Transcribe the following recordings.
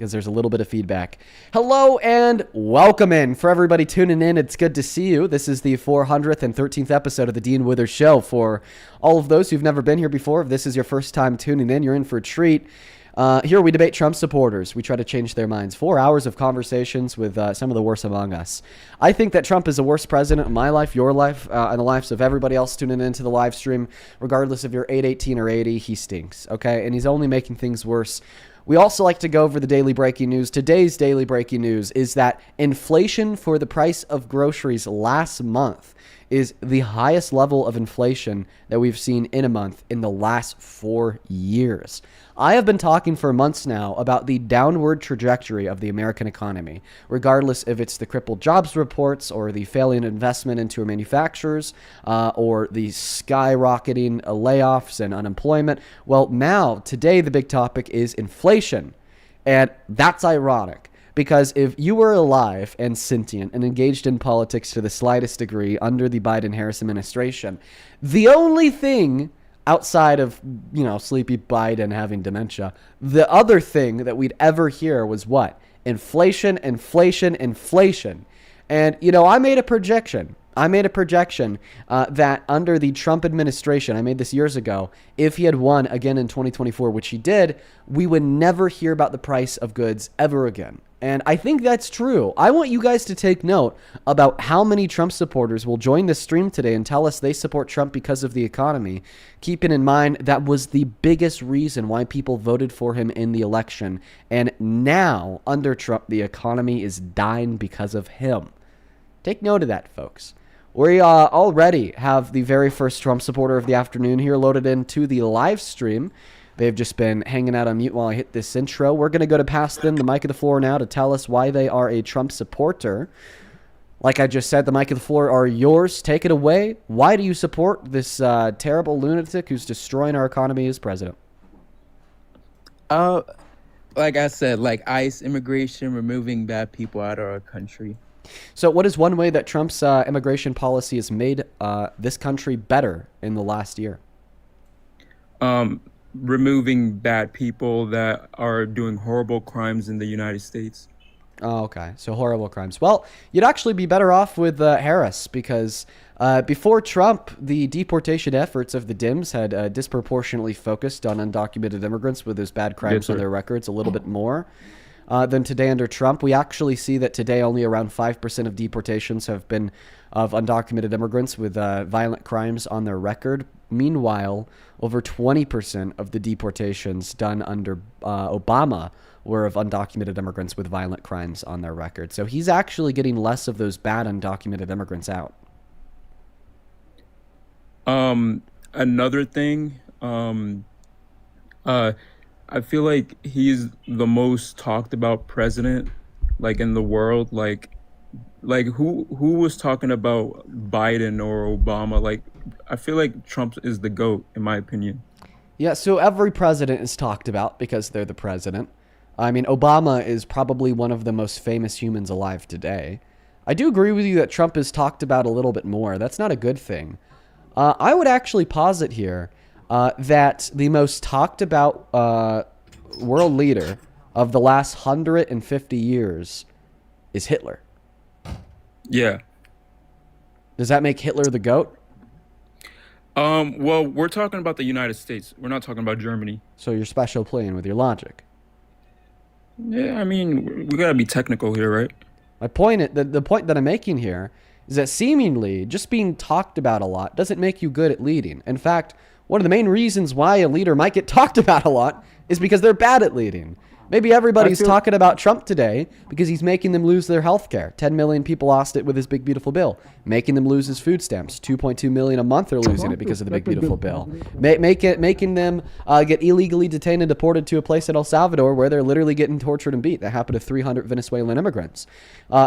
because there's a little bit of feedback. Hello and welcome in. For everybody tuning in, it's good to see you. This is the 413th episode of the Dean Withers Show. For all of those who've never been here before, if this is your first time tuning in, you're in for a treat. Here we debate Trump supporters. We try to change their minds. 4 hours of conversations with some of the worst among us. I think that Trump is the worst president in my life, your life, and the lives of everybody else tuning into the live stream. Regardless if you're 818 or 80, he stinks, okay? And he's only making things worse. We also like to go over the daily breaking news. Today's daily breaking news is that inflation for the price of groceries last month is the highest level of inflation that we've seen in a month in the last 4 years. I have been talking for months now about the downward trajectory of the American economy, regardless if it's the crippled jobs reports or the failing investment into our manufacturers or the skyrocketing layoffs and unemployment. Well, now, today, the big topic is inflation. And that's ironic. Because if you were alive and sentient and engaged in politics to the slightest degree under the Biden-Harris administration, the only thing outside of, sleepy Biden having dementia, the other thing that we'd ever hear was what? Inflation, inflation, inflation. And, I made a projection. That under the Trump administration, I made this years ago, if he had won again in 2024, which he did, we would never hear about the price of goods ever again. And I think that's true. I want you guys to take note about how many Trump supporters will join the stream today and tell us they support Trump because of the economy, keeping in mind that was the biggest reason why people voted for him in the election. And now, under Trump, the economy is dying because of him. Take note of that, folks. We already have the very first Trump supporter of the afternoon here loaded into the live stream. They've just been hanging out on mute while I hit this intro. We're going to go to pass them the mic of the floor now to tell us why they are a Trump supporter. Like I just said, the mic of the floor are yours. Take it away. Why do you support this terrible lunatic who's destroying our economy as president? Like I said, like ICE, immigration, removing bad people out of our country. So what is one way that Trump's immigration policy has made this country better in the last year? Removing bad people that are doing horrible crimes in the United States. Oh, okay. So horrible crimes. Well, you'd actually be better off with Harris because before Trump, the deportation efforts of the Dems had disproportionately focused on undocumented immigrants with those bad crimes on their records a little bit more than today under Trump. We actually see that today only around 5% of deportations have been of undocumented immigrants with violent crimes on their record. Meanwhile, over 20% of the deportations done under Obama were of undocumented immigrants with violent crimes on their record. So he's actually getting less of those bad undocumented immigrants out. Another thing, I feel like he's the most talked about president, like in the world. Like who was talking about Biden or Obama? Like, I feel like Trump is the GOAT, in my opinion. Yeah, so every president is talked about because they're the president. I mean, Obama is probably one of the most famous humans alive today. I do agree with you that Trump is talked about a little bit more. That's not a good thing. I would actually posit here that the most talked about world leader of the last 150 years is Hitler. Yeah. Does that make Hitler the GOAT? Well, we're talking about the United States. We're not talking about Germany. So you're special playing with your logic. Yeah, I mean, we gotta be technical here, right? My point, the point that I'm making here is that seemingly just being talked about a lot doesn't make you good at leading. In fact, one of the main reasons why a leader might get talked about a lot is because they're bad at leading. Maybe everybody's talking about Trump today because he's making them lose their health care. 10 million people lost it with his big, beautiful bill. Making them lose his food stamps. 2.2 million a month are losing it because of the big, beautiful bill. Making them get illegally detained and deported to a place in El Salvador where they're literally getting tortured and beat. That happened to 300 Venezuelan immigrants.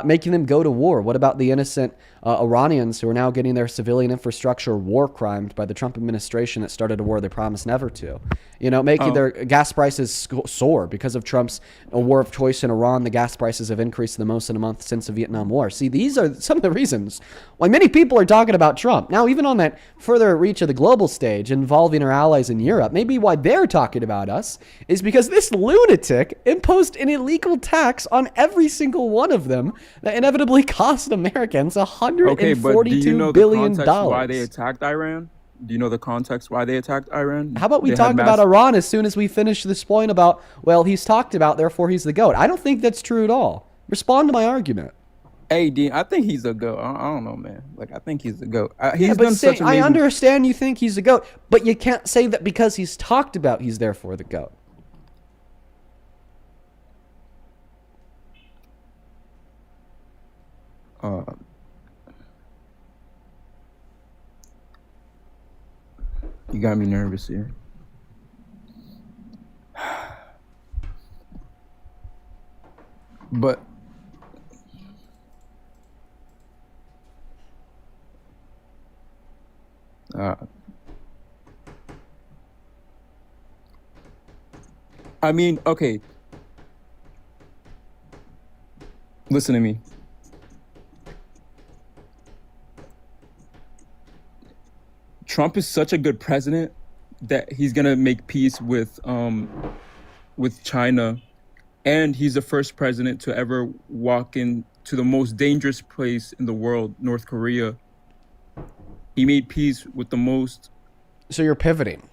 Making them go to war. What about the innocent Iranians who are now getting their civilian infrastructure war crimed by the Trump administration that started a war they promised never to? Making their gas prices soar because of Trump Trump's a war of choice in Iran. The gas prices have increased the most in a month since the Vietnam War. See, these are some of the reasons why many people are talking about Trump. Now, even on that further reach of the global stage involving our allies in Europe, maybe why they're talking about us is because this lunatic imposed an illegal tax on every single one of them that inevitably cost Americans $142 Okay, but do you know the billion context dollars. why they attacked Iran? Do you know the context why they attacked Iran? How about we They talk had about mass- Iran as soon as we finish this point about, well, he's talked about, therefore he's the GOAT. I don't think that's true at all. Respond to my argument. Hey, Dean, I think he's a goat. I don't know, man. Like, I think he's the goat. Yeah, He's but done such I amazing. understand you think he's the GOAT, but you can't say that because he's talked about he's therefore the GOAT. Uh, you got me nervous here. But uh, I mean, okay. Listen to me. Trump is such a good president that he's gonna make peace with China, and he's the first president to ever walk into the most dangerous place in the world, North Korea. He made peace with the most. So you're pivoting.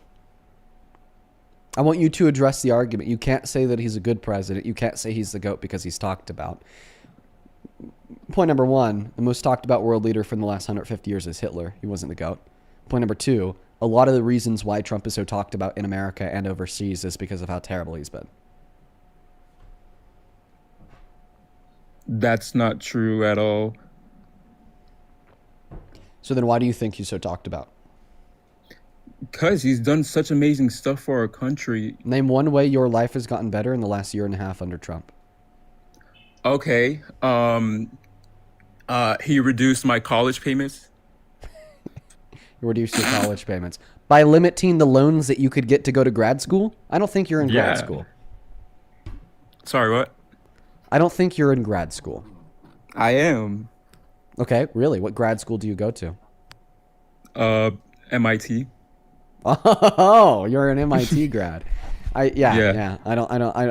I want you to address the argument. You can't say that he's a good president. You can't say he's the GOAT because he's talked about. Point number one, the most talked about world leader from the last 150 years is Hitler. He wasn't the GOAT. Point number two, a lot of the reasons why Trump is so talked about in America and overseas is because of how terrible he's been. That's not true at all. So then why do you think he's so talked about? Because he's done such amazing stuff for our country. Name one way your life has gotten better in the last year and a half under Trump. Okay. He reduced my college payments. You reduced your college payments. By limiting the loans that you could get to go to grad school? I don't think you're in grad Yeah. school. Sorry, what? I don't think you're in grad school. I am. Okay, really? What grad school do you go to? MIT. Oh, you're an MIT grad. Yeah. Yeah.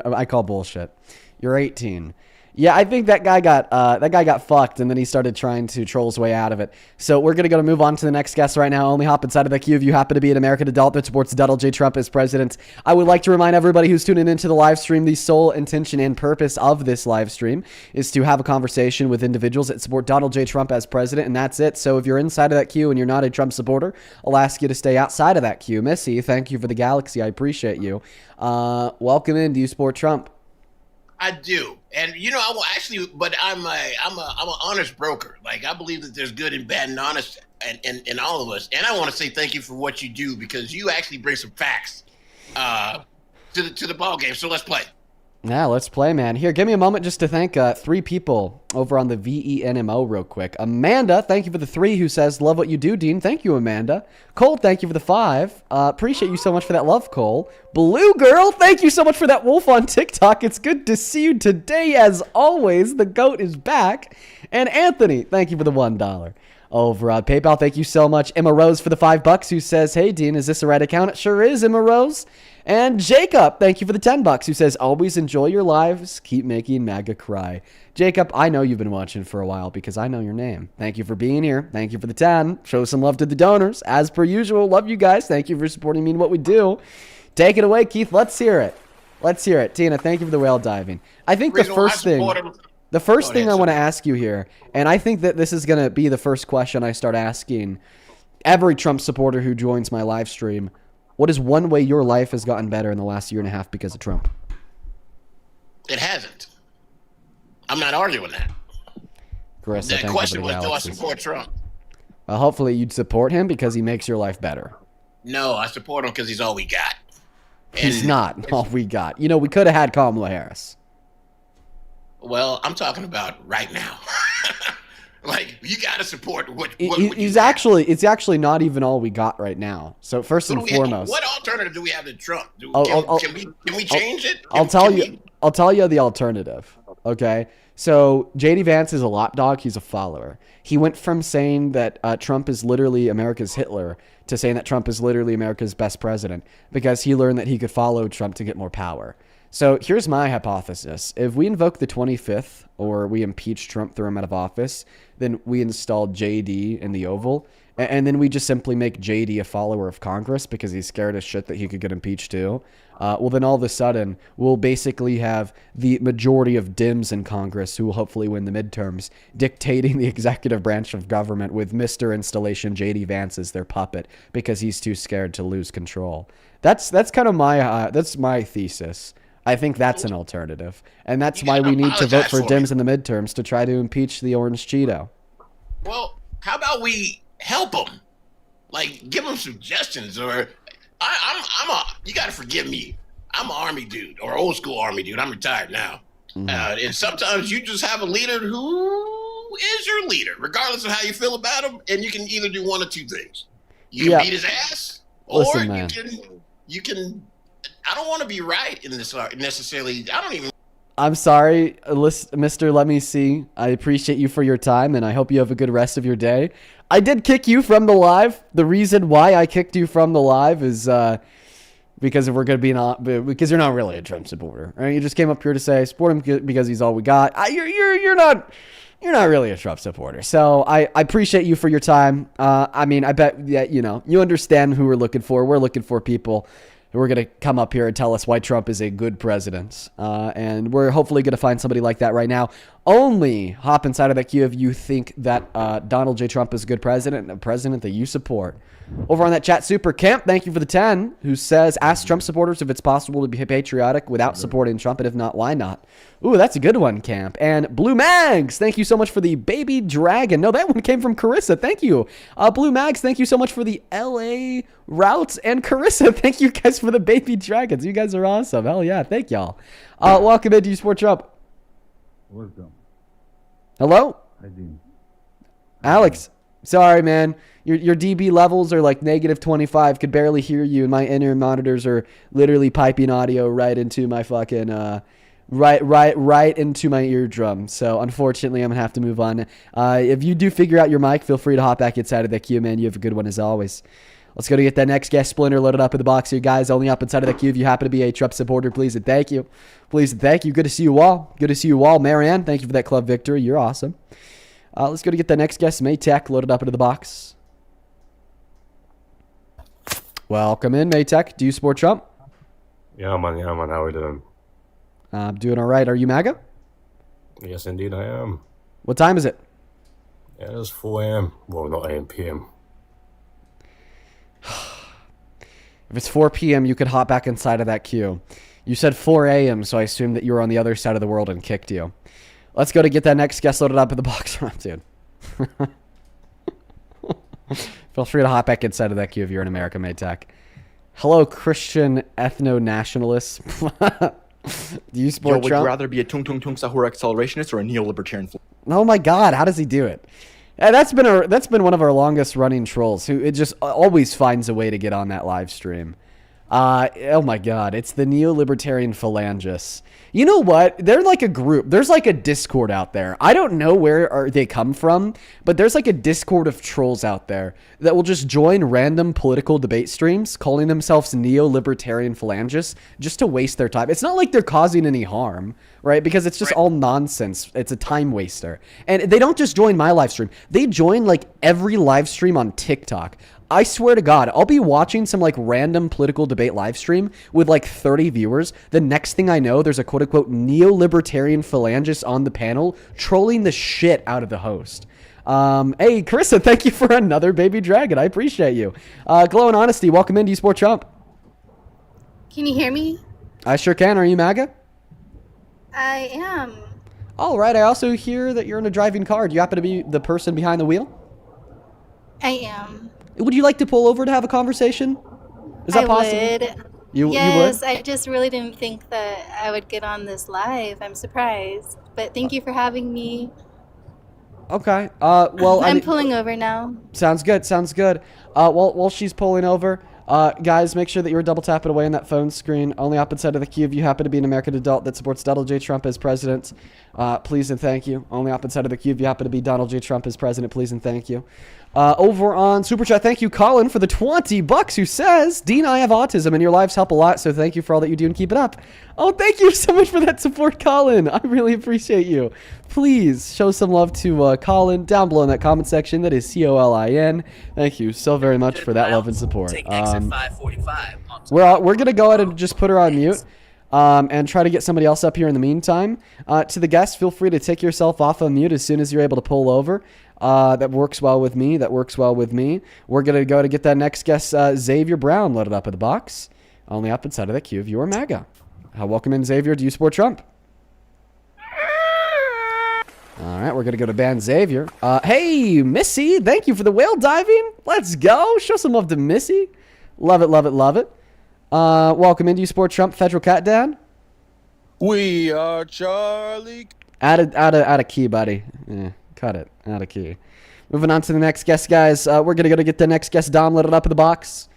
I call bullshit. You're 18. Yeah, I think that guy got fucked, and then he started trying to troll his way out of it. So we're gonna move on to the next guest right now. Only hop inside of the queue if you happen to be an American adult that supports Donald J. Trump as president. I would like to remind everybody who's tuning into the live stream, the sole intention and purpose of this live stream is to have a conversation with individuals that support Donald J. Trump as president, and that's it. So if you're inside of that queue and you're not a Trump supporter, I'll ask you to stay outside of that queue. Missy, thank you for the galaxy. I appreciate you. Welcome in. Do you support Trump? I do, and I will actually, but I'm an honest broker. Like, I believe that there's good and bad and honest in all of us. And I want to say thank you for what you do, because you actually bring some facts to the ball game. So let's play. Yeah, let's play, man. Here, give me a moment just to thank three people over on the VENMO real quick. Amanda, thank you for the 3, who says, love what you do, Dean. Thank you, Amanda. Cole, thank you for the 5. Appreciate you so much for that love, Cole. Blue Girl, thank you so much for that wolf on TikTok. It's good to see you today, as always. The GOAT is back. And Anthony, thank you for the $1. Over on PayPal, thank you so much. Emma Rose for the $5, who says, hey, Dean, is this the right account? It sure is, Emma Rose. And Jacob, thank you for the $10, who says, always enjoy your lives. Keep making MAGA cry. Jacob, I know you've been watching for a while because I know your name. Thank you for being here. Thank you for the 10. Show some love to the donors. As per usual, love you guys. Thank you for supporting me in what we do. Take it away, Keith. Let's hear it. Let's hear it. Tina, thank you for the whale diving. I think the first thing I want to ask you here, and I think that this is going to be the first question I start asking every Trump supporter who joins my live stream. What is one way your life has gotten better in the last year and a half because of Trump? It hasn't. I'm not arguing that. Chris, That question was, do I support Trump? Hopefully you'd support him because he makes your life better. No, I support him because he's all we got. He's not all we got. We could have had Kamala Harris. Well, I'm talking about right now. Like, you got to support what it's actually not even all we got right now. So first and foremost, what alternative do we have to Trump? Can we change it? I'll tell you the alternative. Okay. So JD Vance is a lapdog. He's a follower. He went from saying that Trump is literally America's Hitler to saying that Trump is literally America's best president because he learned that he could follow Trump to get more power. So here's my hypothesis. If we invoke the 25th or we impeach Trump, throw him out of office, then we install JD in the Oval. And then we just simply make JD a follower of Congress because he's scared as shit that he could get impeached too. Well, then all of a sudden, we'll basically have the majority of Dems in Congress who will hopefully win the midterms dictating the executive branch of government with Mr. Installation JD Vance as their puppet because he's too scared to lose control. That's kind of that's my thesis. I think that's an alternative. And that's why we need to vote for Dems in the midterms to try to impeach the Orange Cheeto. Well, how about we help them? Like, give them suggestions, or you got to forgive me. I'm an Army dude, or old school Army dude. I'm retired now. And sometimes you just have a leader who is your leader, regardless of how you feel about him. And you can either do one or two things. You can beat his ass, or you can. I don't want to be right in this necessarily. I don't even. I'm sorry, Mr. Let Me See. I appreciate you for your time, and I hope you have a good rest of your day. I did kick you from the live. The reason why I kicked you from the live is because we're going to be because you're not really a Trump supporter. Right? You just came up here to say support him because he's all we got. You're not really a Trump supporter. So I appreciate you for your time. I mean, I bet you understand who we're looking for. We're looking for people who are going to come up here and tell us why Trump is a good president. And we're hopefully going to find somebody like that right now. Only hop inside of that queue if you think that Donald J. Trump is a good president and a president that you support. Over on that chat, Super Camp, thank you for the 10, who says, ask Trump supporters if it's possible to be patriotic without supporting Trump, and if not, why not? Ooh, that's a good one, Camp. And Blue Mags, thank you so much for the baby dragon. No, that one came from Carissa. Thank you. Blue Mags, thank you so much for the LA routes. And Carissa, thank you guys for the baby dragons. You guys are awesome. Hell yeah, thank y'all. Welcome into You Support Trump. Welcome. Hello? Hi, Dean. Alex, sorry, man. Your DB levels are like negative 25. Could barely hear you, and my in-ear monitors are literally piping audio right into my fucking right into my eardrum. So unfortunately, I'm gonna have to move on. If you do figure out your mic, feel free to hop back inside of that queue, man. You have a good one as always. Let's go to get that next guest splinter loaded up in the box here, guys. Only up inside of that queue if you happen to be a Trump supporter, please and thank you. Please and thank you. Good to see you all. Good to see you all. Marianne, thank you for that club victory. You're awesome. Let's go to get that next guest, Maytech, loaded up into the box. Welcome in, Maytech. Do you support Trump? Yeah, man. How are you doing? I'm doing all right. Are you MAGA? Yes, indeed, I am. What time is it? Yeah, it's 4 a.m. Well, not a.m. p.m. If it's 4 p.m., you could hop back inside of that queue. You said 4 a.m., so I assumed that you were on the other side of the world and kicked you. Let's go to get that next guest loaded up in the box, dude. Feel free to hop back inside of that queue if you're in America, Maytech. Hello, Christian ethno-nationalists. Do you support Trump? Would you rather be a tung tung tung sahur accelerationist or a neo-libertarian? Oh my God, how does he do it? That's been one of our longest running trolls who it just always finds a way to get on that live stream. Oh my God, it's the neo-libertarian phalangists. You know what? They're like a group. There's like a Discord out there. I don't know where they come from, but there's like a Discord of trolls out there that will just join random political debate streams calling themselves neo-libertarian phalangists just to waste their time. It's not like they're causing any harm, right? Because it's just all nonsense. It's a time waster. And they don't just join my live stream. They join like every live stream on TikTok. I swear to God, I'll be watching some like random political debate live stream with like 30 viewers. The next thing I know, there's a quote unquote neo-libertarian phalangist on the panel trolling the shit out of the host. Hey, Carissa, thank you for another baby dragon. I appreciate you. Glow and Honesty, welcome in. Do you support Trump? Can you hear me? I sure can. Are you MAGA? I am. All right. I also hear that you're in a driving car. Do you happen to be the person behind the wheel? I am. Would you like to pull over to have a conversation? Is that possible? Would. You would? I just really didn't think that I would get on this live. I'm surprised. But thank you for having me. Okay. Well, I'm pulling over now. Sounds good. While she's pulling over, Guys, make sure that you're double tapping away on that phone screen. Only opposite of the queue if you happen to be an American adult that supports Donald J. Trump as president. Please and thank you. Only opposite of the queue if you happen to be Donald J. Trump as president. Please and thank you. Over on Super Chat, thank you, Colin, for the $20, who says, Dean, I have autism, and your lives help a lot, so thank you for all that you do and keep it up. Oh, thank you so much for that support, Colin. I really appreciate you. Please show some love to Colin down below in that comment section. That is Colin. Thank you so very much for that love and support. We're going to go ahead and just put her on mute. And try to get somebody else up here in the meantime. To the guests, feel free to take yourself off of mute as soon as you're able to pull over. That works well with me. We're going to go to get that next guest, Xavier Brown, loaded up in the box. Only up inside of the queue if you are MAGA. Welcome in, Xavier. Do you support Trump? All right, we're going to go to ban Xavier. Hey, Missy, thank you for the whale diving. Let's go. Show some love to Missy. Love it, love it, love it. Welcome in. Do you support Trump? Federal cat down? We are Charlie. Add a key, buddy. Cut it. Add a key. Moving on to the next guest, guys. We're going to go to get the next guest, Dom, loaded up in the box.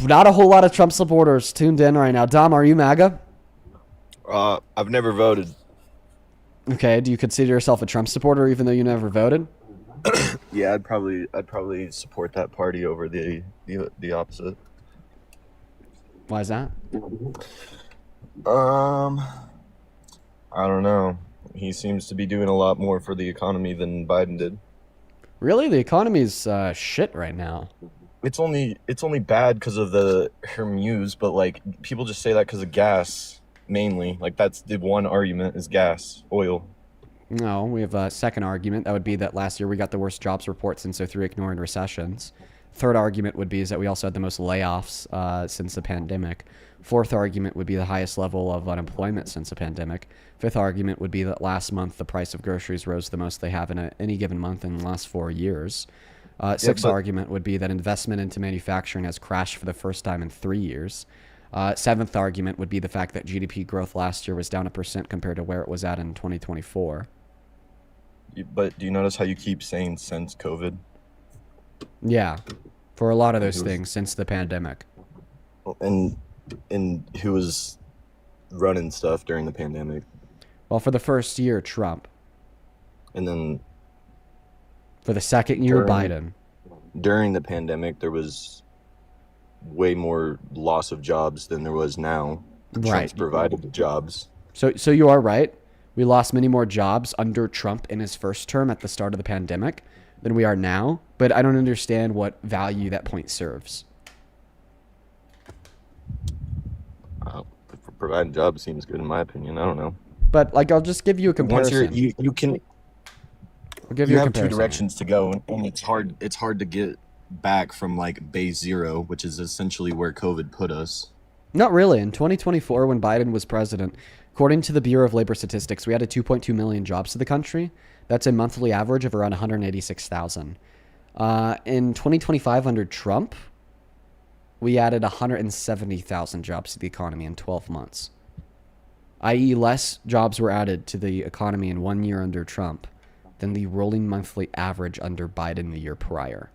Not a whole lot of Trump supporters tuned in right now. Dom, are you MAGA? I've never voted. Okay. Do you consider yourself a Trump supporter even though you never voted? Yeah, I'd probably support that party over the opposite. Why is that? I don't know. He seems to be doing a lot more for the economy than Biden did. Really? The economy's shit right now. It's only bad because of the Hermuse, but like people just say that because of gas mainly. Like that's the one argument is gas, oil. No, we have a second argument. That would be that last year we got the worst jobs report since 03, ignoring recessions. Third argument would be is that we also had the most layoffs since the pandemic. Fourth argument would be the highest level of unemployment since the pandemic. Fifth argument would be that last month the price of groceries rose the most they have in any given month in the last 4 years. Sixth argument would be that investment into manufacturing has crashed for the first time in 3 years. Seventh argument would be the fact that GDP growth last year was down 1% compared to where it was at in 2024. But do you notice how you keep saying since COVID? Yeah, for a lot of those things since the pandemic. And who was running stuff during the pandemic? Well, for the first year, Trump. And then for the second year, Biden. During the pandemic, there was way more loss of jobs than there was now. Trump's provided the jobs. So you are right. We lost many more jobs under Trump in his first term at the start of the pandemic than we are now. But I don't understand what value that point serves. Providing jobs seems good in my opinion. I don't know. But like, I'll just give you a comparison. You have two directions to go, and it's hard to get back from like base zero, which is essentially where COVID put us. Not really. In 2024, when Biden was president, according to the Bureau of Labor Statistics, we added 2.2 million jobs to the country. That's a monthly average of around 186,000. In 2025, under Trump, we added 170,000 jobs to the economy in 12 months. I.e., less jobs were added to the economy in 1 year under Trump than the rolling monthly average under Biden the year prior.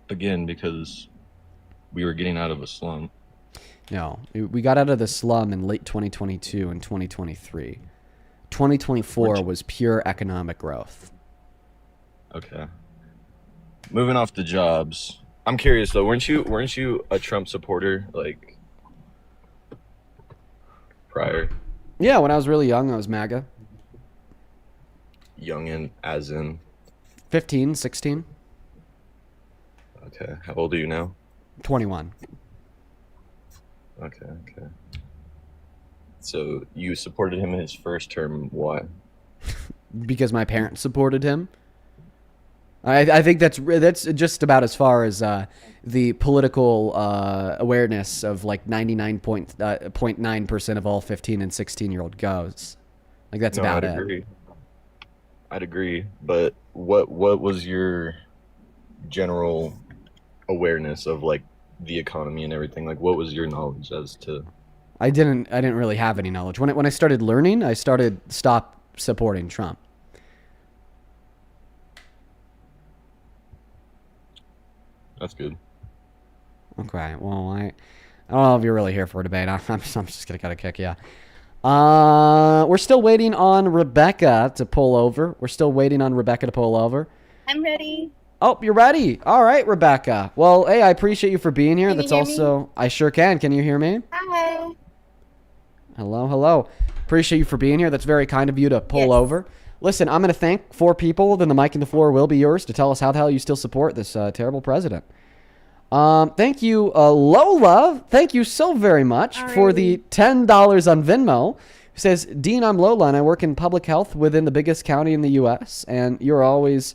Again, because we were getting out of a slump. No, we got out of the slum in late 2022 and 2023. 2024 was pure economic growth. Okay. Moving off the jobs. I'm curious though, weren't you a Trump supporter like prior? Yeah, when I was really young, I was MAGA. Young in as in 15, 16. Okay. How old are you now? 21. Okay. So you supported him in his first term. Why? Because my parents supported him. I think that's just about as far as the political awareness of like 99.9% of all 15 and 16-year-old goes. Like that's about it. I'd agree. But what was your general awareness of like the economy and everything? Like what was your knowledge as to? I didn't really have any knowledge. When I started learning, I stopped supporting Trump. That's good. Okay, well, I don't know if you're really here for a debate. I'm just gonna kind of kick you. We're still waiting on Rebecca to pull over. I'm ready. Oh, you're ready. All right, Rebecca. Well, hey, I appreciate you for being here. Can you That's hear me? also I sure can. Can you hear me? Hi. Hello. Appreciate you for being here. That's very kind of you to pull Yes. over. Listen, I'm going to thank 4 people. Then the mic and the floor will be yours to tell us how the hell you still support this terrible president. Thank you, Lola. Thank you so very much for the $10 on Venmo. Who says, Dean, I'm Lola, and I work in public health within the biggest county in the U.S., and you're always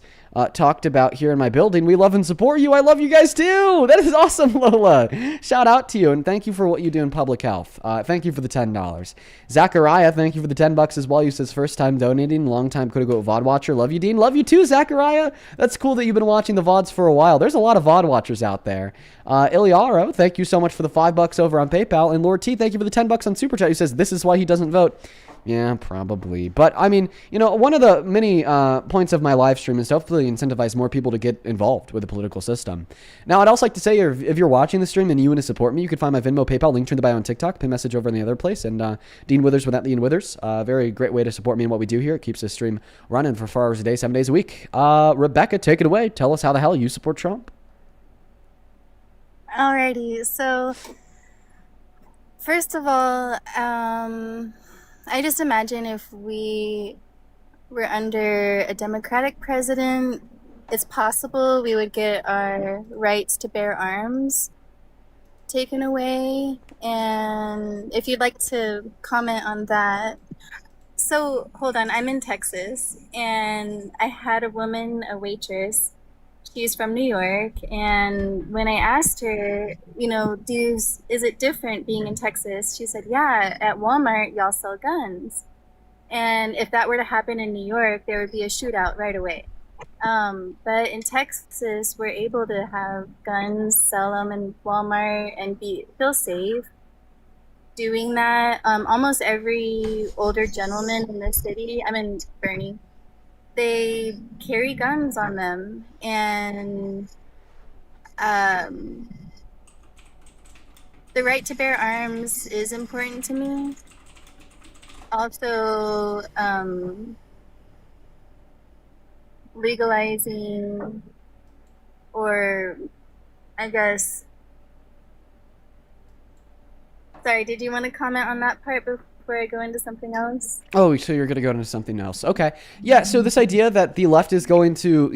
talked about here in my building. We love and support you. I love you guys, too. That is awesome, Lola. Shout out to you, and thank you for what you do in public health. Thank you for the $10. Zachariah, thank you for the $10 as well. You says, first time donating, long time Could-Go VOD watcher. Love you, Dean. Love you, too, Zachariah. That's cool that you've been watching the VODs for a while. There's a lot of VOD watchers out there. Iliaro, thank you so much for the $5 over on PayPal. And Lord T, thank you for the $10 on Super Chat. He says, this is why he doesn't vote. Yeah, probably. But, I mean, one of the many points of my live stream is to hopefully incentivize more people to get involved with the political system. Now, I'd also like to say, if you're watching the stream and you want to support me, you can find my Venmo, PayPal, link to in the bio on TikTok, pin message over in the other place, and Dean Withers without the Ian Withers. Very great way to support me in what we do here. It keeps this stream running for 4 hours a day, 7 days a week. Rebecca, take it away. Tell us how the hell you support Trump. Alrighty, so first of all, I just imagine if we were under a Democratic president, it's possible we would get our rights to bear arms taken away. And if you'd like to comment on that. So, hold on, I'm in Texas, and I had a woman, a waitress. She's from New York, and when I asked her, is it different being in Texas? She said, yeah, at Walmart, y'all sell guns. And if that were to happen in New York, there would be a shootout right away. But in Texas, we're able to have guns, sell them in Walmart, and feel safe doing that. Almost every older gentleman in the city, I'm in Bernie, they carry guns on them, and the right to bear arms is important to me. Also, legalizing, or I guess, sorry, did you want to comment on that part before I go into something else? Oh, so you're going to go into something else. Okay. Yeah, so this idea that the left is going to,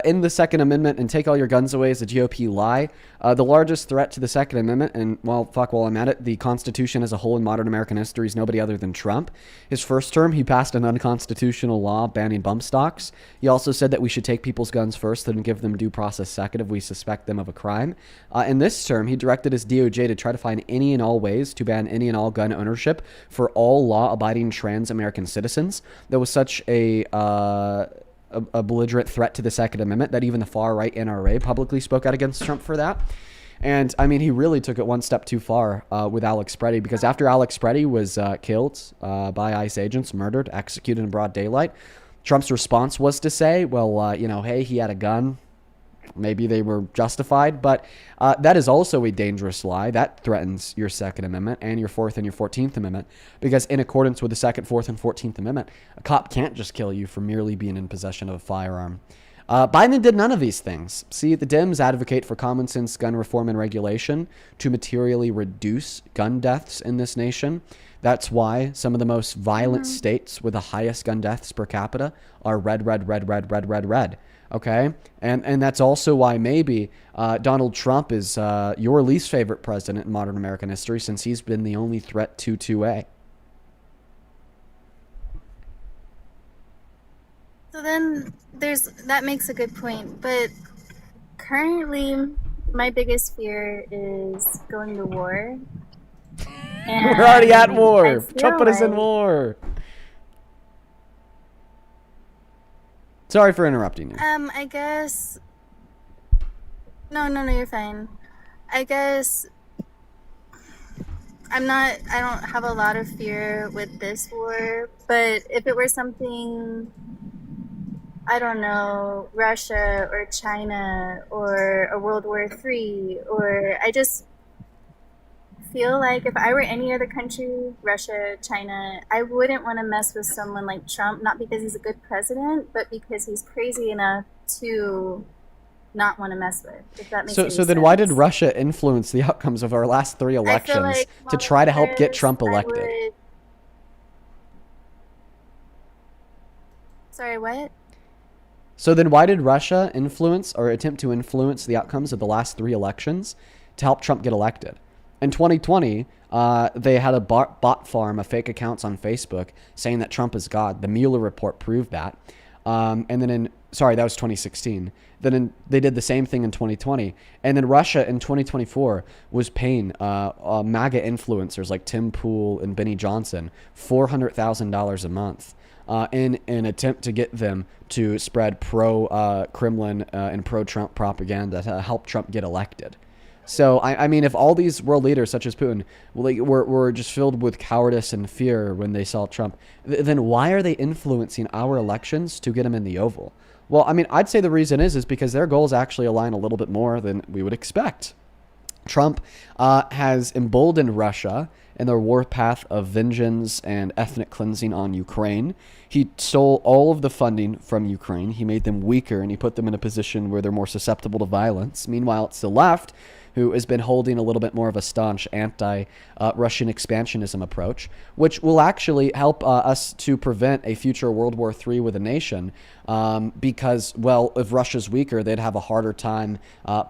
end the Second Amendment and take all your guns away is a GOP lie. The largest threat to the Second Amendment, and, while I'm at it, the Constitution as a whole in modern American history is nobody other than Trump. His first term, he passed an unconstitutional law banning bump stocks. He also said that we should take people's guns first, then give them due process second if we suspect them of a crime. In this term, he directed his DOJ to try to find any and all ways to ban any and all gun ownership for all law-abiding trans American citizens. There was such a belligerent threat to the Second Amendment that even the far-right NRA publicly spoke out against Trump for that. And, I mean, he really took it one step too far with Alex Preddy, because after Alex Preddy was killed by ICE agents, murdered, executed in broad daylight, Trump's response was to say, well, hey, he had a gun. Maybe they were justified, but that is also a dangerous lie. That threatens your Second Amendment and your Fourth and your 14th Amendment, because in accordance with the Second, Fourth, and 14th Amendment, a cop can't just kill you for merely being in possession of a firearm. Biden did none of these things. See, the Dems advocate for common sense gun reform and regulation to materially reduce gun deaths in this nation. That's why some of the most violent states with the highest gun deaths per capita are red. Okay, and that's also why maybe Donald Trump is your least favorite president in modern American history, since he's been the only threat to 2A. So then that makes a good point, but currently my biggest fear is going to war. And We're already at war. I feel Trump put us in like- war. Sorry for interrupting you. I guess. No, you're fine. I guess I don't have a lot of fear with this war, but if it were something I don't know, Russia or China or a World War III, or I just feel like if I were any other country, Russia, China, I wouldn't want to mess with someone like Trump, not because he's a good president, but because he's crazy enough to not want to mess with, if that makes So, any so then why did sense. Russia influence the outcomes of our last 3 I feel elections like to Kamala try to help get Harris, Trump I elected? would. Sorry, what? So then why did Russia influence or attempt to influence the outcomes of the last 3 elections to help Trump get elected? In 2020, they had a bot farm of fake accounts on Facebook saying that Trump is God. The Mueller report proved that. And then that was 2016. They did the same thing in 2020. And then Russia in 2024 was paying MAGA influencers like Tim Pool and Benny Johnson $400,000 a month in an attempt to get them to spread pro-Kremlin and pro-Trump propaganda to help Trump get elected. So, I mean, if all these world leaders, such as Putin, were just filled with cowardice and fear when they saw Trump, then why are they influencing our elections to get him in the Oval? Well, I mean, I'd say the reason is because their goals actually align a little bit more than we would expect. Trump has emboldened Russia in their warpath of vengeance and ethnic cleansing on Ukraine. He stole all of the funding from Ukraine. He made them weaker and he put them in a position where they're more susceptible to violence. Meanwhile, it's the left who has been holding a little bit more of a staunch anti-Russian expansionism approach, which will actually help us to prevent a future World War III with a nation because, well, if Russia's weaker, they'd have a harder time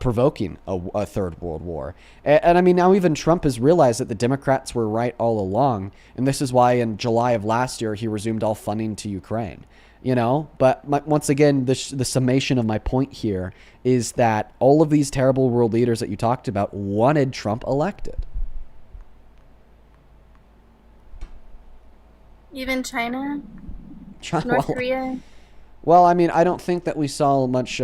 provoking a third world war. And I mean, now even Trump has realized that the Democrats were right all along, and this is why in July of last year, he resumed all funding to Ukraine. But once again, the summation of my point here is that all of these terrible world leaders that you talked about wanted Trump elected. Even China, China, North Korea. Well, I mean, I don't think that we saw much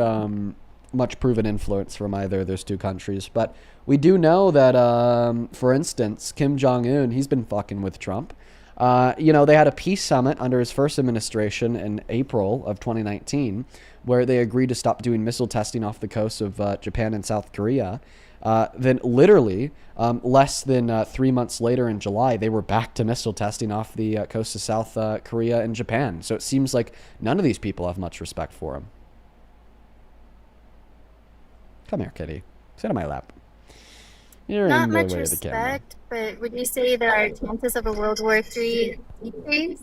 proven influence from either of those two countries, but we do know that, for instance, Kim Jong-un, he's been fucking with Trump. They had a peace summit under his first administration in April of 2019, where they agreed to stop doing missile testing off the coasts of Japan and South Korea. Then literally less than 3 months later in July, they were back to missile testing off the coast of South Korea and Japan. So it seems like none of these people have much respect for him. Come here, kitty. Sit on my lap. You're Not in the much way of the camera. respect, but would you say that our chances of a World War III decrease?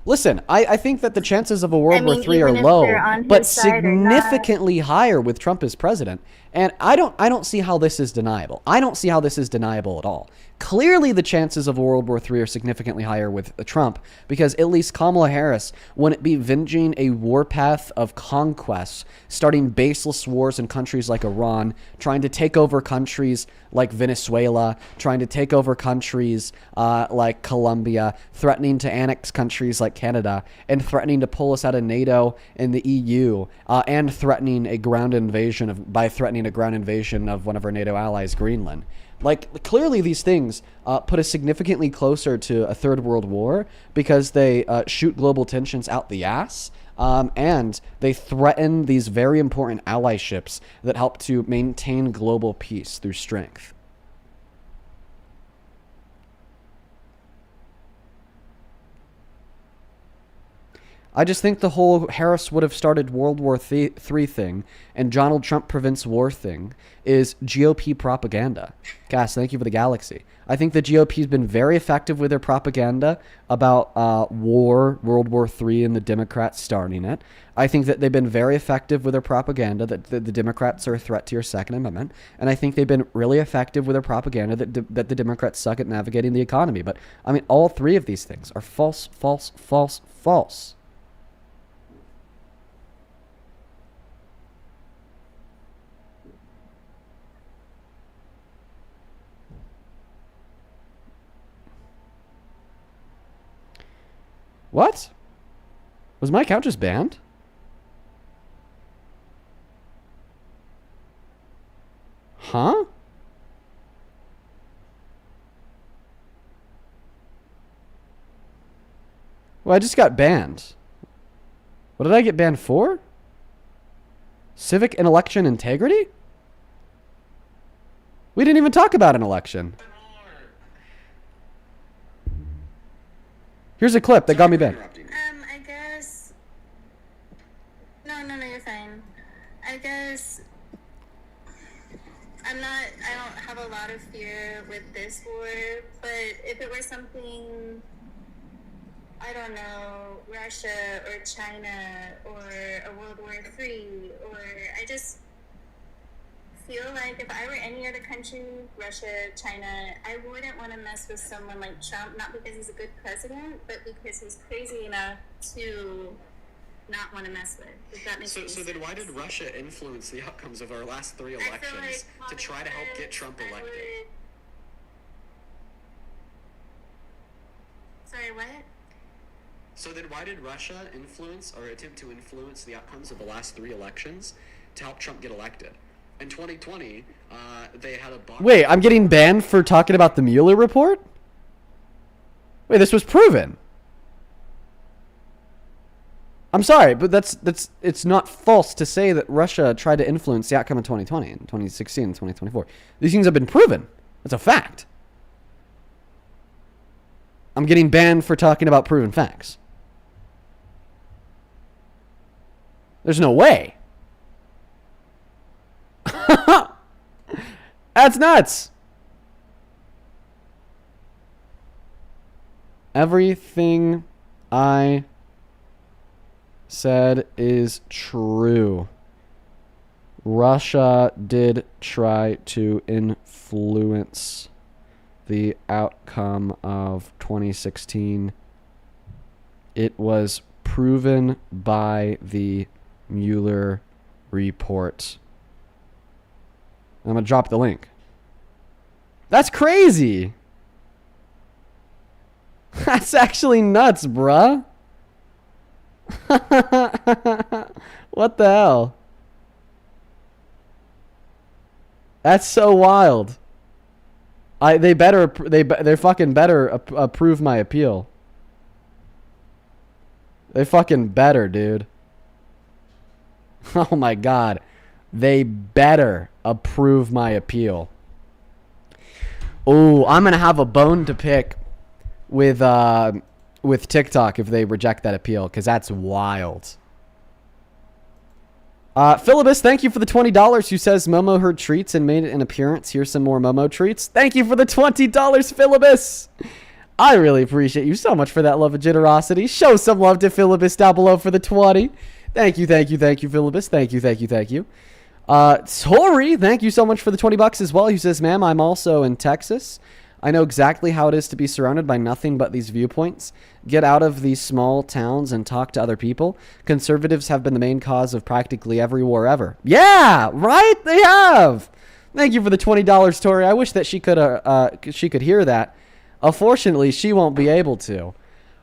Listen, I think that the chances of a World War III are even if low, they're on but his side or not. significantly higher with Trump as president. And I don't see how this is deniable. I don't see how this is deniable at all. Clearly, the chances of a World War III are significantly higher with Trump because at least Kamala Harris wouldn't be venging a warpath of conquests, starting baseless wars in countries like Iran, trying to take over countries like Venezuela, trying to take over countries like Colombia, threatening to annex countries like Canada, and threatening to pull us out of NATO and the EU, and threatening a ground invasion of one of our NATO allies, Greenland. Like, clearly these things put us significantly closer to a third world war because they shoot global tensions out the ass, and they threaten these very important allyships that help to maintain global peace through strength. I just think the whole Harris would have started World War III thing and Donald Trump prevents war thing is GOP propaganda. Cass, thank you for the galaxy. I think the GOP has been very effective with their propaganda about World War III, and the Democrats starting it. I think that they've been very effective with their propaganda that the Democrats are a threat to your Second Amendment. And I think they've been really effective with their propaganda that the Democrats suck at navigating the economy. But, I mean, all three of these things are false, false, false, false. What? Was my account just banned? Huh? Well, I just got banned. What did I get banned for? Civic and election integrity? We didn't even talk about an election. Here's a clip that got me banned. I guess. No, you're fine. I guess. I don't have a lot of fear with this war, but if it were something, I don't know, Russia or China or a World War III, or I just feel like if I were any other country, Russia, China, I wouldn't want to mess with someone like Trump, not because he's a good president, but because he's crazy enough to not want to mess with. If that makes sense. So then why did Russia influence the outcomes of our last 3 elections to try to help get Trump elected? Sorry, what? So then why did Russia influence or attempt to influence the outcomes of the last 3 elections to help Trump get elected? In 2020, they had a... Wait, I'm getting banned for talking about the Mueller report? Wait, this was proven. I'm sorry, but it's not false to say that Russia tried to influence the outcome in 2020 and 2016 and 2024. These things have been proven. That's a fact. I'm getting banned for talking about proven facts. There's no way. That's nuts. Everything I said is true. Russia did try to influence the outcome of 2016. It was proven by the Mueller report. I'm going to drop the link. That's crazy. That's actually nuts, bruh. What the hell? That's so wild. They fucking better approve my appeal. They fucking better, dude. Oh my god. They better approve my appeal. Oh, I'm gonna have a bone to pick with TikTok if they reject that appeal, because that's wild. Philibus, thank you for the $20. Who says Momo heard treats and made an appearance. Here's some more Momo treats. Thank you for the $20, Philibus. I really appreciate you so much for that love and generosity. Show some love to Philibus down below for the 20. Thank you, Philibus. Thank you. Tori, thank you so much for the $20 as well. He says, ma'am, I'm also in Texas. I know exactly how it is to be surrounded by nothing but these viewpoints. Get out of these small towns and talk to other people. Conservatives have been the main cause of practically every war ever. Yeah, right? They have. Thank you for the $20, Tori. I wish that she could hear that. Unfortunately, she won't be able to.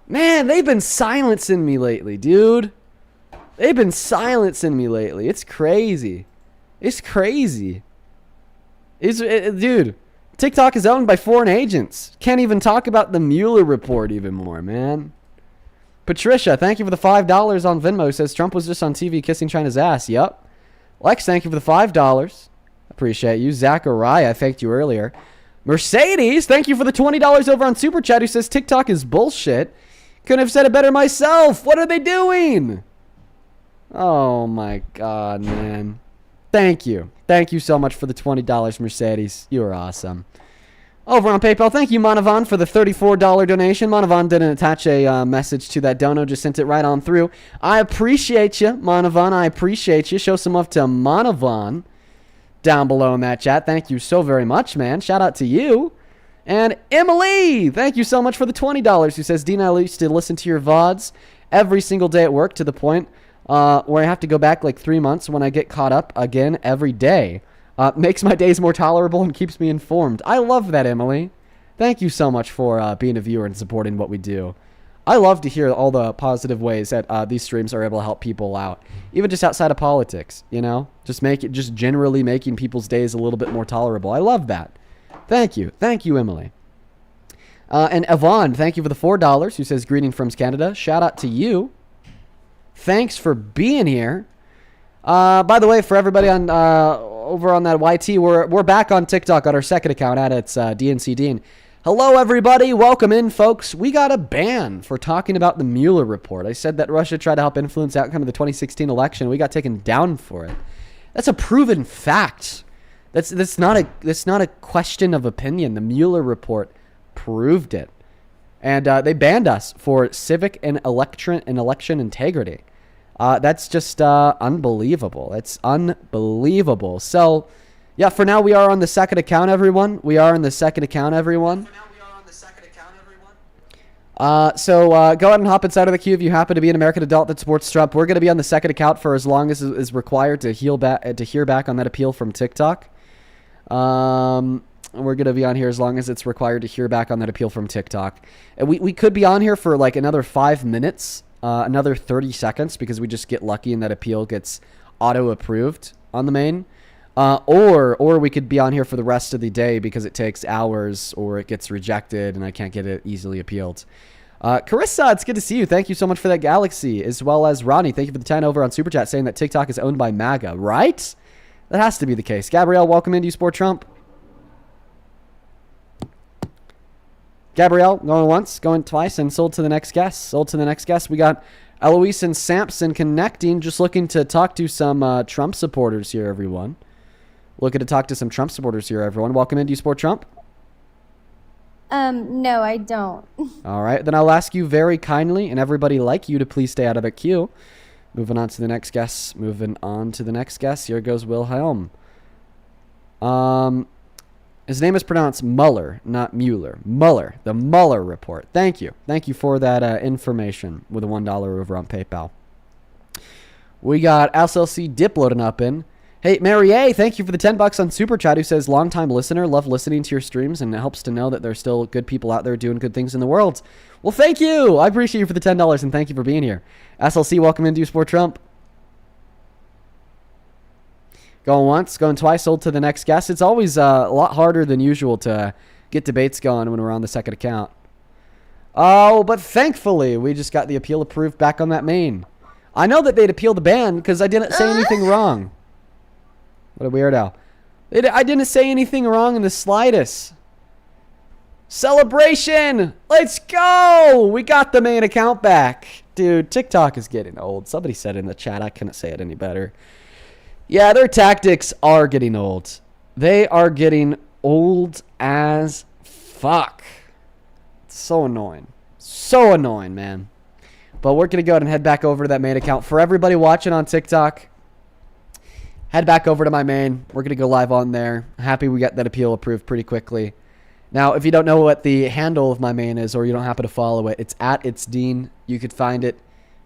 Man, they've been silencing me lately, dude. They've been silencing me lately. It's crazy. Dude, TikTok is owned by foreign agents. Can't even talk about the Mueller report even more, man. Patricia, thank you for the $5 on Venmo. Says Trump was just on TV kissing China's ass. Yep. Lex, thank you for the $5. Appreciate you. Zachariah, I thanked you earlier. Mercedes, thank you for the $20 over on Super Chat, who says TikTok is bullshit. Couldn't have said it better myself. What are they doing? Oh my god, man. Thank you. Thank you so much for the $20, Mercedes. You are awesome. Over on PayPal, thank you, Manavan, for the $34 donation. Manavan didn't attach a message to that dono, just sent it right on through. I appreciate you, Manavan. I appreciate you. Show some love to Manavan down below in that chat. Thank you so very much, man. Shout out to you. And Emily, thank you so much for the $20, who says, Dean, I used to listen to your VODs every single day at work to the point where I have to go back like 3 months when I get caught up again every day. Makes my days more tolerable and keeps me informed. I love that, Emily. Thank you so much for being a viewer and supporting what we do. I love to hear all the positive ways that these streams are able to help people out, even just outside of politics. You know, just generally making people's days a little bit more tolerable. I love that. Thank you, Emily. And Yvonne, thank you for the $4. Who says greeting from Canada. Shout out to you. Thanks for being here. By the way, for everybody on over on that YT, we're back on TikTok on our second account at it's DNC Dean. Hello, everybody. Welcome in, folks. We got a ban for talking about the Mueller report. I said that Russia tried to help influence the outcome of the 2016 election. We got taken down for it. That's a proven fact. That's not a question of opinion. The Mueller report proved it, and they banned us for civic and election integrity. That's just unbelievable. It's unbelievable. So, yeah, for now we are on the second account, everyone. We are on the second account, everyone. So go ahead and hop inside of the queue if you happen to be an American adult that supports Trump. We're going to be on the second account for as long as is required to hear back on that appeal from TikTok. We're going to be on here as long as it's required to hear back on that appeal from TikTok. And we could be on here for like another 5 minutes, another 30 seconds, because we just get lucky and that appeal gets auto-approved on the main. Or we could be on here for the rest of the day because it takes hours or it gets rejected and I can't get it easily appealed. Carissa, it's good to see you. Thank you so much for that Galaxy, as well as Ronnie. Thank you for the 10 over on Super Chat saying that TikTok is owned by MAGA, right? That has to be the case. Gabrielle, welcome in. Do you support Trump? Gabrielle, going once, going twice, and sold to the next guest. Sold to the next guest. We got Eloise and Sampson connecting, just looking to talk to some Trump supporters here, everyone. Looking to talk to some Trump supporters here, everyone. Welcome in. Do you support Trump? No, I don't. All right. Then I'll ask you very kindly and everybody like you to please stay out of the queue. Moving on to the next guest. Here goes Wilhelm. His name is pronounced Mueller, not Mueller. Mueller. The Mueller report. Thank you. Thank you for that information with a $1 over on PayPal. We got SLC Dip loading up in. Hey, Mary A., thank you for the $10 on Super Chat, who says, long-time listener, love listening to your streams, and it helps to know that there's still good people out there doing good things in the world. Well, thank you. I appreciate you for the $10, and thank you for being here. SLC, welcome in. Do you support Trump? Going once, going twice, sold to the next guest. It's always a lot harder than usual to get debates going when we're on the second account. Oh, but thankfully, we just got the appeal approved back on that main. I know that they'd appeal the ban because I didn't say anything wrong. What a weirdo. I didn't say anything wrong in the slightest. Celebration! Let's go! We got the main account back. Dude, TikTok is getting old. Somebody said in the chat. I couldn't say it any better. Yeah, their tactics are getting old. They are getting old as fuck. It's so annoying. So annoying, man. But we're going to go ahead and head back over to that main account. For everybody watching on TikTok, head back over to my main. We're going to go live on there. Happy we got that appeal approved pretty quickly. Now, if you don't know what the handle of my main is or you don't happen to follow it, it's at It's Dean. You could find it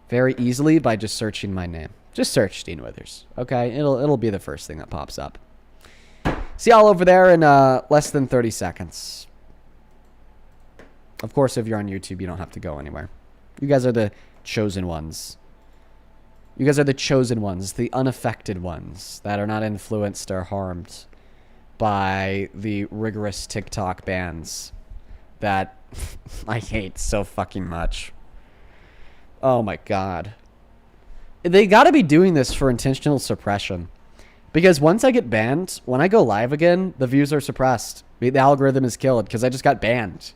very easily by just searching my name. Just search Dean Withers. Okay? It'll be the first thing that pops up. See y'all over there in less than 30 seconds. Of course, if you're on YouTube, you don't have to go anywhere. You guys are the chosen ones. You guys are the chosen ones, the unaffected ones that are not influenced or harmed by the rigorous TikTok bans that I hate so fucking much. Oh my god. They gotta be doing this for intentional suppression. Because once I get banned, when I go live again, the views are suppressed. The algorithm is killed because I just got banned.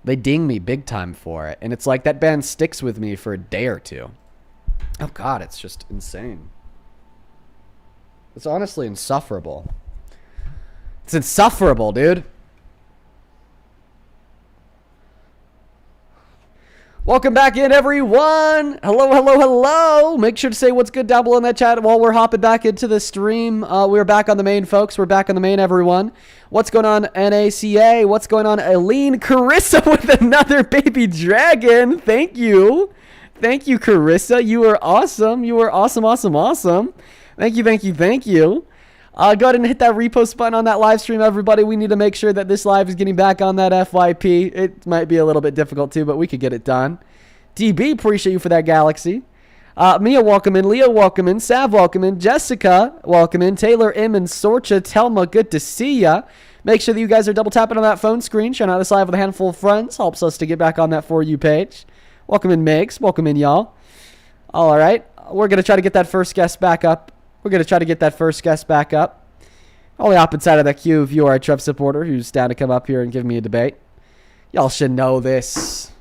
They ding me big time for it. And it's like that ban sticks with me for a day or two. Oh god, it's just insane. It's honestly insufferable. It's insufferable, dude. Welcome back in, everyone. Hello, hello, hello. Make sure to say what's good down below in that chat while we're hopping back into the stream. We're back on the main, folks. We're back on the main, everyone. What's going on, NACA? What's going on, Aline? Carissa with another baby dragon. Thank you. Thank you, Carissa. You were awesome. You were awesome, awesome, awesome. Thank you, thank you, thank you. Go ahead and hit that repost button on that live stream, everybody. We need to make sure that this live is getting back on that FYP. It might be a little bit difficult, too, but we could get it done. DB, appreciate you for that, Galaxy. Mia, welcome in. Leo, welcome in. Sav, welcome in. Jessica, welcome in. Taylor, M, and Sorcha. Telma, good to see ya. Make sure that you guys are double tapping on that phone screen. Sharing out this live with a handful of friends. Helps us to get back on that For You page. Welcome in, Megs. Welcome in, y'all. All right. We're going to try to get that first guest back up. On the opposite side of the queue, if you are a Trump supporter who's down to come up here and give me a debate, y'all should know this.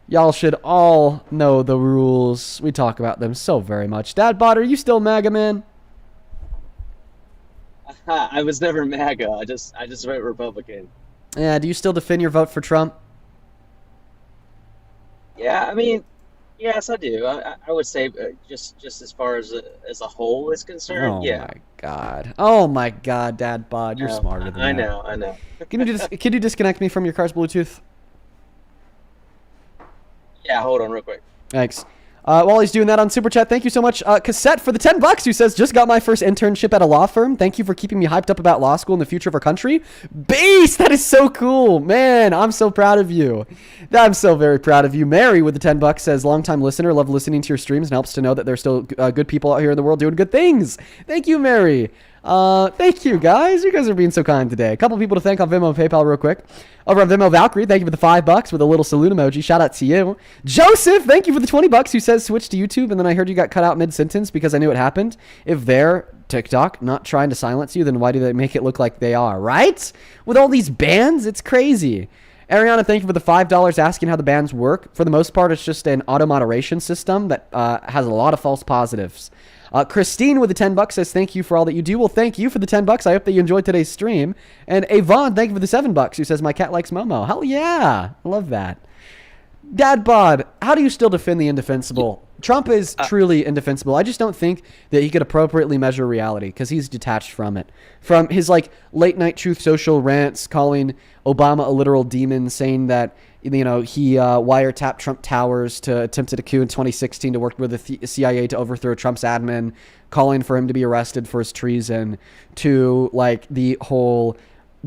Y'all should all know the rules. We talk about them so very much. Dad Bod, are you still MAGA, man? I was never MAGA. I just vote Republican. Yeah, do you still defend your vote for Trump? Yeah, I mean, yes, I do. I would say just as far as a whole is concerned, Oh yeah. my god. Oh my god, Dad Bod, you're No, smarter than I that. I know. Can you disconnect me from your car's Bluetooth? Yeah, hold on real quick. Thanks. While he's doing that on Super Chat, thank you so much. Cassette for the $10 who says, just got my first internship at a law firm. Thank you for keeping me hyped up about law school and the future of our country. Beast, that is so cool. Man, I'm so proud of you. I'm so very proud of you. Mary with the $10 says, longtime listener, love listening to your streams and helps to know that there's still good people out here in the world doing good things. Thank you, Mary. Thank you, guys. You guys are being so kind today. A couple people to thank on Venmo and PayPal real quick. Over on Venmo, Valkyrie, thank you for the $5 with a little salute emoji. Shout out to you. Joseph, thank you for the $20 who says switch to YouTube, and then I heard you got cut out mid-sentence because I knew it happened. If they're TikTok not trying to silence you, then why do they make it look like they are, right? With all these bans, it's crazy. Ariana, thank you for the $5 asking how the bans work. For the most part, it's just an auto-moderation system that has a lot of false positives. Christine with the $10 says, thank you for all that you do. Well, thank you for the $10. I hope that you enjoyed today's stream. And Avon, thank you for the $7 who says, my cat likes Momo. Hell yeah. I love that. Dad Bod, how do you still defend the indefensible? Trump is truly indefensible. I just don't think that he could appropriately measure reality because he's detached from it. From his late night truth social rants, calling Obama a literal demon, saying that he wiretapped Trump Towers to attempted a coup in 2016 to work with the CIA to overthrow Trump's admin, calling for him to be arrested for his treason, to the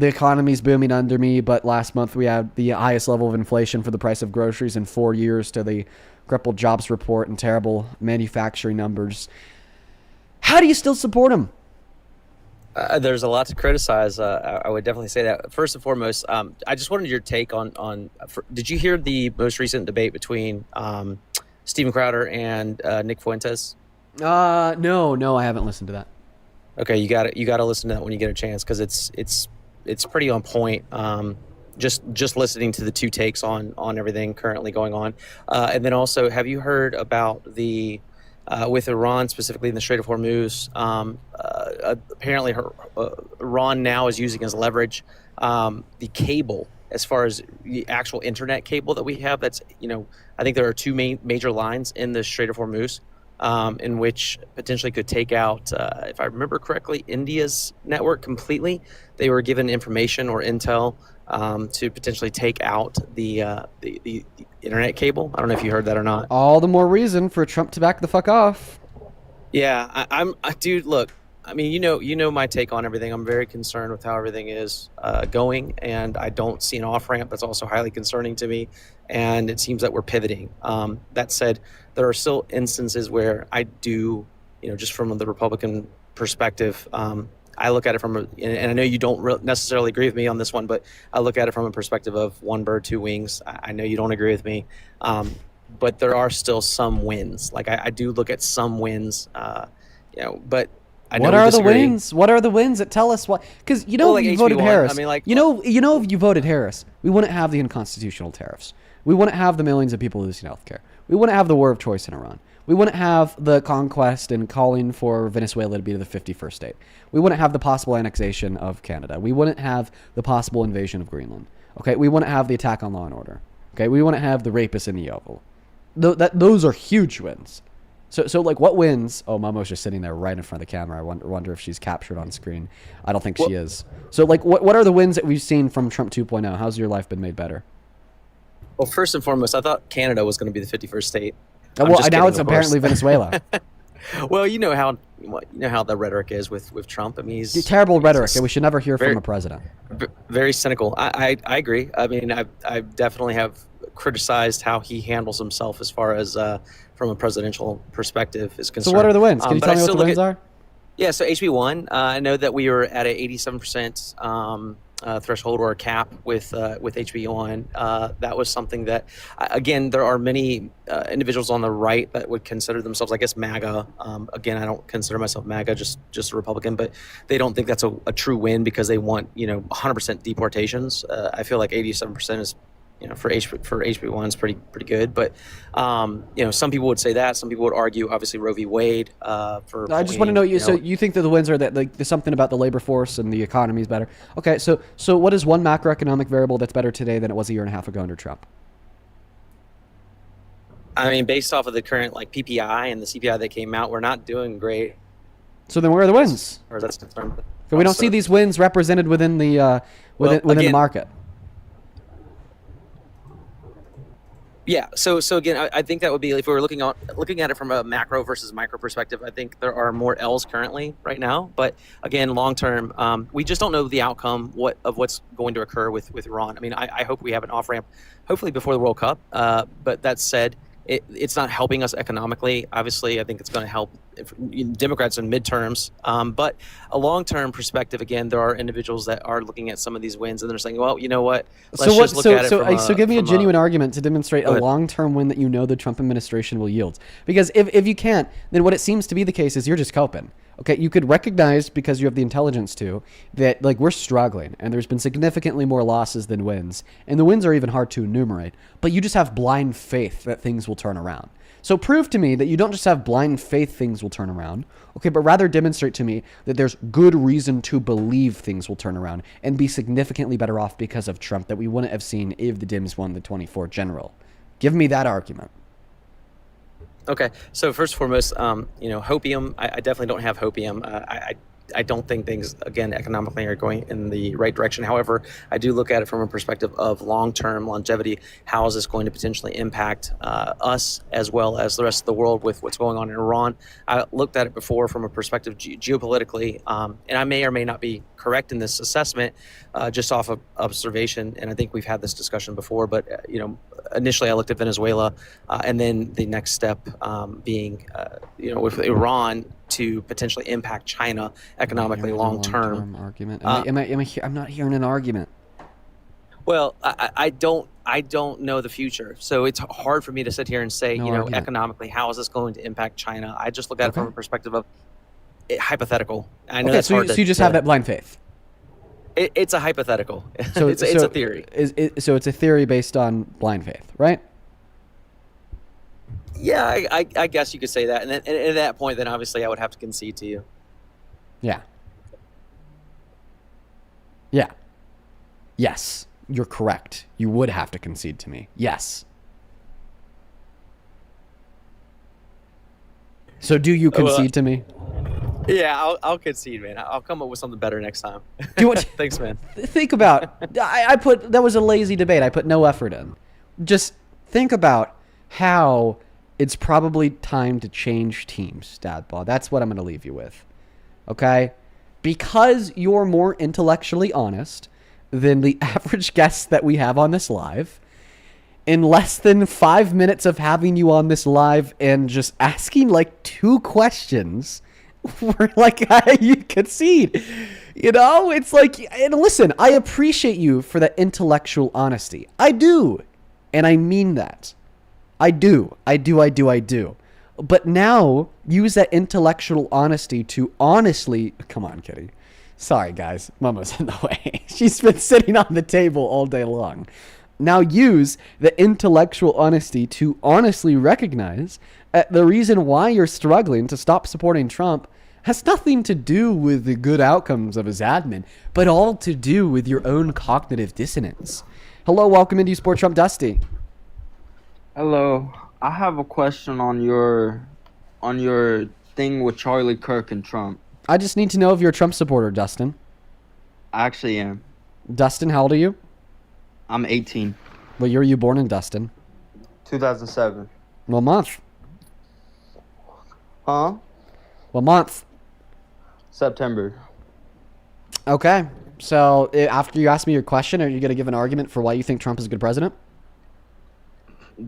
economy's booming under me, but last month we had the highest level of inflation for the price of groceries in 4 years, to the crippled jobs report and terrible manufacturing numbers. How do you still support him? There's a lot to criticize. I would definitely say that. First and foremost, I just wanted your take on did you hear the most recent debate between Steven Crowder and Nick Fuentes? No, I haven't listened to that. Okay, you got to listen to that when you get a chance because it's pretty on point. Just listening to the two takes on everything currently going on, and then also, have you heard about the with Iran, specifically in the Strait of Hormuz? Apparently, Iran now is using as leverage the cable, as far as the actual internet cable that we have. That's I think there are two major lines in the Strait of Hormuz, in which potentially could take out, if I remember correctly, India's network completely. They were given information or intel to potentially take out the internet cable. I don't know if you heard that or not. All the more reason for Trump to back the fuck off. Yeah, dude, look, I mean, you know my take on everything. I'm very concerned with how everything is going, and I don't see an off-ramp. That's also highly concerning to me, and it seems that we're pivoting. That said, there are still instances where I do, just from the Republican perspective, I look at it and I know you don't necessarily agree with me on this one, but I look at it from a perspective of one bird, two wings. I know you don't agree with me, but there are still some wins. Like I do look at some wins, but I know what are the wins? What are the wins that tell us what? Because you voted Harris. I mean, if you voted Harris, we wouldn't have the unconstitutional tariffs. We wouldn't have the millions of people losing health care. We wouldn't have the war of choice in Iran. We wouldn't have the conquest and calling for Venezuela to be the 51st state. We wouldn't have the possible annexation of Canada. We wouldn't have the possible invasion of Greenland. Okay, we wouldn't have the attack on law and order. Okay, we wouldn't have the rapists in the Oval. Those are huge wins. So what wins? Oh, Momo's just sitting there right in front of the camera. I wonder if she's captured on screen. I don't think she is. So what are the wins that we've seen from Trump 2.0? How's your life been made better? Well, first and foremost, I thought Canada was going to be the 51st state. Now it's apparently Venezuela. Well, you know how the rhetoric is with Trump. I mean, he's terrible rhetoric, and we should never hear from a president. Very cynical. I agree. I mean, I definitely have criticized how he handles himself as far as from a presidential perspective is concerned. So what are the wins? Can you tell me what the wins are? Yeah, so HB1, I know that we were at an 87% threshold or a cap with HB1. That was something that, again, there are many individuals on the right that would consider themselves, I guess, MAGA. Again, I don't consider myself MAGA, just a Republican, but they don't think that's a true win because they want 100% deportations. I feel like 87% is for HB1 is pretty good, but some people would say that. Some people would argue, obviously, Roe v. Wade. I just want to know, so you think that the wins are that there's something about the labor force and the economy is better. Okay, so what is one macroeconomic variable that's better today than it was a year and a half ago under Trump? I mean, based off of the current PPI and the CPI that came out, we're not doing great. So then where are the wins? Or that's concerned. So we don't see these wins represented within the within the market. Yeah. So again, I think that would be, if we were looking at it from a macro versus micro perspective, I think there are more L's currently right now. But again, long term, we just don't know the outcome of what's going to occur with Iran. I mean, I hope we have an off ramp, hopefully before the World Cup. But that said, it's not helping us economically. Obviously, I think it's going to help Democrats in midterms. But a long-term perspective, again, there are individuals that are looking at some of these wins and they're saying, well, you know what? So give me a genuine argument to demonstrate a long-term win that the Trump administration will yield. Because if you can't, then what it seems to be the case is you're just coping. Okay, you could recognize, because you have the intelligence to, that we're struggling and there's been significantly more losses than wins. And the wins are even hard to enumerate. But you just have blind faith that things will turn around. So prove to me that you don't just have blind faith things will turn around, okay, but rather demonstrate to me that there's good reason to believe things will turn around and be significantly better off because of Trump that we wouldn't have seen if the Dems won the 24 general. Give me that argument. Okay, so first and foremost, hopium. I definitely don't have hopium. I don't think things, again, economically are going in the right direction. However, I do look at it from a perspective of long-term longevity. How is this going to potentially impact us as well as the rest of the world with what's going on in Iran? I looked at it before from a perspective geopolitically, and I may or may not be correct in this assessment, just off of observation. And I think we've had this discussion before, but initially I looked at Venezuela, and then the next step being, with Iran, to potentially impact China economically long term. Argument. I'm not hearing an argument. Well, I don't know the future, so it's hard for me to sit here and say, economically, how is this going to impact China? I just look at it from a perspective of hypothetical. I know that's hard. So you just have that blind faith. It's a hypothetical. So it's a theory. So it's a theory based on blind faith, right? Yeah, I guess you could say that. And then at that point, then obviously I would have to concede to you. Yeah. Yeah. Yes, you're correct. You would have to concede to me. Yes. So do you concede to me? Yeah, I'll concede, man. I'll come up with something better next time. Thanks, man. Think about, that was a lazy debate. I put no effort in. Just think about how it's probably time to change teams, Dadball. That's what I'm going to leave you with. Okay? Because you're more intellectually honest than the average guest that we have on this live, in less than 5 minutes of having you on this live and just asking 2 questions, we're you concede. It's and listen, I appreciate you for that intellectual honesty. I do. And I mean that. I do. But now, use that intellectual honesty to honestly... Come on, Kitty. Sorry, guys. Mama's in the way. She's been sitting on the table all day long. Now use the intellectual honesty to honestly recognize the reason why you're struggling to stop supporting Trump has nothing to do with the good outcomes of his admin, but all to do with your own cognitive dissonance. Hello, welcome into Sport Trump, Dusty. Hello, I have a question on your thing with Charlie Kirk and Trump. I just need to know if you're a Trump supporter, Dustin. I actually am. Dustin, how old are you? I'm 18. What year were you born in, Dustin? 2007. What month? Huh? What month? September. Okay, so after you ask me your question, are you going to give an argument for why you think Trump is a good president?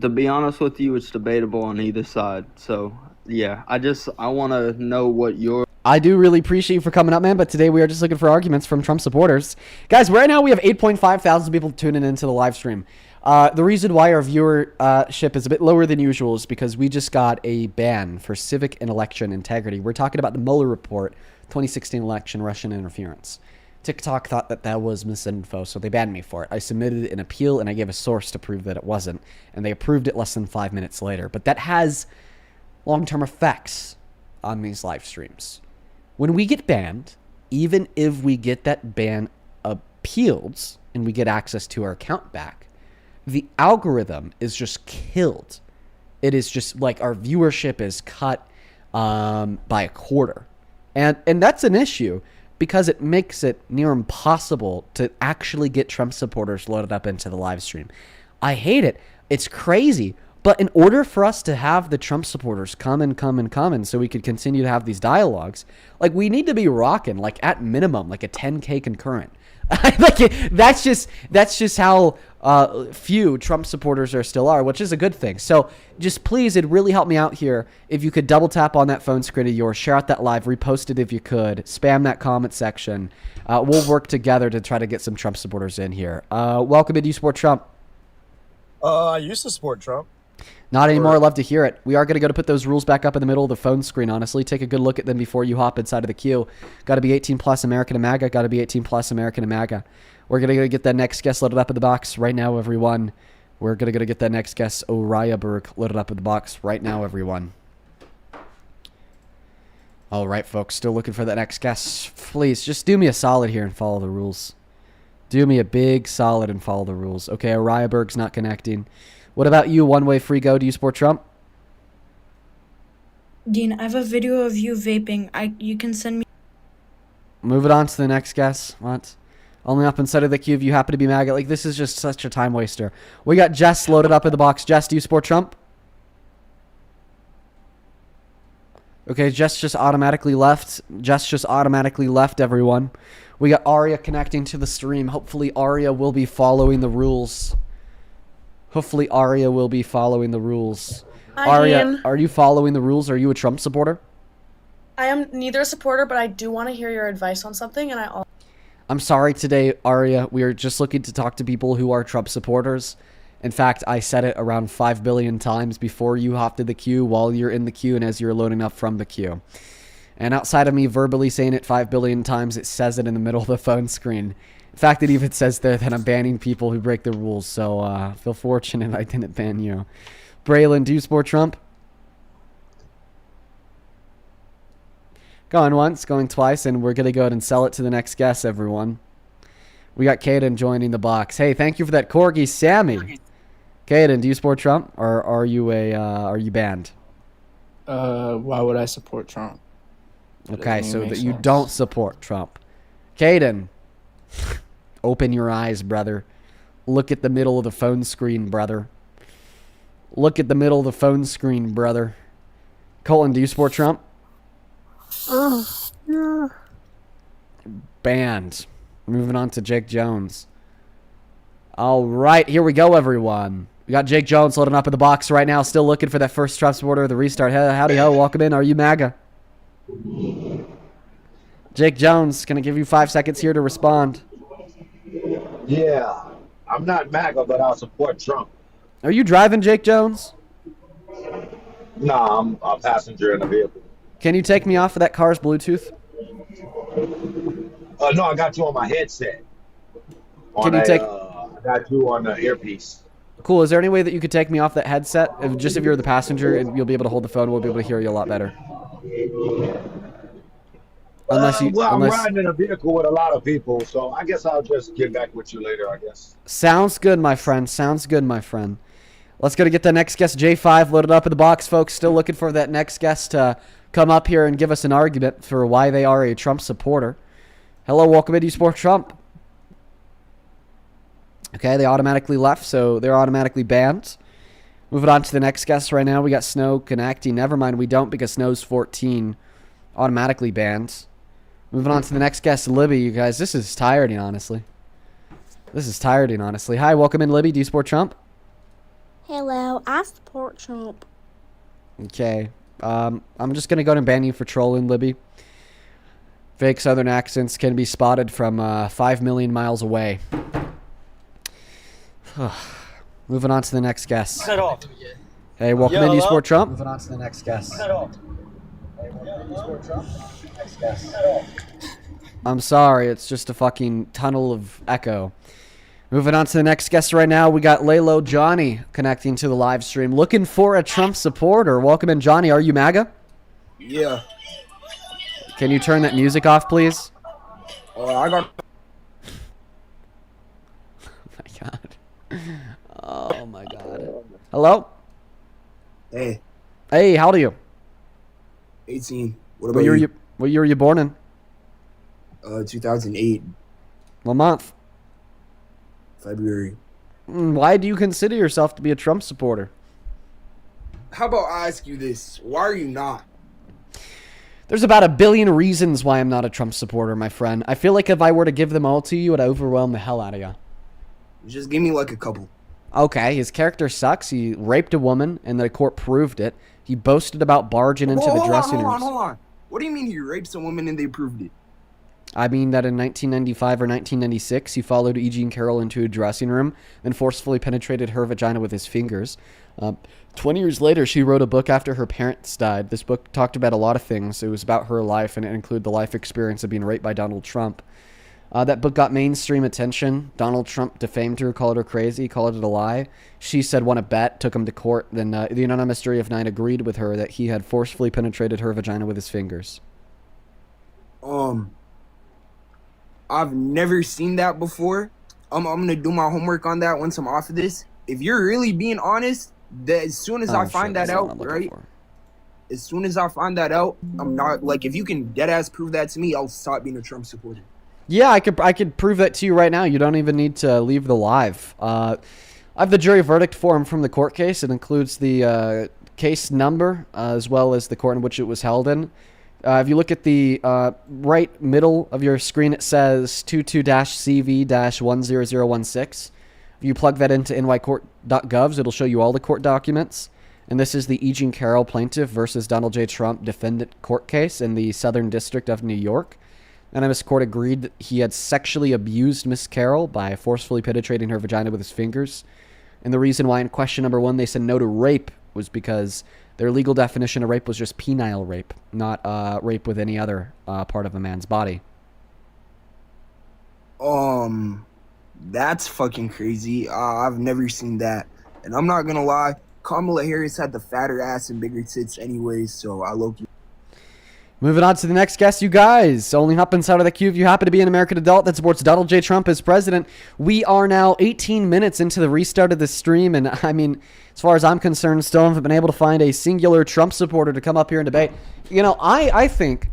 To be honest with you, it's debatable on either side. So, yeah, I want to know what your I do really appreciate you for coming up, man, but today we are just looking for arguments from Trump supporters. Guys, right now we have 8.5 thousand people tuning into the live stream. The reason why our viewership is a bit lower than usual is because we just got a ban for civic and election integrity. We're talking about the Mueller report, 2016 election, Russian interference. TikTok thought that that was misinfo, so they banned me for it. I submitted an appeal, and I gave a source to prove that it wasn't, and they approved it less than 5 minutes later. But that has long-term effects on these live streams. When we get banned, even if we get that ban appealed and we get access to our account back, the algorithm is just killed. It is just like our viewership is cut by a quarter. And that's an issue because it makes it near impossible to actually get Trump supporters loaded up into the live stream. I hate it. It's crazy. But in order for us to have the Trump supporters come and so we could continue to have these dialogues, like we need to be rocking, like at minimum, like a 10K concurrent. Like that's just how few Trump supporters there still are, which is a good thing. So just please, it'd really help me out here if you could double tap on that phone screen of yours, share out that live, repost it if you could, spam that comment section. We'll work together to try to get some Trump supporters in here. Welcome in. Do you support Trump? I used to support Trump. Not anymore. Love to hear it. We are going to go to put those rules back up in the middle of the phone screen, honestly. Take a good look at them before you hop inside of the queue. Got to be 18 plus American and MAGA. Got to be 18 plus American and MAGA. We're going to get that next guest loaded up in the box right now, everyone. We're going to get that next guest, Oriaberg, loaded up in the box right now, everyone. All right, folks. Still looking for that next guest. Please, just do me a solid here and follow the rules. Do me a big solid and follow the rules. Okay, Oriaberg's not connecting. What about you, One Way Free Go? Do you support Trump? Dean, I have a video of you vaping. You can send me. Move it on to the next guest. What? Only up inside of the queue if you happen to be MAGA. Like, this is just such a time waster. We got Jess loaded up in the box. Jess, do you support Trump? Okay, Jess just automatically left. Jess just automatically left, everyone. We got Aria connecting to the stream. Hopefully, Aria will be following the rules. Hopefully, Aria will be following the rules. Hi, Aria, Ian. are you following the rules? Are you a Trump supporter? I am neither a supporter, but I do want to hear your advice on something, and I'm sorry today, Aria. We are just looking to talk to people who are Trump supporters. In fact, I said it around 5 billion times before you hopped in the queue, while you're in the queue, and as you're loading up from the queue. And outside of me verbally saying it 5 billion times, it says it in the middle of the phone screen. In fact, it even says there that I'm banning people who break the rules, so feel fortunate I didn't ban you. Braylon, do you support Trump? Going once, going twice, and we're going to go ahead and sell it to the next guest, everyone. We got Caden joining the box. Hey, thank you for that corgi, Sammy. Caden, do you support Trump, or are you banned? Why would I support Trump? Okay, so that you don't support Trump. Caden, open your eyes, brother. Look at the middle of the phone screen, brother. Look at the middle of the phone screen, brother. Colton, do you support Trump? Yeah. Banned. Moving on to Jake Jones. All right, here we go, everyone. We got Jake Jones loading up in the box right now, still looking for that first Trump supporter of the restart. Howdy ho, welcome in. Are you MAGA? Jake Jones, gonna give you 5 seconds here to respond. Yeah, I'm not MAGA, but I'll support Trump. Are you driving, Jake Jones? Nah, I'm a passenger in a vehicle. Can you take me off of that car's Bluetooth? No, I got you on my headset. Can you take? I got you on the earpiece. Cool. Is there any way that you could take me off that headset? Just if you're the passenger, and you'll be able to hold the phone, we'll be able to hear you a lot better. Unless you, I'm riding in a vehicle with a lot of people, so I guess I'll just get back with you later, I guess. Sounds good, my friend. Sounds good, my friend. Let's go to get the next guest, J5, loaded up in the box, folks. Still looking for that next guest to come up here and give us an argument for why they are a Trump supporter. Hello, welcome in. Do you support Trump? Okay, they automatically left, so they're automatically banned. Moving on to the next guest right now. We got Snow connecting. Never mind, we don't because Snow's 14. Automatically banned. Moving on to the next guest, Libby. You guys, this is tiring, honestly. This is tiring, honestly. Hi, welcome in, Libby. Do you support Trump? Hello, I support Trump. Okay. I'm just going to go ahead and ban you for trolling, Libby. Fake Southern accents can be spotted from 5 million miles away. Moving on to the next guest. Cut off. Hey, welcome Yo, into You hello? Sport Trump. Moving on to the next guest. Cut off. I'm sorry, it's just a fucking tunnel of echo. Moving on to the next guest right now, we got Lalo Johnny connecting to the live stream, looking for a Trump supporter. Welcome in, Johnny. Are you MAGA? Yeah. Can you turn that music off, please? I got. Oh my god. Oh my god. Hello? Hey. Hey, how old are you? 18. What about you? What year were you born in? 2008. What month? February. Why do you consider yourself to be a Trump supporter? How about I ask you this? Why are you not? There's about a billion reasons why I'm not a Trump supporter, my friend. I feel like if I were to give them all to you, it would overwhelm the hell out of you. Just give me like a couple. Okay, his character sucks. He raped a woman, and the court proved it. He boasted about barging into the dressing rooms. Hold on. What do you mean he rapes a woman and they proved it? I mean that in 1995 or 1996, he followed E. Jean Carroll into a dressing room and forcefully penetrated her vagina with his fingers. 20 years later, she wrote a book after her parents died. This book talked about a lot of things. It was about her life, and it included the life experience of being raped by Donald Trump. That book got mainstream attention. Donald Trump defamed her, called her crazy, called it a lie. She said won a bet, took him to court. Then the unanimous jury of 9 agreed with her that he had forcefully penetrated her vagina with his fingers. I've never seen that before. I'm gonna do my homework on that once I'm off of this. If you're really being honest, that as soon as I find that out, right? As soon as I find that out, I'm not like, if you can dead ass prove that to me, I'll stop being a Trump supporter. Yeah, I could prove that to you right now. You don't even need to leave the live. I have the jury verdict form from the court case. It includes the case number as well as the court in which it was held in. If you look at the right middle of your screen, it says 22-CV-10016. If you plug that into nycourt.gov, it'll show you all the court documents. And this is the E. Jean Carroll plaintiff versus Donald J. Trump defendant court case in the Southern District of New York. And this court agreed that he had sexually abused Miss Carroll by forcefully penetrating her vagina with his fingers. And the reason why in question number 1 they said no to rape was because their legal definition of rape was just penile rape, not rape with any other part of a man's body. That's fucking crazy. I've never seen that. And I'm not gonna lie, Kamala Harris had the fatter ass and bigger tits anyways, so I low-key. Moving on to the next guest, you guys. Only hop inside of the queue if you happen to be an American adult that supports Donald J. Trump as president. We are now 18 minutes into the restart of the stream, and I mean, as far as I'm concerned, still haven't been able to find a singular Trump supporter to come up here and debate. You know, I think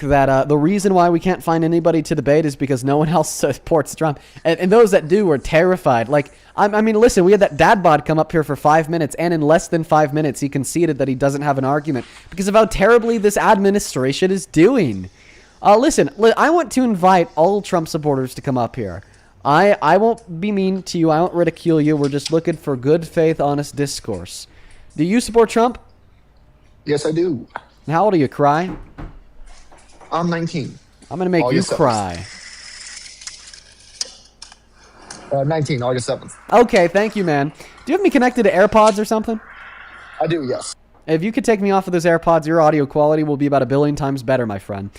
that the reason why we can't find anybody to debate is because no one else supports Trump, and those that do are terrified. Like, I mean, listen, we had that dad bod come up here for 5 minutes, and in less than 5 minutes, he conceded that he doesn't have an argument because of how terribly this administration is doing. Listen, I want to invite all Trump supporters to come up here. I won't be mean to you. I won't ridicule you. We're just looking for good faith, honest discourse. Do you support Trump? Yes, I do. And how old are you, Cry? I'm 19. I'm going to make August you 7th. cry. 19, August 7th. Okay, thank you, man. Do you have me connected to AirPods or something? I do, yes. If you could take me off of those AirPods, your audio quality will be about 1 billion times better, my friend.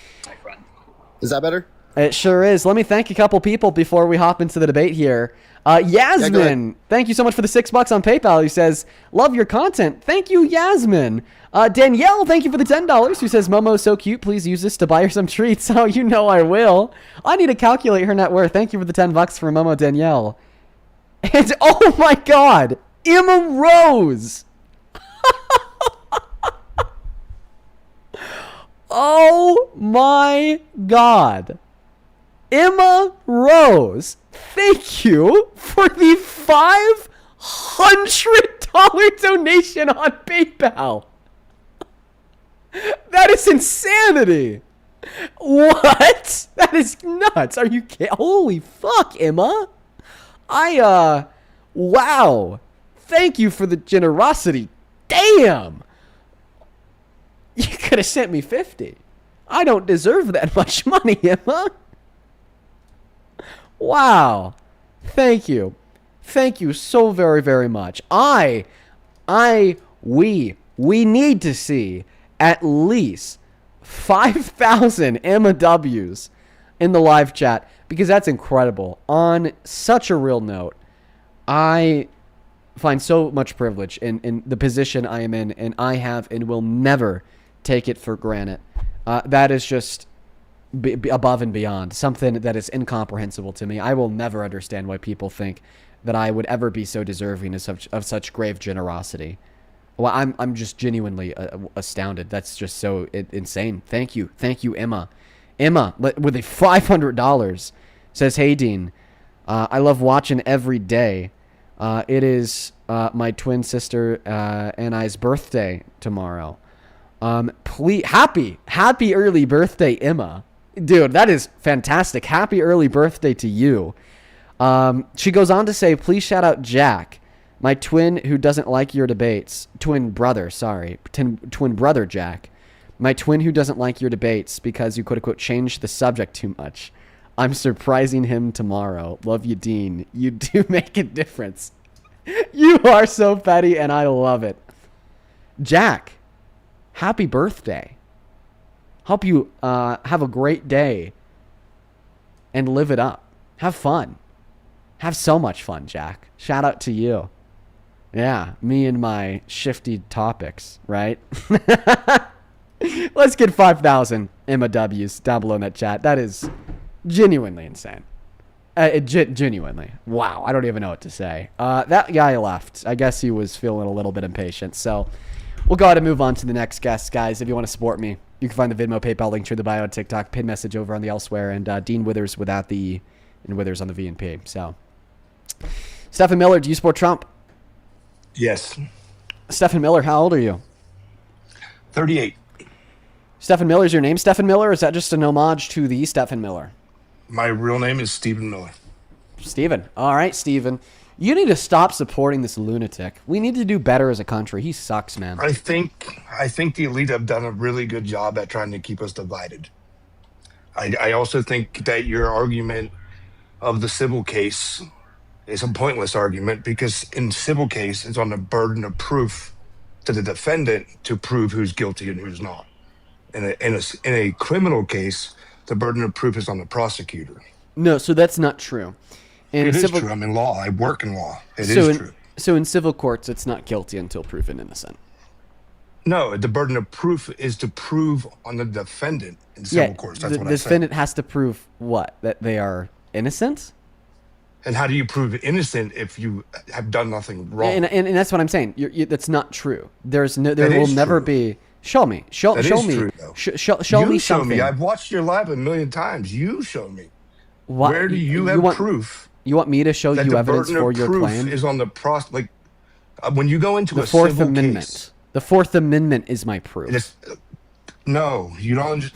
Is that better? It sure is. Let me thank a couple people before we hop into the debate here. Yasmin, thank you so much for the $6 on PayPal. Who says, love your content. Thank you, Yasmin. Danielle, thank you for the $10. Who says, Momo's so cute. Please use this to buy her some treats. Oh, you know I will. I need to calculate her net worth. Thank you for the $10 for Momo Danielle. And oh my God, Emma Rose. Oh my God. Emma Rose, thank you for the $500 donation on PayPal. That is insanity. What? That is nuts. Are you kidding? Holy fuck, Emma. Wow. Thank you for the generosity. Damn. You could have sent me 50. I don't deserve that much money, Emma. Wow. Thank you. Thank you so very, very much. We need to see at least 5,000 Emma W's in the live chat because that's incredible. On such a real note, I find so much privilege in the position I am in, and I have and will never take it for granted. That is just be above and beyond, something that is incomprehensible to me. I will never understand why people think that I would ever be so deserving of such grave generosity. Well, I'm just genuinely astounded. That's just so insane. Thank you, Emma. Emma with a $500 says, "Hey Dean, I love watching every day. It is my twin sister and I's birthday tomorrow. Please, happy early birthday, Emma. Dude, that is fantastic. Happy early birthday to you." She goes on to say, "Please shout out Jack, my twin who doesn't like your debates. Twin brother Jack. My twin who doesn't like your debates because you quote-unquote changed the subject too much. I'm surprising him tomorrow. Love you, Dean. You do make a difference." You are so petty, and I love it. Jack, happy birthday. Hope you have a great day and live it up. Have fun. Have so much fun, Jack. Shout out to you. Yeah, me and my shifty topics, right? Let's get 5,000 Emma W's down below in that chat. That is genuinely insane. Genuinely. Wow, I don't even know what to say. That guy left. I guess he was feeling a little bit impatient. So we'll go ahead and move on to the next guest, guys. If you want to support me, you can find the Venmo, PayPal link through the bio on TikTok, pin message over on the elsewhere, and Dean Withers without the and Withers on the V&P. So, Stephen Miller, do you support Trump? Yes. Stephen Miller, how old are you? 38. Stephen Miller is your name, Stephen Miller, or is that just an homage to the Stephen Miller? My real name is Stephen Miller. Stephen. All right, Stephen. You need to stop supporting this lunatic. We need to do better as a country. He sucks, man. I think the elite have done a really good job at trying to keep us divided. I also think that your argument of the civil case is a pointless argument because in civil case, it's on the burden of proof to the defendant to prove who's guilty and who's not. In a criminal case, the burden of proof is on the prosecutor. No, so that's not true. It is true. I'm in law. I work in law. It is true. So in civil courts, it's not guilty until proven innocent. No, the burden of proof is to prove on the defendant in civil courts. That's what I said. The defendant has to prove what? That they are innocent? And how do you prove innocent if you have done nothing wrong? And that's what I'm saying. That's not true. There will never be. Show me. Show me. True, show me something. I've watched your live 1,000,000 times. You show me. What? Where do you have proof? You want me to show you evidence for your claim? Is on the when you go into the Fourth Amendment. Case, the Fourth Amendment is my proof. No, you don't.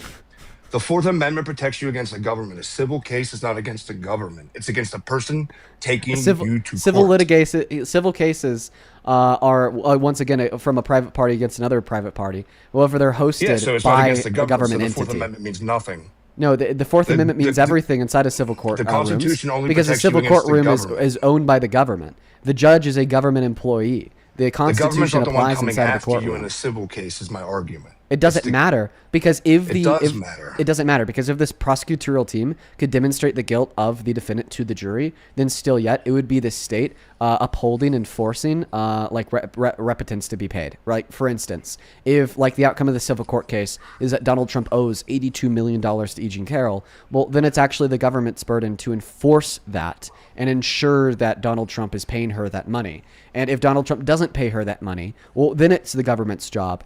The Fourth Amendment protects you against the government. A civil case is not against the government. It's against a person taking you to civil court. litigation. Civil cases are once again from a private party against another private party. However, they're hosted by a government entity. The Fourth Amendment means nothing. No, the Fourth Amendment means everything inside a civil court. The Constitution only because a civil courtroom is owned by the government. The judge is a government employee. The Constitution applies inside of the courtroom. You in a civil case is my argument. It doesn't matter because it doesn't matter because if this prosecutorial team could demonstrate the guilt of the defendant to the jury, then still yet it would be the state upholding and forcing repentance to be paid. Right? For instance, if like the outcome of the civil court case is that Donald Trump owes $82 million to E. Jean Carroll, well, then it's actually the government's burden to enforce that and ensure that Donald Trump is paying her that money. And if Donald Trump doesn't pay her that money, well, then it's the government's job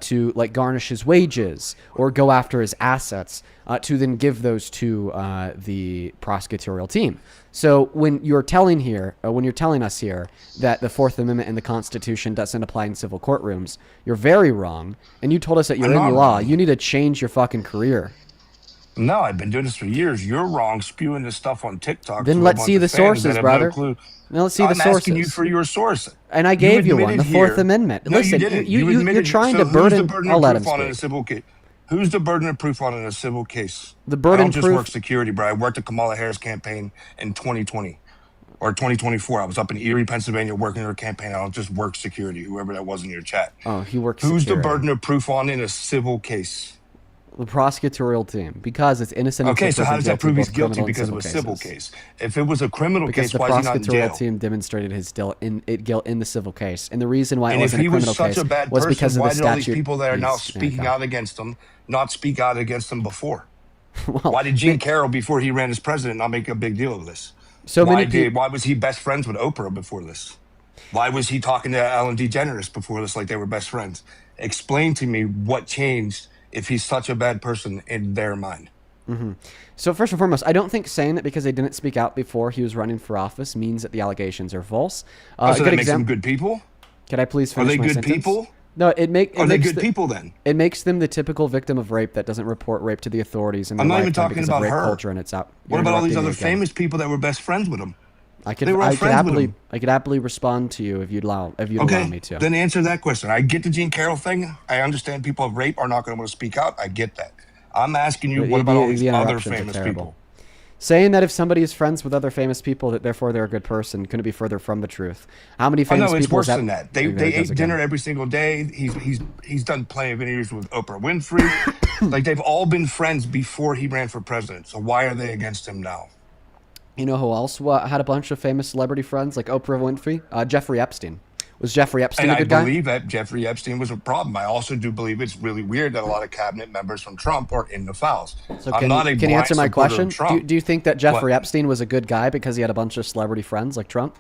to garnish his wages or go after his assets to then give those to the prosecutorial team. So when you're telling us here that the Fourth Amendment and the Constitution doesn't apply in civil courtrooms, you're very wrong. And you told us that you're in law. You need to change your fucking career. No, I've been doing this for years. You're wrong, spewing this stuff on TikTok. Then let's see the sources, brother. Now let's see the sources. I'm asking you for your source. And I gave you one, the Fourth Amendment. No, listen, you didn't. you're trying to burden. I'll let him speak. Who's the burden of proof on in a civil case? The burden I don't just proof- work security, bro. I worked at Kamala Harris campaign in 2020 or 2024. I was up in Erie, Pennsylvania, working her campaign. I don't just work security. Whoever that was in your chat. Oh, he works. Who's security. the burden of proof on in a civil case? The prosecutorial team, because it's innocent. Okay, until so how does that proven prove he's guilty, guilty both because of criminal a and civil cases. case? If it was a criminal Because case, the why is he not in jail? prosecutorial team demonstrated his guilt in the civil case, and the reason why it And if wasn't he a was criminal such case a bad was person, because of why the did all these statute. people that are now he's- speaking yeah. out against him not speak out against him before? Well, Why did Gene Carroll, before he ran as president, not make a big deal of this? So why many peop- why was he best friends with Oprah before this? Why was he talking to Ellen DeGeneres before this like they were best friends? Explain to me what changed if he's such a bad person in their mind. Mm-hmm. So first and foremost, I don't think saying that because they didn't speak out before he was running for office means that the allegations are false. So that makes them good people? Can I please Are finish they my good sentence? people? No, it Are they makes good people then? It makes them the typical victim of rape that doesn't report rape to the authorities in their I'm not even lifetime talking because about of rape her. culture, and it's out. What You're about all these interrupting other me again. famous people that were best friends with him? I could They were all friends with him. I could happily respond to you if you'd allow me to. Then answer that question. I get the Gene Carroll thing. I understand people of rape are not going to want to speak out. I get that. I'm asking you, what about all these other interruptions are famous terrible. people? Saying that if somebody is friends with other famous people, that therefore they're a good person, couldn't be further from the truth. How many Oh famous no, it's people? worse than that. They There it goes ate again. dinner every single day. He's done plenty of interviews with Oprah Winfrey. Like they've all been friends before he ran for president. So why are they against him now? You know who else had a bunch of famous celebrity friends like Oprah Winfrey? Jeffrey Epstein. Was Jeffrey Epstein And a good I guy? believe that Jeffrey Epstein was a problem. I also do believe it's really weird that a lot of cabinet members from Trump are in the files. So I'm not a can you blind answer my supporter of question? Trump. Do you think that Jeffrey What? Epstein was a good guy because he had a bunch of celebrity friends like Trump?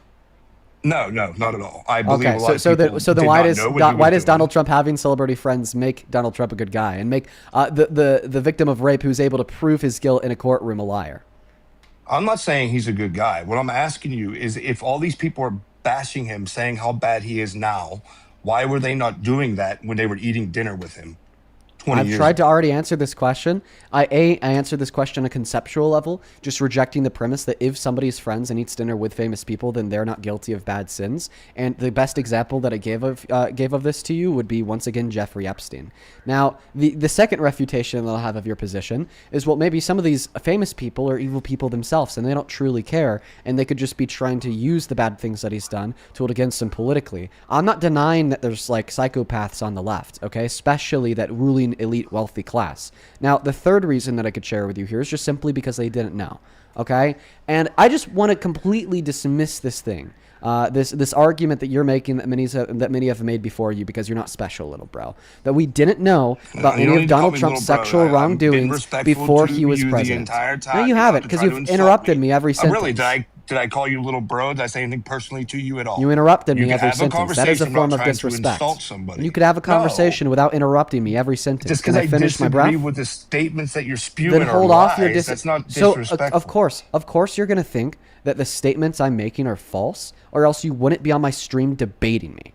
No, not at all. I believe Okay, a lot of so people then did why not does know what he why was does doing. Donald Trump having celebrity friends make Donald Trump a good guy and make the victim of rape who's able to prove his guilt in a courtroom a liar? I'm not saying he's a good guy. What I'm asking you is if all these people are bashing him, saying how bad he is now, why were they not doing that when they were eating dinner with him 20 I've years tried ago? to already answer this question. I answered this question on a conceptual level, just rejecting the premise that if somebody's friends and eats dinner with famous people, then they're not guilty of bad sins. And the best example that I gave of this to you would be, once again, Jeffrey Epstein. Now, the second refutation that I'll have of your position is, well, maybe some of these famous people are evil people themselves, and they don't truly care, and they could just be trying to use the bad things that he's done to hold against him politically. I'm not denying that there's like psychopaths on the left, okay, especially that ruling elite wealthy class. Now, the third reason that I could share with you here is just simply because they didn't know, okay? And I just want to completely dismiss this thing, this argument that you're making that many have made before you, because you're not special, little bro. That we didn't know about You don't any need of to call Donald me Trump's little bro. sexual I've been wrongdoings respectful before to he was you the president. entire time. No, you You don't haven't, have to because try to you've insult interrupted me. me every sentence. Really? Did I call you little bro? Did I say anything personally to you at all? You interrupted You me can every have a sentence. That is a conversation, form not of trying to disrespect. insult somebody. You could have a No. conversation without interrupting me every sentence. Just Can because I I finish my disagree breath? with the statements that you're spewing Then are hold off your lies, that's not So, disrespectful. of course, you're gonna think that the statements I'm making are false, or else you wouldn't be on my stream debating me.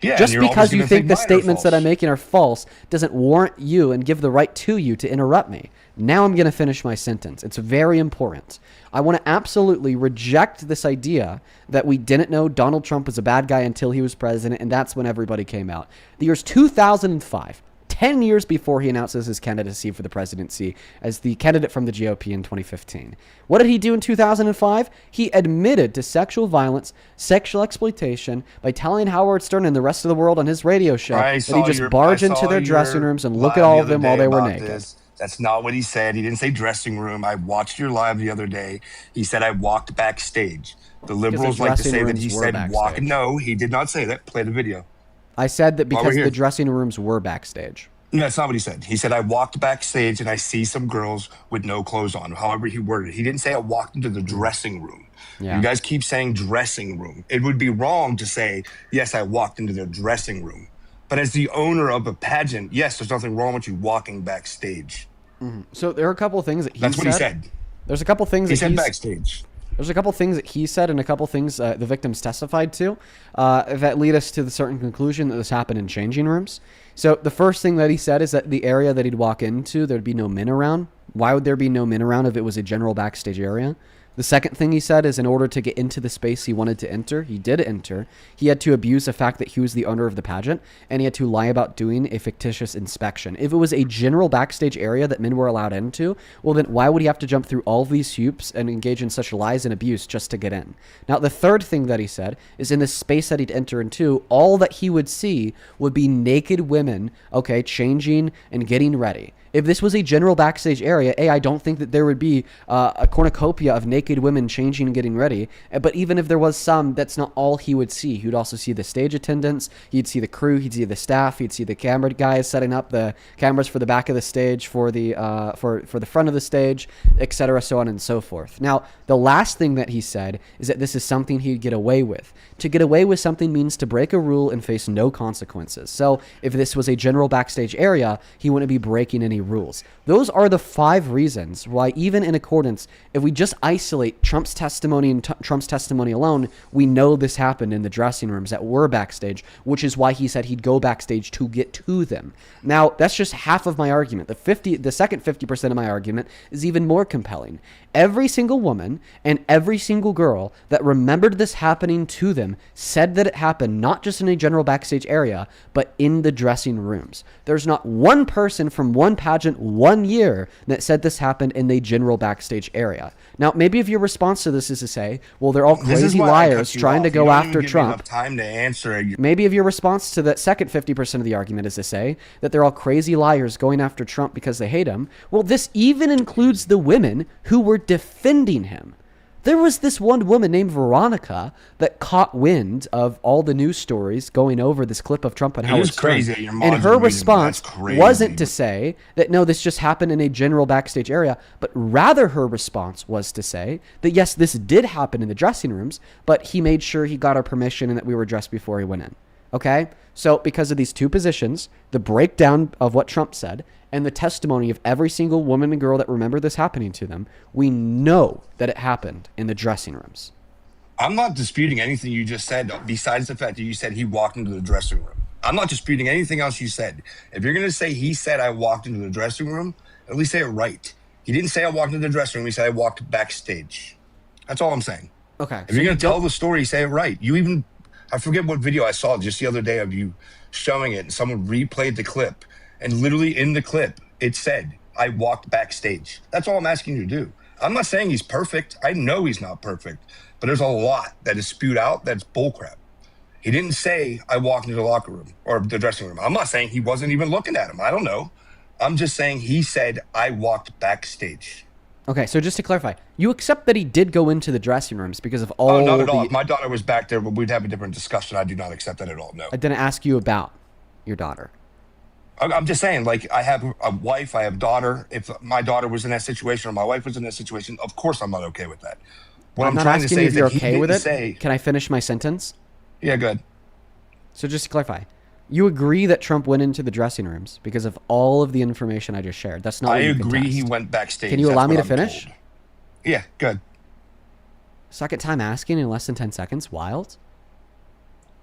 Yeah, Just and you're always because you gonna think the mine are statements that false. I'm making are false doesn't warrant you and give the right to you to interrupt me. Now I'm going to finish my sentence. It's very important. I want to absolutely reject this idea that we didn't know Donald Trump was a bad guy until he was president, and that's when everybody came out. The year's 2005. 10 years before he announces his candidacy for the presidency as the candidate from the GOP in 2015. What did he do in 2005? He admitted to sexual violence, sexual exploitation by telling Howard Stern and the rest of the world on his radio show that he just barged into their dressing rooms and look at all of them while they were naked. That's not what he said. He didn't say dressing room. I watched your live the other day. He said I walked backstage. The liberals like to dressing say that rooms he were said walk. backstage. No, he did not say that. Play the video. I said that While we're because here. the dressing rooms were backstage. No, that's not what he said. He said, I walked backstage and I see some girls with no clothes on. However he worded it. He didn't say I walked into the dressing room. Yeah. You guys keep saying dressing room. It would be wrong to say, yes, I walked into the dressing room. But as the owner of a pageant, yes, there's nothing wrong with you walking backstage. So there are a couple of things that he That's said. what he said. There's a couple things He that said he's- backstage. There's a couple things that he said and a couple things the victims testified to that lead us to the certain conclusion that this happened in changing rooms. So the first thing that he said is that the area that he'd walk into, there'd be no men around. Why would there be no men around if it was a general backstage area? The second thing he said is in order to get into the space he wanted to enter, he did enter, he had to abuse the fact that he was the owner of the pageant, and he had to lie about doing a fictitious inspection. If it was a general backstage area that men were allowed into, well then why would he have to jump through all of these hoops and engage in such lies and abuse just to get in? Now, the third thing that he said is in the space that he'd enter into, all that he would see would be naked women, okay, changing and getting ready. If this was a general backstage area, I don't think that there would be a cornucopia of naked women changing and getting ready. But even if there was some, that's not all he would see. He would also see the stage attendants. He'd see the crew. He'd see the staff. He'd see the camera guys setting up the cameras for the back of the stage, for the for the front of the stage, etc., so on and so forth. Now, the last thing that he said is that this is something he'd get away with. To get away with something means to break a rule and face no consequences. So if this was a general backstage area, he wouldn't be breaking any rules. Those are the 5 reasons why, even in accordance, if we just isolate Trump's testimony and Trump's testimony alone, we know this happened in the dressing rooms that were backstage, which is why he said he'd go backstage to get to them. Now, that's just half of my argument. The second 50% of my argument is even more compelling. Every single woman and every single girl that remembered this happening to them said that it happened not just in a general backstage area, but in the dressing rooms. There's not one person from one pageant 1 year that said this happened in the general backstage area. Now, maybe if your response to this is to say, well, they're all crazy liars trying to go after Trump. Time to answer it. Maybe if your response to that second 50% of the argument is to say that they're all crazy liars going after Trump because they hate him, well, this even includes the women who were defending him. There was this one woman named Veronica that caught wind of all the news stories going over this clip of Trump and Howard Stern. And her response wasn't to say that, no, this just happened in a general backstage area, but rather her response was to say that, yes, this did happen in the dressing rooms, but he made sure he got our permission and that we were dressed before he went in. Okay? So because of these two positions, the breakdown of what Trump said, and the testimony of every single woman and girl that remembered this happening to them, we know that it happened in the dressing rooms. I'm not disputing anything you just said, besides the fact that you said he walked into the dressing room. I'm not disputing anything else you said. If you're going to say he said I walked into the dressing room, at least say it right. He didn't say I walked into the dressing room. He said I walked backstage. That's all I'm saying. Okay. If you're going to tell the story, say it right. I forget what video I saw just the other day of you showing it, and someone replayed the clip. And literally in the clip, it said, I walked backstage. That's all I'm asking you to do. I'm not saying he's perfect. I know he's not perfect. But there's a lot that is spewed out that's bullcrap. He didn't say, I walked into the locker room or the dressing room. I'm not saying he wasn't even looking at him. I don't know. I'm just saying he said, I walked backstage. Okay, so just to clarify, you accept that he did go into the dressing rooms because of all not at all. If my daughter was back there, we'd have a different discussion. I do not accept that at all, no. I didn't ask you about your daughter. I'm just saying, like, I have a wife, I have a daughter. If my daughter was in that situation or my wife was in that situation, of course I'm not okay with that. What I'm not trying to asking say you is if you're that he okay with it. didn't say. Can I finish my sentence? Yeah, good. So just to clarify, you agree that Trump went into the dressing rooms because of all of the information I just shared. That's not what you agree contest. he went backstage. Can you allow me to finish? Told. Yeah, good. Second time asking in less than 10 seconds? Wild.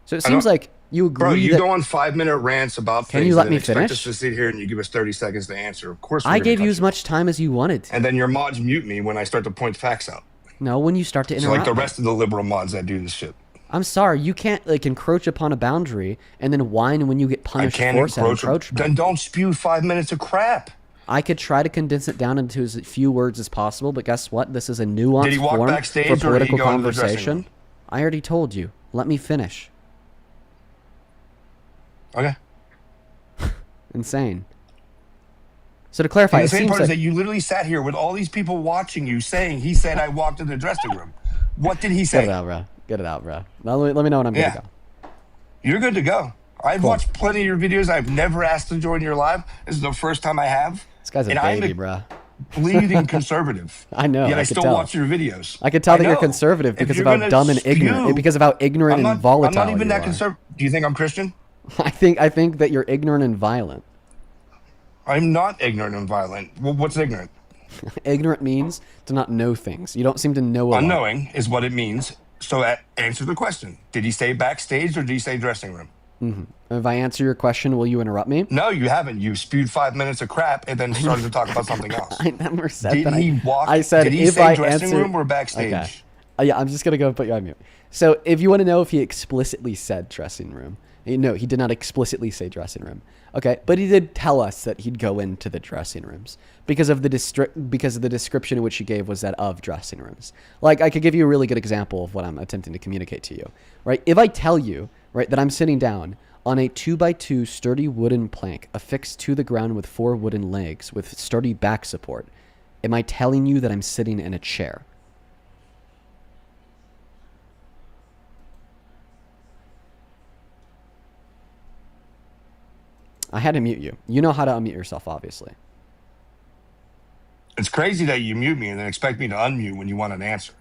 So it seems like you agree. Bro, you that, go on 5-minute rants about can things. you let me expect finish? us to sit here and you give us 30 seconds to answer. Of course, I gave you as much time as you wanted to. And then your mods mute me when I start to point facts out. No, when you start to So interrupt. like the rest of the liberal mods that do this shit. I'm sorry, you can't like encroach upon a boundary and then whine when you get punished for said encroachment. Then don't spew 5 minutes of crap. I could try to condense it down into as few words as possible, but guess what? This is a nuanced form for political conversation. I already told you. Let me finish. Okay. Insane. So to clarify, the it same seems part like is that you literally sat here with all these people watching you saying he said I walked in the dressing room. What did he say? Get it out, bro. Get it out, bro. Let me know when I'm good to go. You're good to go. I've watched plenty of your videos. I've never asked to join your live. This is the first time I have. This guy's a baby, bro. Bleeding conservative. I know. Yet I could still tell. watch your videos. I can tell that you're conservative because of how dumb and ignorant. Because of how ignorant and volatile I'm not even you that are. conservative. Do you think I'm Christian? I think that you're ignorant and violent. I'm not ignorant and violent. Well, what's ignorant? Ignorant means to not know things. You don't seem to know a lot. Unknowing is what it means. So answer the question. Did he say backstage or did he say dressing room? If I answer your question, will you interrupt me? No, you haven't. You spewed 5 minutes of crap and then started to talk about something else. I never said Did that. he walk? I said Did he if say I dressing answer, room or backstage? Okay. Yeah, I'm just gonna go put you on mute. So if you want to know if he explicitly said dressing room, no, he did not explicitly say dressing room. Okay, but he did tell us that he'd go into the dressing rooms because of the description in which he gave was that of dressing rooms. Like, I could give you a really good example of what I'm attempting to communicate to you, right? If I tell you, right, that I'm sitting down on a 2x2 sturdy wooden plank affixed to the ground with 4 wooden legs with sturdy back support, am I telling you that I'm sitting in a chair? I had to mute you. You know how to unmute yourself, obviously. It's crazy that you mute me and then expect me to unmute when you want an answer.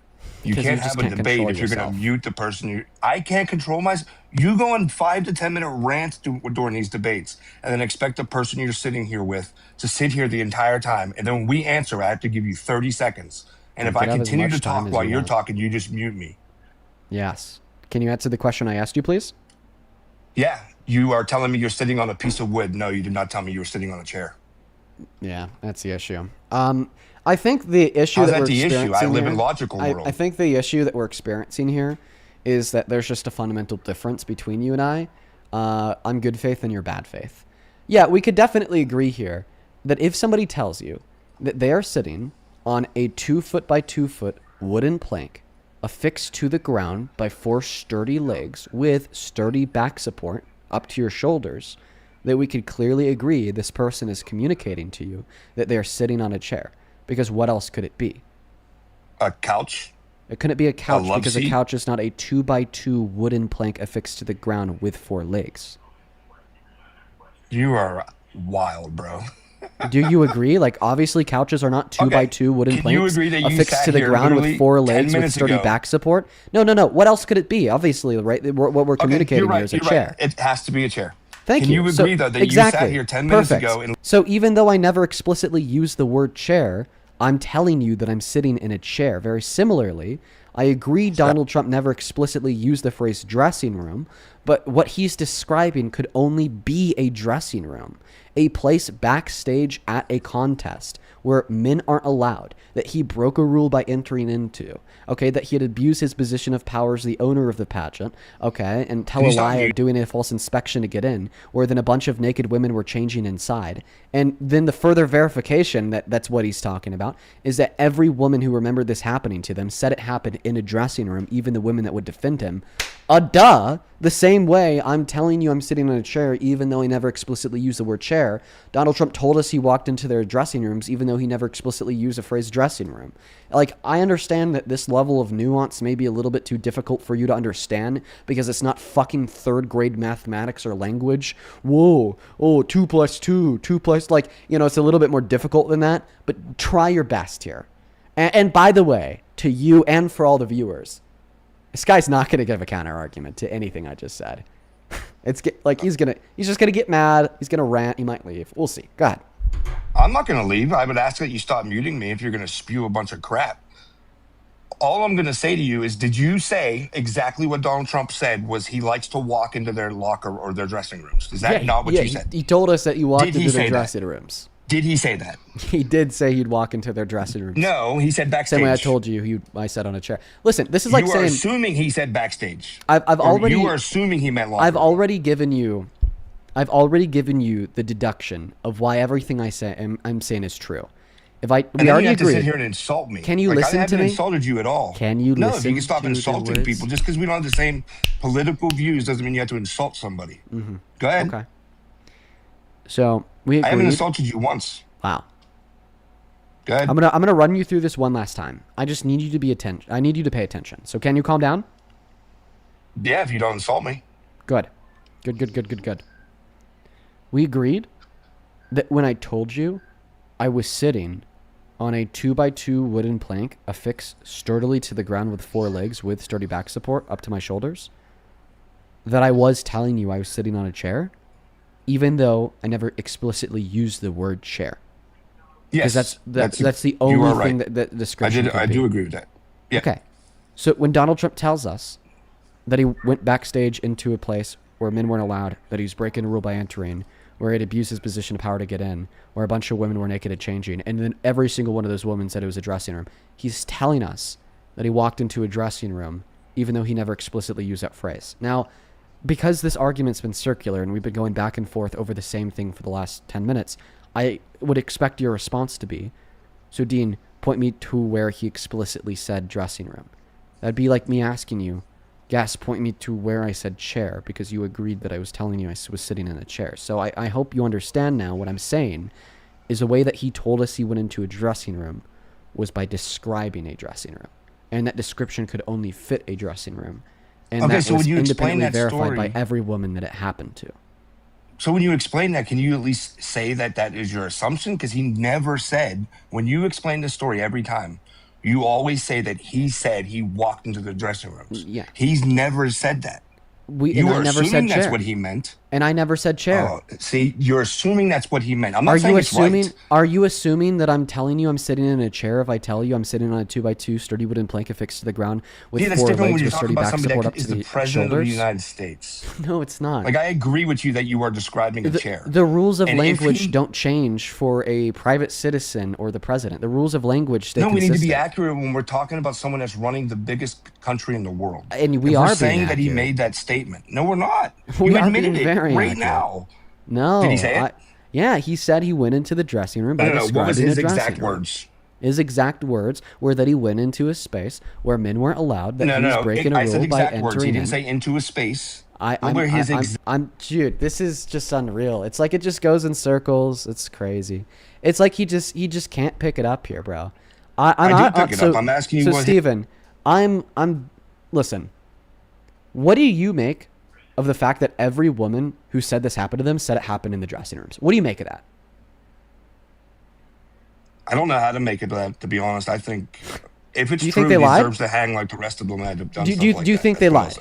You 'Cause can't you just have a can't debate control if you're going yourself. to mute the person. I can't control myself. You go on 5 to 10 minute rants during these debates and then expect the person you're sitting here with to sit here the entire time. And then when we answer, I have to give you 30 seconds. And You if I could have as continue to much time talk as while you you're want. talking, you just mute me. Yes. Can you answer the question I asked you, please? Yeah. You are telling me you're sitting on a piece of wood. No, you did not tell me you were sitting on a chair. Yeah, that's the issue. I think the issue How's that that we're the issue? experiencing I live here, in logical world. I think the issue that we're experiencing here is that there's just a fundamental difference between you and I. I'm good faith and you're bad faith. Yeah, we could definitely agree here that if somebody tells you that they are sitting on a 2 foot by 2 foot wooden plank affixed to the ground by 4 sturdy legs with sturdy back support up to your shoulders, that we could clearly agree this person is communicating to you that they're sitting on a chair. Because what else could it be? A couch? It couldn't be a couch love because seat? a couch is not a 2x2 wooden plank affixed to the ground with 4 legs. You are wild, bro. Do you agree? Like, obviously, couches are not 2x2 wooden Can you planks agree that you affixed sat to the here ground with literally 4 10 legs with minutes sturdy ago? back support? No. What else could it be? Obviously, right? What we're communicating here is a chair. It has to be a chair. Thank Can you. you So- agree, though, that exactly. you sat here 10 minutes Perfect. ago and So even though I never explicitly used the word chair, I'm telling you that I'm sitting in a chair. Very similarly, I agree Donald Trump never explicitly used the phrase dressing room, but what he's describing could only be a dressing room, a place backstage at a contest where men aren't allowed, that he broke a rule by entering into, okay, that he had abused his position of power as the owner of the pageant, okay, and tell a He's not lie or you. doing a false inspection to get in, where then a bunch of naked women were changing inside. And then the further verification that that's what he's talking about is that every woman who remembered this happening to them said it happened in a dressing room, even the women that would defend him. The same way I'm telling you I'm sitting on a chair, even though I never explicitly used the word chair. Donald Trump told us he walked into their dressing rooms, even though he never explicitly used the phrase dressing room. Like, I understand that this level of nuance may be a little bit too difficult for you to understand because it's not fucking 3rd grade mathematics or language. Whoa, 2 plus 2, 2 plus, like, it's a little bit more difficult than that, but try your best here. And by the way, to you and for all the viewers, this guy's not going to give a counter argument to anything I just said. He's just going to get mad. He's going to rant. He might leave. We'll see. Go ahead. I'm not going to leave. I would ask that you stop muting me if you're going to spew a bunch of crap. All I'm going to say to you is, did you say exactly what Donald Trump said was he likes to walk into their locker or their dressing rooms? Is that not what you said? He told us that you walked Did he into say their that? dressing rooms. Did he say that? He did say he'd walk into their dressing rooms. No, he said backstage. Same way I told you, I sat on a chair. Listen, this is like you are saying assuming he said backstage. I've Or already. You are assuming he meant locker I've room. already given you the deduction of why everything I'm saying is true. And we then already you have to agreed. sit here and insult me. Can you Like, listen I to haven't me? insulted you at all. Can you No, if listen you can stop to the insulting words? people. Just because we don't have the same political views doesn't mean you have to insult somebody. Mm-hmm. Go ahead. Okay. So we agreed. I haven't insulted you once. Wow. Go ahead. I'm gonna run you through this one last time. I just need you to I need you to pay attention. So can you calm down? Yeah, if you don't insult me. Good. Good. We agreed that when I told you I was sitting on a 2x2 wooden plank affixed sturdily to the ground with 4 legs with sturdy back support up to my shoulders, that I was telling you I was sitting on a chair, even though I never explicitly used the word chair. Yes. Because that's the you only are thing right. that description could I be. do agree with that. Yeah. Okay. So when Donald Trump tells us that he went backstage into a place where men weren't allowed, that he was breaking a rule by entering, where he'd abused his position of power to get in, where a bunch of women were naked and changing, and then every single one of those women said it was a dressing room. He's telling us that he walked into a dressing room, even though he never explicitly used that phrase. Now, because this argument's been circular and we've been going back and forth over the same thing for the last 10 minutes, I would expect your response to be, so Dean, point me to where he explicitly said dressing room. That'd be like me asking you, Gas, point me to where I said chair, because you agreed that I was telling you I was sitting in a chair. So I hope you understand now what I'm saying is the way that he told us he went into a dressing room was by describing a dressing room. And that description could only fit a dressing room. And Okay, that so was when you explain independently that verified story, by every woman that it happened to. so when you explain that, can you at least say that that is your assumption? Because he never said, when you explain the story every time, you always say that he said he walked into the dressing rooms. Yeah. He's never said that. And I never said chair. That's what he meant. And I never said chair. Oh, see, you're assuming that's what he meant. I'm not saying it's right. Are you assuming that I'm telling you I'm sitting in a chair if I tell you I'm sitting on a 2x2 sturdy wooden plank affixed to the ground with Yeah, that's four different when legs you're with talking sturdy about back somebody support that up is to the the president of the shoulders? United States. No, it's not. Like, I agree with you that you are describing a chair. The rules of And if language he- don't change for a private citizen or the president. The rules of language stay No, we need consistent. to be accurate when we're talking about someone that's running the biggest country in the world. And we If are we're being saying that he accurate. made that statement. No, we're not. We You are admitted being it very right accurate. now. No. Did he say it? Yeah, he said he went into the dressing room by No, describing what was a his dressing exact room. words? His exact words were that he went into a space where men weren't allowed, that he was breaking a I said rule by exact words. He entering didn't in. say into a space. I'm dude, this is just unreal. It's like it just goes in circles. It's crazy. It's like he just can't pick it up here, bro. I do pick it up. I'm asking you So what- Steven, listen. What do you make of the fact that every woman who said this happened to them said it happened in the dressing rooms? What do you make of that? I don't know how to make it that, to be honest. I think if it's Do you true, think they he lied? deserves to hang like the rest of them that have done Do stuff you like do you that. think they lied?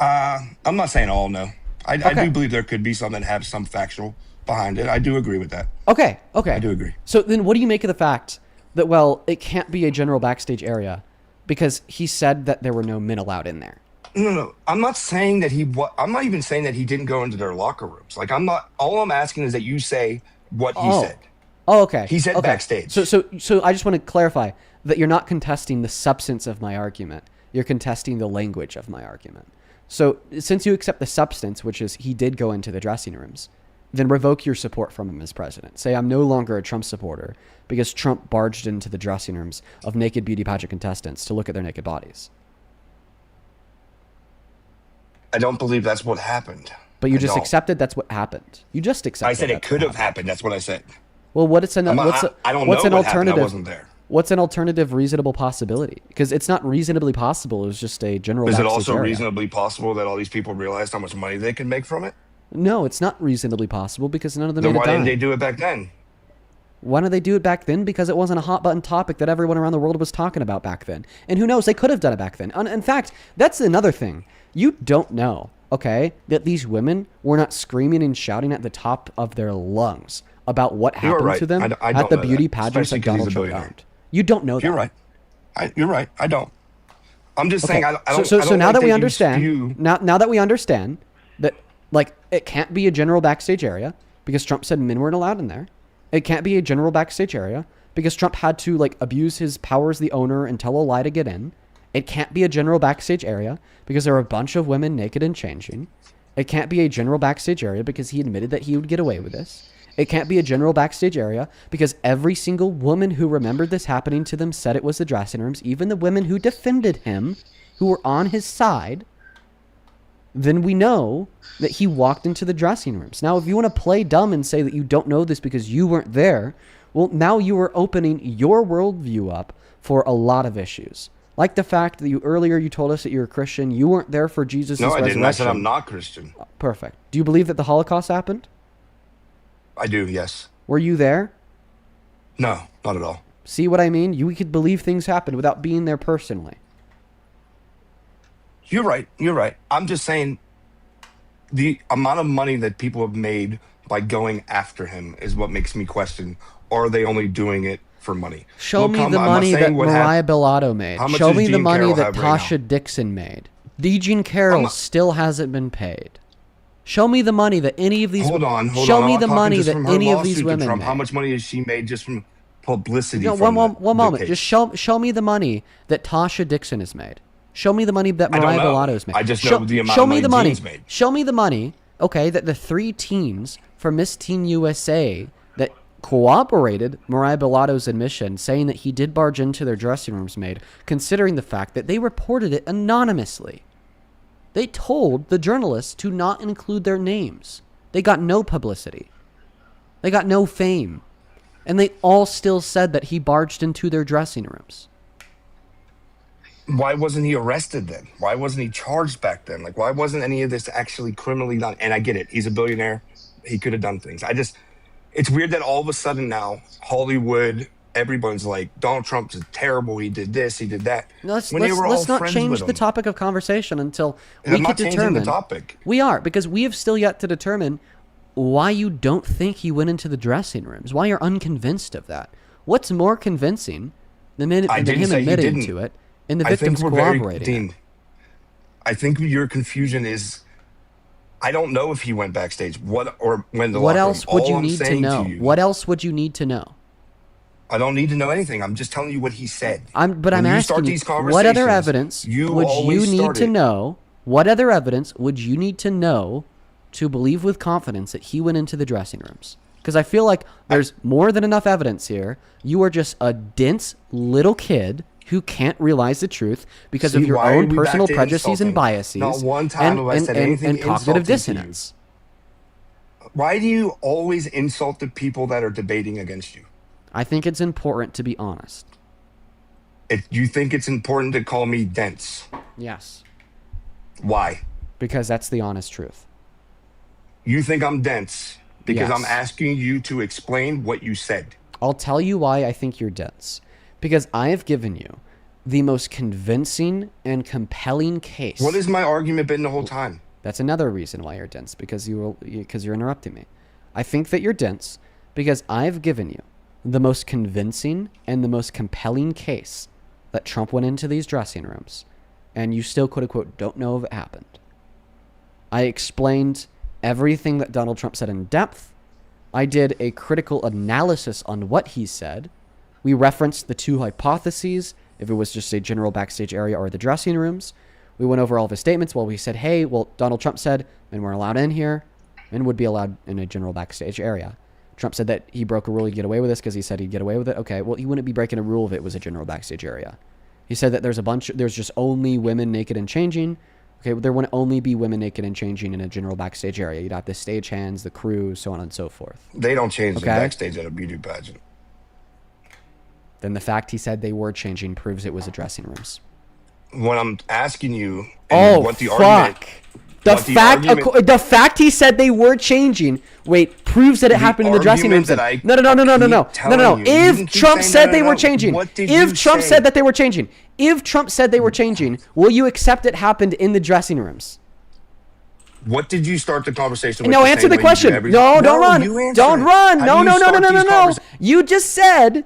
I'm not saying all, no. I Okay. do believe there could be some that have some factual behind it. I do agree with that. Okay. I do agree. So then what do you make of the fact that, well, it can't be a general backstage area because he said that there were no men allowed in there? No. I'm not saying that I'm not even saying that he didn't go into their locker rooms. Like, all I'm asking is that you say what he said. Oh, okay. He said okay. backstage. So I just want to clarify that you're not contesting the substance of my argument. You're contesting the language of my argument. So since you accept the substance, which is he did go into the dressing rooms, then revoke your support from him as president. Say I'm no longer a Trump supporter because Trump barged into the dressing rooms of naked beauty pageant contestants to look at their naked bodies. I don't believe that's what happened. But you I just don't. accepted that's what happened. You just accepted. I said it that's could what have happened. That's what I said. Well, I don't know what's what an happened. alternative? I wasn't there. What's an alternative reasonable possibility? Because it's not reasonably possible. It was just a general. Is it backstage also area. reasonably possible that all these people realized how much money they can make from it? No, it's not reasonably possible because none of them Then made why a dime. didn't they do it back then? Why did they do it back then? Because it wasn't a hot button topic that everyone around the world was talking about back then. And who knows? They could have done it back then. In fact, that's another thing. You don't know, okay, that these women were not screaming and shouting at the top of their lungs about what You're happened right. to them I at don't the know beauty that, pageants especially that 'cause he's Donald a Trump billionaire. owned. You don't know that. You're right. You're right. I don't. I'm just Okay. saying. I don't. So I don't now like that we you understand, spew- now that we understand that, like, it can't be a general backstage area because Trump said men weren't allowed in there. It can't be a general backstage area because Trump had to, like, abuse his power as the owner and tell a lie to get in. It can't be a general backstage area because there were a bunch of women naked and changing. It can't be a general backstage area because he admitted that he would get away with this. It can't be a general backstage area because every single woman who remembered this happening to them said it was the dressing rooms, even the women who defended him, who were on his side. Then we know that he walked into the dressing rooms. Now, if you want to play dumb and say that you don't know this because you weren't there, well, now you are opening your worldview up for a lot of issues. Like the fact that earlier you told us that you're a Christian. You weren't there for Jesus' No, I resurrection. didn't. I said I'm not Christian. Perfect. Do you believe that the Holocaust happened? I do. Yes. Were you there? No, not at all. See what I mean? You could believe things happened without being there personally. You're right. You're right. I'm just saying the amount of money that people have made by going after him is what makes me question, or are they only doing it for money? Show Look, me I'm the not money saying that what Mariah Bellotto made. How much Show does me the Jean money Carroll that have right Tasha Dixon made. Dejan Carroll still hasn't been paid. Show me the money that any of these. Hold on. Show I'm me not the talking money just that from her any of these lawsuit to women Trump. made. How much money has she made just from publicity? No, from one moment. case? Just show me the money that Tasha Dixon has made. Show me the money that Mariah Bellotto's made. I just know the amount show of me money the money. Jean's made. Show me the money. Okay, that the 3 teens for Miss Teen USA that cooperated Mariah Bellotto's admission, saying that he did barge into their dressing rooms, made, considering the fact that they reported it anonymously. They told the journalists to not include their names. They got no publicity. They got no fame. And they all still said that he barged into their dressing rooms. Why wasn't he arrested then? Why wasn't he charged back then? Like, why wasn't any of this actually criminally done? And I get it. He's a billionaire. He could have done things. It's weird that all of a sudden now, Hollywood, everyone's like, Donald Trump's terrible. He did this, he did that. Let's not change the topic of conversation until we can determine. The topic. We are, because we have still yet to determine why you don't think he went into the dressing rooms, why you're unconvinced of that. What's more convincing than him admitting to it and the victims cooperating? I think your confusion is, I don't know if he went backstage. What else would you need to know? What else would you need to know? I don't need to know anything. I'm just telling you what he said. I'm asking you, what other evidence would you need to know? What other evidence would you need to know to believe with confidence that he went into the dressing rooms? Because I feel like there's more than enough evidence here. You are just a dense little kid who can't realize the truth because of your own personal prejudices and biases Not one time have I said anything and cognitive dissonance. Why do you always insult the people that are debating against you? I think it's important to be honest. You think it's important to call me dense? Yes. Why? Because that's the honest truth. You think I'm dense because Yes. I'm asking you to explain what you said. I'll tell you why I think you're dense. Because I have given you the most convincing and compelling case. What has my argument been the whole time? That's another reason why you're dense, because you're interrupting me. I think that you're dense because I've given you the most convincing and the most compelling case that Trump went into these dressing rooms, and you still, quote unquote, don't know if it happened. I explained everything that Donald Trump said in depth. I did a critical analysis on what he said. We referenced the 2 hypotheses, if it was just a general backstage area or the dressing rooms. We went over all of his statements. Well, we said, hey, Donald Trump said men weren't allowed in here, men would be allowed in a general backstage area. Trump said that he broke a rule, he'd get away with this because he said he'd get away with it. Okay, well, he wouldn't be breaking a rule if it was a general backstage area. He said that there's just only women naked and changing. Okay, well, there wouldn't only be women naked and changing in a general backstage area. You'd have the stagehands, the crew, so on and so forth. They don't change the backstage at a beauty pageant. Then the fact he said they were changing proves it was the dressing rooms. When I'm asking you what the argument... The fact he said they were changing, proves that it happened in the dressing rooms. No. If Trump said they were changing, if Trump said that they were changing, if Trump said they were changing, will you accept it happened in the dressing rooms? What did you start the conversation with? No, answer the question. No, don't run. Don't run. No. You just said,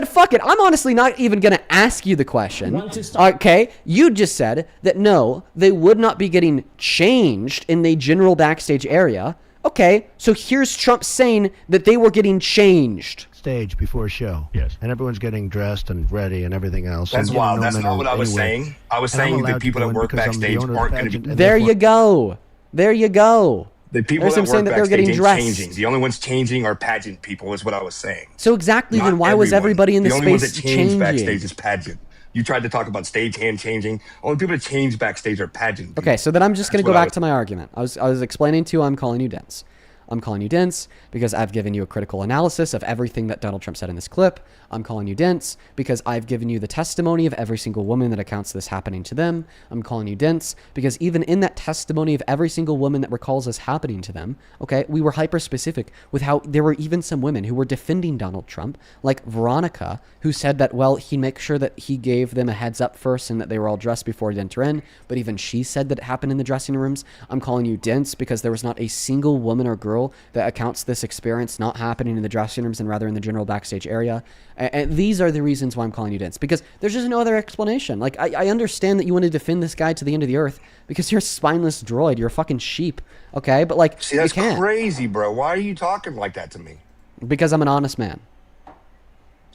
fuck it. I'm honestly not even going to ask you the question. Okay? You just said that no, they would not be getting changed in the general backstage area. Okay, so here's Trump saying that they were getting changed. Stage before a show. Yes. And everyone's getting dressed and ready and everything else. That's and, wild. That's not what I was saying. I was saying the people that work backstage aren't going to be... There you go. There you go. The people that work backstage ain't changing. The only ones changing are pageant people, is what I was saying. So exactly, then why was everybody in the space changing? The only ones that change backstage is pageant. You tried to talk about stagehand changing. Only people that change backstage are pageant people. Okay, so then I'm just going to go back to my argument. I was explaining to you I'm calling you dense. I'm calling you dense because I've given you a critical analysis of everything that Donald Trump said in this clip. I'm calling you dense because I've given you the testimony of every single woman that accounts this happening to them. I'm calling you dense because even in that testimony of every single woman that recalls this happening to them, okay, we were hyper specific with how there were even some women who were defending Donald Trump, like Veronica, who said that, well, he'd make sure that he gave them a heads up first and that they were all dressed before he'd enter in. But even she said that it happened in the dressing rooms. I'm calling you dense because there was not a single woman or girl mural that accounts this experience not happening in the dressing rooms and rather in the general backstage area. And these are the reasons why I'm calling you dense, because there's just no other explanation. Like, I understand that you want to defend this guy to the end of the earth because you're a spineless droid. You're a fucking sheep. Okay. But like, See, that's you can't. crazy, bro. Why are you talking like that to me? Because I'm an honest man.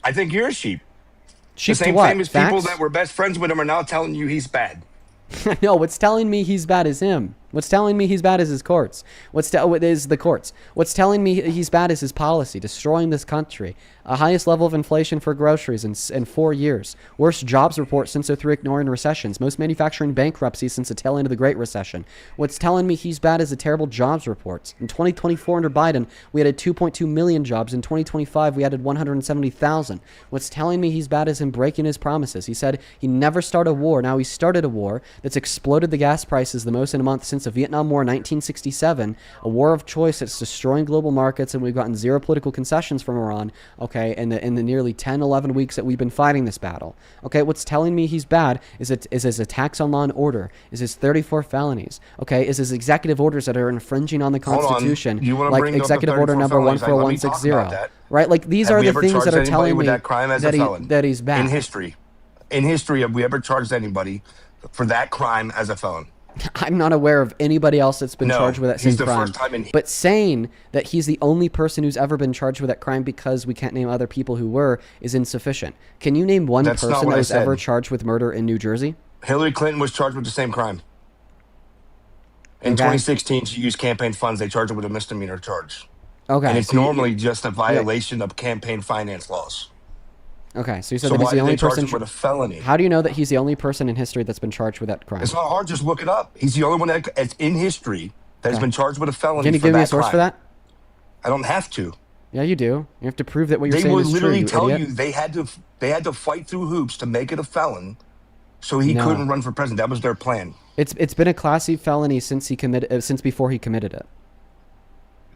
I think you're a sheep. Sheep The same to what? famous people Facts? that were best friends with him are now telling you he's bad. No, what's telling me he's bad is him. What's telling me he's bad is his courts. Is the courts. What's telling me he's bad is his policy, destroying this country. Highest level of inflation for groceries in 4 years. Worst jobs report since 03, ignoring recessions. Most manufacturing bankruptcies since the tail end of the Great Recession. What's telling me he's bad is the terrible jobs reports. In 2024 under Biden, we added 2.2 million jobs. In 2025, we added 170,000. What's telling me he's bad is him breaking his promises. He said he never started a war. Now he started a war that's exploded the gas prices the most in a month since the Vietnam War in 1967, a war of choice that's destroying global markets, and we've gotten zero political concessions from Iran, okay, in the nearly 10, 11 weeks that we've been fighting this battle. Okay, what's telling me he's bad is his attacks on law and order, is his 34 felonies, okay, is his executive orders that are infringing on the Constitution, like executive order number 14160, right? Like, these are the things that are telling me that he's bad. In history, have we ever charged anybody for that crime as a felon? I'm not aware of anybody else that's been charged with that same he's the crime. first time But saying that he's the only person who's ever been charged with that crime because we can't name other people who were is insufficient. Can you name one person that was ever charged with murder in New Jersey? Hillary Clinton was charged with the same crime. In 2016, she used campaign funds. They charged her with a misdemeanor charge. Okay. And it's normally just a violation of campaign finance laws. Okay, so you said So that he's why the did only they charge person him with a felony? How do you know that he's the only person in history that's been charged with that crime? It's not hard. Just look it up. He's the only one that's in history that has been charged with a felony. Can you give me a source for that? I don't have to. Yeah, you do. You have to prove that what you're They saying would is literally true. tell you they had to fight through hoops to make it a felon, so he couldn't run for president. That was their plan. It's been a Class C felony since before he committed it.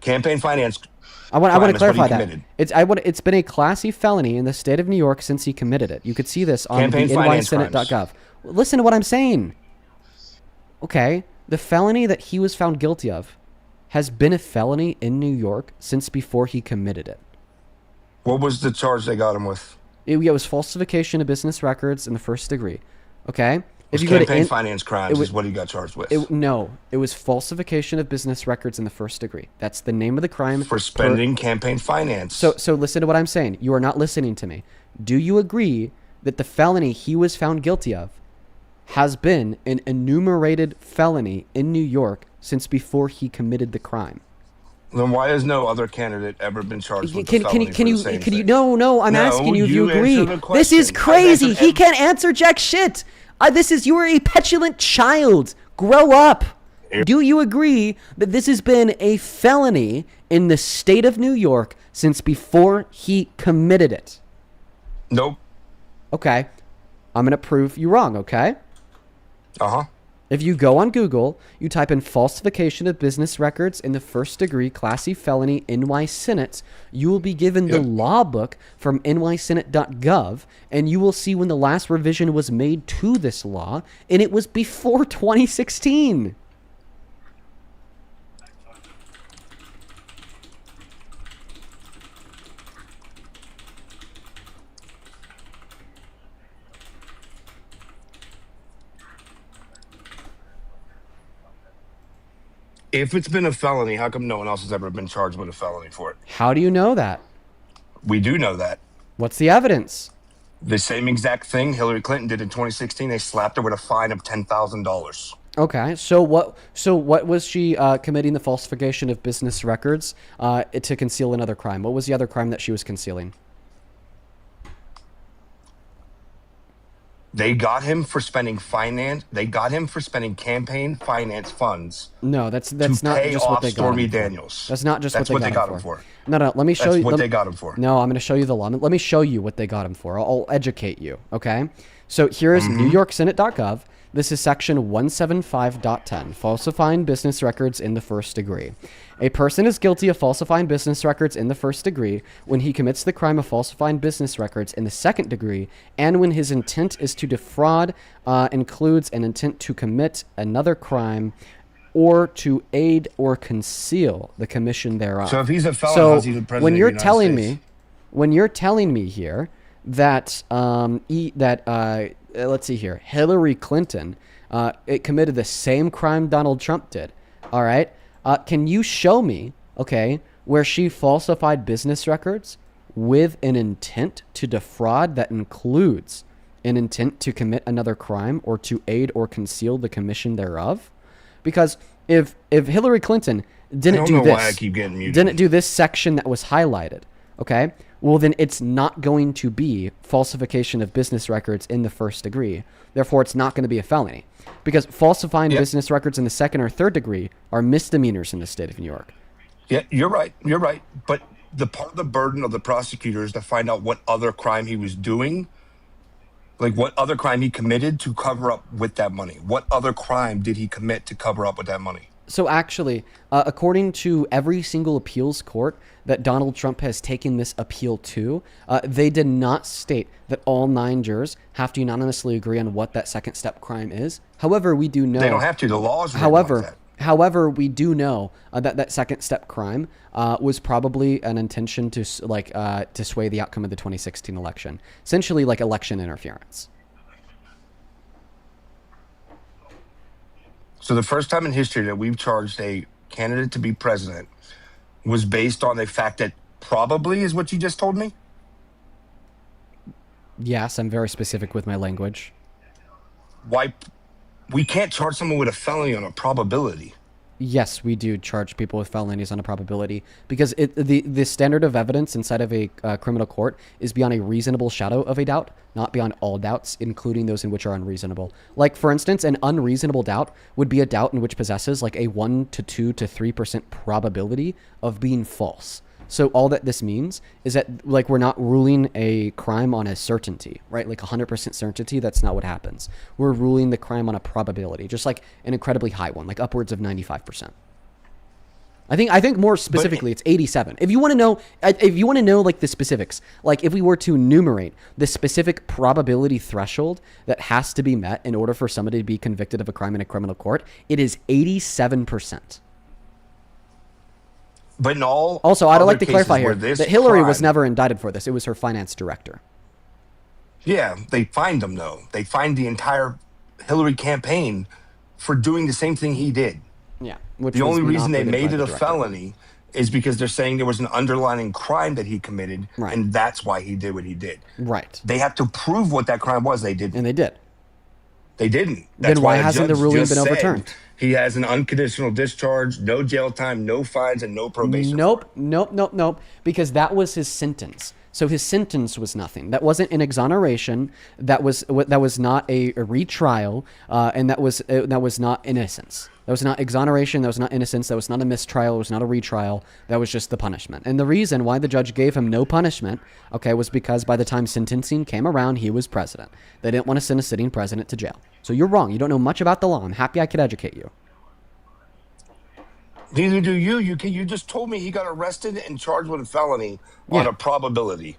Campaign finance. I want to clarify that. It's been a Class C felony in the state of New York since he committed it. You could see this on the nysenate.gov. Listen to what I'm saying. Okay, the felony that he was found guilty of has been a felony in New York since before he committed it. What was the charge they got him with? It was falsification of business records in the first degree. Okay? If you campaign finance crimes is what he got charged with. No, it was falsification of business records in the first degree. That's the name of the crime. For spending campaign finance. So listen to what I'm saying. You are not listening to me. Do you agree that the felony he was found guilty of has been an enumerated felony in New York since before he committed the crime? Then why has no other candidate ever been charged with the felony for the same thing? No, I'm asking you if you agree. This is crazy. He can't answer jack shit. You are a petulant child. Grow up. Do you agree that this has been a felony in the state of New York since before he committed it? Nope. Okay. I'm going to prove you wrong, okay? Uh-huh. If you go on Google, you type in falsification of business records in the first degree Class C felony NY Senate, you will be given the law book from nysenate.gov, and you will see when the last revision was made to this law, and it was before 2016. If it's been a felony, how come no one else has ever been charged with a felony for it? How do you know that? We do know that. What's the evidence? The same exact thing Hillary Clinton did in 2016. They slapped her with a fine of $10,000. Okay, so what was she committing the falsification of business records to conceal another crime? What was the other crime that she was concealing? They got him for spending campaign finance funds. No, that's not just what they got Stormy him Daniels. For. That's not just that's what they got him for. No, let me show you. That's what they got him for. No, I'm going to show you the law. Let me show you what they got him for. I'll educate you. Okay. So here is NewYorkSenate.gov. This is section 175.10, falsifying business records in the first degree. A person is guilty of falsifying business records in the first degree when he commits the crime of falsifying business records in the second degree, and when his intent is to defraud includes an intent to commit another crime, or to aid or conceal the commission thereof. So if he's a felon, So how's he the president when you're of the United telling States? me, when you're telling me here that let's see here, Hillary Clinton it committed the same crime Donald Trump did. All right, can you show me, okay, where she falsified business records with an intent to defraud that includes an intent to commit another crime or to aid or conceal the commission thereof? Because if Hillary Clinton didn't do know why I this, keep getting muted. didn't do this section that was highlighted, okay, well then it's not going to be falsification of business records in the first degree. Therefore, it's not going to be a felony, because falsifying business records in the second or third degree are misdemeanors in the state of New York. Yeah, you're right. You're right. But the part of the burden of the prosecutor is to find out what other crime he was doing, like what other crime he committed to cover up with that money. What other crime did he commit to cover up with that money? So actually, according to every single appeals court that Donald Trump has taken this appeal to, they did not state that all 9 jurors have to unanimously agree on what that second step crime is. However, we do know... They don't have to. The laws written like that. However, we do know that second step crime was probably an intention to to sway the outcome of the 2016 election, essentially like election interference. So the first time in history that we've charged a candidate to be president was based on the fact that probably is what you just told me? Yes, I'm very specific with my language. Why? We can't charge someone with a felony on a probability. Yes, we do charge people with felonies on a probability because the standard of evidence inside of a criminal court is beyond a reasonable shadow of a doubt, not beyond all doubts, including those in which are unreasonable. Like, for instance, an unreasonable doubt would be a doubt in which possesses like a 1 to 2 to 3% probability of being false. So all that this means is that, like, we're not ruling a crime on a certainty, right? Like 100% certainty, that's not what happens. We're ruling the crime on a probability, just like an incredibly high one, like upwards of 95%. I think more specifically, it's 87. If you want to know like the specifics, like if we were to enumerate the specific probability threshold that has to be met in order for somebody to be convicted of a crime in a criminal court, it is 87%. But in all also, I'd like to cases clarify here where this that Hillary was crime- never indicted for this. It was her finance director. Yeah, they fined him though. They fined the entire Hillary campaign for doing the same thing he did. Yeah. Which The was only reason they monopolied made by it the a director. felony is because they're saying there was an underlying crime that he committed, and that's why he did what he did. Right. They have to prove what that crime was. They did, and they did. They didn't. Then why the hasn't the judge ruling just been said overturned? He has an unconditional discharge, no jail time, no fines, and no probation. Nope. Because that was his sentence. So his sentence was nothing. That wasn't an exoneration. That was not a retrial, and that was not innocence. That was not exoneration. That was not innocence. That was not a mistrial. It was not a retrial. That was just the punishment. And the reason why the judge gave him no punishment, okay, was because by the time sentencing came around, he was president. They didn't want to send a sitting president to jail. So you're wrong. You don't know much about the law. I'm happy I could educate you. Neither do you. You just told me he got arrested and charged with a felony on a probability.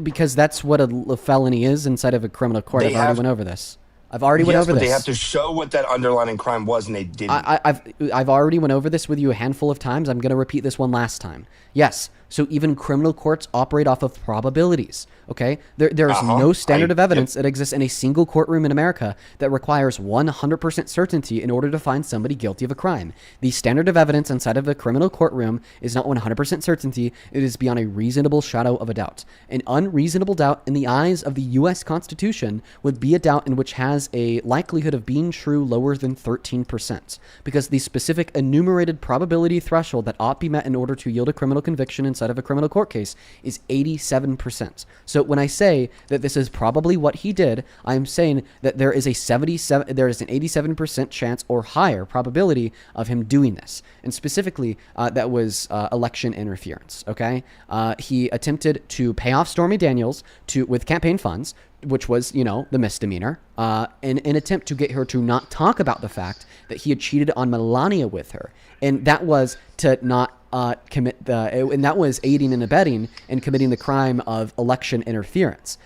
Because that's what a felony is inside of a criminal court. I've already went over this. I've already went over but this. they have to show what that underlying crime was, and they didn't. I've already went over this with you a handful of times. I'm going to repeat this one last time. Yes. So even criminal courts operate off of probabilities. Okay. There is no standard of evidence that exists in a single courtroom in America that requires 100% certainty in order to find somebody guilty of a crime. The standard of evidence inside of a criminal courtroom is not 100% certainty. It is beyond a reasonable shadow of a doubt. An unreasonable doubt in the eyes of the U.S. Constitution would be a doubt in which has a likelihood of being true lower than 13%, because the specific enumerated probability threshold that ought be met in order to yield a criminal conviction inside of a criminal court case is 87%. So when I say that this is probably what he did, I'm saying that there is an 87% chance or higher probability of him doing this. And specifically, that was election interference. Okay, he attempted to pay off Stormy Daniels with campaign funds which was, the misdemeanor, in an attempt to get her to not talk about the fact that he had cheated on Melania with her. And that was to not and that was aiding and abetting and committing the crime of election interference,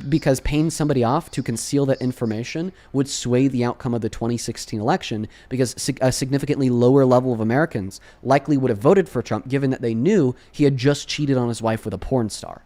because paying somebody off to conceal that information would sway the outcome of the 2016 election, because a significantly lower level of Americans likely would have voted for Trump, given that they knew he had just cheated on his wife with a porn star.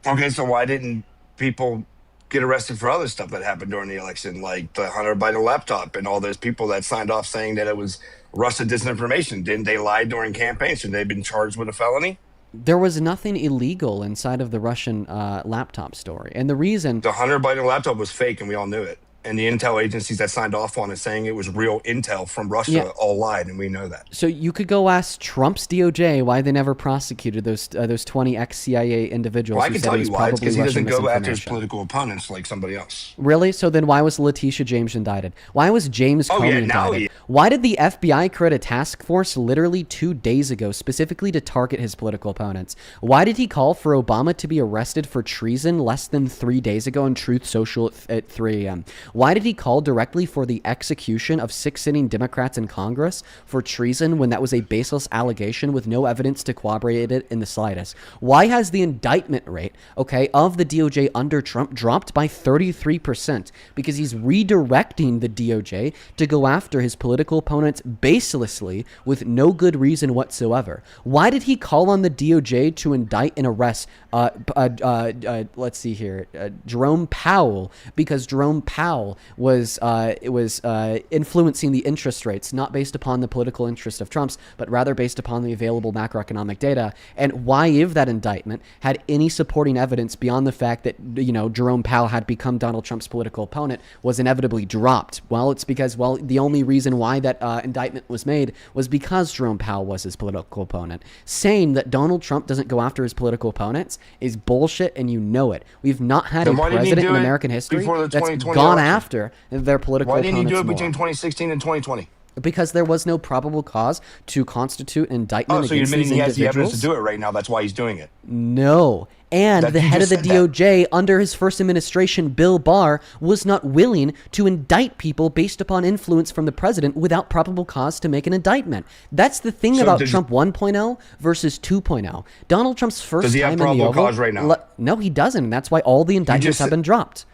Okay, so why didn't people get arrested for other stuff that happened during the election, like the Hunter Biden laptop and all those people that signed off saying that it was Russia disinformation? Didn't they lie during campaigns? Should they have been charged with a felony? There was nothing illegal inside of the Russian laptop story. And the reason... The Hunter Biden laptop was fake, and we all knew it. And the intel agencies that signed off on it saying it was real intel from Russia all lied, and we know that. So you could go ask Trump's DOJ why they never prosecuted those 20 ex-CIA individuals. Well, I can tell you why. It's because he doesn't go after his political opponents like somebody else. Really? So then why was Letitia James indicted? Why was James Comey indicted? Why did the FBI create a task force literally 2 days ago specifically to target his political opponents? Why did he call for Obama to be arrested for treason less than 3 days ago on Truth Social at 3 a.m.? Why did he call directly for the execution of 6 sitting Democrats in Congress for treason when that was a baseless allegation with no evidence to corroborate it in the slightest? Why has the indictment rate, of the DOJ under Trump dropped by 33%? Because he's redirecting the DOJ to go after his political opponents baselessly with no good reason whatsoever. Why did he call on the DOJ to indict and arrest, let's see here, Jerome Powell? Because Jerome Powell was influencing the interest rates, not based upon the political interest of Trump's, but rather based upon the available macroeconomic data. And why, if that indictment had any supporting evidence beyond the fact that, Jerome Powell had become Donald Trump's political opponent, was inevitably dropped? Well, it's because, the only reason why that indictment was made was because Jerome Powell was his political opponent. Saying that Donald Trump doesn't go after his political opponents is bullshit, and you know it. We've not had a president in American history that's gone after their political opponents. Why didn't he do it between 2016 and 2020? Because there was no probable cause to constitute indictment so you're against admitting these he has the individuals? evidence to do it right now. That's why he's doing it. No. And the head of the DOJ under his first administration, Bill Barr, was not willing to indict people based upon influence from the president without probable cause to make an indictment. That's the thing about Trump 1.0 versus 2.0. Donald Trump's first time in the Oval... Does he have probable cause right now? No, he doesn't. And that's why all the indictments have been dropped.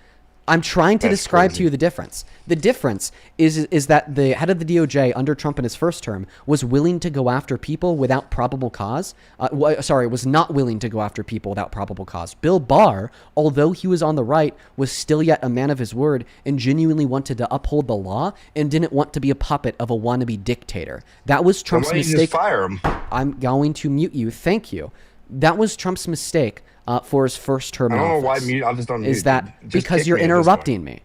I'm trying to describe to you the difference. The difference is that the head of the DOJ under Trump in his first term was willing to go after people without probable cause. Was not willing to go after people without probable cause. Bill Barr, although he was on the right, was still yet a man of his word and genuinely wanted to uphold the law and didn't want to be a puppet of a wannabe dictator. That was Trump's mistake. Why didn't you just fire him? I'm going to mute you. Thank you. That was Trump's mistake. For his first term in office. I don't know why I just don't is that because you're interrupting me.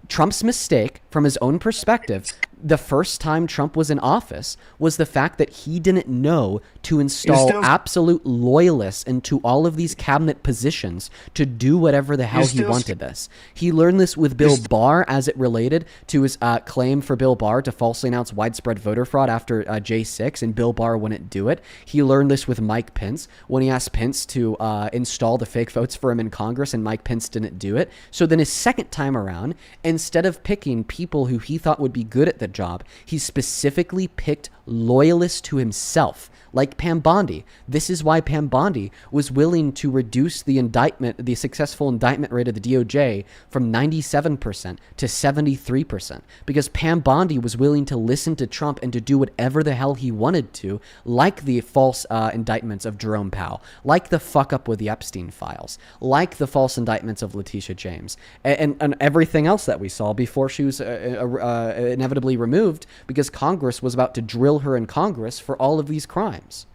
Trump's mistake, from his own perspective, the first time Trump was in office, was the fact that he didn't know to install absolute loyalists into all of these cabinet positions to do whatever the hell he wanted this. He learned this with Bill Barr as it related to his claim for Bill Barr to falsely announce widespread voter fraud after J6, and Bill Barr wouldn't do it. He learned this with Mike Pence when he asked Pence to install the fake votes for him in Congress, and Mike Pence didn't do it. So then his second time around, instead of picking people who he thought would be good at the job, he specifically picked loyalists to himself, like Pam Bondi. This is why Pam Bondi was willing to reduce the successful indictment rate of the DOJ from 97% to 73%, because Pam Bondi was willing to listen to Trump and to do whatever the hell he wanted to, like the false indictments of Jerome Powell, like the fuck up with the Epstein files, like the false indictments of Letitia James, and everything else that we saw before she was inevitably removed because Congress was about to drill her in Congress for all of these crimes.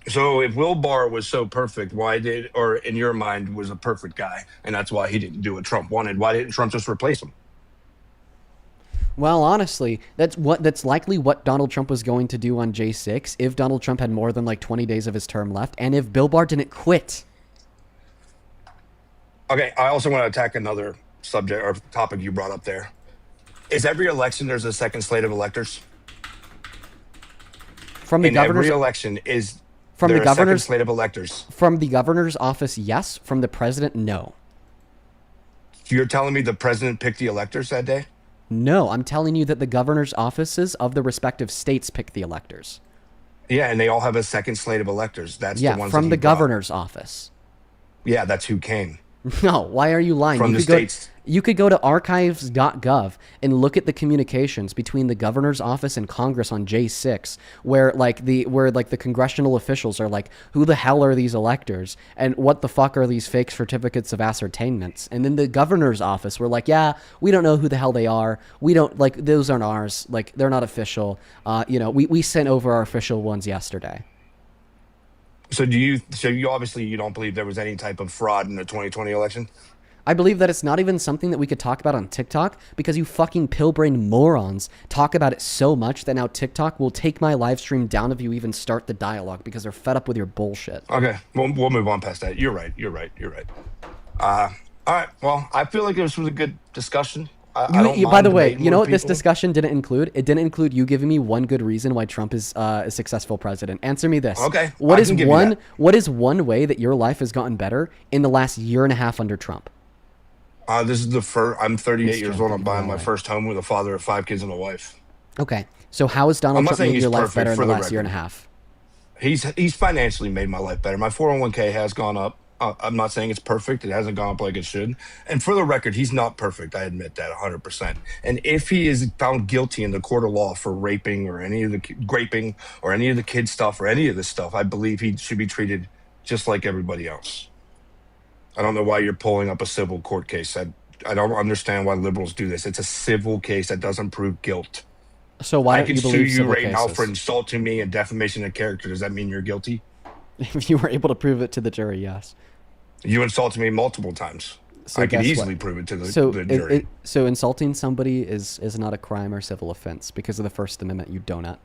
So if Will Barr was so perfect, or in your mind was a perfect guy, and that's why he didn't do what Trump wanted, why didn't Trump just replace him? Well, honestly, that's likely what Donald Trump was going to do on J6 if Donald Trump had more than 20 days of his term left, and if Bill Barr didn't quit. Okay, I also want to attack another subject or topic you brought up there. Is every election there's a second slate of electors? From the in governor's... every election, is From They're the a second governor's slate of electors. From the governor's office, yes. From the president, no. You're telling me the president picked the electors that day? No, I'm telling you that the governor's offices of the respective states pick the electors. Yeah, and they all have a second slate of electors. That's the ones from that the he brought. governor's office. Yeah, that's who came. No, why are you lying? From you the could states. You could go to archives.gov and look at the communications between the governor's office and Congress on J6, where the congressional officials are like, who the hell are these electors? And what the fuck are these fake certificates of ascertainments? And then the governor's office were like, yeah, we don't know who the hell they are. We don't, like, those aren't ours. Like, they're not official. We sent over our official ones yesterday. So you obviously you don't believe there was any type of fraud in the 2020 election? I believe that it's not even something that we could talk about on TikTok because you fucking pill-brained morons talk about it so much that now TikTok will take my live stream down if you even start the dialogue because they're fed up with your bullshit. Okay, we'll move on past that. You're right. All right, well, I feel like this was a good discussion. I don't By the mind way, debating you know with what this people. discussion didn't include? It didn't include you giving me one good reason why Trump is a successful president. Answer me this. Okay, What I is can give you one that. What is one way that your life has gotten better in the last year and a half under Trump? This is the first. I'm 38 years old. I'm Trump, buying my right. first home with a father of 5 kids and a wife. Okay, so how has Donald I'm not Trump saying made he's your life perfect, better in for the the last year and a record. half? He's financially made my life better. My 401k has gone up. I'm not saying it's perfect. It hasn't gone up like it should. And for the record, he's not perfect. I admit that 100%. And if he is found guilty in the court of law for raping or any of the graping or any of the kid stuff or any of this stuff, I believe he should be treated just like everybody else. I don't know why you're pulling up a civil court case. I don't understand why liberals do this. It's a civil case that doesn't prove guilt. So why I don't can you sue believe you civil right now cases? for insulting me and defamation of character. Does that mean you're guilty? If you were able to prove it to the jury, yes. You insulted me multiple times. So I could guess easily what? prove it to the jury. So insulting somebody is not a crime or civil offense because of the First Amendment, you donut.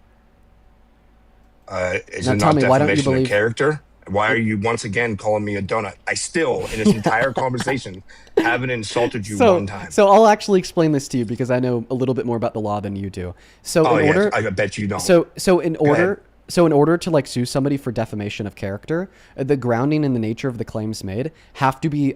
Is Now it tell not me, why don't you defamation of believe- character? Why are you once again calling me a donut? I still, in this entire conversation, haven't insulted you one time. So I'll actually explain this to you because I know a little bit more about the law than you do. So Oh, in yes, order, I bet you don't. So in Go ahead. order. So in order to like sue somebody for defamation of character, the grounding and the nature of the claims made have to be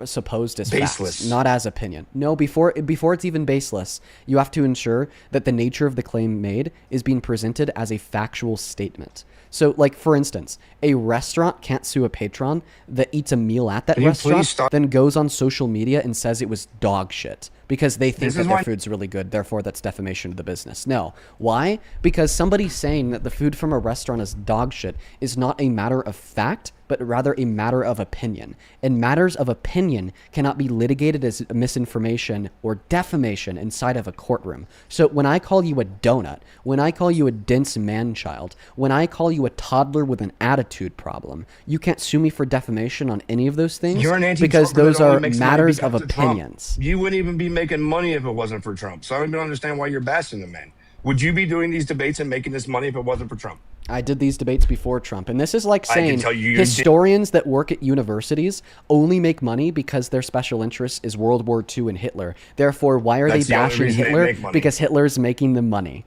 supposed as Baseless. facts, not as opinion. No, before it's even baseless, you have to ensure that the nature of the claim made is being presented as a factual statement. So, like, for instance, a restaurant can't sue a patron that eats a meal at that Can you please restaurant, stop? then goes on social media and says it was dog shit because they think This that is their why- food's really good. Therefore, that's defamation of the business. No. Why? Because somebody saying that the food from a restaurant is dog shit is not a matter of fact, but rather a matter of opinion. And matters of opinion cannot be litigated as misinformation or defamation inside of a courtroom. So when I call you a donut, when I call you a dense man-child, when I call you a toddler with an attitude problem, you can't sue me for defamation on any of those things You're an because anti-Trumper those that only are makes money matters of because Trump. opinions. You wouldn't even be making money if it wasn't for Trump. So I don't even understand why you're bashing the man. Would you be doing these debates and making this money if it wasn't for Trump? I did these debates before Trump, and this is like I can saying tell you you did. historians that work at universities only make money because their special interest is World War II and Hitler. Therefore, why are That's they the only bashing reason they Hitler? make money. Because Hitler's making them money.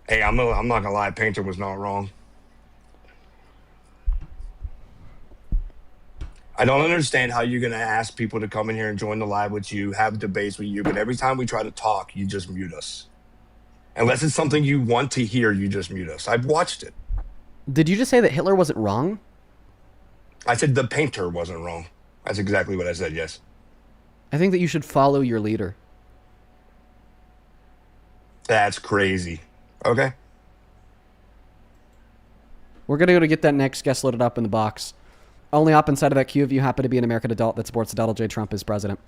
Hey, I'm not gonna lie. Painter was not wrong. I don't understand how you're gonna ask people to come in here and join the live with you, have debates with you, but every time we try to talk, you just mute us. Unless it's something you want to hear, you just mute us. I've watched it. Did you just say that Hitler wasn't wrong? I said the painter wasn't wrong. That's exactly what I said, yes. I think that you should follow your leader. That's crazy. Okay. We're going to go to get that next guest loaded up in the box. Only up inside of that queue if you happen to be an American adult that supports Donald J. Trump as president.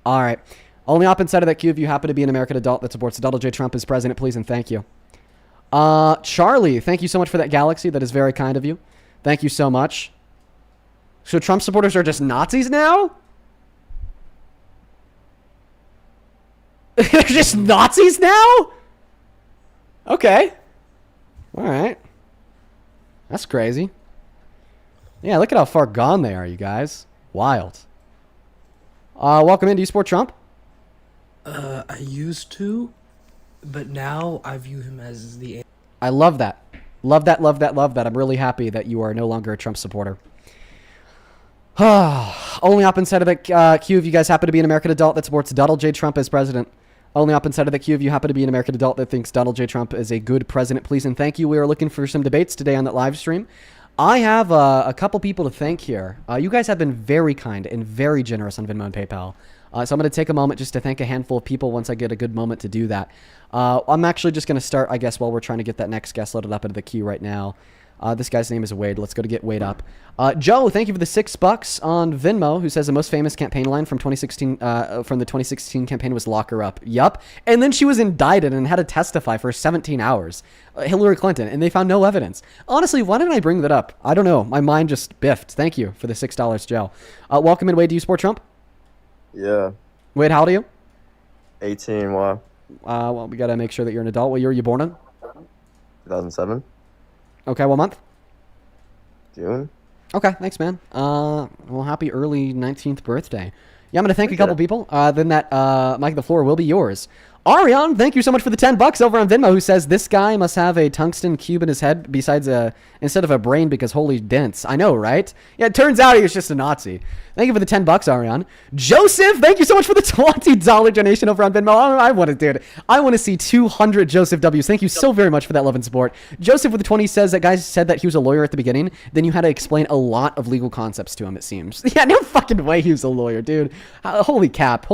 All right. Only up inside of that queue if you happen to be an American adult that supports Donald J. Trump as president, please and thank you. Charlie, thank you so much for that galaxy. That is very kind of you. Thank you so much. So Trump supporters are just Nazis now? They're just Nazis now? Okay. All right. That's crazy. Yeah, look at how far gone they are, you guys. Wild. Welcome in. Do you support Trump? I used to, but now I view him as the. I love that. Love that, love that, love that. I'm really happy that you are no longer a Trump supporter. Only up inside of the queue if you guys happen to be an American adult that supports Donald J. Trump as president. Only up inside of the queue if you happen to be an American adult that thinks Donald J. Trump is a good president. Please and thank you. We are looking for some debates today on that live stream. I have a couple people to thank here. You guys have been very kind and very generous on Venmo and PayPal. So I'm going to take a moment just to thank a handful of people once I get a good moment to do that. I'm actually just going to start, I guess, while we're trying to get that next guest loaded up into the queue right now. This guy's name is Wade. Let's go to get Wade up. Joe, thank you for the $6 on Venmo, who says the most famous campaign line from 2016 from the 2016 campaign was "Lock her up." Yup. And then she was indicted and had to testify for 17 hours. Hillary Clinton, and they found no evidence. Honestly, why didn't I bring that up? I don't know. My mind just biffed. Thank you for the $6, Joe. Welcome in, Wade. Do you support Trump? Yeah. Wade, how old are you? 18. Why? Well, we got to make sure that you're an adult. What year were you born in? 2007. Okay, what month? June. Okay, thanks, man. Well, happy early 19th birthday. Yeah, I'm going to thank a couple people. Then that, Mike, the floor will be yours. Arion, thank you so much for the $10 over on Venmo, who says this guy must have a tungsten cube in his head besides instead of a brain because holy dents. I know, right? Yeah, it turns out he was just a Nazi. Thank you for the $10, Arion. Joseph, thank you so much for the $20 donation over on Venmo. I want to, dude. I want to see 200 Joseph W's. Thank you so very much for that love and support. Joseph with the 20 says that guy said that he was a lawyer at the beginning. Then you had to explain a lot of legal concepts to him, it seems. Yeah, no fucking way he was a lawyer, dude. Holy cap.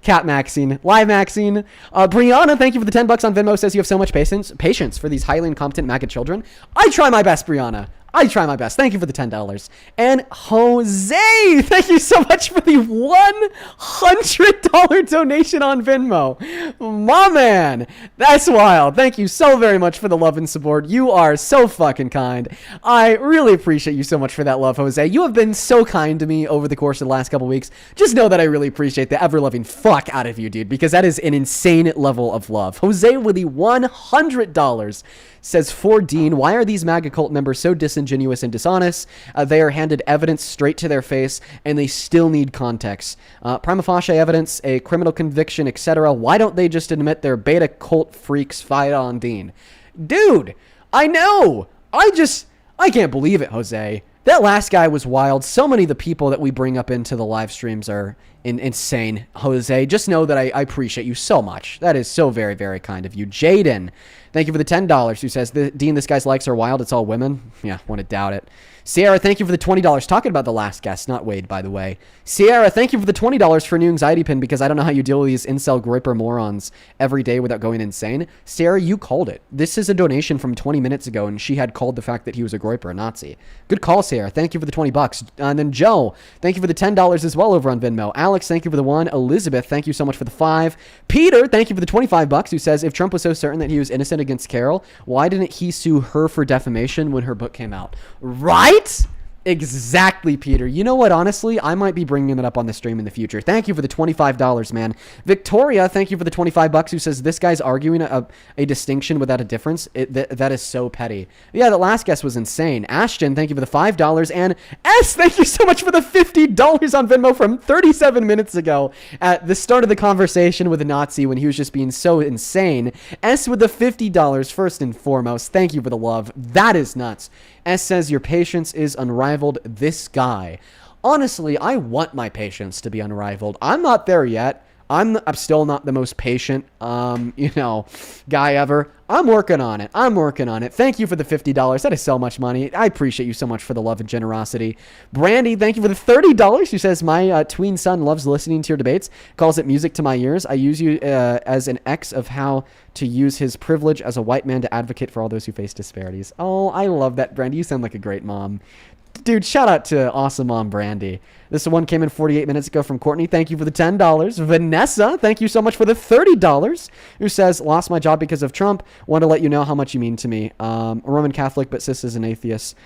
Cat Maxine. Live Maxine. Brianna, thank you for the $10 on Venmo. Says you have so much patience for these highly incompetent MAGA children. I try my best, Brianna. I try my best. Thank you for the $10. And Jose, thank you so much for the $100 donation on Venmo. My man, that's wild. Thank you so very much for the love and support. You are so fucking kind. I really appreciate you so much for that love, Jose. You have been so kind to me over the course of the last couple weeks. Just know that I really appreciate the ever-loving fuck out of you, dude, because that is an insane level of love. Jose with the $100 says, for Dean, why are these MAGA cult members so disingenuous and dishonest? They are handed evidence straight to their face, and they still need context. Prima facie evidence, a criminal conviction, etc. Why don't they just admit their beta cult freaks fight on Dean? Dude, I know. I can't believe it, Jose. That last guy was wild. So many of the people that we bring up into the live streams are insane. Jose, just know that I appreciate you so much. That is so very, very kind of you. Jaden, thank you for the $10, who says, Dean, this guy's likes are wild. It's all women. Yeah, want to doubt it. Sierra, thank you for the $20. Talking about the last guest, not Wade, by the way. Sierra, thank you for the $20 for a new anxiety pin because I don't know how you deal with these incel groiper morons every day without going insane. Sarah, you called it. This is a donation from 20 minutes ago, and she had called the fact that he was a groiper, a Nazi. Good call, Sarah. Thank you for the $20. And then Joe, thank you for the $10 as well over on Venmo. Alex, thank you for the $1. Elizabeth, thank you so much for the $5. Peter, thank you for the $25, who says, if Trump was so certain that he was innocent against Carol, why didn't he sue her for defamation when her book came out? Right? Exactly, Peter. You know what? Honestly, I might be bringing it up on the stream in the future. Thank you for the $25, man. Victoria, thank you for the $25, who says this guy's arguing a distinction without a difference. That is so petty. Yeah, the last guest was insane. Ashton, thank you for the $5. And S, thank you so much for the $50 on Venmo from 37 minutes ago at the start of the conversation with a Nazi when he was just being so insane. S with the $50 first and foremost. Thank you for the love. That is nuts. S says your patience is unrivaled. This guy. Honestly, I want my patience to be unrivaled. I'm not there yet. I'm still not the most patient, guy ever. I'm working on it. Thank you for the $50. That is so much money. I appreciate you so much for the love and generosity. Brandy, thank you for the $30. She says, my tween son loves listening to your debates, calls it music to my ears. I use you as an ex of how to use his privilege as a white man to advocate for all those who face disparities. Oh, I love that, Brandy. You sound like a great mom. Dude, shout out to awesome mom Brandy. This one came in 48 minutes ago from Courtney. Thank you for the $10. Vanessa, thank you so much for the $30. Who says, lost my job because of Trump. Want to let you know how much you mean to me. A Roman Catholic, but sis is an atheist.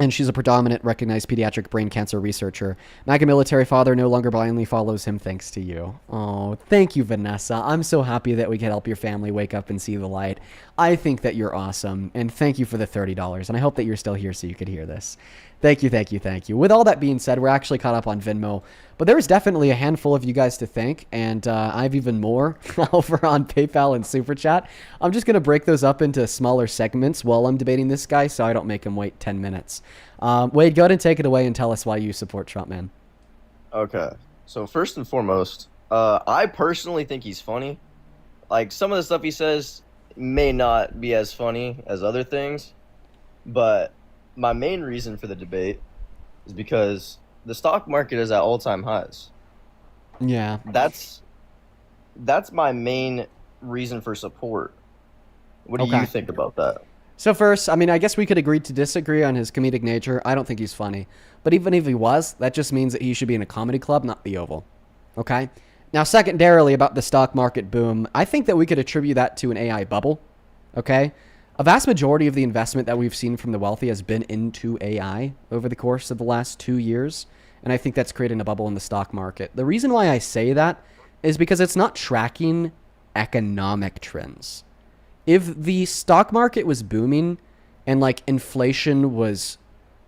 and she's a predominant recognized pediatric brain cancer researcher. MAGA military father no longer blindly follows him thanks to you. Oh, thank you, Vanessa. I'm so happy that we can help your family wake up and see the light. I think that you're awesome, and thank you for the $30, and I hope that you're still here so you could hear this. Thank you, thank you, thank you. With all that being said, we're actually caught up on Venmo, but there was definitely a handful of you guys to thank, and I have even more over on PayPal and Super Chat. I'm just going to break those up into smaller segments while I'm debating this guy so I don't make him wait 10 minutes. Wade, go ahead and take it away and tell us why you support Trump, man. Okay. So first and foremost, I personally think he's funny. Like, some of the stuff he says may not be as funny as other things, but my main reason for the debate is because the stock market is at all-time highs. Yeah. That's my main reason for support. What do you think about that? So first, I mean, I guess we could agree to disagree on his comedic nature. I don't think he's funny. But even if he was, that just means that he should be in a comedy club, not the Oval. Okay? Now, secondarily, about the stock market boom, I think that we could attribute that to an AI bubble. Okay? A vast majority of the investment that we've seen from the wealthy has been into AI over the course of the last 2 years. And I think that's creating a bubble in the stock market. The reason why I say that is because it's not tracking economic trends. If the stock market was booming and like inflation was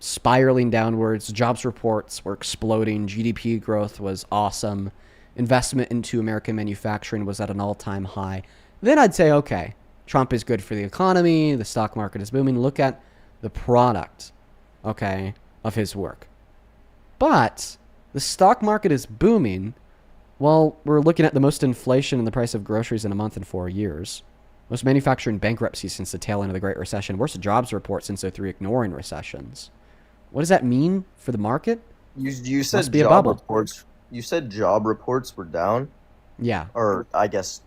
spiraling downwards, jobs reports were exploding, GDP growth was awesome, investment into American manufacturing was at an all-time high, then I'd say, okay, Trump is good for the economy, the stock market is booming. Look at the product, okay, of his work. But the stock market is booming while we're looking at the most inflation in the price of groceries in a month in 4 years. Most manufacturing bankruptcies since the tail end of the Great Recession. Worst jobs report since 2003, ignoring recessions. What does that mean for the market? You said Must be a job bubble. reports. You said job reports were down. Yeah. Or I guess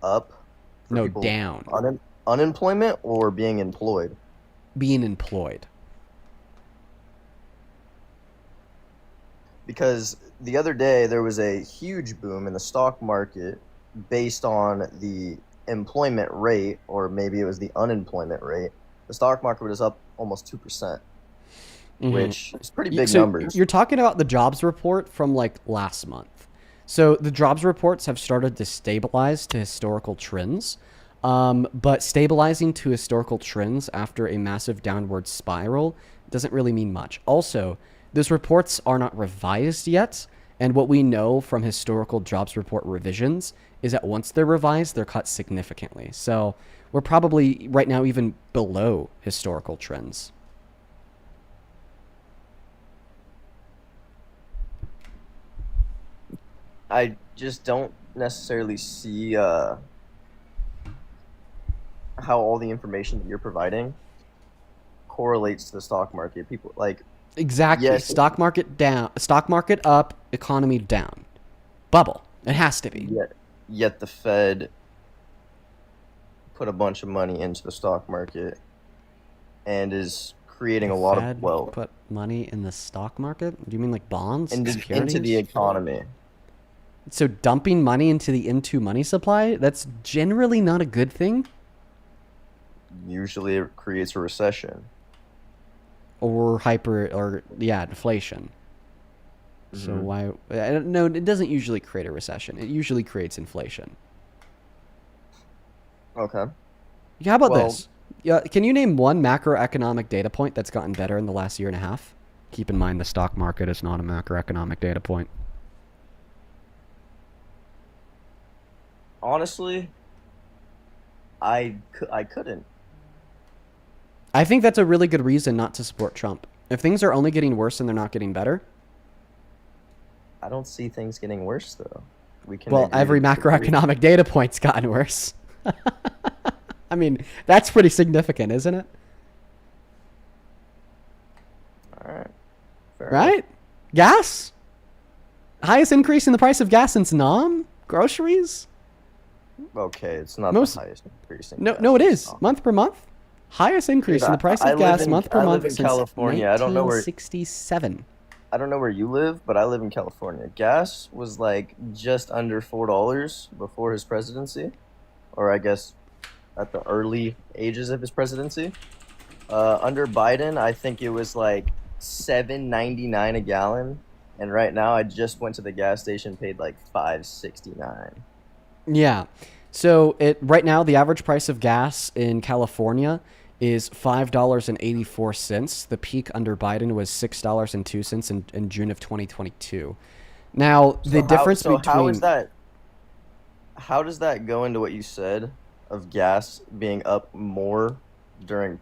up. for No, people down. Unemployment or being employed? Being employed. Because the other day there was a huge boom in the stock market based on the employment rate, or maybe it was the unemployment rate. The stock market was up almost 2%, which is pretty big numbers. You're talking about the jobs report from like last month. So the jobs reports have started to stabilize to historical trends, but stabilizing to historical trends after a massive downward spiral doesn't really mean much. Also, those reports are not revised yet, and what we know from historical jobs report revisions is that once they're revised, they're cut significantly. So we're probably right now even below historical trends. I just don't necessarily see how all the information that you're providing correlates to the stock market. People like Exactly. Yes. Stock market down, stock market up, economy down. Bubble. It has to be. Yet the Fed put a bunch of money into the stock market and is creating a lot Fed of wealth put money in the stock market? Do you mean like bonds? into Securities? the economy. So dumping money into the M2 money supply, that's generally not a good thing. Usually it creates a recession. Or inflation. So Mhm. why? I don't know. It doesn't usually create a recession. It usually creates inflation. Okay. How about Well- this? Yeah, can you name one macroeconomic data point that's gotten better in the last year and a half? Keep in mind the stock market is not a macroeconomic data point. Honestly, I couldn't. I think that's a really good reason not to support Trump. If things are only getting worse and they're not getting better, I don't see things getting worse though. We can well, agree every to disagree. macroeconomic data point's gotten worse. I mean, that's pretty significant, isn't it? All right. Fair Right? Gas? Highest increase in the price of gas since Nam? Groceries? enough. Okay, it's not Most- the highest increase. No, it is. Month per month? Highest increase in the price I of live gas in- month per I month live in since California. I don't know where- 1967. I don't know where you live, but I live in California. Gas was like just under $4 before his presidency, or I guess at the early ages of his presidency. Under Biden, I think it was like $7.99 a gallon, and right now I just went to the gas station, paid like $5.69. Yeah. So right now the average price of gas in California is $5.84. The peak under Biden was $6.02 in June of 2022. Now the difference between how does that go into what you said of gas being up more during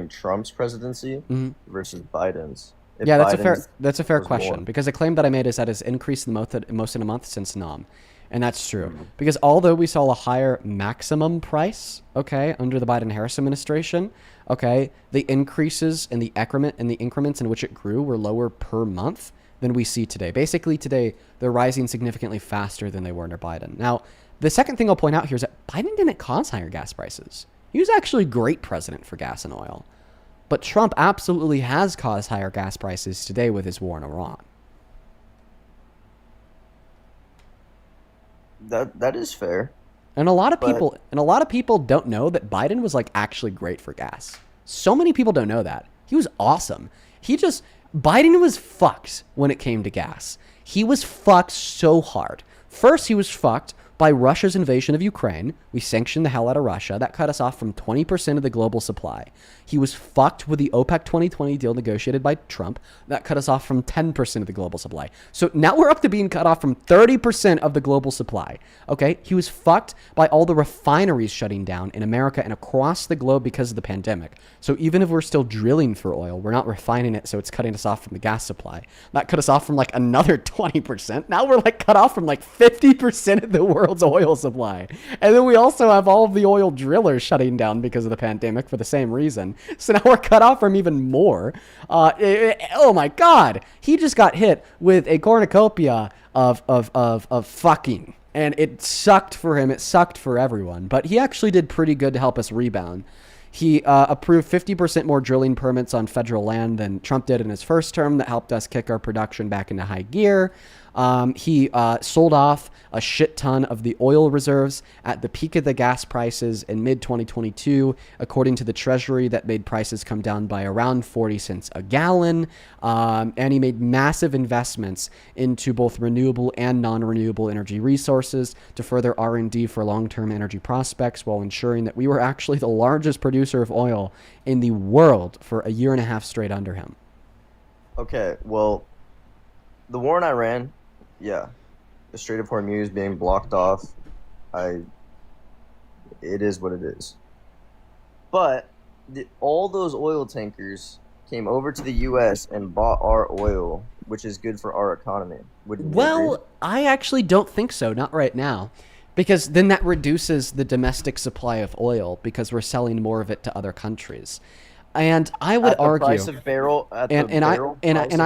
Trump's presidency versus Biden's? If Yeah, Biden's that's a fair was question, more. because the claim that I made is that it's increased the most in a month since NOM. And that's true. Because although we saw a higher maximum price, okay, under the Biden-Harris administration, okay, the increases in the increments in which it grew were lower per month than we see today. Basically today, they're rising significantly faster than they were under Biden. Now, the second thing I'll point out here is that Biden didn't cause higher gas prices. He was actually a great president for gas and oil. But Trump absolutely has caused higher gas prices today with his war in Iran. That is fair. And a lot of people don't know that Biden was like actually great for gas. So many people don't know that. He was awesome. Biden was fucked when it came to gas. He was fucked so hard. First, he was fucked by Russia's invasion of Ukraine. We sanctioned the hell out of Russia. That cut us off from 20% of the global supply. He was fucked with the OPEC 2020 deal negotiated by Trump. That cut us off from 10% of the global supply. So now we're up to being cut off from 30% of the global supply. Okay? He was fucked by all the refineries shutting down in America and across the globe because of the pandemic. So even if we're still drilling for oil, we're not refining it, so it's cutting us off from the gas supply. That cut us off from like another 20%. Now we're like cut off from like 50% of the world's oil supply. And then we also have all of the oil drillers shutting down because of the pandemic for the same reason. So now we're cut off from even more. Oh my God. He just got hit with a cornucopia of fucking. And it sucked for him. It sucked for everyone. But he actually did pretty good to help us rebound. He approved 50% more drilling permits on federal land than Trump did in his first term. That helped us kick our production back into high gear. He sold off a shit ton of the oil reserves at the peak of the gas prices in mid-2022, according to the Treasury. That made prices come down by around 40 cents a gallon. And he made massive investments into both renewable and non-renewable energy resources to further R&D for long-term energy prospects, while ensuring that we were actually the largest producer of oil in the world for a year and a half straight under him. Okay, well, the war in Iran, yeah, the Strait of Hormuz being blocked off, it is what it is. But all those oil tankers came over to the U.S. and bought our oil, which is good for our economy. Well, I actually don't think so. Not right now. Because then that reduces the domestic supply of oil because we're selling more of it to other countries. And I would argue, price of barrel, I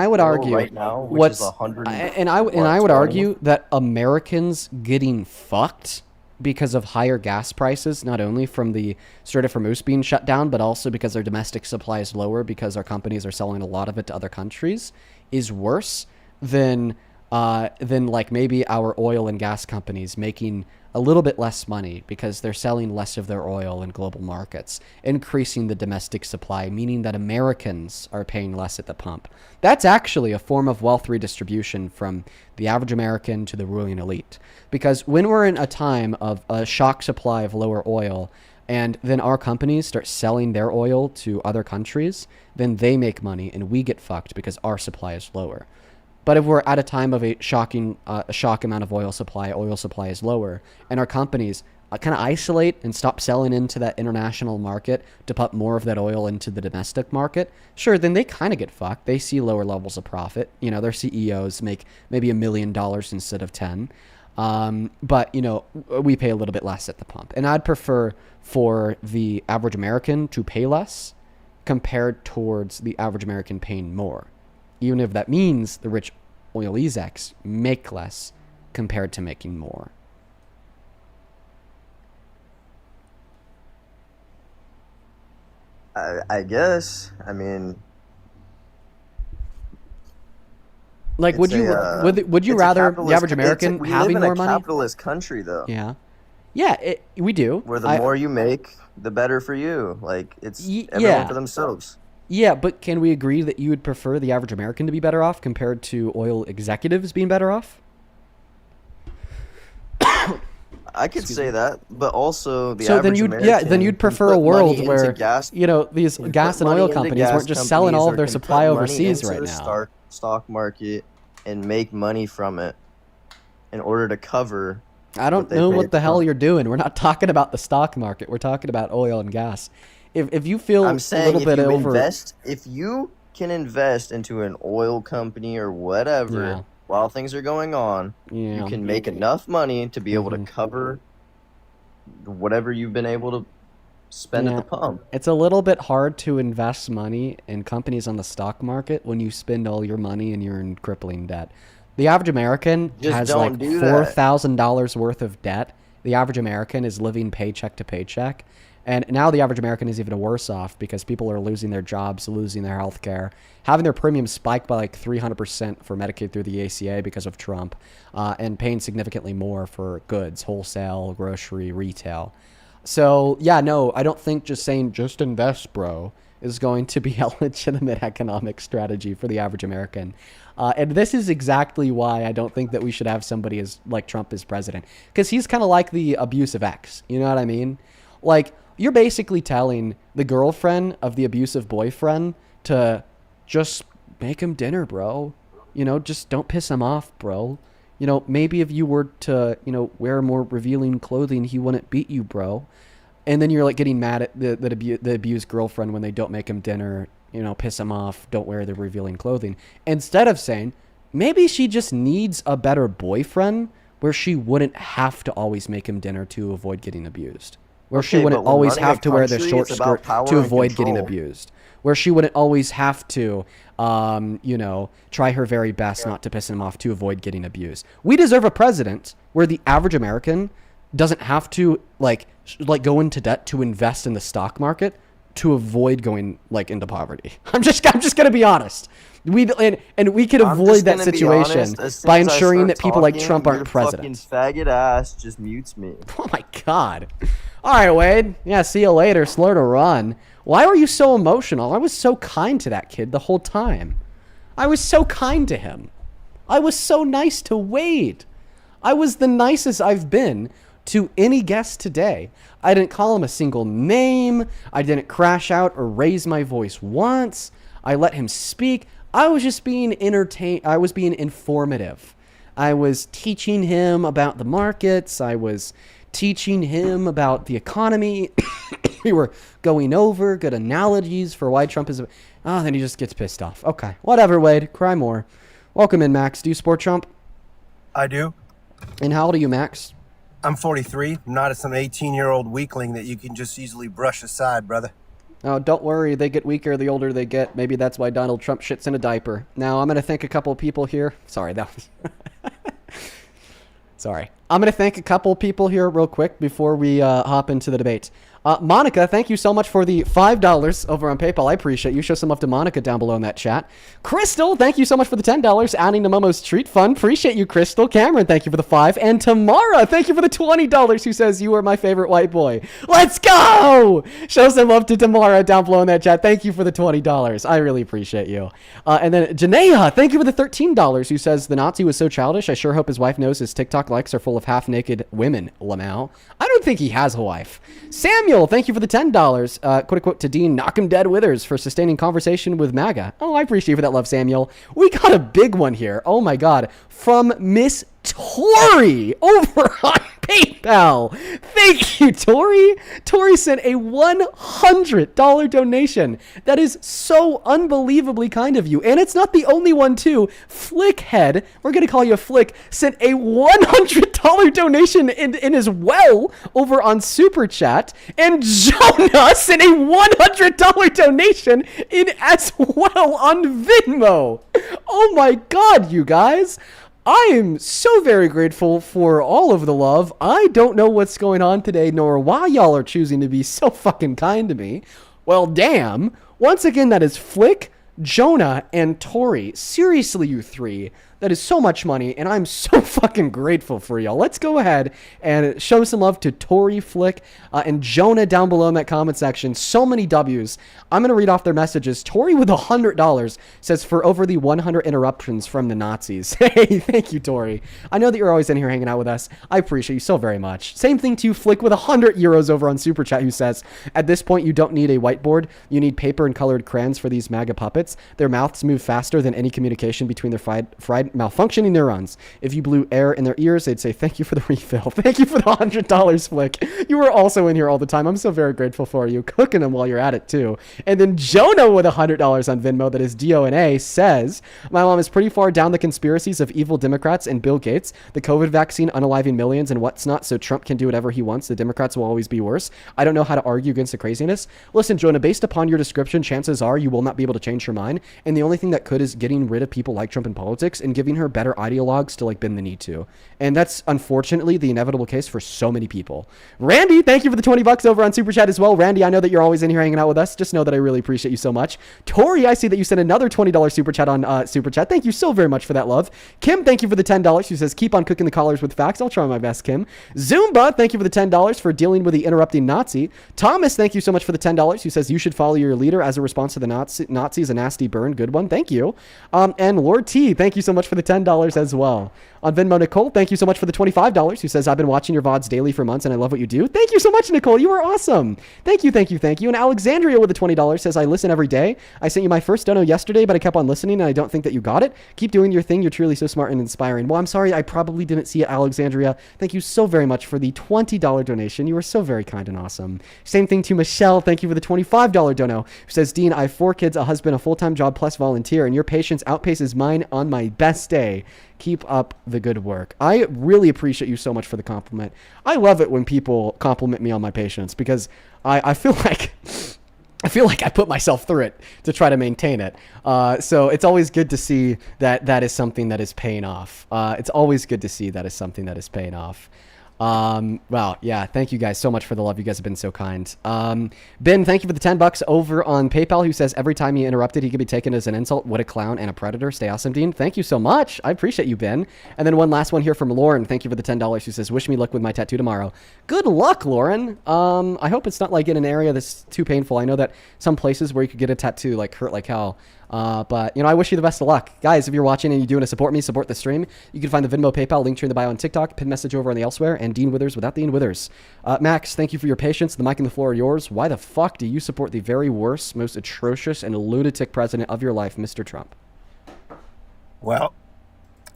would argue right now, which is I would argue that Americans getting fucked because of higher gas prices, not only from the Strait of Hormuz being shut down, but also because our domestic supply is lower because our companies are selling a lot of it to other countries, is worse than like maybe our oil and gas companies making a little bit less money because they're selling less of their oil in global markets, increasing the domestic supply, meaning that Americans are paying less at the pump. That's actually a form of wealth redistribution from the average American to the ruling elite. Because when we're in a time of a shock supply of lower oil, and then our companies start selling their oil to other countries, then they make money and we get fucked because our supply is lower. But if we're at a time of a shock amount of oil supply is lower, and our companies kind of isolate and stop selling into that international market to put more of that oil into the domestic market, sure, then they kind of get fucked. They see lower levels of profit. You know, their CEOs make maybe $1 million instead of 10. But, you know, we pay a little bit less at the pump. And I'd prefer for the average American to pay less compared towards the average American paying more. Even if that means the rich oil execs make less compared to making more. I guess. I mean, like, would you rather the average American having more money? We live in a capitalist country, though. Yeah. Yeah, we do. Where the more you make, the better for you. Like, it's everyone yeah. for themselves. Yeah, but can we agree that you would prefer the average American to be better off compared to oil executives being better off? I could say that, but also the so average then you'd American then you'd prefer put a world money where into gas, these gas and money oil into companies gas weren't just selling all of their companies or can supply put money overseas into right the now. stock market and make money from it in order to cover. I don't know what the hell you're doing. We're not talking about the stock market. We're talking about oil and gas. If you feel I'm a saying little bit over, if you can invest into an oil company or whatever Yeah. while things are going on, you can make enough money to be able to cover whatever you've been able to spend at the pump. It's a little bit hard to invest money in companies on the stock market when you spend all your money and you're in crippling debt. The average American Just has don't like do that. $4,000 worth of debt. The average American is living paycheck to paycheck. And now the average American is even worse off because people are losing their jobs, losing their health care, having their premiums spike by like 300% for Medicaid through the ACA because of Trump, and paying significantly more for goods, wholesale, grocery, retail. So, yeah, no, I don't think just saying just invest, bro, is going to be a legitimate economic strategy for the average American. And this is exactly why I don't think that we should have somebody like Trump as president. Because he's kind of like the abusive ex. You know what I mean? Like, you're basically telling the girlfriend of the abusive boyfriend to just make him dinner, bro. You know, just don't piss him off, bro. You know, maybe if you were to, wear more revealing clothing, he wouldn't beat you, bro. And then you're like getting mad at the abused girlfriend when they don't make him dinner, piss him off, don't wear the revealing clothing. Instead of saying, maybe she just needs a better boyfriend where she wouldn't have to always make him dinner to avoid getting abused. Where she wouldn't always have to wear the short skirt to avoid getting abused. Where she wouldn't always have to, try her very best not to piss him off to avoid getting abused. We deserve a president where the average American doesn't have to like go into debt to invest in the stock market to avoid going into poverty. I'm just gonna be honest. We could avoid that situation by ensuring that people like Trump aren't president. Fucking faggot ass just mutes me. Oh my god. All right, Wade. Yeah, see you later. Slow to run. Why were you so emotional? I was so kind to that kid the whole time. I was so kind to him. I was so nice to Wade. I was the nicest I've been to any guest today. I didn't call him a single name. I didn't crash out or raise my voice once. I let him speak. I was just being entertained. I was being informative. I was teaching him about the markets. I was teaching him about the economy. We were going over good analogies for why Trump is... then he just gets pissed off. Okay, whatever, Wade. Cry more. Welcome in, Max. Do you support Trump? I do. And how old are you, Max? I'm 43. I'm not some 18-year-old weakling that you can just easily brush aside, brother. Oh, don't worry. They get weaker the older they get. Maybe that's why Donald Trump shits in a diaper. Now, I'm going to thank a couple of people here. Sorry, that was... Sorry. I'm going to thank a couple people here real quick before we hop into the debate. Monica, thank you so much for the $5 over on PayPal. I appreciate you. Show some love to Monica down below in that chat. Crystal, thank you so much for the $10. Adding to Momo's Treat Fund. Appreciate you, Crystal. Cameron, thank you for the $5. And Tamara, thank you for the $20, who says you are my favorite white boy. Let's go! Show some love to Tamara down below in that chat. Thank you for the $20. I really appreciate you. And then Janaea, thank you for the $13, who says the Nazi was so childish. I sure hope his wife knows his TikTok likes are full of half-naked women, Lamau. I don't think he has a wife. Samuel, thank you for the $10. Quick quote to Dean, knock him dead Withers for sustaining conversation with MAGA. Oh, I appreciate you for that love, Samuel. We got a big one here. Oh my God. From Miss Tori over on PayPal. Thank you, Tori. Tori sent a $100 donation. That is so unbelievably kind of you. And it's not the only one, too. Flickhead, we're going to call you a Flick, sent a $100 donation in as well over on Super Chat. And Jonah sent a $100 donation in as well on Venmo. Oh my God, you guys. I am so very grateful for all of the love. I don't know what's going on today, nor why y'all are choosing to be so fucking kind to me. Well, damn. Once again, that is Flick, Jonah, and Tori. Seriously, you three. That is so much money, and I'm so fucking grateful for y'all. Let's go ahead and show some love to Tori Flick and Jonah down below in that comment section. So many W's. I'm going to read off their messages. Tori with $100 says, for over the 100 interruptions from the Nazis. Hey, thank you, Tori. I know that you're always in here hanging out with us. I appreciate you so very much. Same thing to you, Flick with 100 euros over on Super Chat, who says, at this point, you don't need a whiteboard. You need paper and colored crayons for these MAGA puppets. Their mouths move faster than any communication between their fried malfunctioning neurons. If you blew air in their ears, they'd say, thank you for the refill. Thank you for the $100, Flick. You are also in here all the time. I'm so very grateful for you. Cooking them while you're at it, too. And then Jonah with $100 on Venmo, that is DONA, says, my mom is pretty far down the conspiracies of evil Democrats and Bill Gates, the COVID vaccine unaliving millions and what's not, so Trump can do whatever he wants. The Democrats will always be worse. I don't know how to argue against the craziness. Listen, Jonah, based upon your description, chances are you will not be able to change your mind. And the only thing that could is getting rid of people like Trump in politics and giving her better ideologues to like bend the knee to. And that's unfortunately the inevitable case for so many people. Randy, thank you for the $20 over on Super Chat as well. Randy, I know that you're always in here hanging out with us. Just know that I really appreciate you so much. Tori, I see that you sent another $20 Super Chat on Super Chat. Thank you so very much for that love. Kim, thank you for the $10. She says, keep on cooking the collars with facts. I'll try my best, Kim. Zumba, thank you for the $10 for dealing with the interrupting Nazi. Thomas, thank you so much for the $10. Who says, you should follow your leader as a response to the Nazis. A nasty burn. Good one. Thank you. And Lord T, thank you so much for the $10 as well. On Venmo, Nicole, thank you so much for the $25, who says, I've been watching your VODs daily for months and I love what you do. Thank you so much, Nicole. You are awesome. Thank you, thank you, thank you. And Alexandria with the $20 says, I listen every day. I sent you my first dono yesterday, but I kept on listening and I don't think that you got it. Keep doing your thing. You're truly so smart and inspiring. Well, I'm sorry. I probably didn't see it, Alexandria. Thank you so very much for the $20 donation. You were so very kind and awesome. Same thing to Michelle. Thank you for the $25 dono, who says, Dean, I have 4 kids, a husband, a full-time job plus volunteer, and your patience outpaces mine on my best day. Keep up the good work. I really appreciate you so much for the compliment. I love it when people compliment me on my patience because I feel like I put myself through it to try to maintain it. So it's always good to see that that is something that is paying off. It's always good to see that is something that is paying off. Wow. Yeah. Thank you guys so much for the love. You guys have been so kind. Ben, thank you for the $10 over on PayPal, who says every time he interrupted, he could be taken as an insult. What a clown and a predator. Stay awesome, Dean. Thank you so much. I appreciate you, Ben. And then one last one here from Lauren. Thank you for the $10, who says, wish me luck with my tattoo tomorrow. Good luck, Lauren. I hope it's not like in an area that's too painful. I know that some places where you could get a tattoo like hurt like hell. But, you know, I wish you the best of luck. Guys, if you're watching and you do want to support me, support the stream, you can find the Venmo, PayPal, link here in the bio on TikTok, pin message over on the elsewhere, and Dean Withers without the Dean Withers. Max, thank you for your patience. The mic and the floor are yours. Why the fuck do you support the very worst, most atrocious, and lunatic president of your life, Mr. Trump? Well,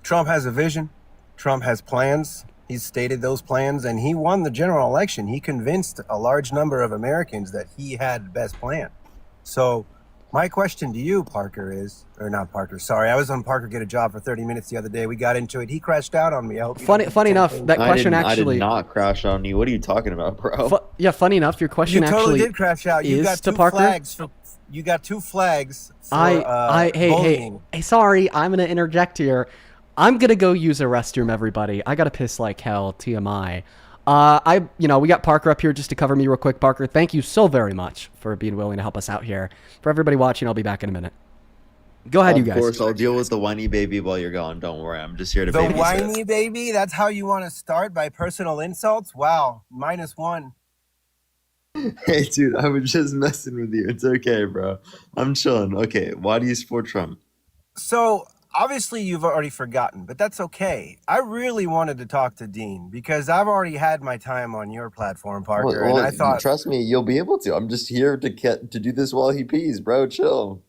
Trump has a vision. Trump has plans. He's stated those plans, and he won the general election. He convinced a large number of Americans that he had the best plan. So my question to you, Parker, is, or not Parker, sorry, I was on Parker Get a Job for 30 minutes the other day. We got into it. He crashed out on me. I hope Funny enough, that question I actually... did not crash on you. What are you talking about, bro? Yeah, funny enough, your question you totally actually did crash out. You is got to two Parker. flags for, you got 2 flags for bullying. Hey, sorry, I'm going to interject here. I'm going to go use a restroom, everybody. I got to piss like hell, TMI. We got Parker up here just to cover me real quick. Parker, thank you so very much for being willing to help us out here. For everybody watching, I'll be back in a minute. Go ahead, you guys. Of course, I'll deal with the whiny baby while you're gone. Don't worry, I'm just here to The babysit. whiny baby? That's how you want to start, by personal insults? Wow, -1. Hey, dude, I was just messing with you. It's okay, bro. I'm chilling. Okay, why do you support Trump? So, obviously you've already forgotten, but that's okay. I really wanted to talk to Dean because I've already had my time on your platform, Parker, Well, and I thought... trust me, you'll be able to. I'm just here to do this while he pees, bro. Chill.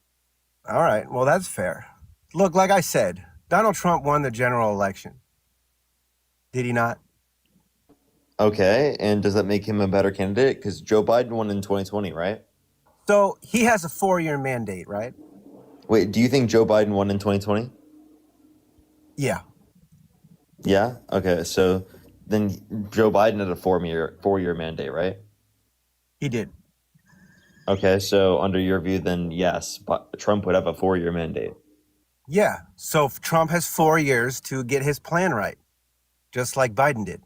All right, well, that's fair. Look, like I said, Donald Trump won the general election. Did he not? Okay, and does that make him a better candidate? Because Joe Biden won in 2020, right? So, he has a 4-year mandate, right? Wait, do you think Joe Biden won in 2020? Yeah. Yeah? Okay, so then Joe Biden had a 4-year mandate, right? He did. Okay, so under your view, then yes, but Trump would have a 4-year mandate. Yeah, so Trump has 4 years to get his plan right, just like Biden did.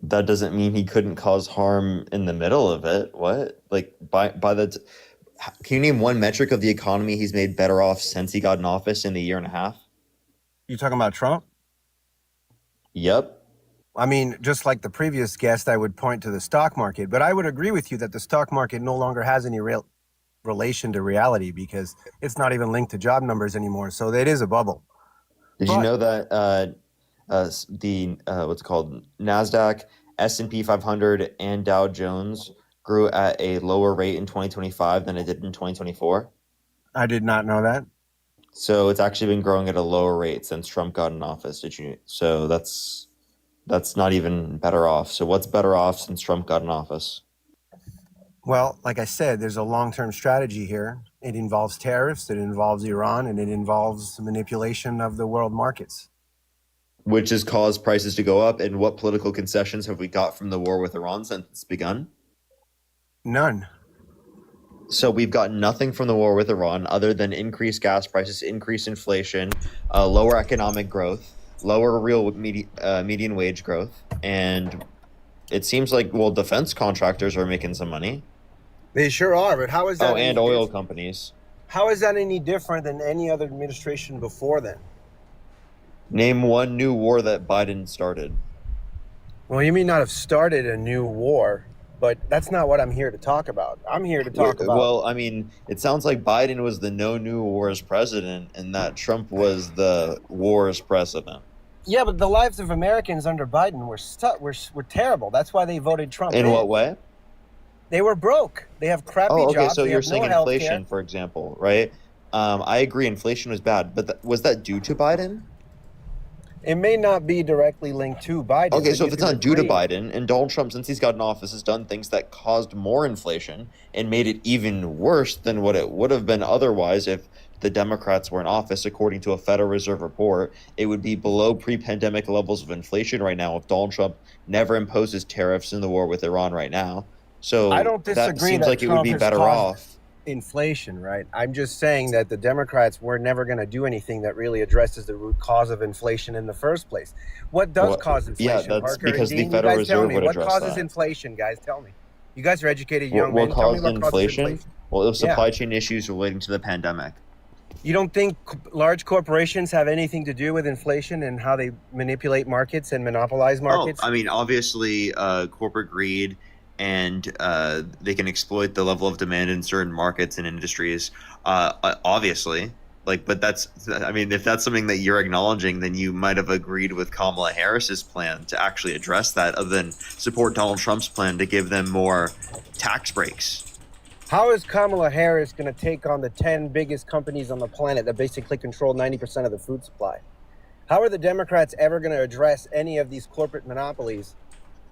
That doesn't mean he couldn't cause harm in the middle of it. What? Like, can you name one metric of the economy he's made better off since he got in office in a year and a half? You talking about Trump? Yep. I mean, just like the previous guest, I would point to the stock market, but I would agree with you that the stock market no longer has any real relation to reality because it's not even linked to job numbers anymore. So it is a bubble. Did you know that the what's it called Nasdaq, S&P 500, and Dow Jones grew at a lower rate in 2025 than it did in 2024? I did not know that. So it's actually been growing at a lower rate since Trump got in office. Did you? So that's not even better off. So what's better off since Trump got in office? Well, like I said, there's a long-term strategy here. It involves tariffs, it involves Iran, and it involves manipulation of the world markets. Which has caused prices to go up. And what political concessions have we got from the war with Iran since it's begun? None. So we've got nothing from the war with Iran other than increased gas prices, increased inflation, lower economic growth, lower real median wage growth, and it seems like, well, defense contractors are making some money. They sure are, but how is that? Oh, and oil companies. How is that any different than any other administration before then? Name one new war that Biden started. Well, you may not have started a new war, but that's not what I'm here to talk about. I'm here to talk about... Well, I mean, it sounds like Biden was the no new wars president and that Trump was the wars president. Yeah, but the lives of Americans under Biden were terrible. That's why they voted Trump in. What way? They were broke. They have crappy jobs. So they you're have saying no inflation, for example, right? I agree inflation was bad, but was that due to Biden? It may not be directly linked to Biden. Okay, so if it's not due to Biden, and Donald Trump, since he's got in office, has done things that caused more inflation and made it even worse than what it would have been otherwise if the Democrats were in office, according to a Federal Reserve report, it would be below pre-pandemic levels of inflation right now if Donald Trump never imposes tariffs in the war with Iran right now. So I don't disagree that seems that like Trump it would be has better caused off. Inflation, right? I'm just saying that the Democrats were never going to do anything that really addresses the root cause of inflation in the first place. What does cause inflation? Yeah, that's Parker and because the Dean, Federal you guys tell Reserve me, would what address causes that. inflation, guys? Tell me. You guys are educated young men. What Tell me caused what causes inflation? inflation. Well, it was Yeah. supply chain issues relating to the pandemic. You don't think large corporations have anything to do with inflation and how they manipulate markets and monopolize markets? Oh, I mean, obviously, corporate greed and they can exploit the level of demand in certain markets and industries. Obviously, but that's, I mean, if that's something that you're acknowledging, then you might have agreed with Kamala Harris's plan to actually address that, other than support Donald Trump's plan to give them more tax breaks. How is Kamala Harris going to take on the 10 biggest companies on the planet that basically control 90% of the food supply? How are the Democrats ever going to address any of these corporate monopolies?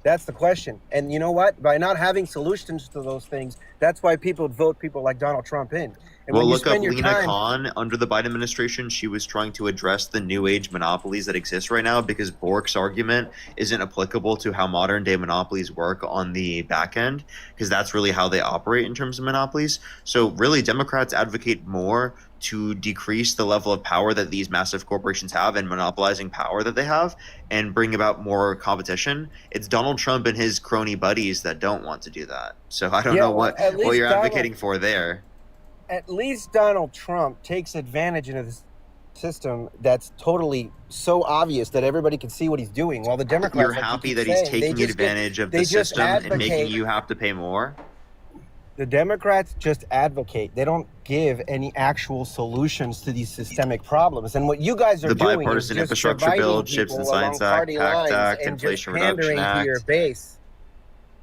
That's the question. And you know what? By not having solutions to those things, that's why people vote people like Donald Trump in. And Well, when you look up spend your Lena time... Khan under the Biden administration. She was trying to address the new age monopolies that exist right now because Bork's argument isn't applicable to how modern day monopolies work on the back end, because that's really how they operate in terms of monopolies. So really, Democrats advocate more to decrease the level of power that these massive corporations have and monopolizing power that they have and bring about more competition. It's Donald Trump and his crony buddies that don't want to do that. So I don't know what you're advocating for there. At least Donald Trump takes advantage of this system that's totally so obvious that everybody can see what he's doing, while the Democrats... You're happy that he's taking advantage of the system and making you have to pay more? The Democrats just advocate. They don't give any actual solutions to these systemic problems. And what you guys are The doing is bipartisan just infrastructure bill, dividing CHIPS and people Science along Act, party PACT lines Act, and just Inflation pandering Reduction to your Act. base.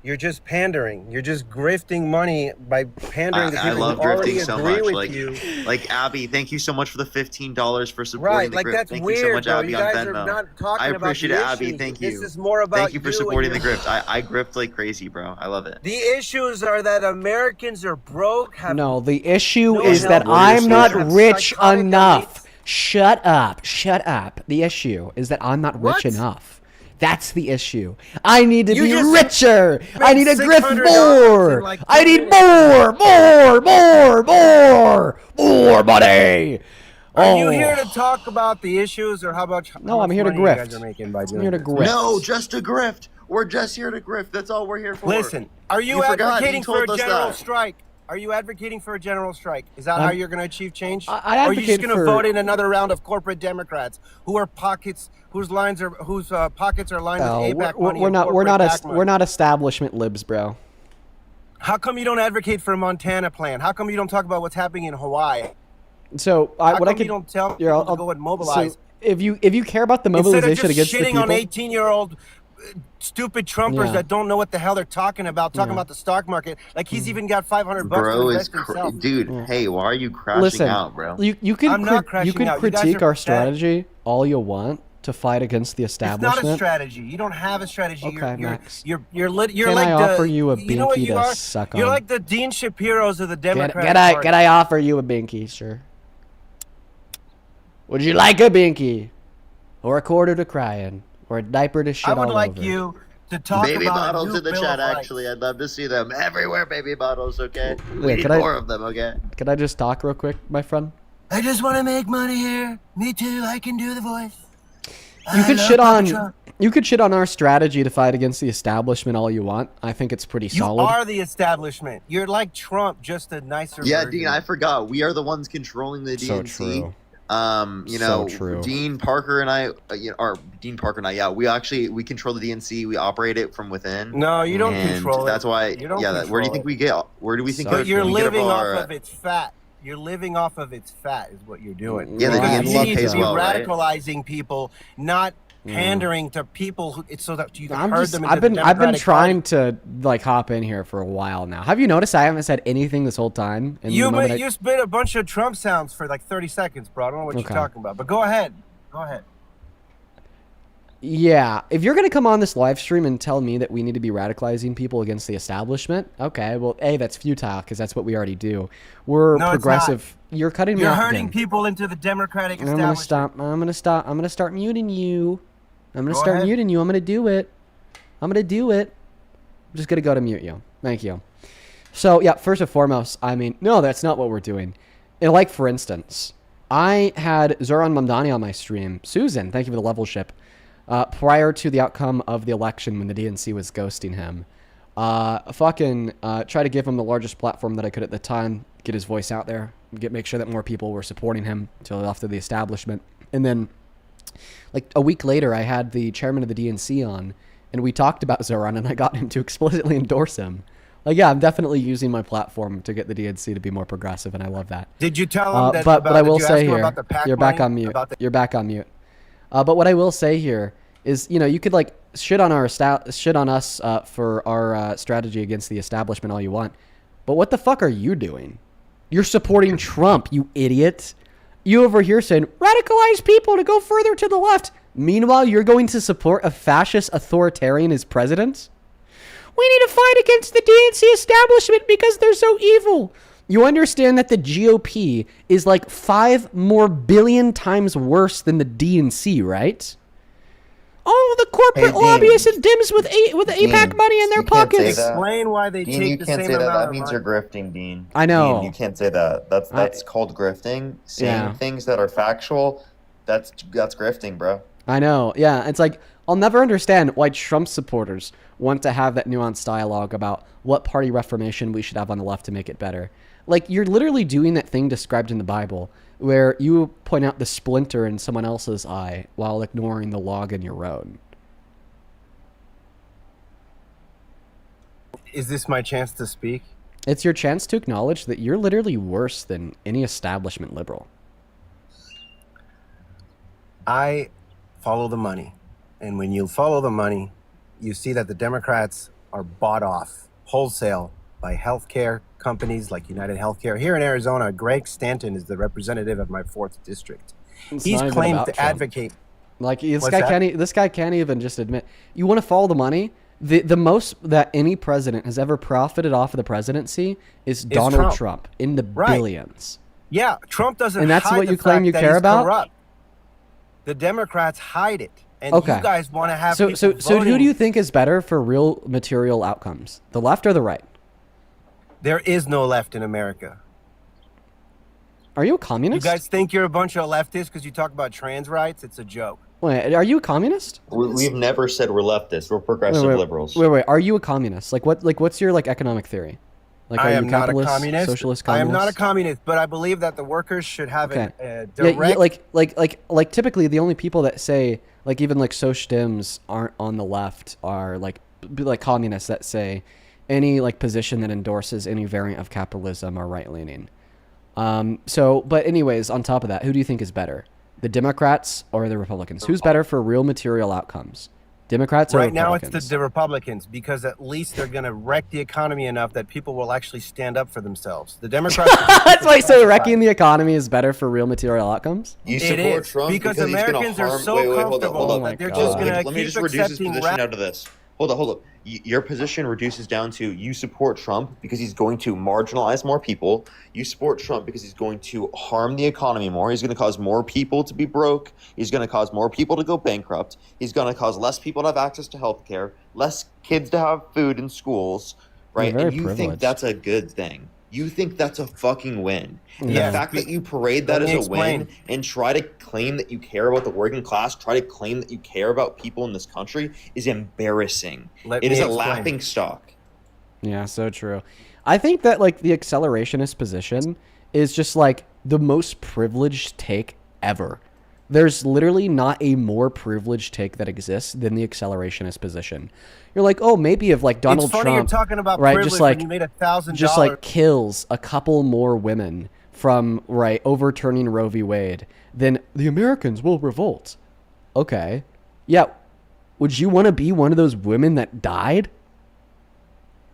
You're just pandering. You're just grifting money by pandering to I people love who already grifting so agree much. with you. Like Abby, thank you so much for the $15 for supporting Right, the like grift. that's Thank weird, you so much, bro. Abby, You on guys are Venmo. not talking I about appreciate the it, Abby. issues. Thank you. This is more about Thank you for you and supporting the your- grift. I grift like crazy, bro. I love it. The issues are that Americans are broke. No, the issue no is that health I'm not care, have rich psychotic enough. Shut up. Shut up. The issue is that I'm not rich What? enough. That's the issue. I need to You be just richer. made I need to grift $600 more. in like I 2 need more money. Are you here to talk about the issues, or how about No, how I'm much here to money you grift. guys are making by I'm doing here to this? grift. No, just to grift. We're just here to grift. That's all we're here for. Listen, are you forgot. advocating You for a told us general that. strike? Are you advocating for a general strike? Is that how you're going to achieve change? I or are you just advocate going to for- vote in another round of corporate Democrats whose pockets are lined with APAC money? We're not establishment libs, bro. How come you don't advocate for a Montana plan? How come you don't talk about what's happening in Hawaii? So How come you don't tell people to go and mobilize? So if you care about the mobilization against the Instead of just people, shitting on 18-year-old stupid Trumpers that don't know what the hell they're talking about, about the stock market, like he's even got $500 Bro to is invest himself. dude. Hey, why are you crashing listen, out, bro? you can I'm not crashing out. You guys critique are our pathetic. strategy all you want to fight against the It's establishment. not a strategy. You don't have a strategy. Okay, you're Max. you're Can like I offer you a you know what binky you to are? suck You're on? like the Dean Shapiro's of the Democratic Can Party. I offer you a binky, sir? Would you like a binky, or a quarter to cry in, or a diaper to shit I would all like over? you to talk Baby about a bottles new in the Bill chat. of Rights. Actually, I'd love to see them everywhere. Baby bottles, okay? We Wait, need can I- more of them, okay? Can I just talk real quick, my friend? I just want to make money here. Me too. I can do the voice. You could love shit Papa on Trump. you could shit on our strategy to fight against the establishment all you want. I think it's pretty You solid. are the establishment. You're like Trump, just a nicer Yeah, version. Dean, I forgot. We are the ones controlling the So DNC. true. You So know, true. Dean Parker and I, Dean Parker and I, yeah, we control the DNC. We operate it from within. No, you don't and control it. That's why, You don't where do you control think it. we get? Where do we think? But you're we get living our, off of its fat. You're living off of its fat, is what you're doing. Yeah, the Because DNC you need pays to be well, right? radicalizing people, not pandering to people who, it's so that you can I'm herd just them into I've been the I've been Democratic trying to like hop in here for a while now. Have you noticed I haven't said anything this whole time? And Party. You spit a bunch of Trump sounds for like 30 seconds, bro. I don't know what Okay. you're talking about. But go ahead. Go ahead. Yeah, if you're gonna come on this live stream and tell me that we need to be radicalizing people against the establishment, okay, well, A, that's futile because that's what we already do. We're No, it's progressive. You're cutting me You're off herding again. people into the Democratic I'm establishment. gonna stop. I'm gonna start muting you. I'm gonna Go start ahead. muting you. I'm gonna do it. I'm just gonna go to mute you. Thank you. So yeah, first and foremost, I mean, no, that's not what we're doing. And like for instance, I had Zoran Mamdani on my stream. Susan, thank you for the level ship. Prior to the outcome of the election when the DNC was ghosting him, try to give him the largest platform that I could at the time, get his voice out there, make sure that more people were supporting him until after the establishment. And then like a week later, I had the chairman of the DNC on, and we talked about Zoran, and I got him to explicitly endorse him. Like, yeah, I'm definitely using my platform to get the DNC to be more progressive, and I love that. Did you tell him that? But I will did you say ask him here, about the PAC you're back money? on mute. About the- You're back on mute. But what I will say here is, you know, you could like shit on us for our strategy against the establishment all you want, but what the fuck are you doing? You're supporting Trump, you idiot. You over here saying radicalize people to go further to the left. Meanwhile, you're going to support a fascist authoritarian as president? We need to fight against the DNC establishment because they're so evil. You understand that the GOP is like 5 more billion times worse than the DNC, right? Oh, the corporate Dean. lobbyists and Dims with APAC Dean, money in their you can't say pockets. that. Explain why they Dean, take you the can't same say that. amount That of means money. you're grifting, Dean. I know. Dean, you can't say that. That's called grifting. Saying Yeah. things that are factual, that's grifting, bro. I know. Yeah, it's like I'll never understand why Trump supporters want to have that nuanced dialogue about what party reformation we should have on the left to make it better. Like, you're literally doing that thing described in the Bible where you point out the splinter in someone else's eye while ignoring the log in your own. Is this my chance to speak? It's your chance to acknowledge that you're literally worse than any establishment liberal. I follow the money. And when you follow the money, you see that the Democrats are bought off wholesale by healthcare companies like United Healthcare. Here in Arizona, Greg Stanton is the representative of my 4th district. It's He's not even claimed about to Trump. advocate. Like, this What's guy that? can't. This guy can't even just admit. You want to follow the money. The most that any president has ever profited off of the presidency is Donald Trump in the billions. Yeah, Trump doesn't. And that's hide what the you claim fact you that care he's about? corrupt. The Democrats hide it, and Okay. you guys want to have So people so who voting. do you think is better for real material outcomes? The left or the right? There is no left in America. Are you a You communist? guys think you're a bunch of leftists because you talk about trans rights? It's a joke. Wait, are you a communist? We've never said we're leftists. We're progressive wait, liberals. Wait, are you a communist? Like what's your like economic theory? Like, I are am you not a capitalist, communist. socialist, I am communist? not a communist, but I believe that the workers should have Okay. a Yeah, direct. like typically the only people that say like even like Soc Dems aren't on the left are like communists that say any like position that endorses any variant of capitalism are right leaning. But anyways, on top of that, who do you think is better, the Democrats or the Republicans? Who's better for real material outcomes, Democrats or Right now, Republicans? it's the Republicans because at least they're going to wreck the economy enough that people will actually stand up for themselves. The Democrats. That's why. So wrecking the economy is better for real material outcomes. You It support is, Trump because he's gonna Americans are harm. so Wait, hold up, comfortable hold up. that they're just going to Let me keep just reduce his accepting position down to this. Hold up. Your position reduces down to you support Trump because he's going to marginalize more people. You support Trump because he's going to harm the economy more. He's going to cause more people to be broke. He's going to cause more people to go bankrupt. He's going to cause less people to have access to healthcare, less kids to have food in schools, right? very And you think privileged. that's a good thing. You think that's a fucking win. And Yeah. the fact that you parade that Let me as a win explain. and try to claim that you care about the working class, try to claim that you care about people in this country is embarrassing. Let It me is a explain. laughing stock. Yeah, so true. I think that like the accelerationist position is just like the most privileged take ever. There's literally not a more privileged take that exists than the accelerationist position. You're like, oh, maybe if like Donald It's funny Trump, you're talking about right, privilege just like when you made $1,000. just like kills a couple more women from overturning Roe v. Wade, then the Americans will revolt. Okay, yeah, would you want to be one of those women that died?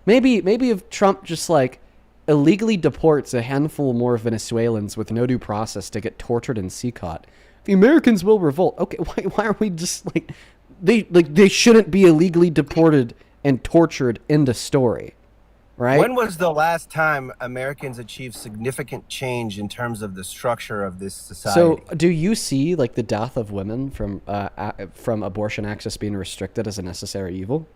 Maybe if Trump just like illegally deports a handful more Venezuelans with no due process to get tortured in Secot, the Americans will revolt. Okay, why are we just like they shouldn't be illegally deported and tortured in the story, right? When was the last time Americans achieved significant change in terms of the structure of this society? So, do you see like the death of women from abortion access being restricted as a necessary evil?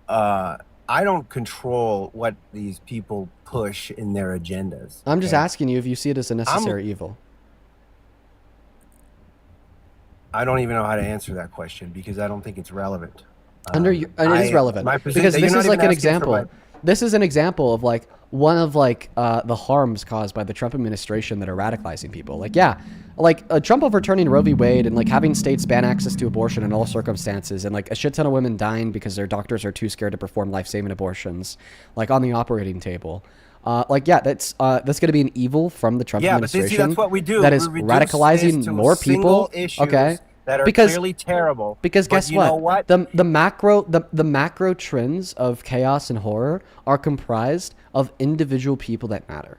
I don't control what these people push in their agendas. I'm just okay? asking you if you see it as a necessary evil. I don't even know how to answer that question because I don't think it's relevant. It is relevant because this is like an example. This is an example of like one of like the harms caused by the Trump administration that are radicalizing people. Like, yeah, like Trump overturning Roe v. Wade and like having states ban access to abortion in all circumstances, and like a shit ton of women dying because their doctors are too scared to perform life-saving abortions, like on the operating table. That's going to be an evil from the Trump administration. But that's what we do. That is We reduce radicalizing this to more single people. issues Okay, that are because clearly terrible. Because But guess you what? know what? The macro trends of chaos and horror are comprised of individual people that matter.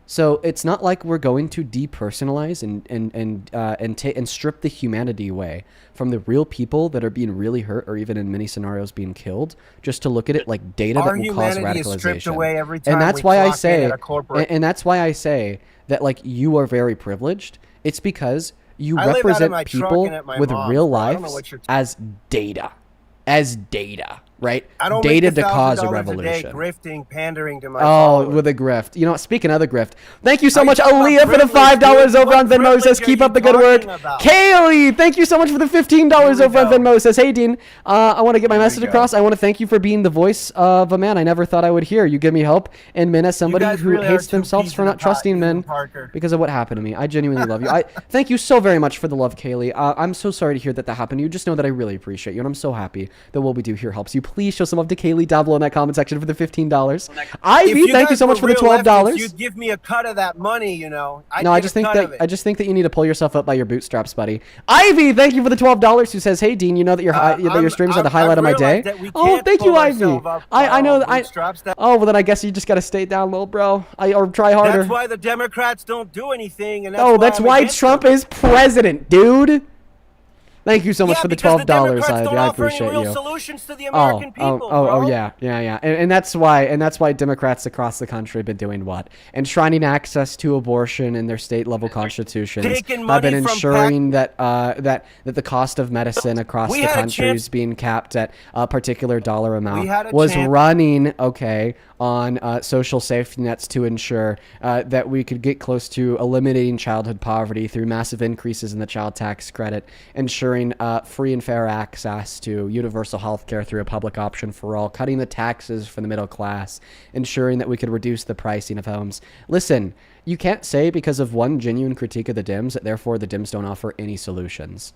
So it's not like we're going to depersonalize and strip the humanity away from the real people that are being really hurt or even in many scenarios being killed, just to look at it like data Our that will cause humanity is stripped radicalization. away every time And that's we why I clock in say, at a corporate- and that's why I say that like you are very privileged. It's because you I live out of represent my truck people and at my with mom's, real bro. I don't know lives what you're as data, right? I don't Data make to cause a $1,000 revolution. day grifting, pandering to my Oh, followers. with a grift. You know what? Speaking of the grift, thank you so Are you much, talking about Aaliyah, for the privilege, $5 dude? over What on Venmo. privilege Says are keep you up the good work. talking about? Kaylee, thank you so much for the $15 over on Venmo. Says, hey Dean, I want to get my message go. across. I want to thank you for being the voice of a man I never thought I would hear. You give me help and men as somebody guys who really hates are two themselves peas for in a not pod, trusting you men and Parker. because of what happened to me. I genuinely love you. I thank you so very much for the love, Kaylee. I'm so sorry to hear that happened to you. Just know that I really appreciate you, and I'm so happy that what we do here helps you. Please show some love to Kaylee down below in that comment section for the $15. Ivy, thank you so much for the $12. You'd give me a cut of that money, you know. I just think that you need to pull yourself up by your bootstraps, buddy. Ivy, thank you for the $12. Who says, "Hey Dean, you know that your streams are the highlight of my day." Oh, thank you, Ivy. I know that Oh, well then I guess you just got to stay down, little bro. Or try harder. That's why the Democrats don't do anything, and That's why Trump is president, dude. Thank you so much for the $12, Ivy. I appreciate you. Solutions to the American people, yeah. And that's why Democrats across the country have been doing what? Enshrining access to abortion in their state level constitutions. Taking Have been money from ensuring that the cost of medicine across We the had a country chance- is being capped at a particular dollar amount. had a Was chance- running on social safety nets to ensure that we could get close to eliminating childhood poverty through massive increases in the child tax credit, ensuring ensuring free and fair access to universal health care through a public option for all, cutting the taxes for the middle class, ensuring that we could reduce the pricing of homes. Listen, you can't say because of one genuine critique of the Dems that therefore the Dems don't offer any solutions.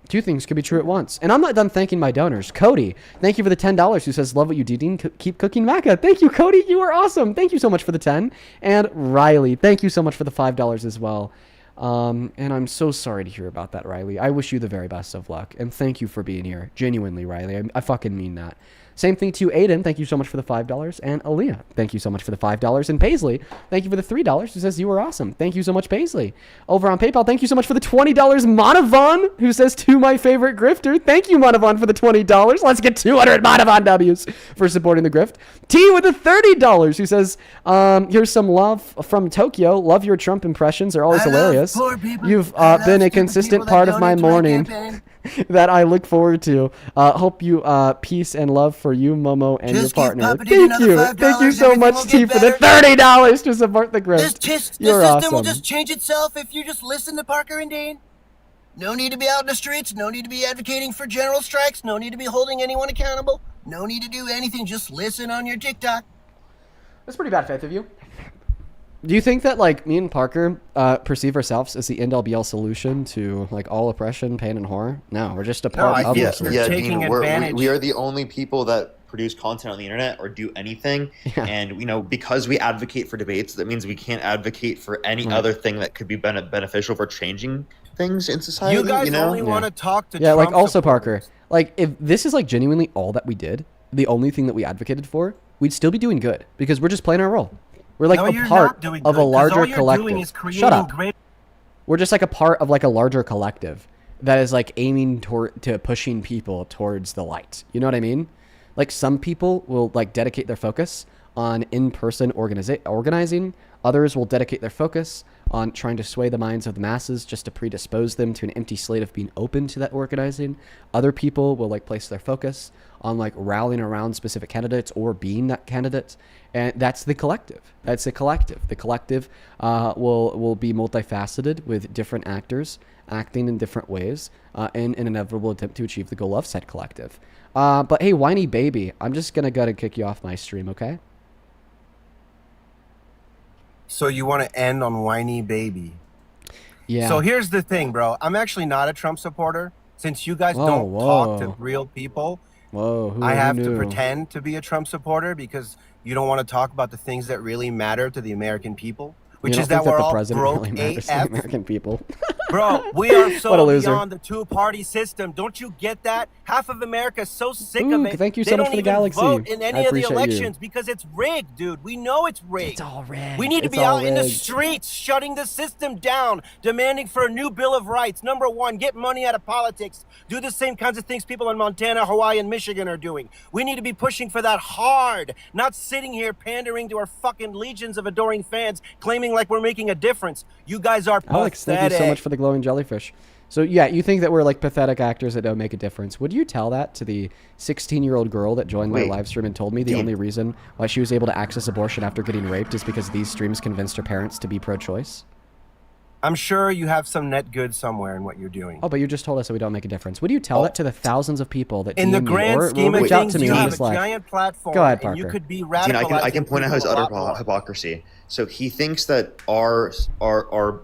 Two things could be true at once. And I'm not done thanking my donors. Cody, thank you for the $10, who says, love what you do, Dean. Keep cooking MAGA. Thank you, Cody. You are awesome. Thank you so much for the 10. And Riley, thank you so much for the $5 as well. And I'm so sorry to hear about that, Riley. I wish you the very best of luck. And thank you for being here. Genuinely, Riley. I fucking mean that. Same thing to Aiden. Thank you so much for the $5. And Aaliyah, thank you so much for the $5. And Paisley, thank you for the $3, who says you were awesome. Thank you so much, Paisley. Over on PayPal, thank you so much for the $20. Monavon, who says to my favorite grifter. Thank you, Monavon, for the $20. Let's get 200 Monavon W's for supporting the grift. T with the $30, who says, here's some love from Tokyo. Love your Trump impressions. They're always hilarious. You've been a consistent part of my morning that I look forward to. Hope you peace and love for you, Momo, and your partner. Thank you so much, T, for the $30 to support the grift. The You're system awesome. will just change itself if you just listen to Parker and Dean. No need to be out in the streets. No need to be advocating for general strikes. No need to be holding anyone accountable. No need to do anything. Just listen on your TikTok. That's pretty bad faith of you. Do you think that, like, me and Parker perceive ourselves as the end-all be-all solution to, like, all oppression, pain, and horror? No, we're just a part of it. Yeah, Dean, we are the only people that produce content on the internet or do anything. Yeah. And, you know, because we advocate for debates, that means we can't advocate for any other thing that could be beneficial for changing things in society. You guys only Yeah. want to talk to Yeah, Trump like, also, supporters. Parker, like, if this is, like, genuinely all that we did, the only thing that we advocated for, we'd still be doing good because we're just playing our role. We're like No, a you're part not doing of good, a 'cause larger all you're collective. doing is creating Shut up. great- We're just like a part of like a larger collective that is like aiming to pushing people towards the light. You know what I mean? Like some people will like dedicate their focus on in-person organizing. Others will dedicate their focus on trying to sway the minds of the masses just to predispose them to an empty slate of being open to that organizing. Other people will like place their focus on like rallying around specific candidates or being that candidate. And that's the collective. That's the collective. The collective will be multifaceted with different actors acting in different ways in an inevitable attempt to achieve the goal of said collective. But hey, whiny baby, I'm just going to go and kick you off my stream, okay? So you want to end on whiny baby. Yeah. So here's the thing, bro. I'm actually not a Trump supporter. Since you guys Whoa, don't talk to whoa. real people, Whoa, I have to knew? pretend to be a Trump supporter because you don't want to talk about the things that really matter to the American people, which You is don't that think we're the all president broke really matters to the AF. American people. Bro, we are What a so loser. beyond the two-party system. Don't you get that? Half of America is so sick Ooh, of it. thank you they so much don't for the even galaxy. vote in I any of the appreciate you. elections because it's rigged, dude. We know it's rigged. It's all rigged. We need to It's be all out in the rigged. streets, shutting the system down, demanding for a new Bill of Rights. Number one, get money out of politics. Do the same kinds of things people in Montana, Hawaii, and Michigan are doing. We need to be pushing for that hard, not sitting here pandering to our fucking legions of adoring fans, claiming like we're making a difference. You guys are Alex, pathetic. thank you so much for the glowing jellyfish. So yeah, you think that we're like pathetic actors that don't make a difference. Would you tell that to the 16-year-old girl that joined my Wait. live stream and told me the only reason why she was able to access abortion after getting raped is because these streams convinced her parents to be pro-choice? I'm sure you have some net good somewhere in what you're doing. Oh, but you just told us that we don't make a difference. Would you tell that to the thousands of people that In the DM me grand or scheme will of reach out things, to me you on have this a live? giant platform, Go ahead, and you Parker. could be Dean, radicalizing I can point out his people a utter lot more. hypocrisy. So he thinks that our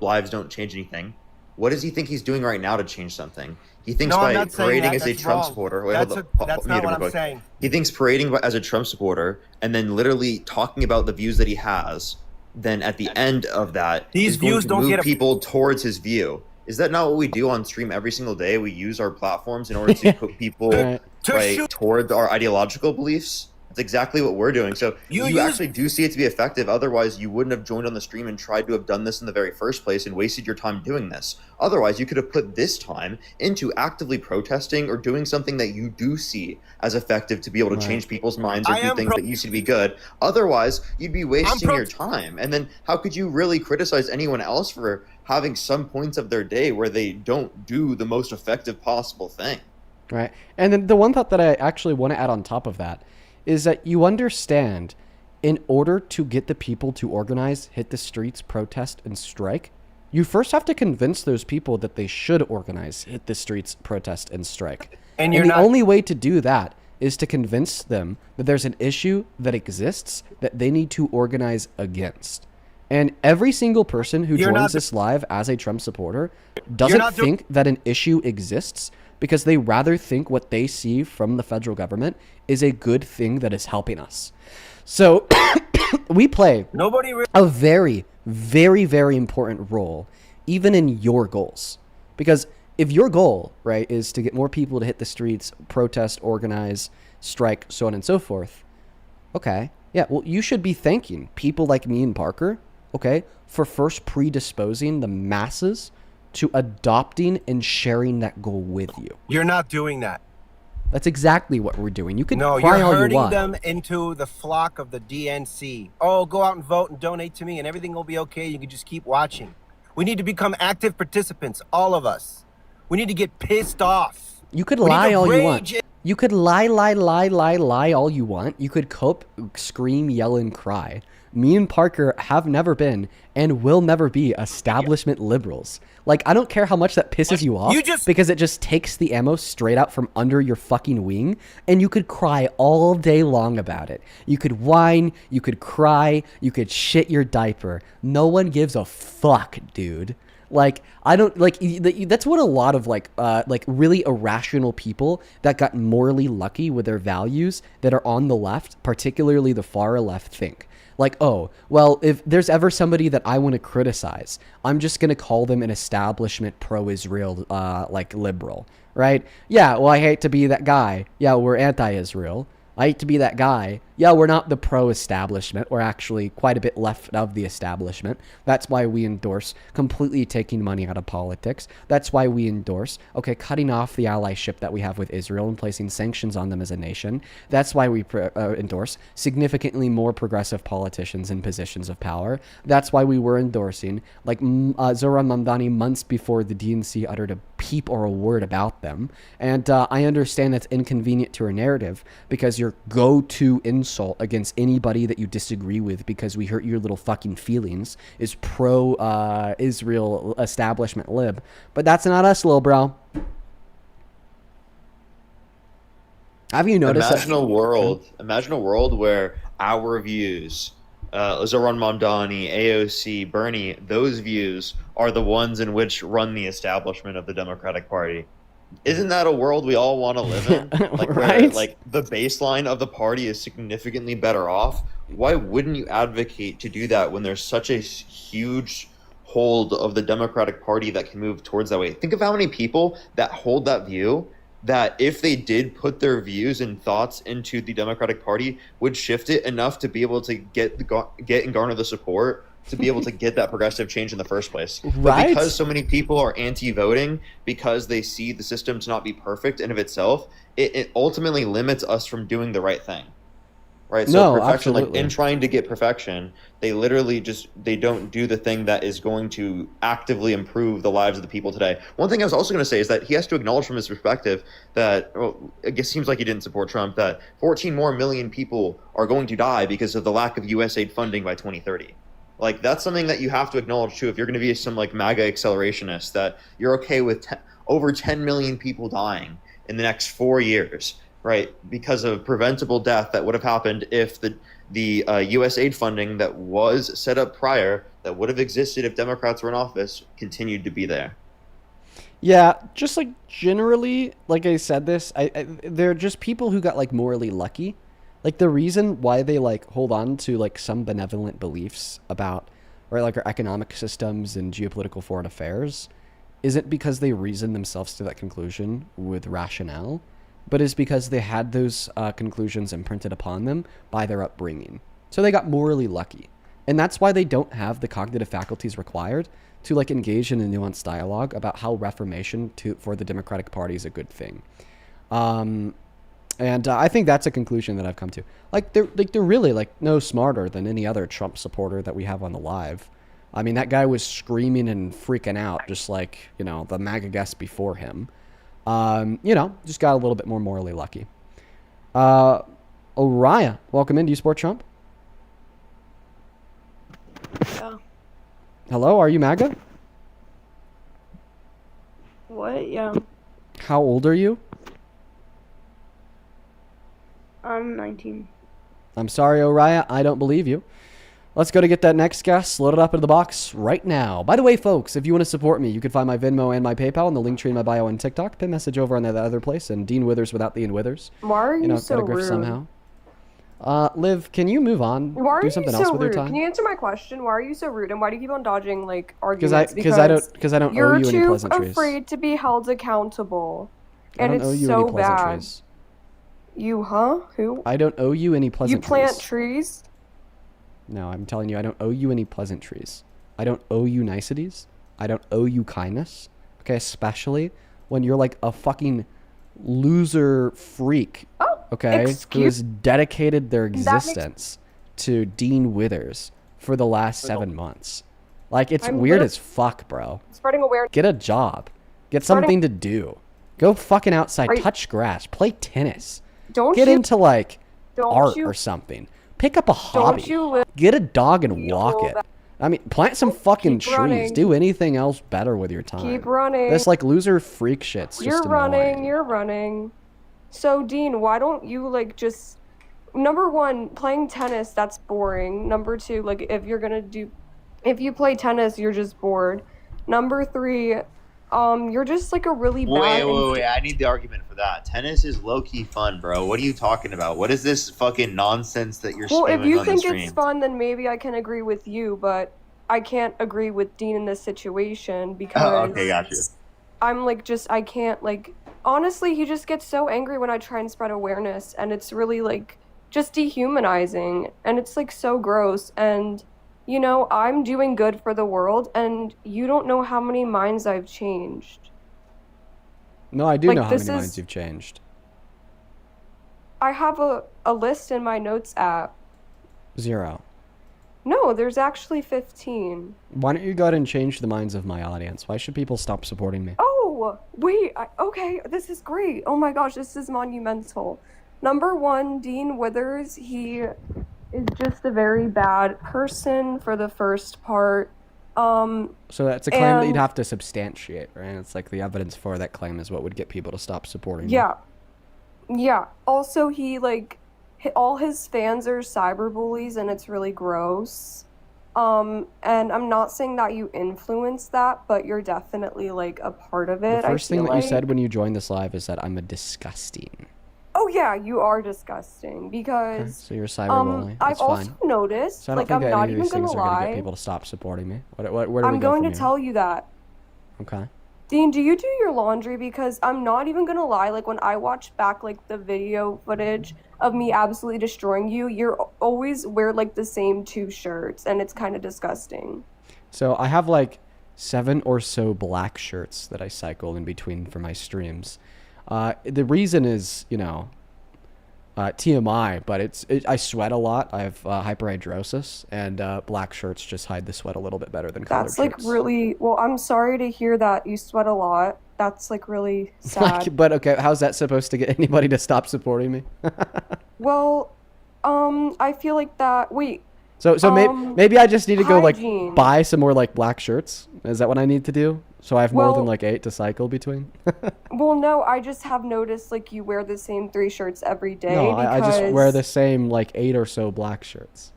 lives don't change anything. What does he think he's doing right now to change something? He thinks No, I'm by not saying parading that. as a That's Trump wrong. supporter. Wait, That's hold a- up. that's Mute not him what real I'm quick. saying. He thinks parading as a Trump supporter and then literally talking about the views that he has, then at the end of that, These is going views to don't move get a- people towards his view. Is that not what we do on stream every single day? We use our platforms in order to put people Right. toward our ideological beliefs. That's exactly what we're doing. So You you, use- actually do see it to be effective. Otherwise, you wouldn't have joined on the stream and tried to have done this in the very first place and wasted your time doing this. Otherwise, you could have put this time into actively protesting or doing something that you do see as effective to be able to Right. change people's minds or I do am things pro- that you see to be good. Otherwise, you'd be wasting pro- your time. And then how could you really criticize anyone else for having some points of their day where they don't do the most effective possible thing? Right. And then the one thought that I actually want to add on top of that is that you understand in order to get the people to organize, hit the streets, protest, and strike, You first have to convince those people that they should organize, hit the streets, protest, and strike. And the only way to do that is to convince them that there's an issue that exists that they need to organize against. And every single person who joins this live as a Trump supporter doesn't think that an issue exists because they rather think what they see from the federal government is a good thing that is helping us. So we play a very, very, very important role even in your goals. Because if your goal, right, is to get more people to hit the streets, protest, organize, strike, so on and so forth, okay, yeah, well, you should be thanking people like me and Parker, okay, for first predisposing the masses to adopting and sharing that goal with you. You're not doing that. That's exactly what we're doing. You can No, cry you're all you herding want. them into the flock of the DNC. Oh, go out and vote and donate to me and everything will be okay. You can just keep watching. We need to become active participants, all of us. We need to get pissed off. You could We need lie to all you want. rage You could lie all you want. You could cope, scream, yell, and cry. Me and Parker have never been and will never be establishment liberals. Like, I don't care how much that pisses you off because it just takes the ammo straight out from under your fucking wing, and you could cry all day long about it. You could whine, you could cry, you could shit your diaper. No one gives a fuck, dude. Like, I don't, like, that's what a lot of, like really irrational people that got morally lucky with their values that are on the left, particularly the far left, think. Like, oh, well, if there's ever somebody that I want to criticize, I'm just going to call them an establishment pro-Israel, like, liberal, right? Yeah, well, I hate to be that guy. Yeah, we're anti-Israel. I hate to be that guy. Yeah, we're not the pro-establishment. We're actually quite a bit left of the establishment. That's why we endorse completely taking money out of politics. That's why we endorse, okay, cutting off the allyship that we have with Israel and placing sanctions on them as a nation. That's why we endorse significantly more progressive politicians in positions of power. That's why we were endorsing, like, Zoran Mamdani months before the DNC uttered a peep or a word about them. And I understand that's inconvenient to our narrative because your go-to insult against anybody that you disagree with because we hurt your little fucking feelings is pro-Israel establishment lib. But that's not us, little bro. Have you noticed Imagine a world where our views, Zoran Mamdani, AOC, Bernie, those views are the ones in which run the establishment of the Democratic Party. Isn't that a world we all want to live in? Like, Right? where, like, the baseline of the party is significantly better off? Why wouldn't you advocate to do that when there's such a huge hold of the Democratic Party that can move towards that way? Think of how many people that hold that view, that if they did put their views and thoughts into the Democratic Party, would shift it enough to be able to get and garner the support to be able to get that progressive change in the first place. But Right? because so many people are anti-voting, because they see the system to not be perfect in of itself, it ultimately limits us from doing the right thing. Right? So No, perfection, like, absolutely. in trying to get perfection, they literally they don't do the thing that is going to actively improve the lives of the people today. One thing I was also going to say is that he has to acknowledge from his perspective that, well, I guess it seems like he didn't support Trump, that 14 more million people are going to die because of the lack of USAID funding by 2030. Like, that's something that you have to acknowledge too. If you're going to be some, like, MAGA accelerationist, that you're okay with over 10 million people dying in the next 4 years, right? Because of preventable death that would have happened if the USAID funding that was set up prior, that would have existed if Democrats were in office, continued to be there. Yeah, just, like, generally, like I said this, they're just people who got, like, morally lucky. Like, the reason why they, like, hold on to, like, some benevolent beliefs about, right, like, our economic systems and geopolitical foreign affairs isn't because they reason themselves to that conclusion with rationale, but is because they had those conclusions imprinted upon them by their upbringing. So they got morally lucky. And that's why they don't have the cognitive faculties required to, like, engage in a nuanced dialogue about how reformation for the Democratic Party is a good thing. And I think that's a conclusion that I've come to. Like, they're really, like, no smarter than any other Trump supporter that we have on the live. I mean, that guy was screaming and freaking out, just like, you know, the MAGA guest before him. You know, just got a little bit more morally lucky. Oriah, welcome in. Do you support Trump? Yeah. Hello, are you MAGA? What? Yeah. How old are you? I'm 19. I'm sorry, Oriah. I don't believe you. Let's go to get that next guest. Load it up into the box right now. By the way, folks, if you want to support me, you can find my Venmo and my PayPal in the link tree in my bio on TikTok. Pin message over on that other place. And Dean Withers without the Ian Withers. Why are you so gotta grift rude? somehow. Liv, can you move on? Why are Do you something so else with rude? your time? Can you answer my question? Why are you so rude? And why do you keep on dodging like Because arguments? I don't owe you're you any too pleasantries. afraid to be held accountable, I and don't owe it's you so any bad. pleasantries. You, huh? Who? I don't owe you any You pleasantries. plant trees? No, I'm telling you, I don't owe you any pleasantries. I don't owe you niceties. I don't owe you kindness. Okay, especially when you're like a fucking loser freak. Okay, who has dedicated their existence to Dean Withers for the last 7 months. Like, it's I'm weird lit- as fuck, bro. Spreading awareness. Get a job. Get Spreading- something to do. Go fucking outside. Are you- Touch grass. Play tennis. Don't Get you- into like don't art you- or something. Pick up a hobby. you live- Get a dog and walk it. I mean, plant some fucking Keep trees. running. Do anything else better with your time. Keep running. This like loser freak shit's You're just running. annoying. You're running. So Dean, why don't you like just number one, playing tennis, that's boring. Number two, like if you play tennis, you're just bored. Number three, you're just like a really bad. Wait. I need the argument for that. Tennis is low-key fun, bro. What are you talking about? What is this fucking nonsense that you're Well, spewing if you on the think stream? it's fun, then maybe I can agree with you, but I can't agree with Dean in this situation because Oh, okay, got you. I'm like I can't like honestly, he just gets so angry when I try and spread awareness, and it's really like just dehumanizing, and it's like so gross. And you know, I'm doing good for the world, and you don't know how many minds I've changed. No, I do Like, know how this many is- minds you've changed. I have a list in my notes app. 0. No, there's actually 15. Why don't you go ahead and change the minds of my audience? Why should people stop supporting me? Oh, wait. Okay, this is great. Oh my gosh, this is monumental. Number one, Dean Withers, he is just a very bad person for the first part. So that's a claim that you'd and- have to substantiate, right? It's like the evidence for that claim is what would get people to stop supporting Yeah. Yeah. Also, he like all his fans are cyberbullies, and it's really gross. And I'm not saying that you influence that, but you're definitely like a part of me. it. The first I thing feel that you like. said when you joined this live is that I'm a disgusting. Oh yeah, you are disgusting because So you're a cyberbully. I've That's also fine. noticed, So I don't like think I'm any not of even these gonna things are going to get lie. people to stop supporting me. Where do we I'm go going from to here? tell you that. Okay. Dean, do you do your laundry? Because I'm not even gonna lie, like when I watch back like the video footage of me absolutely destroying you, you're always wear like the same 2 shirts, and it's kind of disgusting. So I have like 7 or so black shirts that I cycle in between for my streams. The reason is, TMI, but I sweat a lot. I have hyperhidrosis, and black shirts just hide the sweat a little bit better than colored That's like shirts. really well. I'm sorry to hear that you sweat a lot. That's like really sad. Like, but okay, how's that supposed to get anybody to stop supporting me? Well, I feel like that. Wait. So maybe I just need to go hygiene. like buy some more like black shirts. Is that what I need to do? So I have more than Well- like 8 to cycle between. Well, no, I just have noticed like you wear the same 3 shirts every day. No, I just wear because- the same like 8 or so black shirts.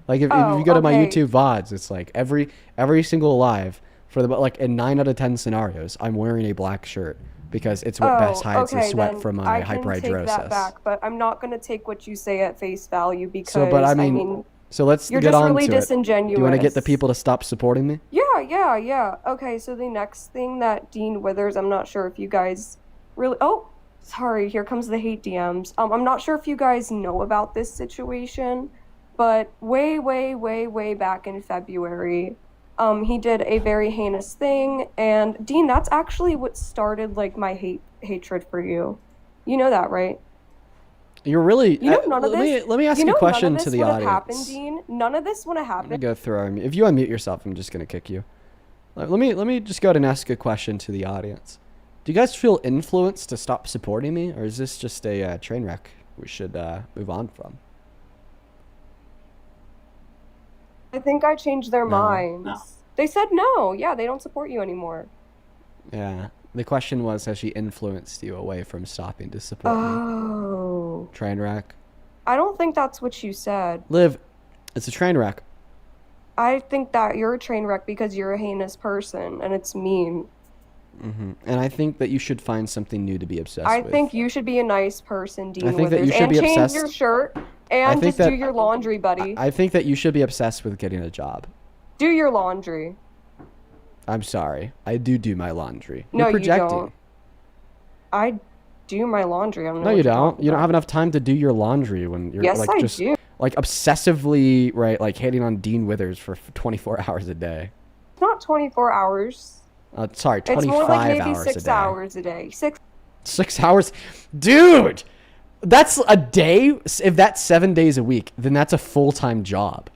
Like if Oh, you go to my okay. YouTube VODs, it's like every single live for the like in 9 out of 10 scenarios, I'm wearing a black shirt because it's what best hides the sweat then from my I can hyperhidrosis. take that back, but I'm not gonna take what you say at face value because So, but I mean, so let's you're get just on really to it. disingenuous. Do you want to get the people to stop supporting me? Yeah. Okay, so the next thing that Dean Withers, I'm not sure if you guys really. Oh, sorry. Here comes the hate DMs. I'm not sure if you guys know about this situation, but way back in February, he did a very heinous thing, and Dean, that's actually what started like my hatred for you. You know that, right? You're really. You know none of this. Let me ask you a know question none of to this the would have audience. happened, Dean. None of this would have I'm gonna happened. go through. If you unmute yourself, I'm just gonna kick you. Let me just go ahead and ask a question to the audience. Do you guys feel influenced to stop supporting me, or is this just a train wreck we should move on from? I think I changed their No. minds. They said no. Yeah, they don't support you anymore. Yeah. The question was, has she influenced you away from stopping to support me? Oh. Train wreck. I don't think that's what you said. Liv, it's a train wreck. I think that you're a train wreck because you're a heinous person and it's mean. And I think that you should find something new to be obsessed with. I think you should be a nice person, Dean I think that Withers, you should and be change obsessed. your shirt I and think just do that- your laundry, buddy. I think that you should be obsessed with getting a job. Do your laundry. I'm sorry. I do my laundry. No, You're projecting. you don't. I do my laundry. I don't know No, what you you're don't. talking You don't about. have enough time to do your laundry when you're Yes, like I just do. like obsessively, right, like hating on Dean Withers for 24 hours a day. It's not 24 hours. Sorry, 25 It's more like maybe hours 6 a day. hours a day. 6. 6 hours? Dude! That's a day? If that's 7 days a week, then that's a full-time job.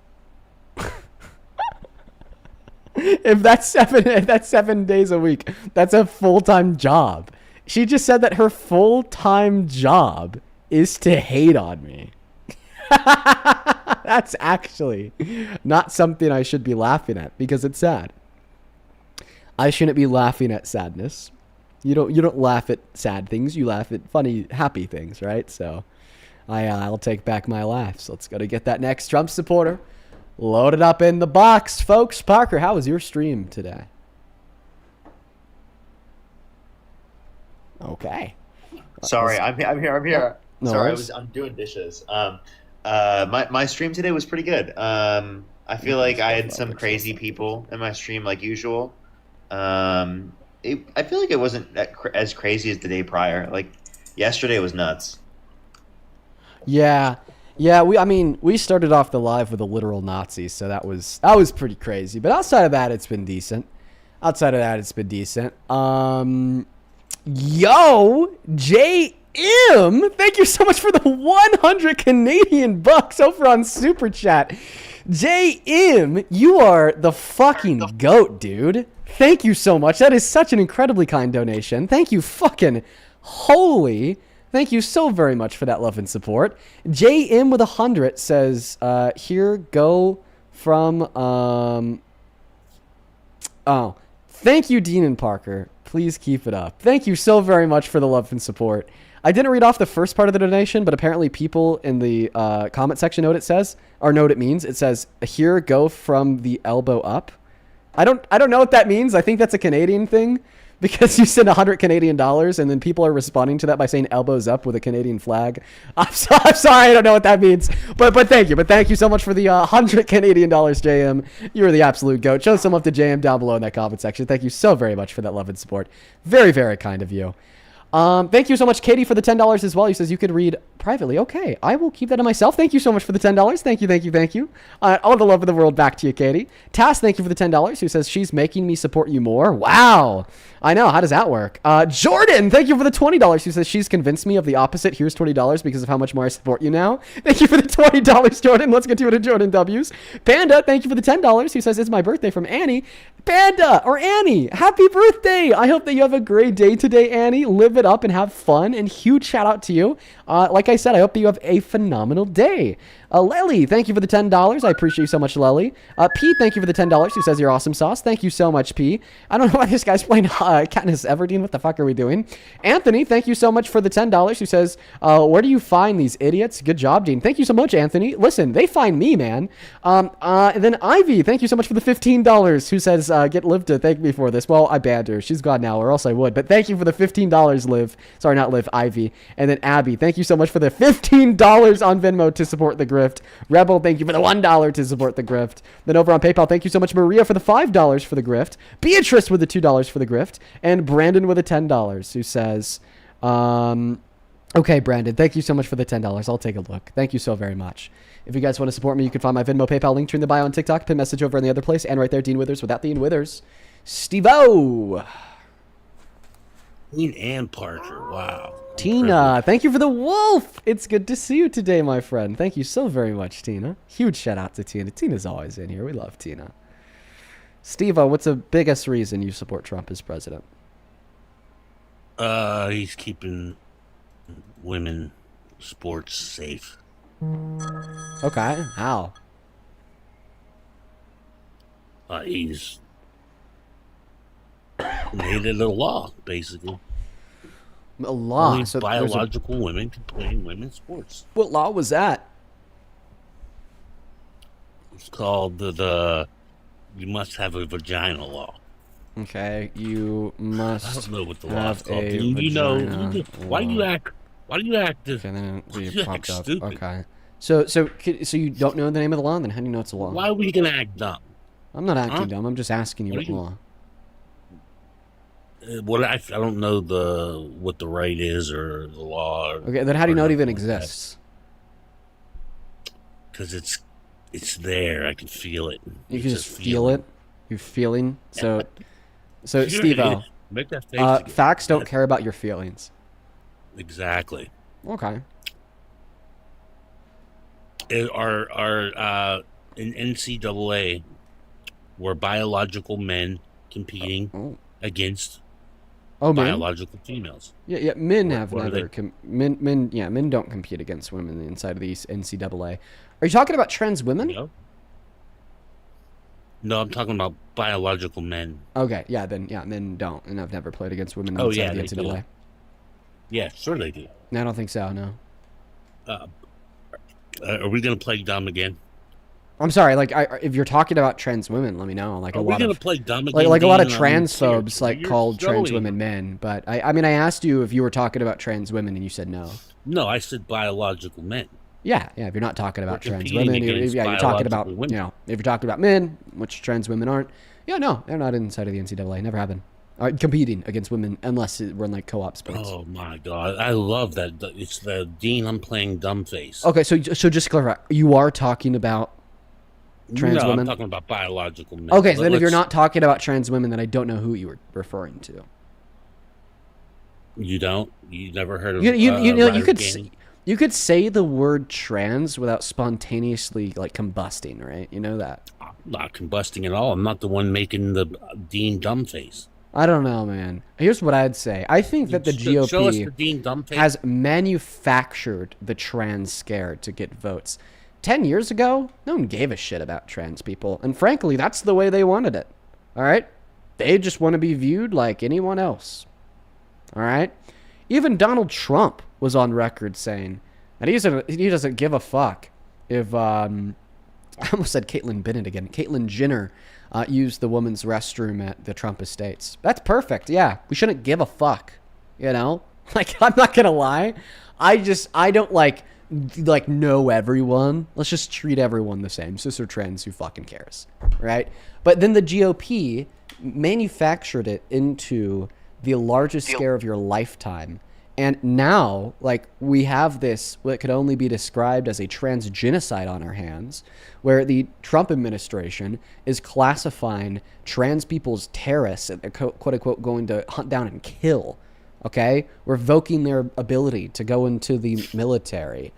If that's 7 days a week, that's a full-time job. She just said that her full-time job is to hate on me. That's actually not something I should be laughing at because it's sad. I shouldn't be laughing at sadness. You don't laugh at sad things. You laugh at funny, happy things, right? So I'll take back my laughs. Let's go to get that next Trump supporter loaded up in the box, folks. Parker, how was your stream today? Okay. Sorry, I'm here. No Sorry, worries. I'm doing dishes. My stream today was pretty good. I feel like I had some crazy people in my stream like usual. I feel like it wasn't as crazy as the day prior. Like yesterday was nuts. Yeah. We started off the live with a literal Nazi, so that was pretty crazy. But outside of that, it's been decent. Yo, JM, thank you so much for the 100 Canadian bucks over on Super Chat. JM, you are the fucking goat, dude. Thank you so much. That is such an incredibly kind donation. Thank you fucking holy. Thank you so very much for that love and support. JM with 100 says, here go from, oh, thank you, Dean and Parker. Please keep it up. Thank you so very much for the love and support. I didn't read off the first part of the donation, but apparently people in the comment section know what it says, or know what it means. It says, here go from the elbow up. I don't know what that means. I think that's a Canadian thing because you send 100 Canadian dollars and then people are responding to that by saying elbows up with a Canadian flag. I'm sorry, I don't know what that means, but thank you. But thank you so much for the 100 Canadian dollars, JM. You are the absolute goat. Show some love to JM down below in that comment section. Thank you so very much for that love and support. Very, very kind of you. Thank you so much, Katie, for the $10 as well. He says you could read privately. Okay, I will keep that to myself. Thank you so much for the $10. Thank you. All the love of the world back to you, Katie. Tass, thank you for the $10. Who says she's making me support you more. Wow, I know. How does that work? Jordan, thank you for the $20. Who says she's convinced me of the opposite. Here's $20 because of how much more I support you now. Thank you for the $20, Jordan. Let's get to it in Jordan W's. Panda, thank you for the $10. Who says it's my birthday from Annie. Panda or Annie, happy birthday. I hope that you have a great day today, Annie. Live it up and have fun. And huge shout out to you. Like I said, I hope that you have a phenomenal day. Lely, thank you for the $10. I appreciate you so much, Lely. P, thank you for the $10. Who says you're awesome sauce. Thank you so much, P. I don't know why this guy's playing Katniss Everdeen. What the fuck are we doing? Anthony, thank you so much for the $10. Who says, where do you find these idiots? Good job, Dean. Thank you so much, Anthony. Listen, they find me, man. And then Ivy, thank you so much for the $15. Who says, get Liv to thank me for this. Well, I banned her. She's gone now, or else I would. But thank you for the $15, Liv. Sorry, not Liv, Ivy. And then Abby, thank you so much for the $15 on Venmo to support the grift. Rebel, thank you for the $1 to support the grift. Then over on PayPal, thank you so much, Maria, for the $5 for the grift. Beatrice with the $2 for the grift. And Brandon with the $10, who says, okay, Brandon, thank you so much for the $10. I'll take a look. Thank you so very much. If you guys want to support me, you can find my Venmo, PayPal link in the bio on TikTok, pin message over in the other place, and right there, Dean Withers without Dean Withers. Steve-O! Dean and Parker, wow. Tina, thank you for the wolf. It's good to see you today, my friend. Thank you so very much, Tina. Huge shout out to Tina. Tina's always in here. We love Tina. Steve-O, what's the biggest reason you support Trump as president? He's keeping women sports safe. Okay, how? He's made it a law, basically. A law. Only So biological women can play in women's sports. What law was that? It's called the you must have a vagina law. Okay, you must. I don't know what the law is have called. a You know, vagina why do you law. act? Why do you act? Okay, then Why do it you popped act up. stupid? Okay. So you don't know the name of the law? Then how do you know it's a law? Why are we gonna act dumb? I'm not acting Huh? dumb. I'm just asking you What what are you- law. What I don't know what the right is or the law. Okay, then how do you know it even exists? Because it's there. I can feel it. You It's can a just feel feeling. it. You're feeling. So You're an Steve-O, idiot. Make that face again. facts don't care about your feelings. Exactly. Okay. Are in NCAA were biological men competing against Oh, men? biological females? Yeah. Men have what are never. they? Men don't compete against women inside of the NCAA. Are you talking about trans women? No, I'm talking about biological men. Okay. Yeah. Then men don't, and I've never played against women Oh, inside yeah, of the they do. NCAA. Yeah, sure they do. No, I don't think so. No. Are we gonna play dumb again? I'm sorry. Like, if you're talking about trans women, let me know. Like Are a we lot gonna of play dumb like again, a lot of Dean? I mean, transphobes seriously, like you're called trans showing- women men. But I mean, I asked you if you were talking about trans women, and you said no. No, I said biological men. Yeah. If you're not talking about We're trans competing women, against you're talking about biological women. if you're talking about men, which trans women aren't. Yeah, no, they're not inside of the NCAA. Never happened. Competing against women unless we're in like co-op sports. Oh my god, I love that. It's the Dean. I'm playing dumb face. Okay, so just to clarify, you are talking about trans no, women. I'm talking about biological men. Okay, so then if you're Let's- not talking about trans women, then I don't know who you were referring to. you don't, you never heard of You know you Ryder could Gang? you could say the word trans without spontaneously like combusting, right? You know that. I'm not combusting at all. I'm not the one making the Dean dumb face. I don't know, man. Here's what I'd say. I think that the Show us the GOP Dean dumb face. has manufactured the trans scare to get votes. 10 years ago, no one gave a shit about trans people. And frankly, that's the way they wanted it. All right? They just want to be viewed like anyone else. All right? Even Donald Trump was on record saying that he doesn't give a fuck if I almost said Caitlyn Bennett again. Caitlyn Jenner used the women's restroom at the Trump estates. That's perfect. Yeah, we shouldn't give a fuck. You know, like I'm not gonna lie. I don't like know everyone. Let's just treat everyone the same. Cis or trans, who fucking cares, right? But then the GOP manufactured it into the largest scare of your lifetime. And now, like, we have this, what could only be described as a trans genocide on our hands, where the Trump administration is classifying trans people as terrorists and they're quote unquote going to hunt down and kill. Okay? Revoking their ability to go into the military.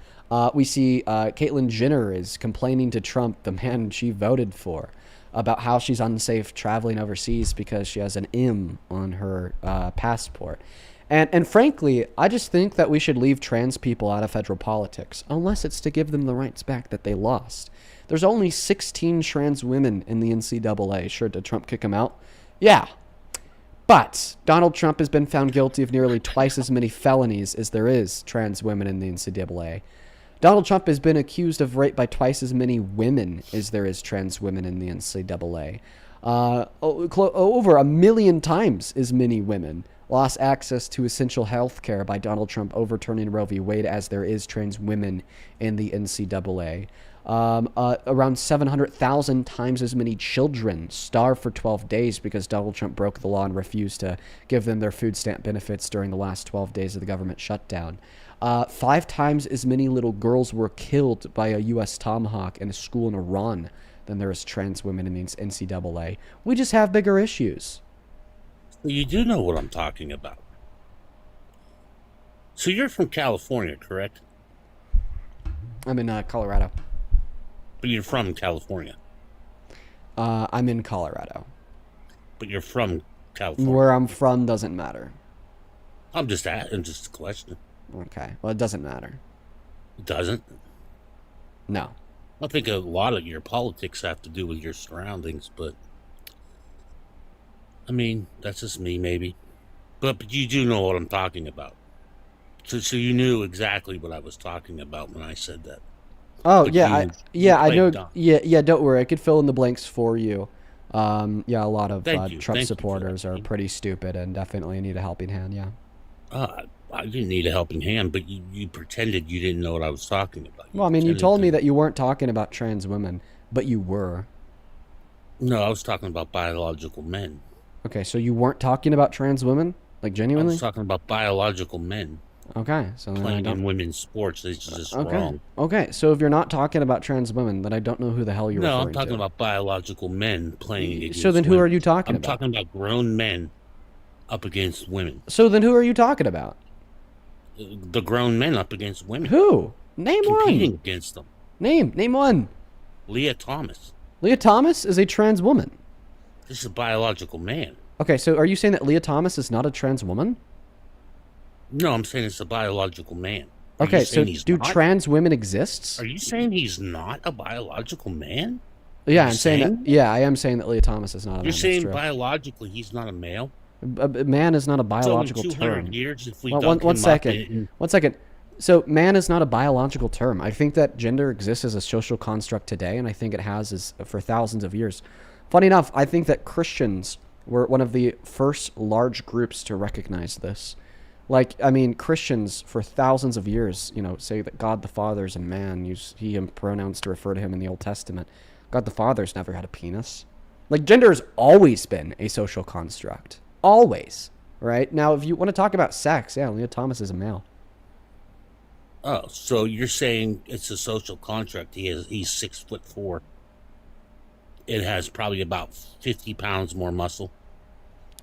We see Caitlyn Jenner is complaining to Trump, the man she voted for, about how she's unsafe traveling overseas because she has an M on her passport. And frankly, I just think that we should leave trans people out of federal politics, unless it's to give them the rights back that they lost. There's only 16 trans women in the NCAA. Sure, did Trump kick them out? Yeah. But Donald Trump has been found guilty of nearly twice as many felonies as there is trans women in the NCAA. Donald Trump has been accused of rape by twice as many women as there is trans women in the NCAA. Over 1 million times as many women lost access to essential health care by Donald Trump overturning Roe v. Wade as there is trans women in the NCAA. Around 700,000 times as many children starved for 12 days because Donald Trump broke the law and refused to give them their food stamp benefits during the last 12 days of the government shutdown. 5 times as many little girls were killed by a U.S. Tomahawk in a school in Iran than there is trans women in the NCAA. We just have bigger issues. You do know what I'm talking about. So you're from California, correct? I'm in Colorado. But you're from California. I'm in Colorado. But you're from California. Where I'm from doesn't matter. I'm just asking, just a question. Okay. Well, it doesn't matter. It doesn't? No. I think a lot of your politics have to do with your surroundings, but I mean, that's just me, maybe. But you do know what I'm talking about. So you knew exactly what I was talking about when I said that. Oh But yeah, you I know. played dumb. Yeah. Don't worry, I could fill in the blanks for you. Yeah, a lot of Thank you. Trump Thank you for supporters are pretty stupid and definitely need a helping hand. Yeah. I didn't need a helping hand, but you pretended you didn't know what I was talking about. Well, I mean, you told me that you weren't talking about trans women, but you were. No, I was talking about biological men. Okay, so you weren't talking about trans women, like I genuinely? was talking about biological men. Okay, so then I Playing don't. in women's sports is just Okay. wrong. Okay, so if you're not talking about trans women, then I don't know who the hell you're No, referring I'm talking to. about biological men playing against So then who are you talking I'm about? talking about grown men up against women. So then who are you talking about? The grown men up against women. Who? Name Competing one. against them. Name one. Leah Thomas. Leah Thomas is a trans woman. This is a biological man. Okay, so are you saying that Leah Thomas is not a trans woman? No, I'm saying it's a biological man. Are Okay, you so saying he's do not? trans women exist? Are you saying he's not a biological man? Yeah, You're I'm saying that. Yeah, I am saying that Leah Thomas is not a man. You're That's saying true. biologically he's not a male? A man is not a biological so in 200 term. years, if we Well, dug one him up second. and- One second. So man is not a biological term. I think that gender exists as a social construct today, and I think it has for thousands of years. Funny enough, I think that Christians were one of the first large groups to recognize this. Like, I mean, Christians for thousands of years, say that God the Father is a man, use he and pronouns to refer to him in the Old Testament. God the Father's never had a penis. Like, gender has always been a social construct. Always. Right? Now, if you want to talk about sex, yeah, Leah Thomas is a male. Oh, so you're saying it's a social contract. He's 6'4". It has probably about 50 pounds more muscle.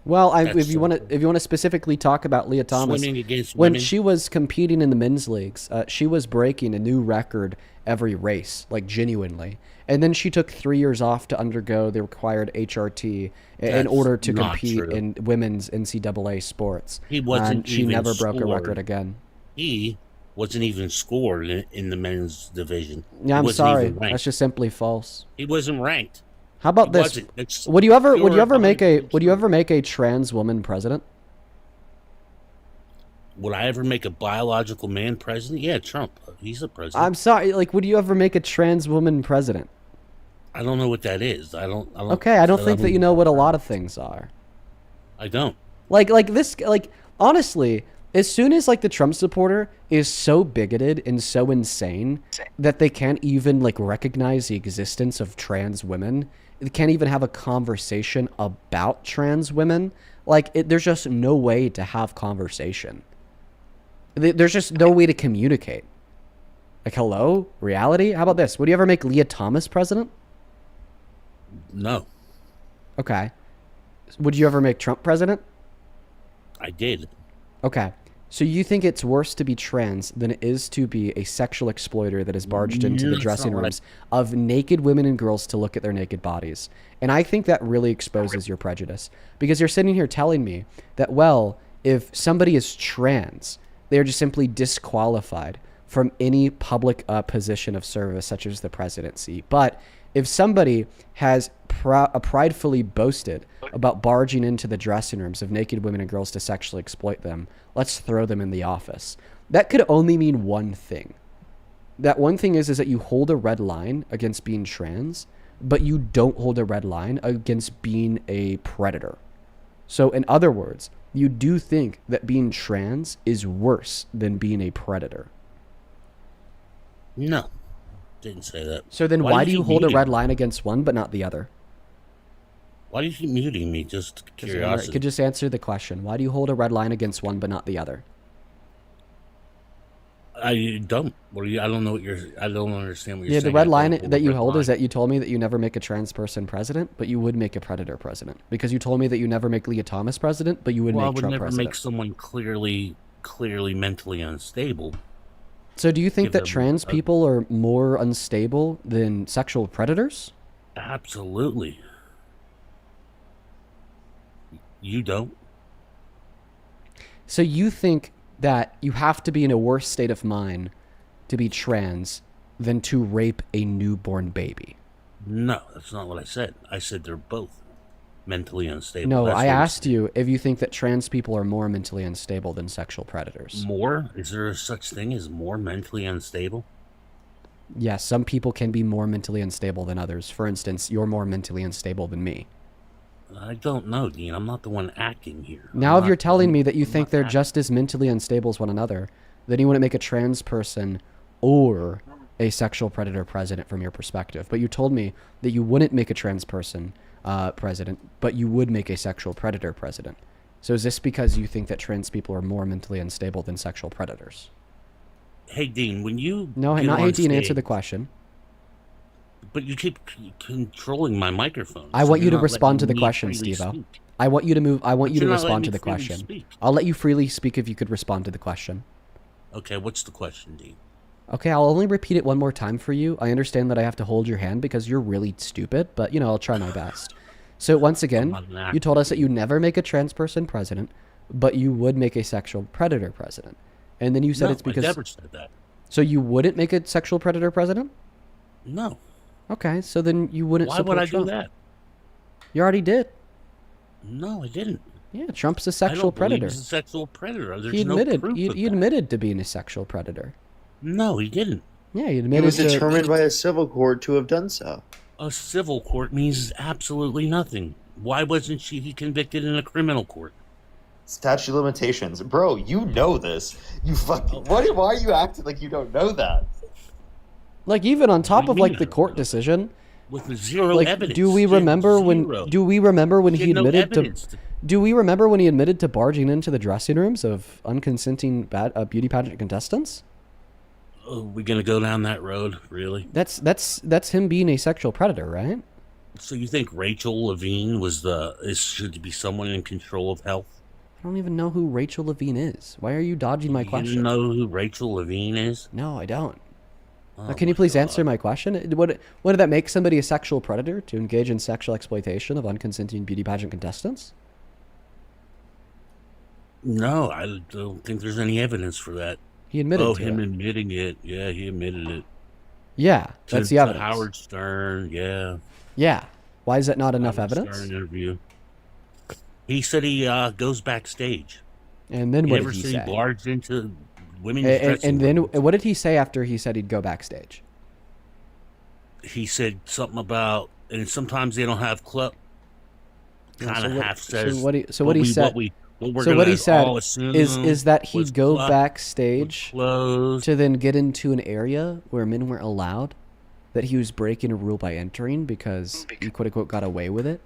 Well, That's if you want to specifically talk about Leah Thomas, Swimming against when women? she was competing in the men's leagues, she was breaking a new record every race, like genuinely. And then she took 3 years off to undergo the required HRT in That's order to not compete true. in women's NCAA sports. He wasn't And she even never broke a scored. record again. He wasn't even scored in the men's division. Yeah, He I'm wasn't sorry. even ranked. That's just simply false. He wasn't ranked. How about He this? wasn't. It's Would you ever pure make a trans woman president? Would I ever make a biological man president? Yeah, Trump. He's a president. I'm sorry. Like, would you ever make a trans woman president? I don't know what that is. I don't. Okay, I don't think that you know what a lot of things are. I don't. Like honestly, as soon as like the Trump supporter is so bigoted and so insane that they can't even like recognize the existence of trans women, they can't even have a conversation about trans women. Like, there's just no way to have conversation. There's just no way to communicate. Like, hello, reality? How about this? Would you ever make Leah Thomas president? No, Okay. Would you ever make Trump president? I did. Okay. So you think it's worse to be trans than it is to be a sexual exploiter that is barged into the That's dressing not what I- rooms of naked women and girls to look at their naked bodies. And I think that really exposes your prejudice. Because you're sitting here telling me that, well, if somebody is trans, they're just simply disqualified from any public position of service, such as the presidency. But if somebody has pridefully boasted about barging into the dressing rooms of naked women and girls to sexually exploit them, let's throw them in the office. That could only mean one thing. That one thing is that you hold a red line against being trans, but you don't hold a red line against being a predator. So in other words, you do think that being trans is worse than being a predator. No, didn't say that. So then why do you keep hold a muting red me? line against one but not the other? Why do you keep muting me? Just You curiosity. could just answer the question. Why do you hold a red line against one but not the other? I don't. What are you? I don't know what you're. I don't understand what you're Yeah, saying. the red I line don't hold that a you red hold line. is that you told me that you never make a trans person president, but you would make a predator president. Because you told me that you never make Leah Thomas president, but you would Well, I make would Trump never president. make someone clearly mentally unstable. So do you think give that them trans a- people are more unstable than sexual predators? Absolutely. You don't. So you think that you have to be in a worse state of mind to be trans than to rape a newborn baby? No, that's not what I said. I said they're both mentally unstable. No, That's I what you're asked you if you think that trans people are more mentally unstable than sexual predators. More? Is there such thing as more mentally unstable? Yes, some people can be more mentally unstable than others. For instance, you're more mentally unstable than me. I don't know, Dean. I'm not the one acting here. Now, I'm if you're not- telling me that you I'm think not they're acting. just as mentally unstable as one another, then you wouldn't make a trans person or a sexual predator president from your perspective. But you told me that you wouldn't make a trans person president, but you would make a sexual predator president. So is this because you think that trans people are more mentally unstable than sexual predators? Hey, Dean, when you No, get not on hey, Dean, answer stage- the question. But you keep controlling my microphone. I so want you you're to not respond to letting the me question, freely Steve-O. speak. I want you to move. I want But you to you're not letting respond to me the freely question. speak. I'll let you freely speak if you could respond to the question. Okay, what's the question, Dean? Okay, I'll only repeat it one more time for you. I understand that I have to hold your hand because you're really stupid, but, you know, I'll try my best. So once again, not an actor, you told us that you never make a trans person president, but you would make a sexual predator president. And then you said No, it's because... I never said that. So you wouldn't make a sexual predator president? No. Okay, so then you wouldn't Why support would I Trump. do that? You already did. No, I didn't. Yeah, Trump's a I sexual don't believe predator. he's a sexual predator. There's He no admitted proof of he that. admitted to being a sexual predator. No, he didn't. Yeah, he It admitted was to... determined by a civil court to have done so. A civil court means absolutely nothing. Why wasn't he convicted in a criminal court? Statute of limitations. Bro, you know this. You fucking... Why are you acting like you don't know that? Like, even on top What of do you like mean the I don't court know? decision, With zero like, evidence. do we He had remember when? zero. Do we remember when He he had no admitted to? evidence. Do we remember when he admitted to barging into the dressing rooms of unconsenting beauty pageant contestants? Oh, we gonna go down that road, really? That's him being a sexual predator, right? So you think Rachel Levine should be someone in control of health? I don't even know who Rachel Levine is. Why are you dodging my You question? know who Rachel Levine is? No, I don't. Oh Can you my please God. answer my question? Would did that make somebody a sexual predator to engage in sexual exploitation of unconsenting beauty pageant contestants? No, I don't think there's any evidence for that. He admitted Oh, to him it. admitting it. Yeah, he admitted it. Yeah, that's the To evidence. Howard Stern, yeah. Yeah. Why is that not enough Howard evidence? Stern interview. He said he goes backstage. And then He what never did he said say? he barged into women's And dressing then rooms. what did he say after he said he'd go backstage? He said something about, and sometimes they don't have club. Yeah, Kind of what- half says. So what he said. What we're So what gonna he said all assume is that he'd was go club- backstage closed. to then get into an area where men weren't allowed, that he was breaking a rule by entering because he quote unquote got away with it,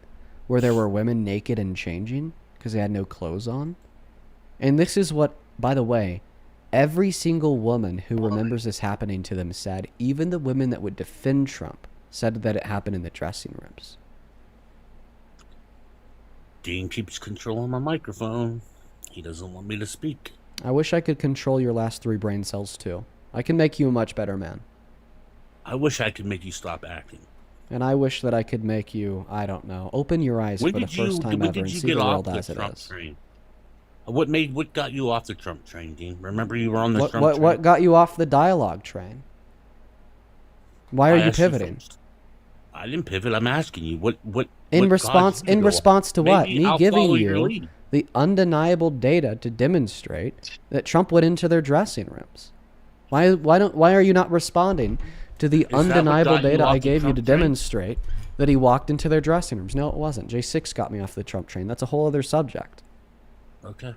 where there were women naked and changing because they had no clothes on. And this is what, by the way, every single woman who remembers this happening to them said, even the women that would defend Trump said that it happened in the dressing rooms. Dean keeps controlling my microphone. He doesn't want me to speak. I wish I could control your last 3 brain cells too. I can make you a much better man. I wish I could make you stop acting. And I wish that I could make you, I don't know, open your eyes When for the did you first time when ever and did you see get the off world the as it Trump is. train? What got you off the Trump train, Dean? Remember you were on the What, Trump what, train? what got you off the dialogue train? Why are I you asked you pivoting? first. I didn't pivot. I'm asking you what In what response caused you to go off? to what? Maybe Me I'll giving follow your you lead. the undeniable data to demonstrate that Trump went into their dressing rooms. Why are you not responding to the Is that what undeniable got you data off I the gave you Trump to train? demonstrate that he walked into their dressing rooms? No, it wasn't. J6 got me off the Trump train. That's a whole other subject. Okay.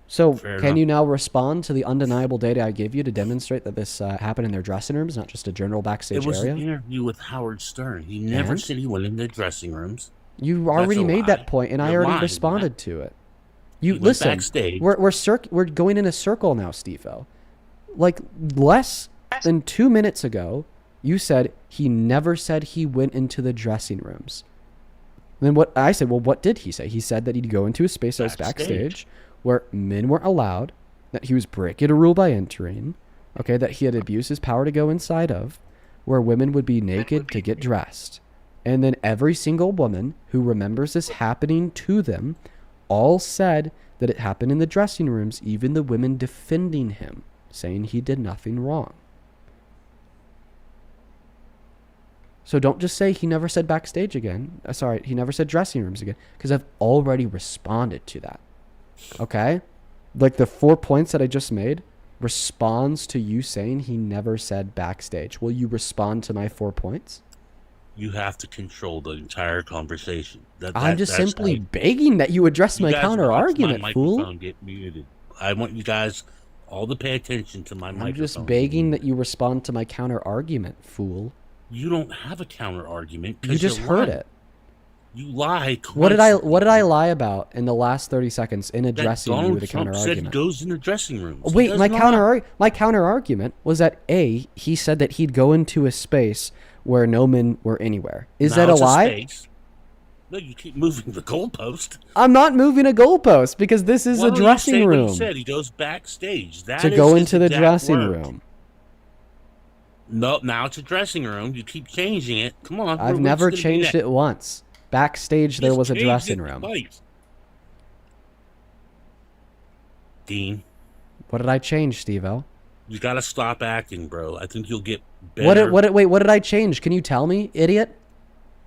So Fair can enough. you now respond to the undeniable data I gave you to demonstrate that this happened in their dressing rooms, not just a general backstage It was area? an interview with Howard Stern. He never And? said he went in the dressing rooms. You That's already a made lie. that point, and I You're already lying, responded Matt. to it. You went listen. backstage. We're going in a circle now, Steve-O. Like less than 2 minutes ago, you said he never said he went into the dressing rooms. Then what I said? Well, what did he say? He said that he'd go into a space that was backstage where men weren't allowed, that he was breaking a rule by entering, okay, that he had abused his power to go inside of, where women would be naked to get dressed. And then every single woman who remembers this happening to them all said that it happened in the dressing rooms, even the women defending him, saying he did nothing wrong. So don't just say he never said backstage again. Sorry, he never said dressing rooms again, because I've already responded to that. Okay? Like the 4 points that I just made responds to you saying he never said backstage. Will you respond to my 4 points? You have to control the entire conversation. I'm just simply begging that you address my counter argument, fool. Microphone get muted. I want you guys all to pay attention to my microphone. I'm just begging that you respond to my counter argument, fool. You don't have a counter argument. You just heard it. You lie. What did I lie about in the last 30 seconds in addressing you with a counter argument? Said goes in the dressing room. Wait, my counter argument was that he said that he'd go into a space where no men were anywhere. Is that a lie? No, you keep moving the goalpost. I'm not moving a goalpost because this is a dressing room. What he said? He goes backstage. To go into the dressing room. No, now it's a dressing room. You keep changing it. Come on. I've never changed it once. Backstage, there was a dressing room. Dean. What did I change, Steve-O? You got to stop acting, bro. I think you'll get better. Wait, what did I change? Can you tell me, idiot?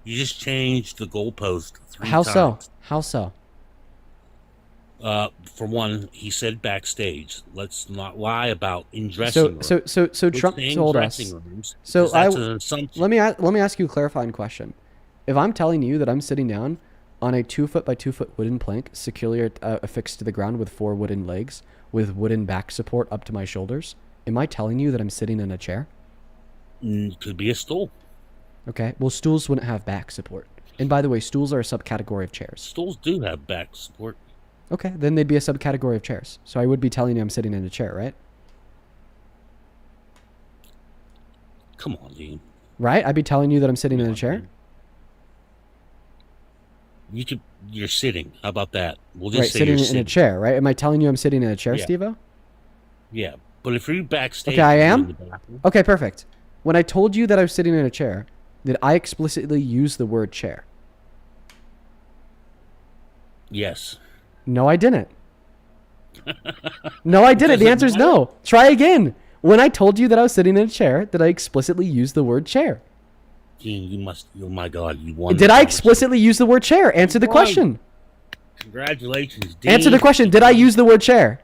You just changed the goalpost 3 How times. so? How so? For one, he said backstage. Let's not lie about in dressing rooms. So Trump told us. So that's an assumption. let me ask you a clarifying question. If I'm telling you that I'm sitting down on a 2 foot by 2 foot wooden plank securely affixed to the ground with 4 wooden legs with wooden back support up to my shoulders, am I telling you that I'm sitting in a chair? Could be a stool. Okay. Well, stools wouldn't have back support. And by the way, stools are a subcategory of chairs. Stools do have back support. Okay, then they'd be a subcategory of chairs. So I would be telling you I'm sitting in a chair, right? Come on, Dean. Right? I'd be telling you that I'm sitting in a chair? You're sitting. How about that? We'll just right, say sitting you're in a chair, right? Am I telling you I'm sitting in a chair, Yeah. Steve-O? Yeah, but if you're backstage... Okay, I you're in am? the bathroom- Okay, perfect. When I told you that I was sitting in a chair, did I explicitly use the word chair? Yes. No, I didn't. No, I didn't. The answer is no. Try again. When I told you that I was sitting in a chair, did I explicitly use the word chair? Dean, you must... Oh, my God, you won. Did I explicitly use the word chair? Answer the question. Congratulations, Dean. Answer the question. Did I use the word chair?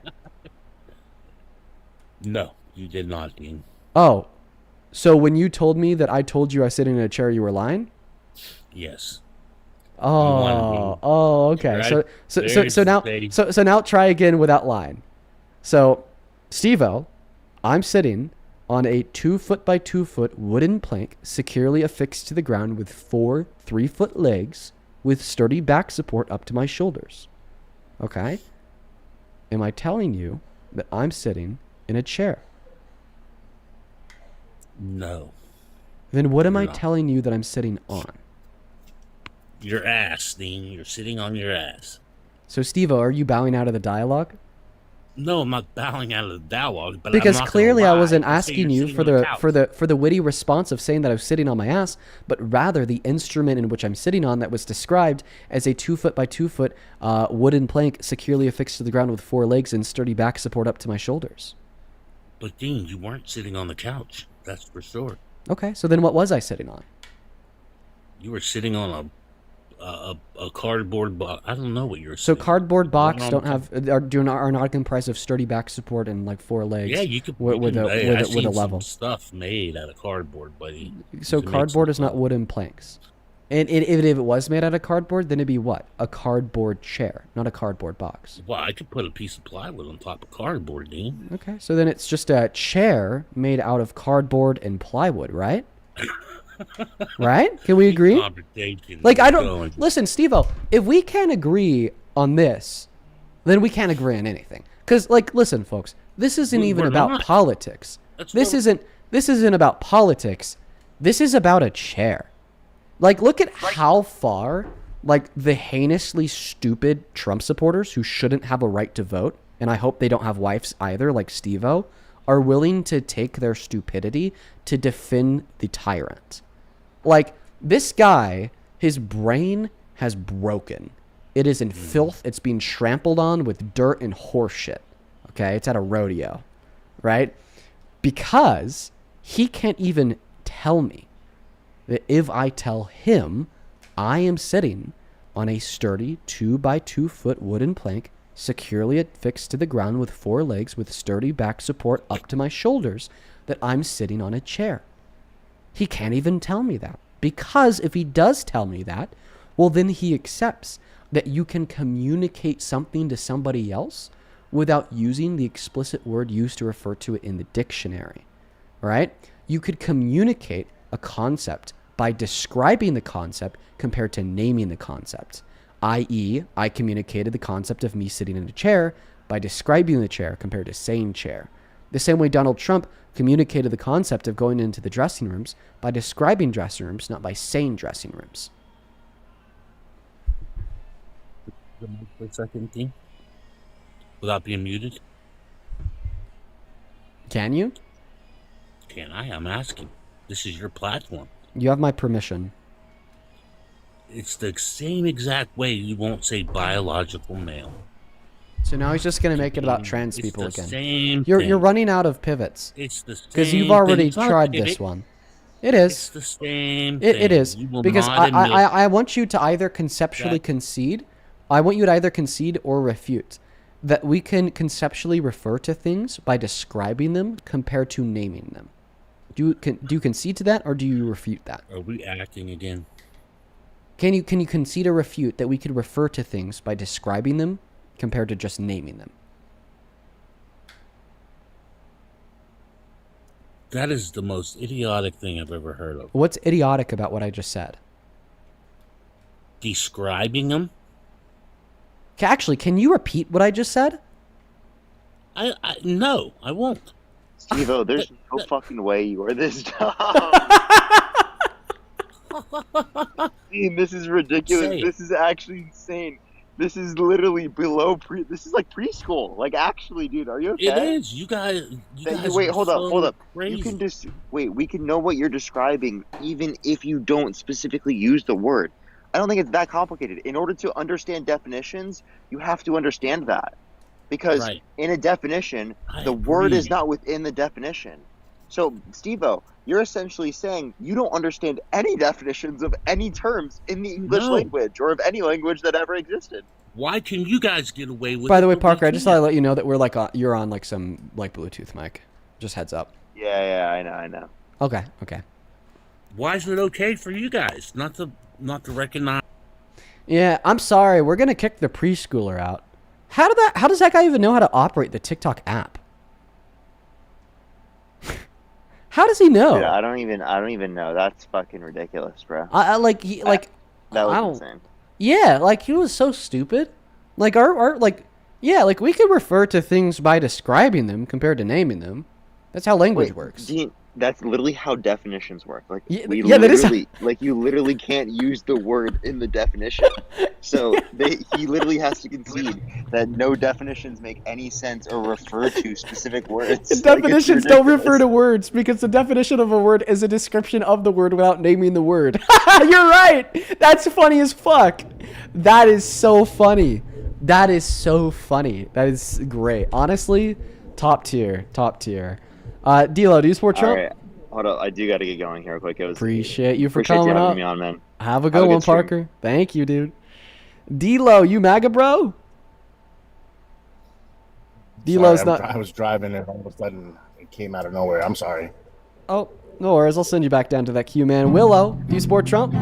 No, you did not, Dean. Oh. So when you told me that I told you I was sitting in a chair, you were lying? Yes. Oh, okay. Right. So now try again without lying. So, Steve-O, I'm sitting on a 2 foot by 2 foot wooden plank securely affixed to the ground with 4 3-foot legs with sturdy back support up to my shoulders. Okay? Am I telling you that I'm sitting in a chair? No. Then what am I not. telling you that I'm sitting on? Your ass, Dean. You're sitting on your ass. So, Steve-O, are you bowing out of the dialogue? No, I'm not bowing out of the dialogue, but Because I'm not clearly gonna I lie wasn't and say asking you're you sitting on the couch. for the witty response of saying that I was sitting on my ass, but rather the instrument in which I'm sitting on that was described as a 2 foot by 2 foot wooden plank securely affixed to the ground with 4 legs and sturdy back support up to my shoulders. But Dean, you weren't sitting on the couch. That's for sure. Okay, so then what was I sitting on? You were sitting on a cardboard box. I don't know what you were So sitting. cardboard box on don't have are not comprised of sturdy back support and like 4 legs. Yeah, you could with I've a seen level. some stuff made out of cardboard, buddy. So You can make cardboard some is not stuff. wooden planks. And if it was made out of cardboard, then it'd be what? A cardboard chair, not a cardboard box. Well, I could put a piece of plywood on top of cardboard, Dean. Okay, so then it's just a chair made out of cardboard and plywood, right? Right? Can we agree? Conversation Like, I don't... going. Listen, Steve-O, if we can't agree on this, then we can't agree on anything. Because, like, listen, folks, this isn't even we're about not. politics. This isn't about politics. This is about a chair. Like, look at how far, like, the heinously stupid Trump supporters who shouldn't have a right to vote, and I hope they don't have wives either, like Steve-O, are willing to take their stupidity to defend the tyrant. Like, this guy, his brain has broken. It is in filth. It's being trampled on with dirt and horse shit. Okay? It's at a rodeo. Right? Because he can't even tell me that if I tell him I am sitting on a sturdy 2x2-foot wooden plank securely affixed to the ground with 4 legs with sturdy back support up to my shoulders, that I'm sitting on a chair. He can't even tell me that, because if he does tell me that, well, then he accepts that you can communicate something to somebody else without using the explicit word used to refer to it in the dictionary, right? You could communicate a concept by describing the concept compared to naming the concept, i.e., I communicated the concept of me sitting in a chair by describing the chair compared to saying chair. The same way Donald Trump communicated the concept of going into the dressing rooms by describing dressing rooms, not by saying dressing rooms. For a second, Dean, without being muted. Can you? Can I? I'm asking. This is your platform. You have my permission. It's the same exact way you won't say biological male. So now he's just going to make it about trans people the again. Same You're thing. running out of pivots. It's the same because you've already thing. tried It's this one. It is. It's the same thing. It is. You will Because not admit I want you to either conceptually that- concede. I want you to either concede or refute that we can conceptually refer to things by describing them compared to naming them. Do you concede to that, or do you refute that? Are we acting again? Can you concede or refute that we could refer to things by describing them compared to just naming them? That is the most idiotic thing I've ever heard of. What's idiotic about what I just said? Describing them? Actually, can you repeat what I just said? No, I won't. Steve-O, there's no fucking way you are this dumb. Dean, this is ridiculous. Say it. This is actually insane. This is literally below this is like preschool. Like, actually, dude, are you okay? It is. You guys. Wait, are hold so up. Crazy. You can just wait. We can know what you're describing, even if you don't specifically use the word. I don't think it's that complicated. In order to understand definitions, you have to understand that, because Right. in a definition, I the word is agree. not within the definition. So, Steve-O, you're essentially saying you don't understand any definitions of any terms in the English No. language or of any language that ever existed. Why can you guys get away with By it? the way, but we Parker, I just thought can't? I'd let you know that we're you're on like some Bluetooth mic. Just heads up. Yeah, I know. Okay. Why is it okay for you guys not to recognize? Yeah, I'm sorry. We're gonna kick the preschooler out. How does that guy even know how to operate the TikTok app? How does he know? Dude, I don't even know. That's fucking ridiculous, bro. That was That I was don't- insane. Yeah, he was so stupid. We could refer to things by describing them compared to naming them. That's how language works. Dean, that's literally how definitions work. Like, Yeah, we yeah, that is literally, you literally can't use the word in the definition. So he literally has to concede that no definitions make any sense or refer to specific words. The definitions don't refer to words because the definition of a word is a description of the word without naming the word. You're right. That's funny as fuck. That is so funny. That is great. Honestly, top tier. D'Lo, do you support Trump? All right, hold up. I do got to get going here real quick. Appreciate you for appreciate coming you having up. me on, man. Have a good one, stream. Parker. Thank you, dude. D'Lo, you MAGA bro? D'Lo's Sorry, not. I was driving and all of a sudden it came out of nowhere. I'm sorry. Oh, no worries. I'll send you back down to that queue, man. Willow, do you support Trump?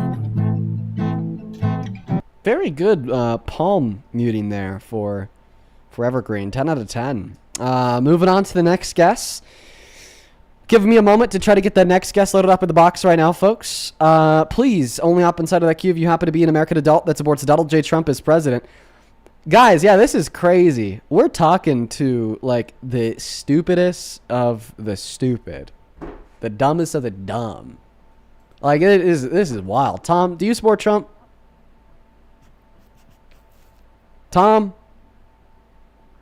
Very good palm muting there for Evergreen. 10 out of 10. Moving on to the next guest. Give me a moment to try to get that next guest loaded up in the box right now, folks. Please, only hop inside of that queue if you happen to be an American adult that supports Donald J. Trump as president. Guys, yeah, this is crazy. We're talking to, the stupidest of the stupid. The dumbest of the dumb. This is wild. Tom, do you support Trump?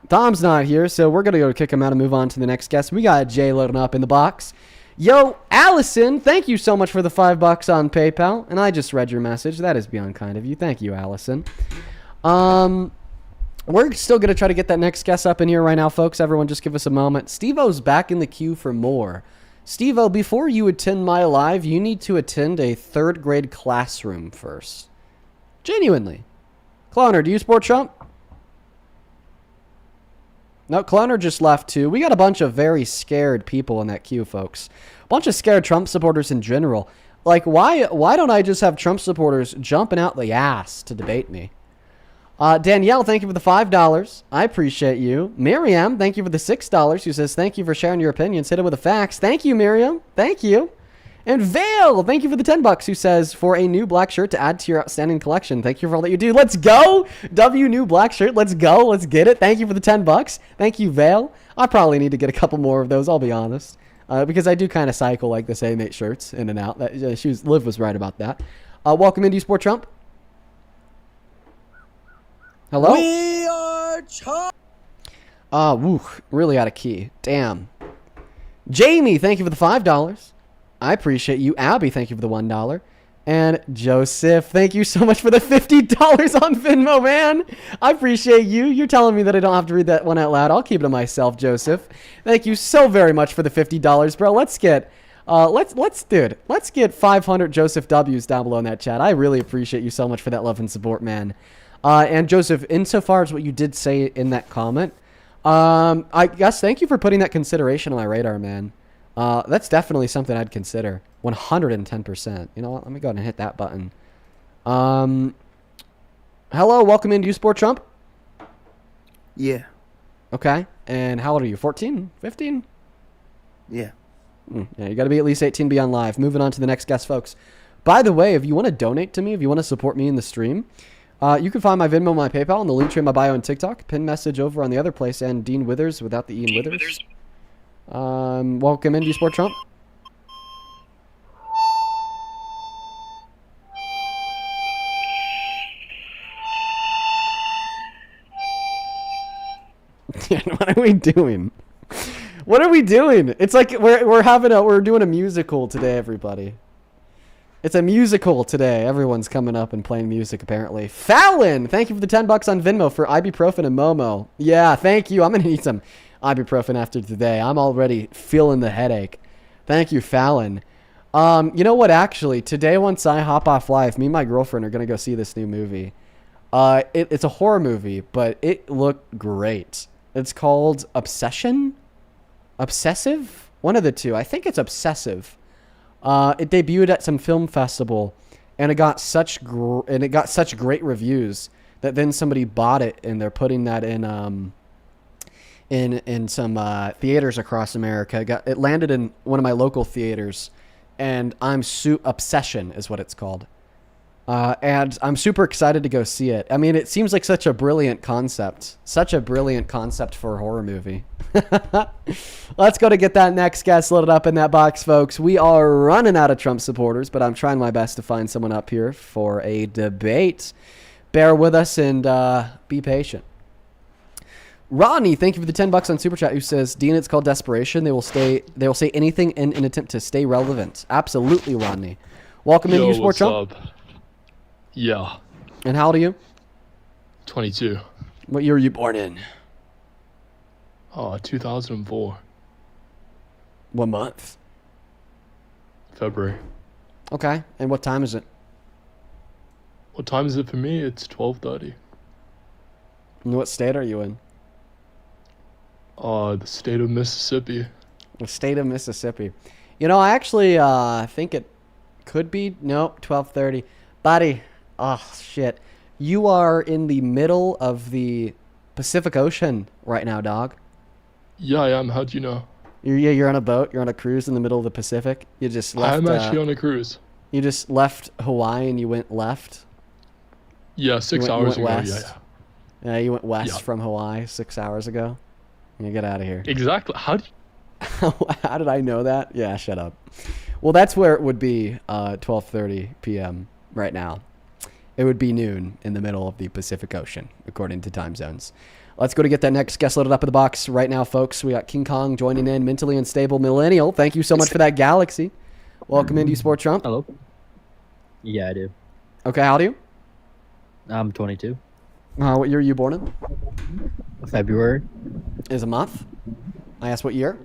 Tom's not here, so we're going to go kick him out and move on to the next guest. We got Jay loading up in the box. Yo, Allison, thank you so much for the $5 on PayPal. And I just read your message. That is beyond kind of you. Thank you, Allison. We're still going to try to get that next guest up in here right now, folks. Everyone just give us a moment. Steve-O's back in the queue for more. Steve-O, before you attend my live, you need to attend a 3rd grade classroom first. Genuinely. Cloner, do you support Trump? No, Cloner just left too. We got a bunch of very scared people in that queue, folks. A bunch of scared Trump supporters in general. Like, why don't I just have Trump supporters jumping out the ass to debate me? Danielle, thank you for the $5. I appreciate you. Miriam, thank you for the $6. Who says, thank you for sharing your opinions. Hit it with the facts. Thank you, Miriam. Thank you. And Vale, thank you for the $10. Who says, for a new black shirt to add to your outstanding collection. Thank you for all that you do. Let's go. W new black shirt. Let's go. Let's get it. Thank you for the $10. Thank you, Vale. I probably need to get a couple more of those, I'll be honest. Because I do kind of cycle like the same 8 shirts in and out. Liv was right about that. Welcome into Sport Trump. Hello? We are Trump. Really out of key. Damn. Jamie, thank you for the $5. I appreciate you. Abby, thank you for the $1. And Joseph, thank you so much for the $50 on Venmo, man. I appreciate you. You're telling me that I don't have to read that one out loud. I'll keep it to myself, Joseph. Thank you so very much for the $50, bro. Let's get let's get 500 Joseph W's down below in that chat. I really appreciate you so much for that love and support, man. And Joseph, insofar as what you did say in that comment, I guess thank you for putting that consideration on my radar, man. That's definitely something I'd consider. 110%. You know what? Let me go ahead and hit that button. Hello, welcome into Sport Trump. Yeah. Okay. And how old are you? 14? 15? Yeah. Yeah, you got to be at least 18 to be on live. Moving on to the next guest, folks. By the way, if you want to donate to me, if you want to support me in the stream, you can find my Venmo, my PayPal, and the link tree in my bio and TikTok. Pin message over on the other place, and Dean Withers without the Ian Withers. Welcome into Sport Trump. What are we doing? What are we doing? It's like we're doing a musical today, everybody. It's a musical today. Everyone's coming up and playing music, apparently. Fallon, thank you for the $10 on Venmo for ibuprofen and Momo. Yeah, thank you. I'm going to need some ibuprofen after today. I'm already feeling the headache. Thank you, Fallon. You know what, actually? Today, once I hop off live, me and my girlfriend are going to go see this new movie. It's a horror movie, but it looked great. It's called Obsession? Obsessive? One of the two. I think it's Obsessive. It debuted at some film festival, and it got such great reviews that then somebody bought it, and they're putting that in some theaters across America. It landed in one of my local theaters, and Obsession is what it's called. And I'm super excited to go see it. I mean, it seems like such a brilliant concept. Such a brilliant concept for a horror movie. Let's go to get that next guest loaded up in that box, folks. We are running out of Trump supporters, but I'm trying my best to find someone up here for a debate. Bear with us and be patient. Rodney, thank you for the $10 on Super Chat, who says, Dean, it's called desperation. They will say anything in an attempt to stay relevant. Absolutely, Rodney. Welcome into Sport Trump. Yeah. And how old are you? 22. What year were you born in? 2004. What month? February. Okay. And what time is it? What time is it for me? It's 12:30. And what state are you in? The state of Mississippi. The state of Mississippi. You know, I actually think it could be, nope, 12:30. Buddy, oh shit. You are in the middle of the Pacific Ocean right now, dog. Yeah, I am. How'd you know? You're on a boat. You're on a cruise in the middle of the Pacific. You just left. I'm actually on a cruise. You just left Hawaii and you went left? Yeah, 6 hours ago. West. Yeah, you went west from Hawaii 6 hours ago. You get out of here. Exactly. How did I know that? Yeah, shut up. Well, that's where it would be 12:30 p.m. right now. It would be noon in the middle of the Pacific Ocean, according to time zones. Let's go to get that next guest loaded up in the box right now, folks. We got King Kong joining in, mentally unstable millennial. Thank you so much for that, Galaxy. Welcome into Sport Trump. Hello. Yeah, I do. Okay, how old are you? I'm 22. What year are you born in? February. Is a month? I asked what year?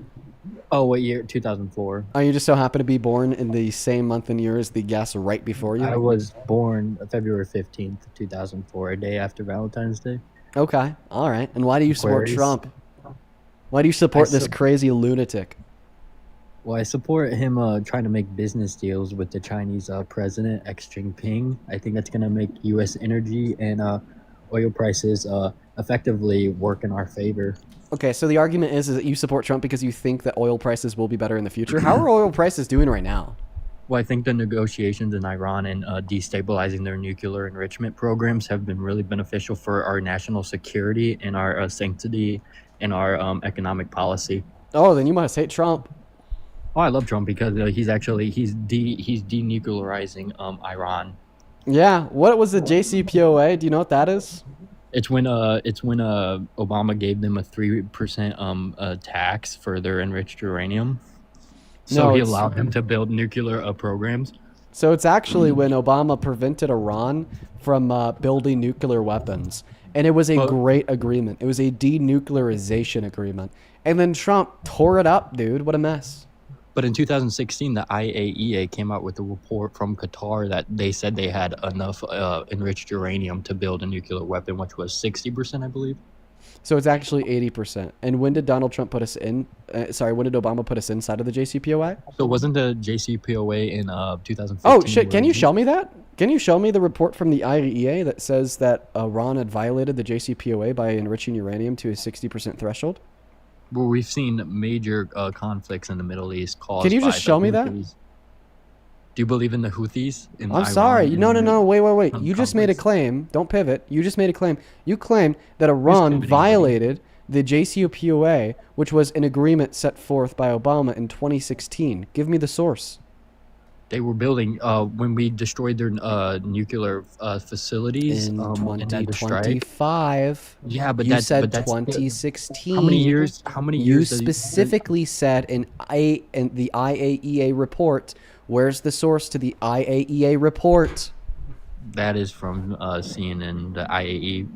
Oh, what year? 2004. Oh, you just so happen to be born in the same month and year as the guest right before you? I was born February 15th, 2004, a day after Valentine's Day. Okay, all right. And why do you support Aquarius. Trump? Why do you support this crazy lunatic? Well, I support him trying to make business deals with the Chinese president, Xi Jinping. I think that's going to make U.S. energy and oil prices effectively work in our favor. Okay, so the argument is that you support Trump because you think that oil prices will be better in the future. How are oil prices doing right now? Well, I think the negotiations in Iran and destabilizing their nuclear enrichment programs have been really beneficial for our national security and our sanctity and our economic policy. Oh, then you must hate Trump. Oh, I love Trump because he's denuclearizing Iran. Yeah, what was the JCPOA? Do you know what that is? It's when Obama gave them a 3% tax for their enriched uranium. So No, he it's- allowed them to build nuclear programs. So it's actually when Obama prevented Iran from building nuclear weapons. And it was a great agreement. It was a denuclearization agreement. And then Trump tore it up, dude. What a mess. But in 2016, the IAEA came out with a report from Qatar that they said they had enough enriched uranium to build a nuclear weapon, which was 60%, I believe. So it's actually 80%. And when did Donald Trump put us in? When did Obama put us inside of the JCPOA? So wasn't the JCPOA in 2015? Oh, shit. Can you show me that? Can you show me the report from the IAEA that says that Iran had violated the JCPOA by enriching uranium to a 60% threshold? Well, we've seen major conflicts in the Middle East caused Can you by just show me that? Houthis. Do you believe in the Houthis? In I'm Iran sorry. and No. Wait. You just made a conflicts? claim. Don't pivot. You just made a claim. You claimed that Iran violated the JCPOA, which was an agreement set forth by Obama in 2016. Give me the source. They were building when we destroyed their nuclear facilities In and had to strike. 2025. Yeah, but you that's said but that's 2016. How many years? How many You years? specifically said in the IAEA report. Where's the source to the IAEA report? That is from CNN, the IAE.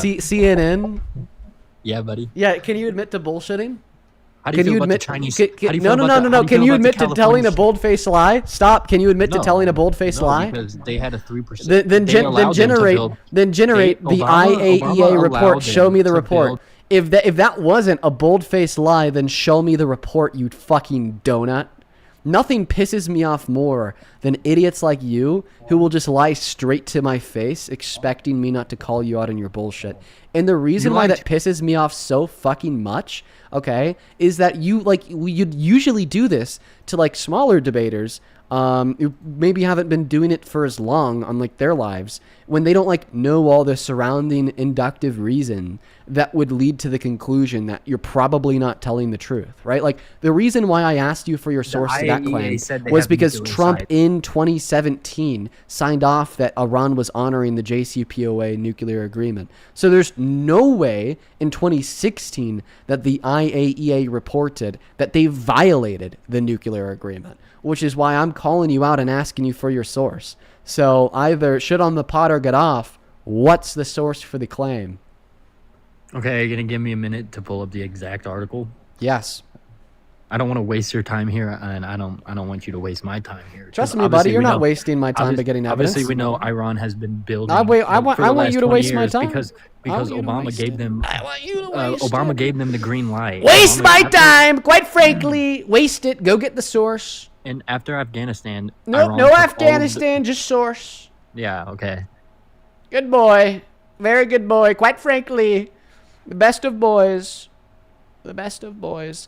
CNN. Yeah, buddy. Yeah, can you admit to bullshitting? How do you feel about the Chinese? How do you feel No. about the- how do Can feel you about the admit to telling a Californians? bold-faced lie? Stop. Can you admit to No. telling a bold-faced lie? Because they had a 3%. Then generate the IAEA report. Show me the report. If that wasn't a bold-faced lie, then show me the report, you fucking donut. Nothing pisses me off more than idiots like you who will just lie straight to my face expecting me not to call you out on your bullshit. And the reason why that pisses me off so fucking much, okay, is that you'd usually do this to like smaller debaters who maybe haven't been doing it for as long on like their lives when they don't like know all the surrounding inductive reason that would lead to the conclusion that you're probably not telling the truth, right? Like the reason why I asked you for your source to that IAEA claim said they was have because nuclear Trump sites. in 2017 signed off that Iran was honoring the JCPOA nuclear agreement. So there's no way in 2016 that the IAEA reported that they violated the nuclear agreement, which is why I'm calling you out and asking you for your source. So either shit on the pot or get off. What's the source for the claim? Okay, you're gonna give me a minute to pull up the exact article. Yes. I don't want to waste your time here, and I don't want you to waste my time here. Trust 'Cause me, buddy, obviously you're we not know- wasting my time by getting evidence. Obviously, we know Iran has been building. I want for the last you to 20 waste my years time. because I want you to Obama waste gave it. them. I want you to waste Obama it. gave them the green light. Waste Obama- my after- time, quite frankly. Waste it. Go get the source. And after Afghanistan, No, Iran no took all of Afghanistan, just source. Yeah. Okay. Good boy. Very good boy. Quite frankly, the best of boys. The best of boys.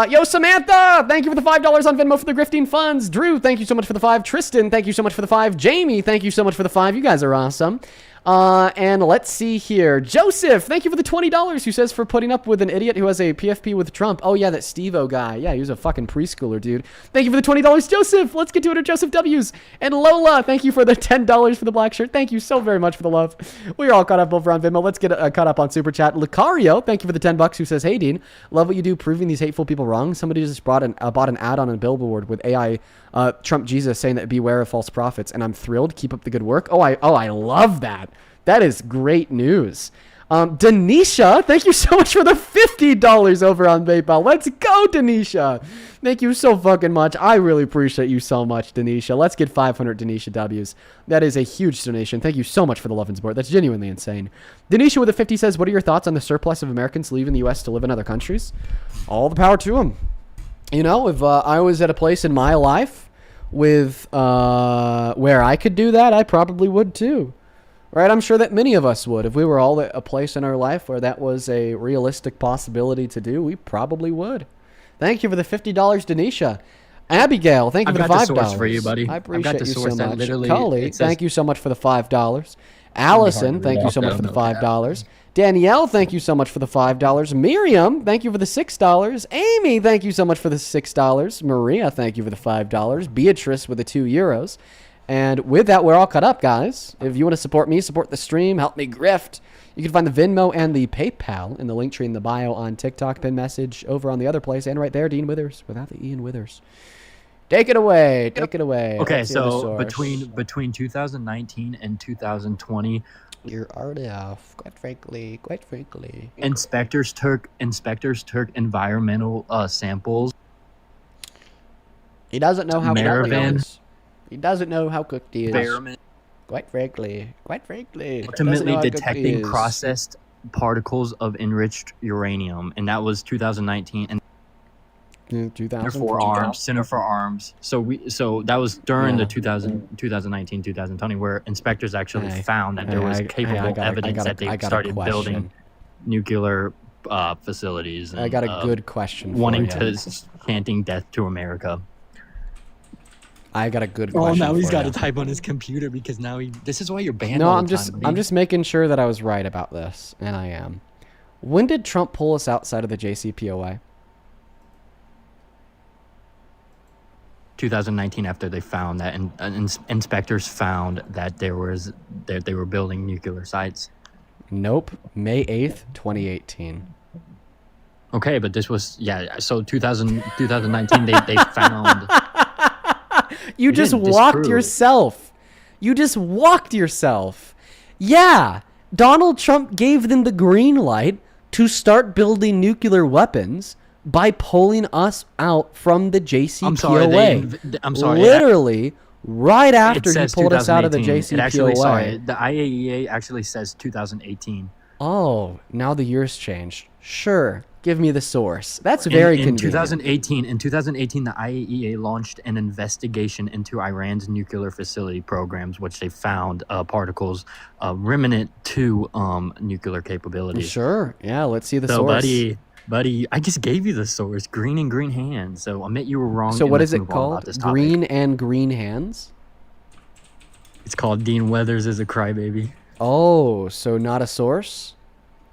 Yo, Samantha, thank you for the $5 on Venmo for the grifting funds. Drew, thank you so much for the 5. Tristan, thank you so much for the 5. Jamie, thank you so much for the 5. You guys are awesome. And let's see here. Joseph, thank you for the $20, who says for putting up with an idiot who has a PFP with Trump. Oh, yeah, that Steve-O guy. Yeah, he was a fucking preschooler, dude. Thank you for the $20, Joseph. Let's get to it at Joseph W's. And Lola, thank you for the $10 for the black shirt. Thank you so very much for the love. We're all caught up over on Venmo. Let's get caught up on Super Chat. Lucario, thank you for the $10, who says, hey, Dean, love what you do proving these hateful people wrong. Somebody just bought an ad on a billboard with AI Trump Jesus saying that beware of false prophets, and I'm thrilled. Keep up the good work. Oh, I love that. That is great news. Denisha, thank you so much for the $50 over on PayPal. Let's go, Denisha. Thank you so fucking much. I really appreciate you so much, Denisha. Let's get 500 Denisha W's. That is a huge donation. Thank you so much for the love and support. That's genuinely insane. Denisha with a 50 says, what are your thoughts on the surplus of Americans leaving the U.S. to live in other countries? All the power to them. You know, if I was at a place in my life with where I could do that, I probably would too. Right? I'm sure that many of us would. If we were all at a place in our life where that was a realistic possibility to do, we probably would. Thank you for the $50, Denisha. Abigail, thank you for the $5. I've got the source for you, buddy. I I've got appreciate the you source so that much. literally Cully, thank you so much for the $5. Allison, thank you so much for the $5. Danielle, thank you so much for the $5. Miriam, thank you for the $6. Amy, thank you so much for the $6. Maria, thank you for the $5. Beatrice with the €2. And with that, we're all caught up, guys. If you want to support me, support the stream, help me grift, you can find the Venmo and the PayPal in the link tree in the bio on TikTok, pin message over on the other place, and right there, Dean Withers, without the Ian Withers. Take it away. Take it away. Okay, Let's hear the so source. between 2019 and 2020, you're already off. Quite frankly. inspectors took environmental samples. He doesn't know how cooked he Maravin. is. He doesn't know how cooked he is. Environment. Quite frankly. He doesn't Ultimately know how cooked he detecting is. processed particles of enriched uranium, and that was 2019. And Center for Arms. So that was during the 2019, 2020, where inspectors actually found that there was capable evidence that they started building nuclear facilities. And, I got a good question for wanting you. to chanting death to America. I got a good question. Oh, now he's for got you. to type on his computer because now this is why you're banned. No, all I'm the just time, I'm just making sure that I was right about this, and I am. When did Trump pull us outside of the JCPOA? 2019, after they found that, and inspectors found that they were building nuclear sites. Nope. May 8th, 2018. Okay, but this was so 2019 they found. You just walked yourself. You just walked yourself. Yeah, Donald Trump gave them the green light to start building nuclear weapons by pulling us out from the JCPOA. I'm sorry. Literally, right after he pulled us out of the 2018. JCPOA. It actually, the IAEA actually says 2018. Oh, now the years changed. Sure. Give me the source. That's very convenient. In 2018, the IAEA launched an investigation into Iran's nuclear facility programs, which they found particles remnant to nuclear capabilities. Sure. Yeah, let's see the source. Buddy, I just gave you the source. Green and green hands. So I admit you were wrong. So what is it called? Green and green hands? It's called Dean Weathers is a crybaby. Oh, so not a source?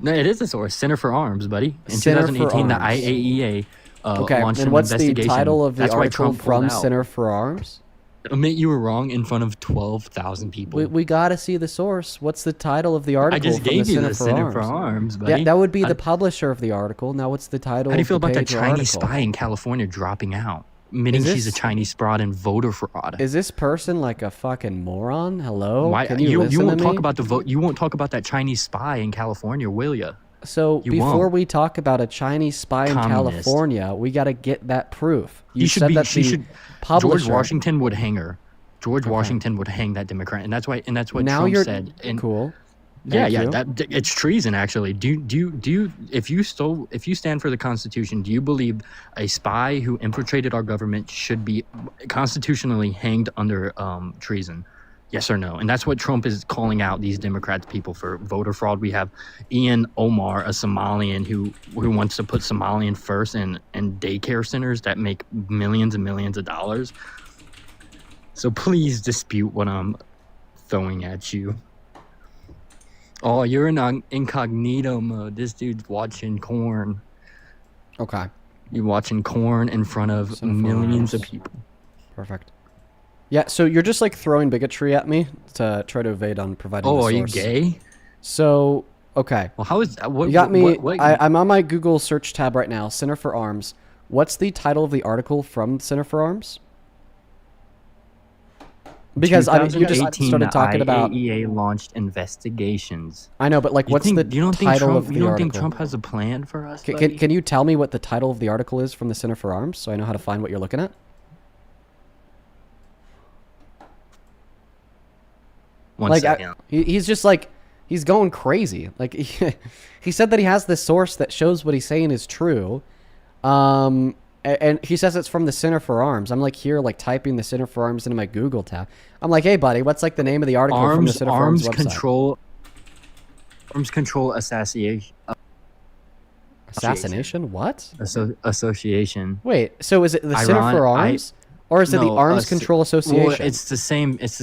No, it is a source. Center for Arms, buddy. In Center 2018, the for Arms. IAEA okay, launched and an what's the investigation. title of the That's why article Trump from pulled out. Center for Arms? Admit you were wrong in front of 12,000 people. We got to see the source. What's the title of the article I just from gave the you Center the for Center Arms? for Arms, buddy. Yeah, that would be the publisher of the article. Now, what's the title? How do you of feel the about that page or Chinese article? spy in California dropping out? Admitting Is she's a this- Chinese fraud and voter fraud. Is this person like a fucking moron? Hello? Why Can you listen won't to talk me? about the vote? You won't talk about that Chinese spy in California, will you? So You before won't. we talk about a Chinese spy in Communist. California, we got to get that proof. You He should said be. that She the should. publisher. George Washington would hang her. George Okay. Washington would hang that Democrat, and that's why. And that's what Now Trump you're said. And cool. yeah, Thank yeah, you. that it's treason. Actually, do you if you stand for the Constitution, do you believe a spy who infiltrated our government should be constitutionally hanged under treason? Yes or no? And that's what Trump is calling out these Democrats people for voter fraud. We have Ian Omar, a Somalian who wants to put Somalian first in daycare centers that make millions and millions of dollars. So please dispute what I'm throwing at you. Oh, you're in incognito mode. This dude's watching corn. Okay. You're watching corn in front of millions of people. Perfect. Yeah, so you're just like throwing bigotry at me to try to evade on providing the Oh, are you source. gay? So, okay. Well, how is what? You got me. What, I'm on my Google search tab right now. Center for Arms. What's the title of the article from Center for Arms? Because I mean, you just 2018, started talking the about. IAEA launched investigations. I know, but like, what's the You don't think title Trump? of the You don't article? think Trump has a plan for us? Can you tell me what the title of the article is from the Center for Arms, so I know how to find what you're looking at? One second. He's just like, he's going crazy. Like, he said that he has this source that shows what he's saying is true. And he says it's from the Center for Arms. I'm like here, like typing the Center for Arms into my Google tab. I'm like, hey buddy, what's like the name of the article from the Center for Arms website? Arms Control Association. Assassination? What? Association. Wait, so is it the Center for Arms? Or is it the Arms Control Association? Well, it's the same. It's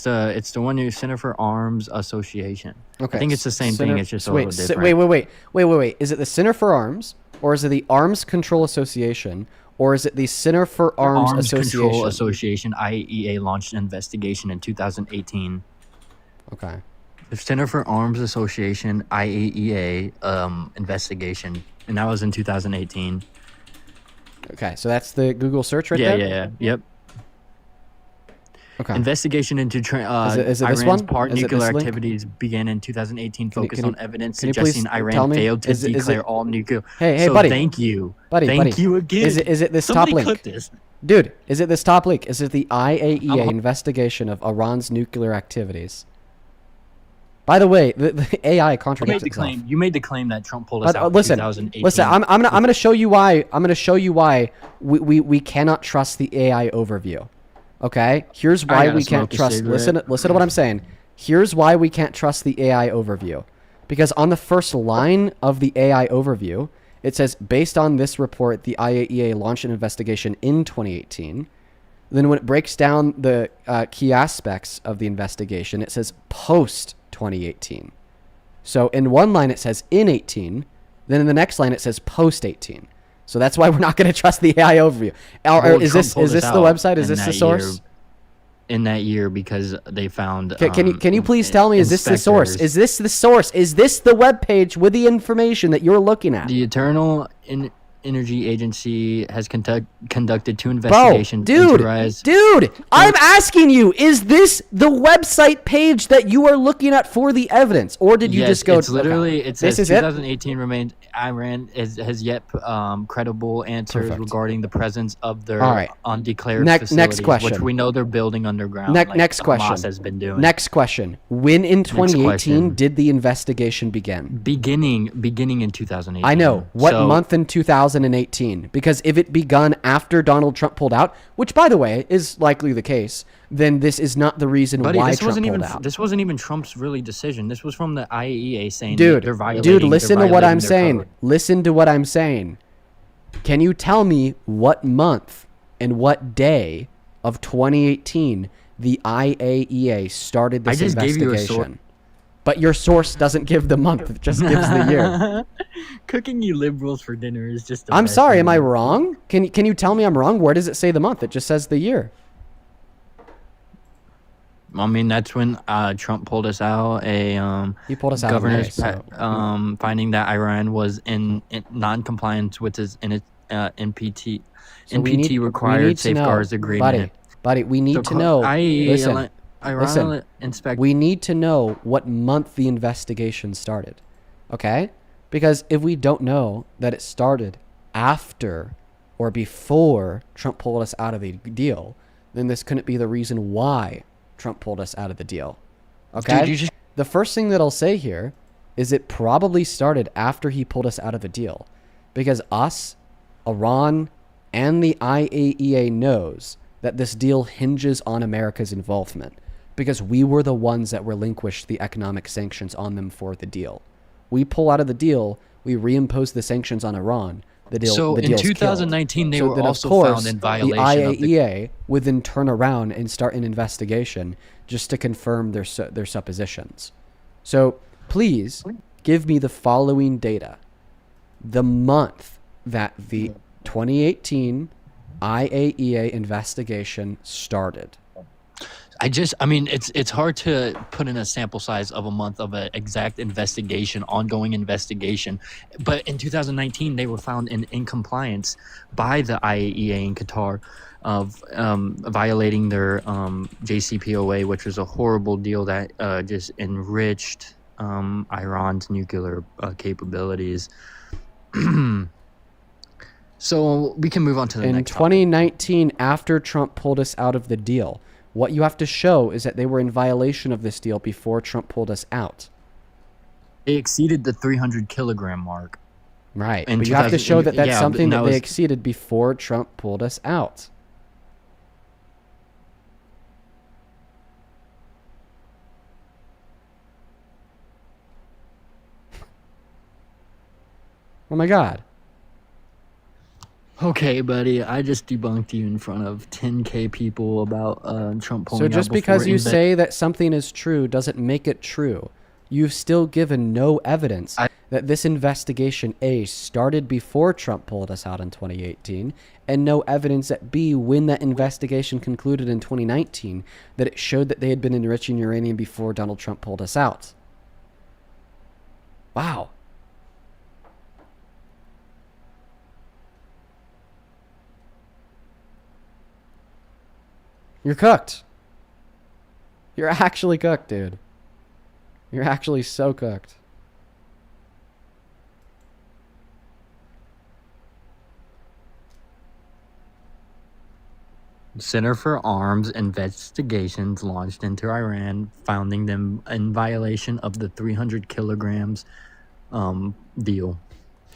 the one new Center for Arms Association. Okay. I think it's the same thing. It's just a little different. Wait. Is it the Center for Arms, or is it the Arms Control Association, or is it the Center for Arms Association? Control Association. IAEA launched an investigation in 2018. Okay. The Center for Arms Association IAEA investigation, and that was in 2018. Okay, so that's the Google search right there? Yeah. Yep. Okay. Investigation into is it Iran's this one? part Is it nuclear this link? activities began in 2018, focused on evidence can you suggesting please Iran tell me? failed to Is it- declare all nuclear. Hey, so buddy. Thank you. Buddy, Thank you again. Is it this Somebody top link? clip this. Dude, is it this top link? Is it the IAEA investigation of Iran's nuclear activities? By the way, the AI contradicts itself. You made the claim that Trump pulled us out Listen, in 2018. listen. I'm gonna show you why. I'm gonna show you why we cannot trust the AI overview. Okay, here's why we can't trust. Listen to what I'm saying. Here's why we can't trust the AI overview, because on the first line of the AI overview, it says, based on this report, the IAEA launched an investigation in 2018. Then when it breaks down the key aspects of the investigation, it says post 2018. So in one line it says in 18, then in the next line it says post 18. So that's why we're not going to trust the AI overview. Is this the website? Is this the source? In that year, because they found. Can you please tell me? Is this the source? Is this the source? Is this the web page with the information that you're looking at? The Internal Energy Agency has conducted 2 investigations. Dude, I'm asking you, is this the website page that you are looking at for the evidence, or did you just go? It's literally. Okay. It says this is 2018 remains. Iran has yet credible answers regarding the presence of their undeclared facilities, next question. which we know they're building underground. Next question. Hamas has been doing. Next question. When in 2018 did the investigation begin? Beginning in 2018. I know. What month in 2018? Because if it begun after Donald Trump pulled out, which by the way is likely the case, then this is not the reason why Trump pulled out. This wasn't even Trump's really decision. This was from the IAEA saying they're violating. Dude, listen to what I'm saying. Listen to what I'm saying. Can you tell me what month and what day of 2018 the IAEA started this investigation? But your source doesn't give the month; it just gives the year. Cooking you liberals for dinner is just. I'm sorry. Am I wrong? Can you tell me I'm wrong? Where does it say the month? It just says the year. I mean, that's when Trump pulled us out. He pulled us out. Governor's finding that Iran was in non-compliance with his NPT required safeguards agreement. Buddy, we need to know. Listen. We need to know what month the investigation started. Okay? Because if we don't know that it started after or before Trump pulled us out of the deal, then this couldn't be the reason why Trump pulled us out of the deal. Okay? Dude, the first thing that I'll say here is it probably started after he pulled us out of the deal. Because us, Iran, and the IAEA knows that this deal hinges on America's involvement. Because we were the ones that relinquished the economic sanctions on them for the deal. We pull out of the deal, we reimpose the sanctions on Iran. The deal. So in 2019, they were also found in violation of the IAEA would then turn around and start an investigation just to confirm their suppositions. So please give me the following data: the month that the 2018 IAEA investigation started. I mean, it's hard to put in a sample size of a month of an exact investigation, ongoing investigation. But in 2019, they were found in compliance by the IAEA in Qatar. of violating their JCPOA, which was a horrible deal that just enriched Iran's nuclear capabilities. So we can move on to the next topic. In 2019, after Trump pulled us out of the deal, what you have to show is that they were in violation of this deal before Trump pulled us out. They exceeded the 300 kilogram mark. Right. But you have to show that that's something that they exceeded before Trump pulled us out. Oh my God. Okay, buddy, I just debunked you in front of 10K people about Trump pulling out. So just before because you say that something is true doesn't make it true. You've still given no evidence that this investigation, A, started before Trump pulled us out in 2018, and no evidence that, B, when that investigation concluded in 2019, that it showed that they had been enriching uranium before Donald Trump pulled us out. Wow. You're cooked. You're actually cooked, dude. You're actually so cooked. Center for Arms investigations launched into Iran, finding them in violation of the 300 kilograms deal.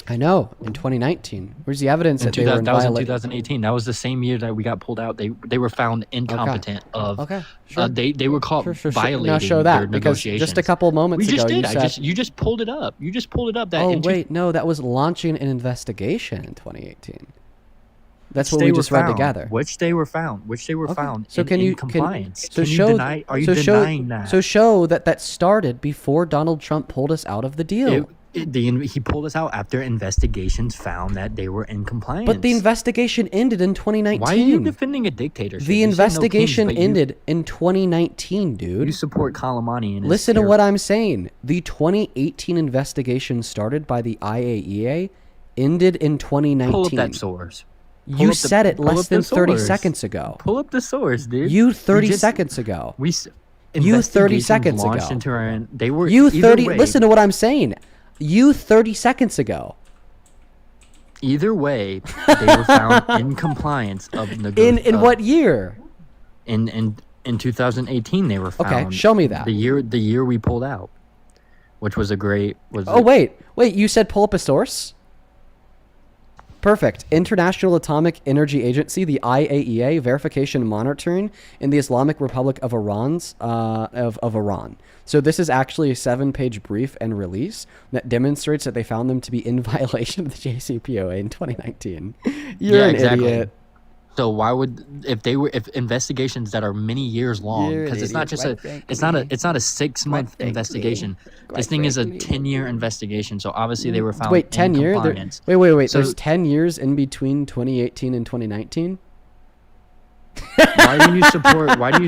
I know, in 2019. Where's the evidence that they were in That was in violation? 2018. That was the same year that we got pulled out. They were found incompetent of. Okay, sure. They were caught violating Now show that, their because negotiations. just a couple moments we just ago did. you said... You just pulled it up. You just pulled it up. That oh, wait, no, that was launching an investigation in 2018. That's what we just read together. Which they were found. So in compliance. So can show, you deny? Are you denying that? So show that started before Donald Trump pulled us out of the deal. He pulled us out after investigations found that they were in compliance. But the investigation ended in 2019. Why are you defending a dictatorship? The investigation ended in 2019, dude. You support Soleimani and listen to what I'm saying. The 2018 investigation started by the IAEA ended in 2019. Pull up that source. You said it less than 30 seconds ago. Pull up the source, dude. You 30 seconds ago. You 30 seconds ago. They were you 30. Listen to what I'm saying. You 30 seconds ago. Either way, they were found in compliance of in what year? In 2018, they were found. Okay, show me that. The year we pulled out, which was a great. Wait. You said pull up a source. Perfect. International Atomic Energy Agency, the IAEA, verification and monitoring in the Islamic Republic of Iran. So this is actually a 7-page brief and release that demonstrates that they found them to be in violation of the JCPOA in 2019. You're an idiot. So why would if investigations that are many years long, because it's not just it's not a 6-month investigation. This thing is a 10-year investigation. So obviously they were found. Wait, 10 years? Wait. So, there's 10 years in between 2018 and 2019. Why do you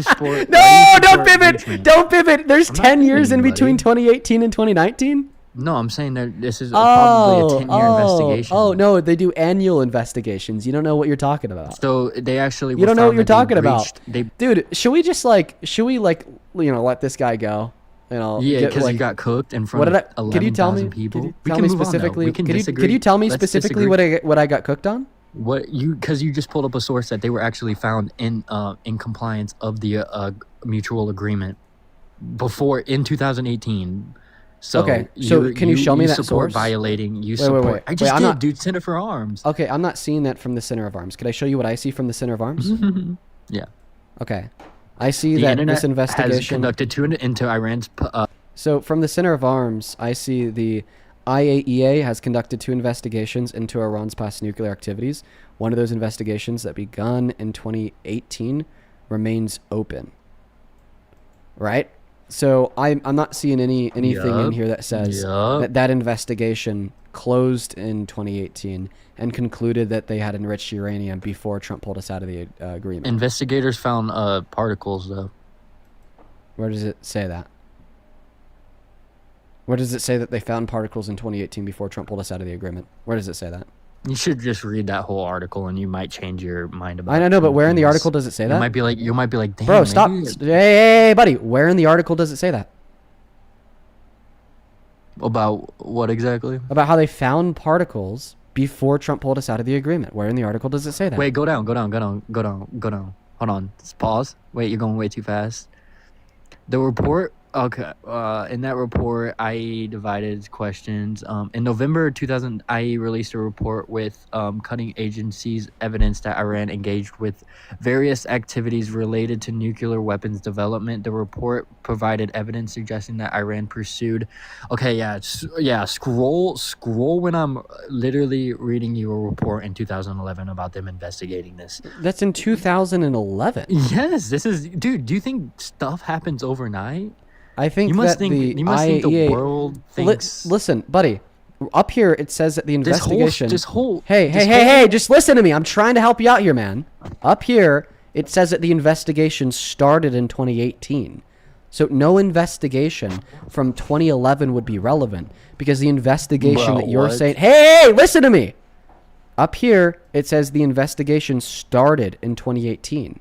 support? No, don't pivot! Don't pivot! There's 10 years in between 2018 and 2019. No, I'm saying that this is probably a 10-year investigation. Oh, no, they do annual investigations. You don't know what you're talking about. So they actually You don't know what you're talking about. Dude, should we let this guy go? Yeah, because he got cooked in front of 11,000 people. Could you tell me specifically what I got cooked on? Because you just pulled up a source that they were actually found in compliance of the mutual agreement before in 2018. So okay, so can you show me that source? Violating. You support. Wait. I just did, dude. Center for Arms. Okay, I'm not seeing that from the Center of Arms. Could I show you what I see from the Center of Arms? Yeah. Okay, I see that this investigation has conducted into Iran's. So from the Center of Arms, I see the IAEA has conducted 2 investigations into Iran's past nuclear activities. One of those investigations that begun in 2018 remains open. Right? So I'm not seeing anything in here that says that investigation closed in 2018 and concluded that they had enriched uranium before Trump pulled us out of the agreement. Investigators found particles, though. Where does it say that? Where does it say that they found particles in 2018 before Trump pulled us out of the agreement? Where does it say that? You should just read that whole article, and you might change your mind about. I know, but where in the article does it say that? You might be like, damn, bro, stop. maybe Hey, buddy, where in the article does it say that? About what exactly? About how they found particles before Trump pulled us out of the agreement. Where in the article does it say that? Wait, go down. Hold on. Just pause. Wait, you're going way too fast. The report. Okay. In that report, IE divided questions. In November 2000, IE released a report with cutting agencies evidence that Iran engaged with various activities related to nuclear weapons development. The report provided evidence suggesting that Iran pursued. Okay, yeah. Scroll when I'm literally reading you a report in 2011 about them investigating this. That's in 2011. Yes, this is, dude. Do you think stuff happens overnight? I think you must that think the the world thinks. Listen, buddy. Up here it says that the investigation. Hey, just listen to me. I'm trying to help you out here, man. Up here it says that the investigation started in 2018. So no investigation from 2011 would be relevant because the investigation that you're saying. Hey, listen to me. Up here it says the investigation started in 2018.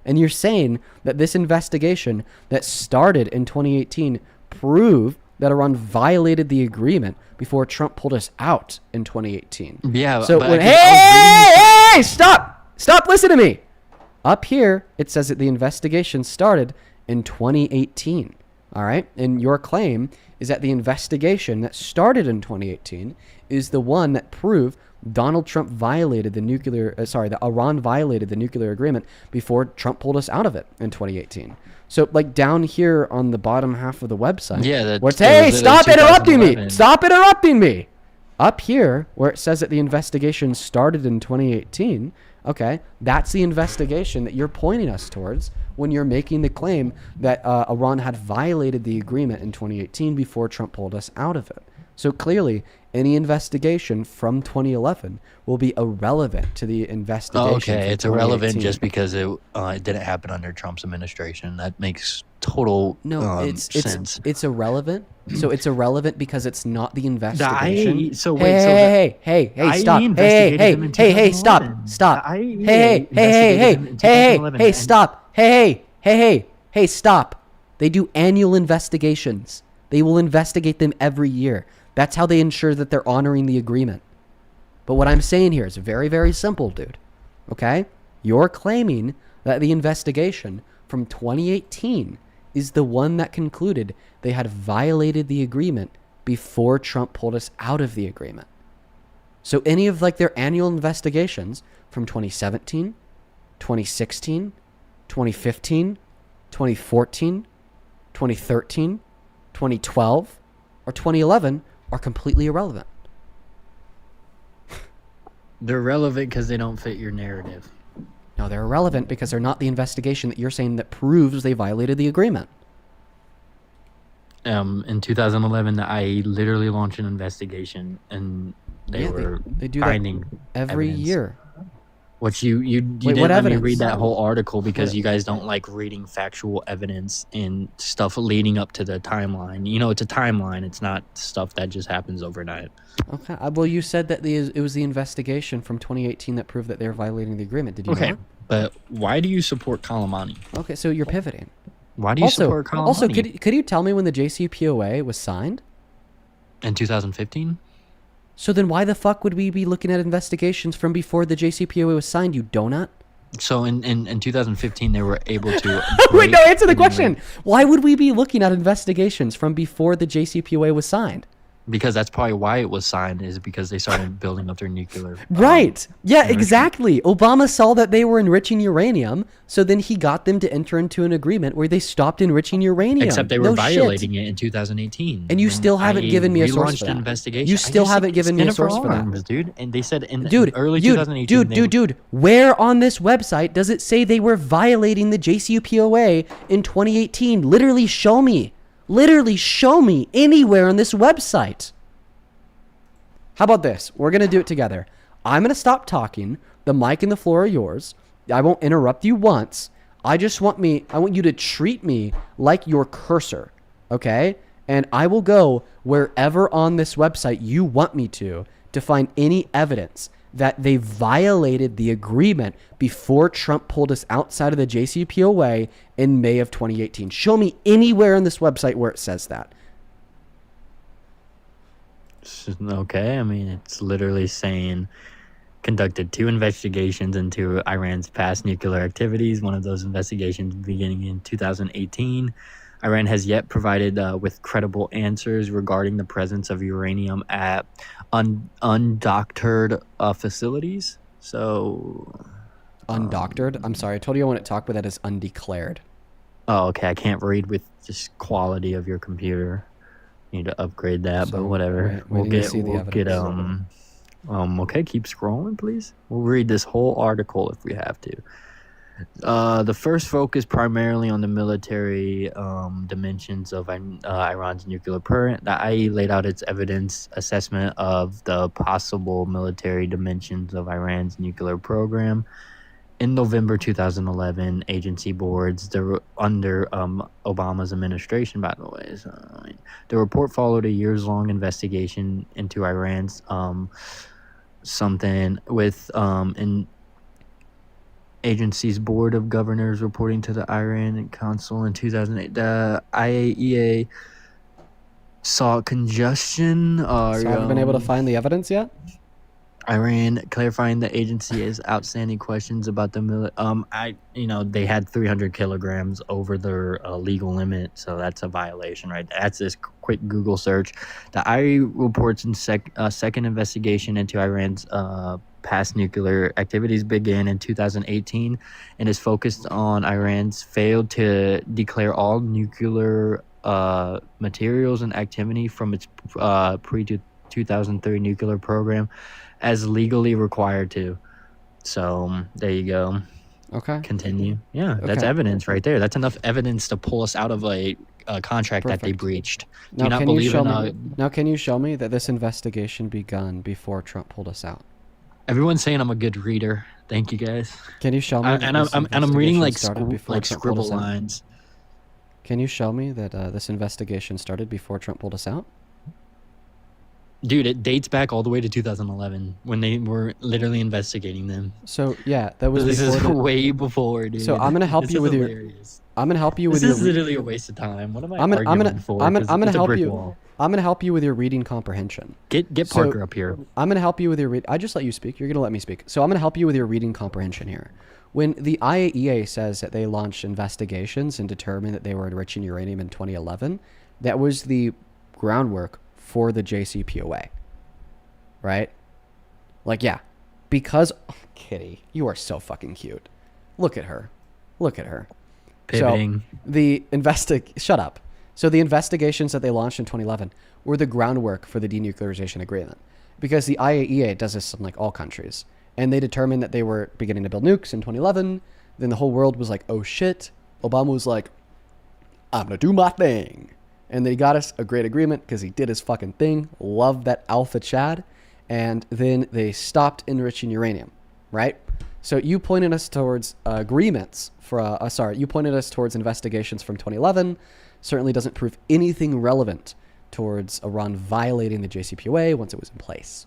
And you're saying that this investigation that started in 2018 proved that Iran violated the agreement before Trump pulled us out in 2018. Yeah. So hey, stop! Listen to me. Up here, it says that the investigation started in 2018. All right, and your claim is that the investigation that started in 2018 is the one that proved Donald Trump violated that Iran violated the nuclear agreement before Trump pulled us out of it in 2018. So, like down here on the bottom half of the website, hey, stop interrupting me! Stop interrupting me! Up here, where it says that the investigation started in 2018, okay, that's the investigation that you're pointing us towards when you're making the claim that Iran had violated the agreement in 2018 before Trump pulled us out of it. So clearly, any investigation from 2011 will be irrelevant to the investigation. Okay, it's irrelevant just because it didn't happen under Trump's administration. That makes total sense. It's irrelevant. So it's irrelevant because it's not the investigation. Hey, stop. Hey, stop. They do annual investigations. They will investigate them every year. That's how they ensure that they're honoring the agreement. But what I'm saying here is very, very simple, dude. Okay? You're claiming that the investigation from 2018 is the one that concluded they had violated the agreement before Trump pulled us out of the agreement. So any of their annual investigations from 2017, 2016, 2015, 2014, 2013, 2012, or 2011 are completely irrelevant. They're relevant because they don't fit your narrative. No, they're irrelevant because they're not the investigation that you're saying that proves they violated the agreement. In 2011, the IE literally launched an investigation, and they do finding every evidence. Year. Which you didn't let me read that whole article because you guys don't like reading factual evidence and stuff leading up to the timeline. You know, it's a timeline. It's not stuff that just happens overnight. Okay. Well, you said that it was the investigation from 2018 that proved that they were violating the agreement. Did you know? But why do you support Kalamani? Okay, so you're pivoting. Why do you support Kalamani? Also, could you tell me when the JCPOA was signed? In 2015? So then why the fuck would we be looking at investigations from before the JCPOA was signed, you donut? So in 2015, they were able to... Wait, no, answer the question. Why would we be looking at investigations from before the JCPOA was signed? Because that's probably why it was signed, is because they started building up their nuclear... Right. Yeah, exactly. Obama saw that they were enriching uranium, so then he got them to enter into an agreement where they stopped enriching uranium. Except they were violating it in 2018. And you still haven't given me a source for that. Investigation. You still haven't given me a source for that. Dude. And they said in early 2018... Dude, where on this website does it say they were violating the JCPOA in 2018? Literally show me. Literally show me anywhere on this website. How about this? We're going to do it together. I'm going to stop talking. The mic and the floor are yours. I won't interrupt you once. I want you to treat me like your cursor, okay? And I will go wherever on this website you want me to find any evidence that they violated the agreement before Trump pulled us outside of the JCPOA in May of 2018. Show me anywhere on this website where it says that. Okay, I mean, it's literally saying conducted 2 investigations into Iran's past nuclear activities. One of those investigations beginning in 2018. Iran has yet provided with credible answers regarding the presence of uranium at undoctored facilities. So, undoctored? I'm sorry, I told you I want to talk, but that is undeclared. Oh, okay. I can't read with just quality of your computer. Need to upgrade that, but whatever. We'll get okay, keep scrolling, please. We'll read this whole article if we have to. The first focus primarily on the military dimensions of Iran's nuclear program. The IAEA laid out its evidence assessment of the possible military dimensions of Iran's nuclear program. In November 2011, agency boards under Obama's administration, by the way. So, the report followed a years-long investigation into Iran's something with an agency's board of governors reporting to the Iran Council in 2008. The IAEA saw congestion. So haven't been able to find the evidence yet? Iran clarifying the agency has outstanding questions about the they had 300 kilograms over their legal limit, so that's a violation, right? That's this quick Google search. The IAEA reports in second investigation into Iran's past nuclear activities began in 2018 and is focused on Iran's failed to declare all nuclear materials and activity from its pre-2003 nuclear program as legally required to. So there you go. Okay. Continue. Yeah, that's evidence right there. That's enough evidence to pull us out of a contract that they breached. Do you not believe Now, can you show me that this investigation begun before Trump pulled us out? Everyone's saying I'm a good reader. Thank you, guys. Can you show me? I'm reading like scribble lines. Can you show me that this investigation started before Trump pulled us out? Dude, it dates back all the way to 2011 when they were literally investigating them. So yeah, that was. This is way before, dude. So I'm gonna help you with your. I'm gonna help you with your. This is literally a waste of time. What am I arguing for? I'm gonna help you. I'm gonna help you with your reading comprehension. Get Parker up here. I'm gonna help you with your I just let you speak. You're gonna let me speak. So I'm gonna help you with your reading comprehension here. When the IAEA says that they launched investigations and determined that they were enriching uranium in 2011, that was the groundwork for the JCPOA, right? Like, yeah, because Kitty, you are so fucking cute. Look at her. Pivoting. So shut up. So the investigations that they launched in 2011 were the groundwork for the denuclearization agreement, because the IAEA does this in like all countries, and they determined that they were beginning to build nukes in 2011. Then the whole world was like, oh shit. Obama was like, I'm gonna do my thing. And they got us a great agreement because he did his fucking thing. Love that alpha Chad. And then they stopped enriching uranium, right? So you pointed us towards agreements you pointed us towards investigations from 2011. Certainly doesn't prove anything relevant towards Iran violating the JCPOA once it was in place.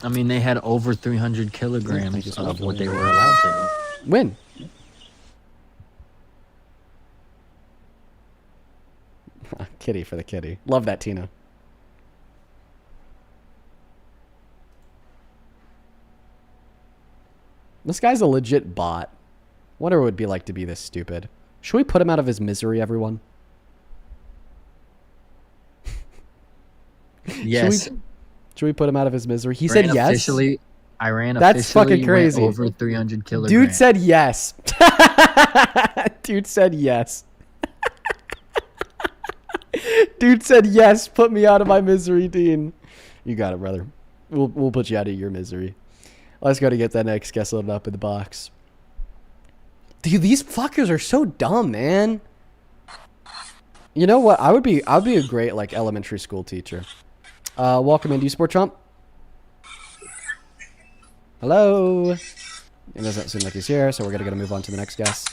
I mean, they had over 300 kilograms of what they were allowed to. When? Kitty for the kitty. Love that, Tina. This guy's a legit bot. Wonder what it would be like to be this stupid. Should we put him out of his misery, everyone? Yes. Should we put him out of his misery? He said yes. Iran That's fucking crazy. Went over 300 kilograms. Dude said yes. Dude said yes. Dude said yes. Put me out of my misery, Dean. You got it, brother. We'll put you out of your misery. Let's go to get that next guest loaded up in the box. Dude, these fuckers are so dumb, man. You know what? I'd be a great like elementary school teacher. Welcome in. Do you support Trump? Hello. It doesn't seem like he's here, so we're gonna move on to the next guest.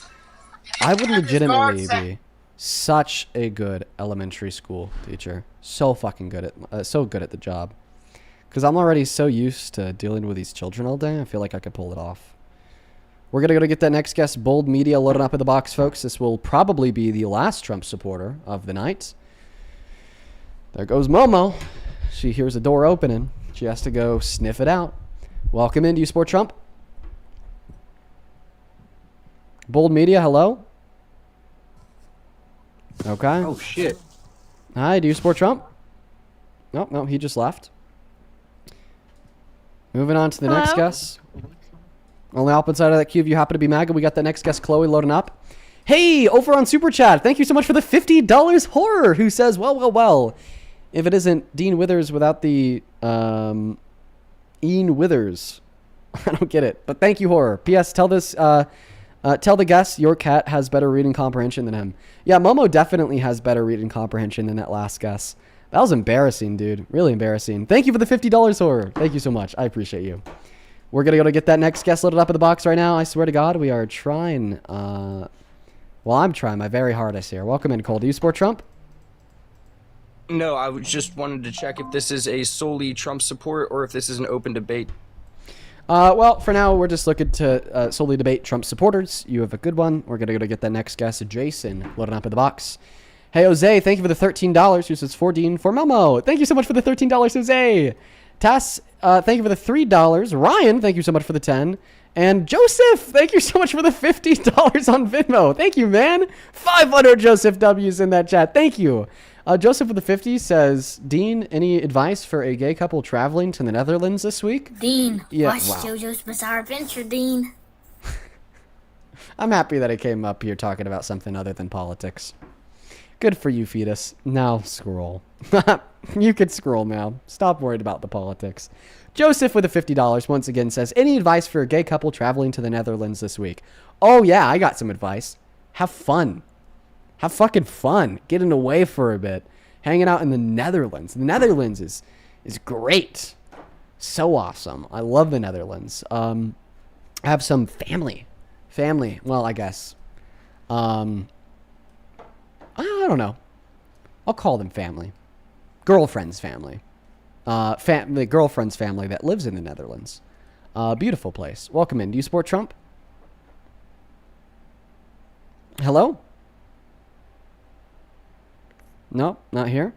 I would legitimately be such a good elementary school teacher. So fucking good at the job. Because I'm already so used to dealing with these children all day. I feel like I could pull it off. We're going to go to get that next guest, Bold Media, loaded up in the box, folks. This will probably be the last Trump supporter of the night. There goes Momo. She hears a door opening. She has to go sniff it out. Welcome in. Do you support Trump? Bold Media, hello? Okay. Oh, shit. Hi, do you support Trump? No, he just left. Moving on to the next guest. Only opposite side of that queue if you happen to be MAGA. We got the next guest, Chloe, loading up. Hey, over on Super Chat, thank you so much for the $50 horror, who says, well, if it isn't Dean Withers without the Ian Withers. I don't get it, but thank you, horror. P.S. Tell the guest your cat has better reading comprehension than him. Yeah, Momo definitely has better reading comprehension than that last guest. That was embarrassing, dude. Really embarrassing. Thank you for the $50 horror. Thank you so much. I appreciate you. We're going to go to get that next guest loaded up in the box right now. I swear to God, we are trying. I'm trying my very hardest here. Welcome in, Cole. Do you support Trump? No, I just wanted to check if this is a solely Trump support or if this is an open debate. For now, we're just looking to solely debate Trump supporters. You have a good one. We're going to go to get that next guest, Jason, loading up in the box. Hey, Jose, thank you for the $13. Who says for Dean for Momo? Thank you so much for the $13, Jose. Tass, thank you for the $3. Ryan, thank you so much for the 10. And Joseph, thank you so much for the $50 on Venmo. Thank you, man. 500 Joseph W's in that chat. Thank you. Joseph with the 50 says, Dean, any advice for a gay couple traveling to the Netherlands this week? Dean, watch wow. JoJo's Bizarre Adventure, Dean. I'm happy that I came up here talking about something other than politics. Good for you, fetus. Now scroll. You could scroll now. Stop worried about the politics. Joseph with the $50 once again says, any advice for a gay couple traveling to the Netherlands this week? Oh, yeah, I got some advice. Have fun. Have fucking fun. Getting away for a bit. Hanging out in the Netherlands. The Netherlands is great. So awesome. I love the Netherlands. I have some family. Well, I guess. I don't know. I'll call them family. Girlfriend's family. The girlfriend's family that lives in the Netherlands. Beautiful place. Welcome in. Do you support Trump? Hello? No, not here.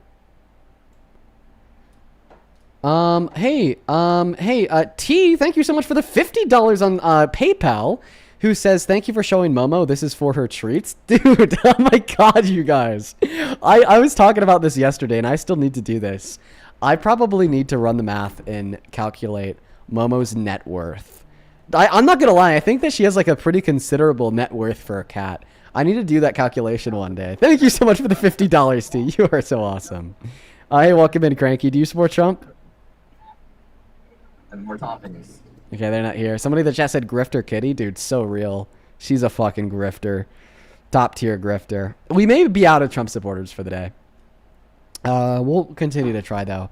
Hey, T, thank you so much for the $50 on PayPal, who says, thank you for showing Momo. This is for her treats. Dude, oh my God, you guys. I was talking about this yesterday, and I still need to do this. I probably need to run the math and calculate Momo's net worth. I'm not going to lie. I think that she has like a pretty considerable net worth for a cat. I need to do that calculation one day. Thank you so much for the $50, T. You are so awesome. Hey, welcome in, Cranky. Do you support Trump? And more toppings. Okay, they're not here. Somebody in the chat said Grifter Kitty. Dude, so real. She's a fucking grifter. Top tier grifter. We may be out of Trump supporters for the day. We'll continue to try, though.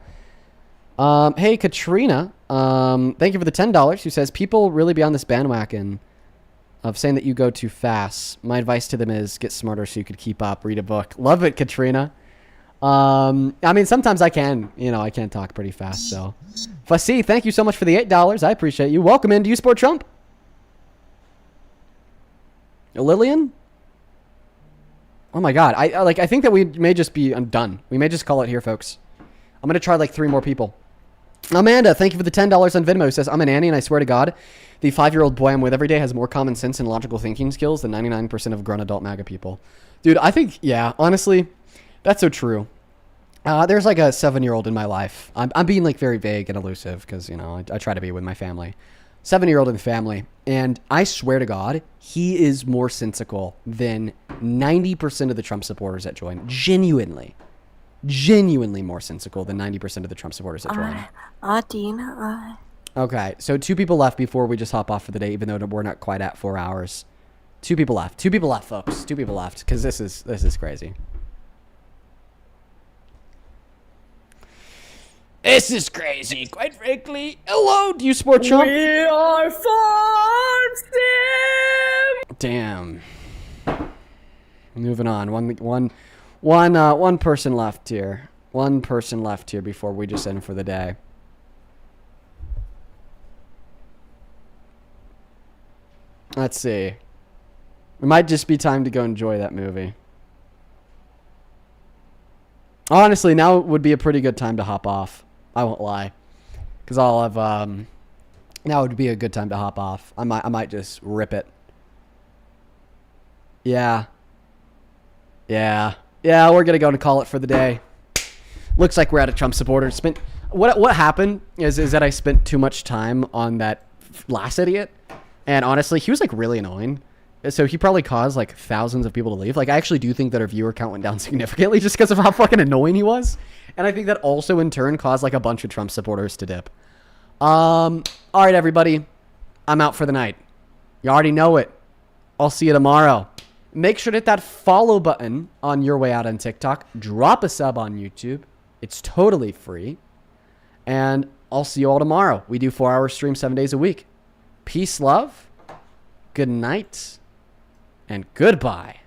Hey, Katrina. Thank you for the $10. Who says, people really be on this bandwagon of saying that you go too fast. My advice to them is get smarter so you could keep up. Read a book. Love it, Katrina. I mean, sometimes I can. I can talk pretty fast, so. Fussy, thank you so much for the $8. I appreciate you. Welcome in. Do you support Trump? Lillian? Oh my God. I think that we may just be done. We may just call it here, folks. I'm going to try like 3 more people. Amanda, thank you for the $10 on Venmo. Who says, I'm a nanny, and I swear to God, the 5-year-old boy I'm with every day has more common sense and logical thinking skills than 99% of grown adult MAGA people. Dude, I think, yeah, honestly, that's so true. There's like a 7-year-old in my life. I'm being like very vague and elusive because, I try to be with my family. 7-year-old in the family. And I swear to God, he is more sensical than 90% of the Trump supporters that join. Genuinely more sensical than 90% of the Trump supporters that join. Dean, Okay, so 2 people left before we just hop off for the day, even though we're not quite at 4 hours. 2 people left. 2 people left, folks. 2 people left, because this is crazy. This is crazy, quite frankly. Hello, do you support Trump? We are Farm Sim! Damn. Moving on. One person left here. One person left here before we just end for the day. Let's see. It might just be time to go enjoy that movie. Honestly, now would be a pretty good time to hop off. I won't lie. Because I'll have, now would be a good time to hop off. I might just rip it. Yeah. Yeah. Yeah, we're going to go and call it for the day. Looks like we're at a Trump supporter. What happened is that I spent too much time on that last idiot. And honestly, he was like really annoying. So he probably caused like thousands of people to leave. Like I actually do think that our viewer count went down significantly just because of how fucking annoying he was. And I think that also in turn caused like a bunch of Trump supporters to dip. All right, everybody. I'm out for the night. You already know it. I'll see you tomorrow. Make sure to hit that follow button on your way out on TikTok. Drop a sub on YouTube. It's totally free. And I'll see you all tomorrow. We do 4-hour streams 7 days a week. Peace, love. Good night. And goodbye.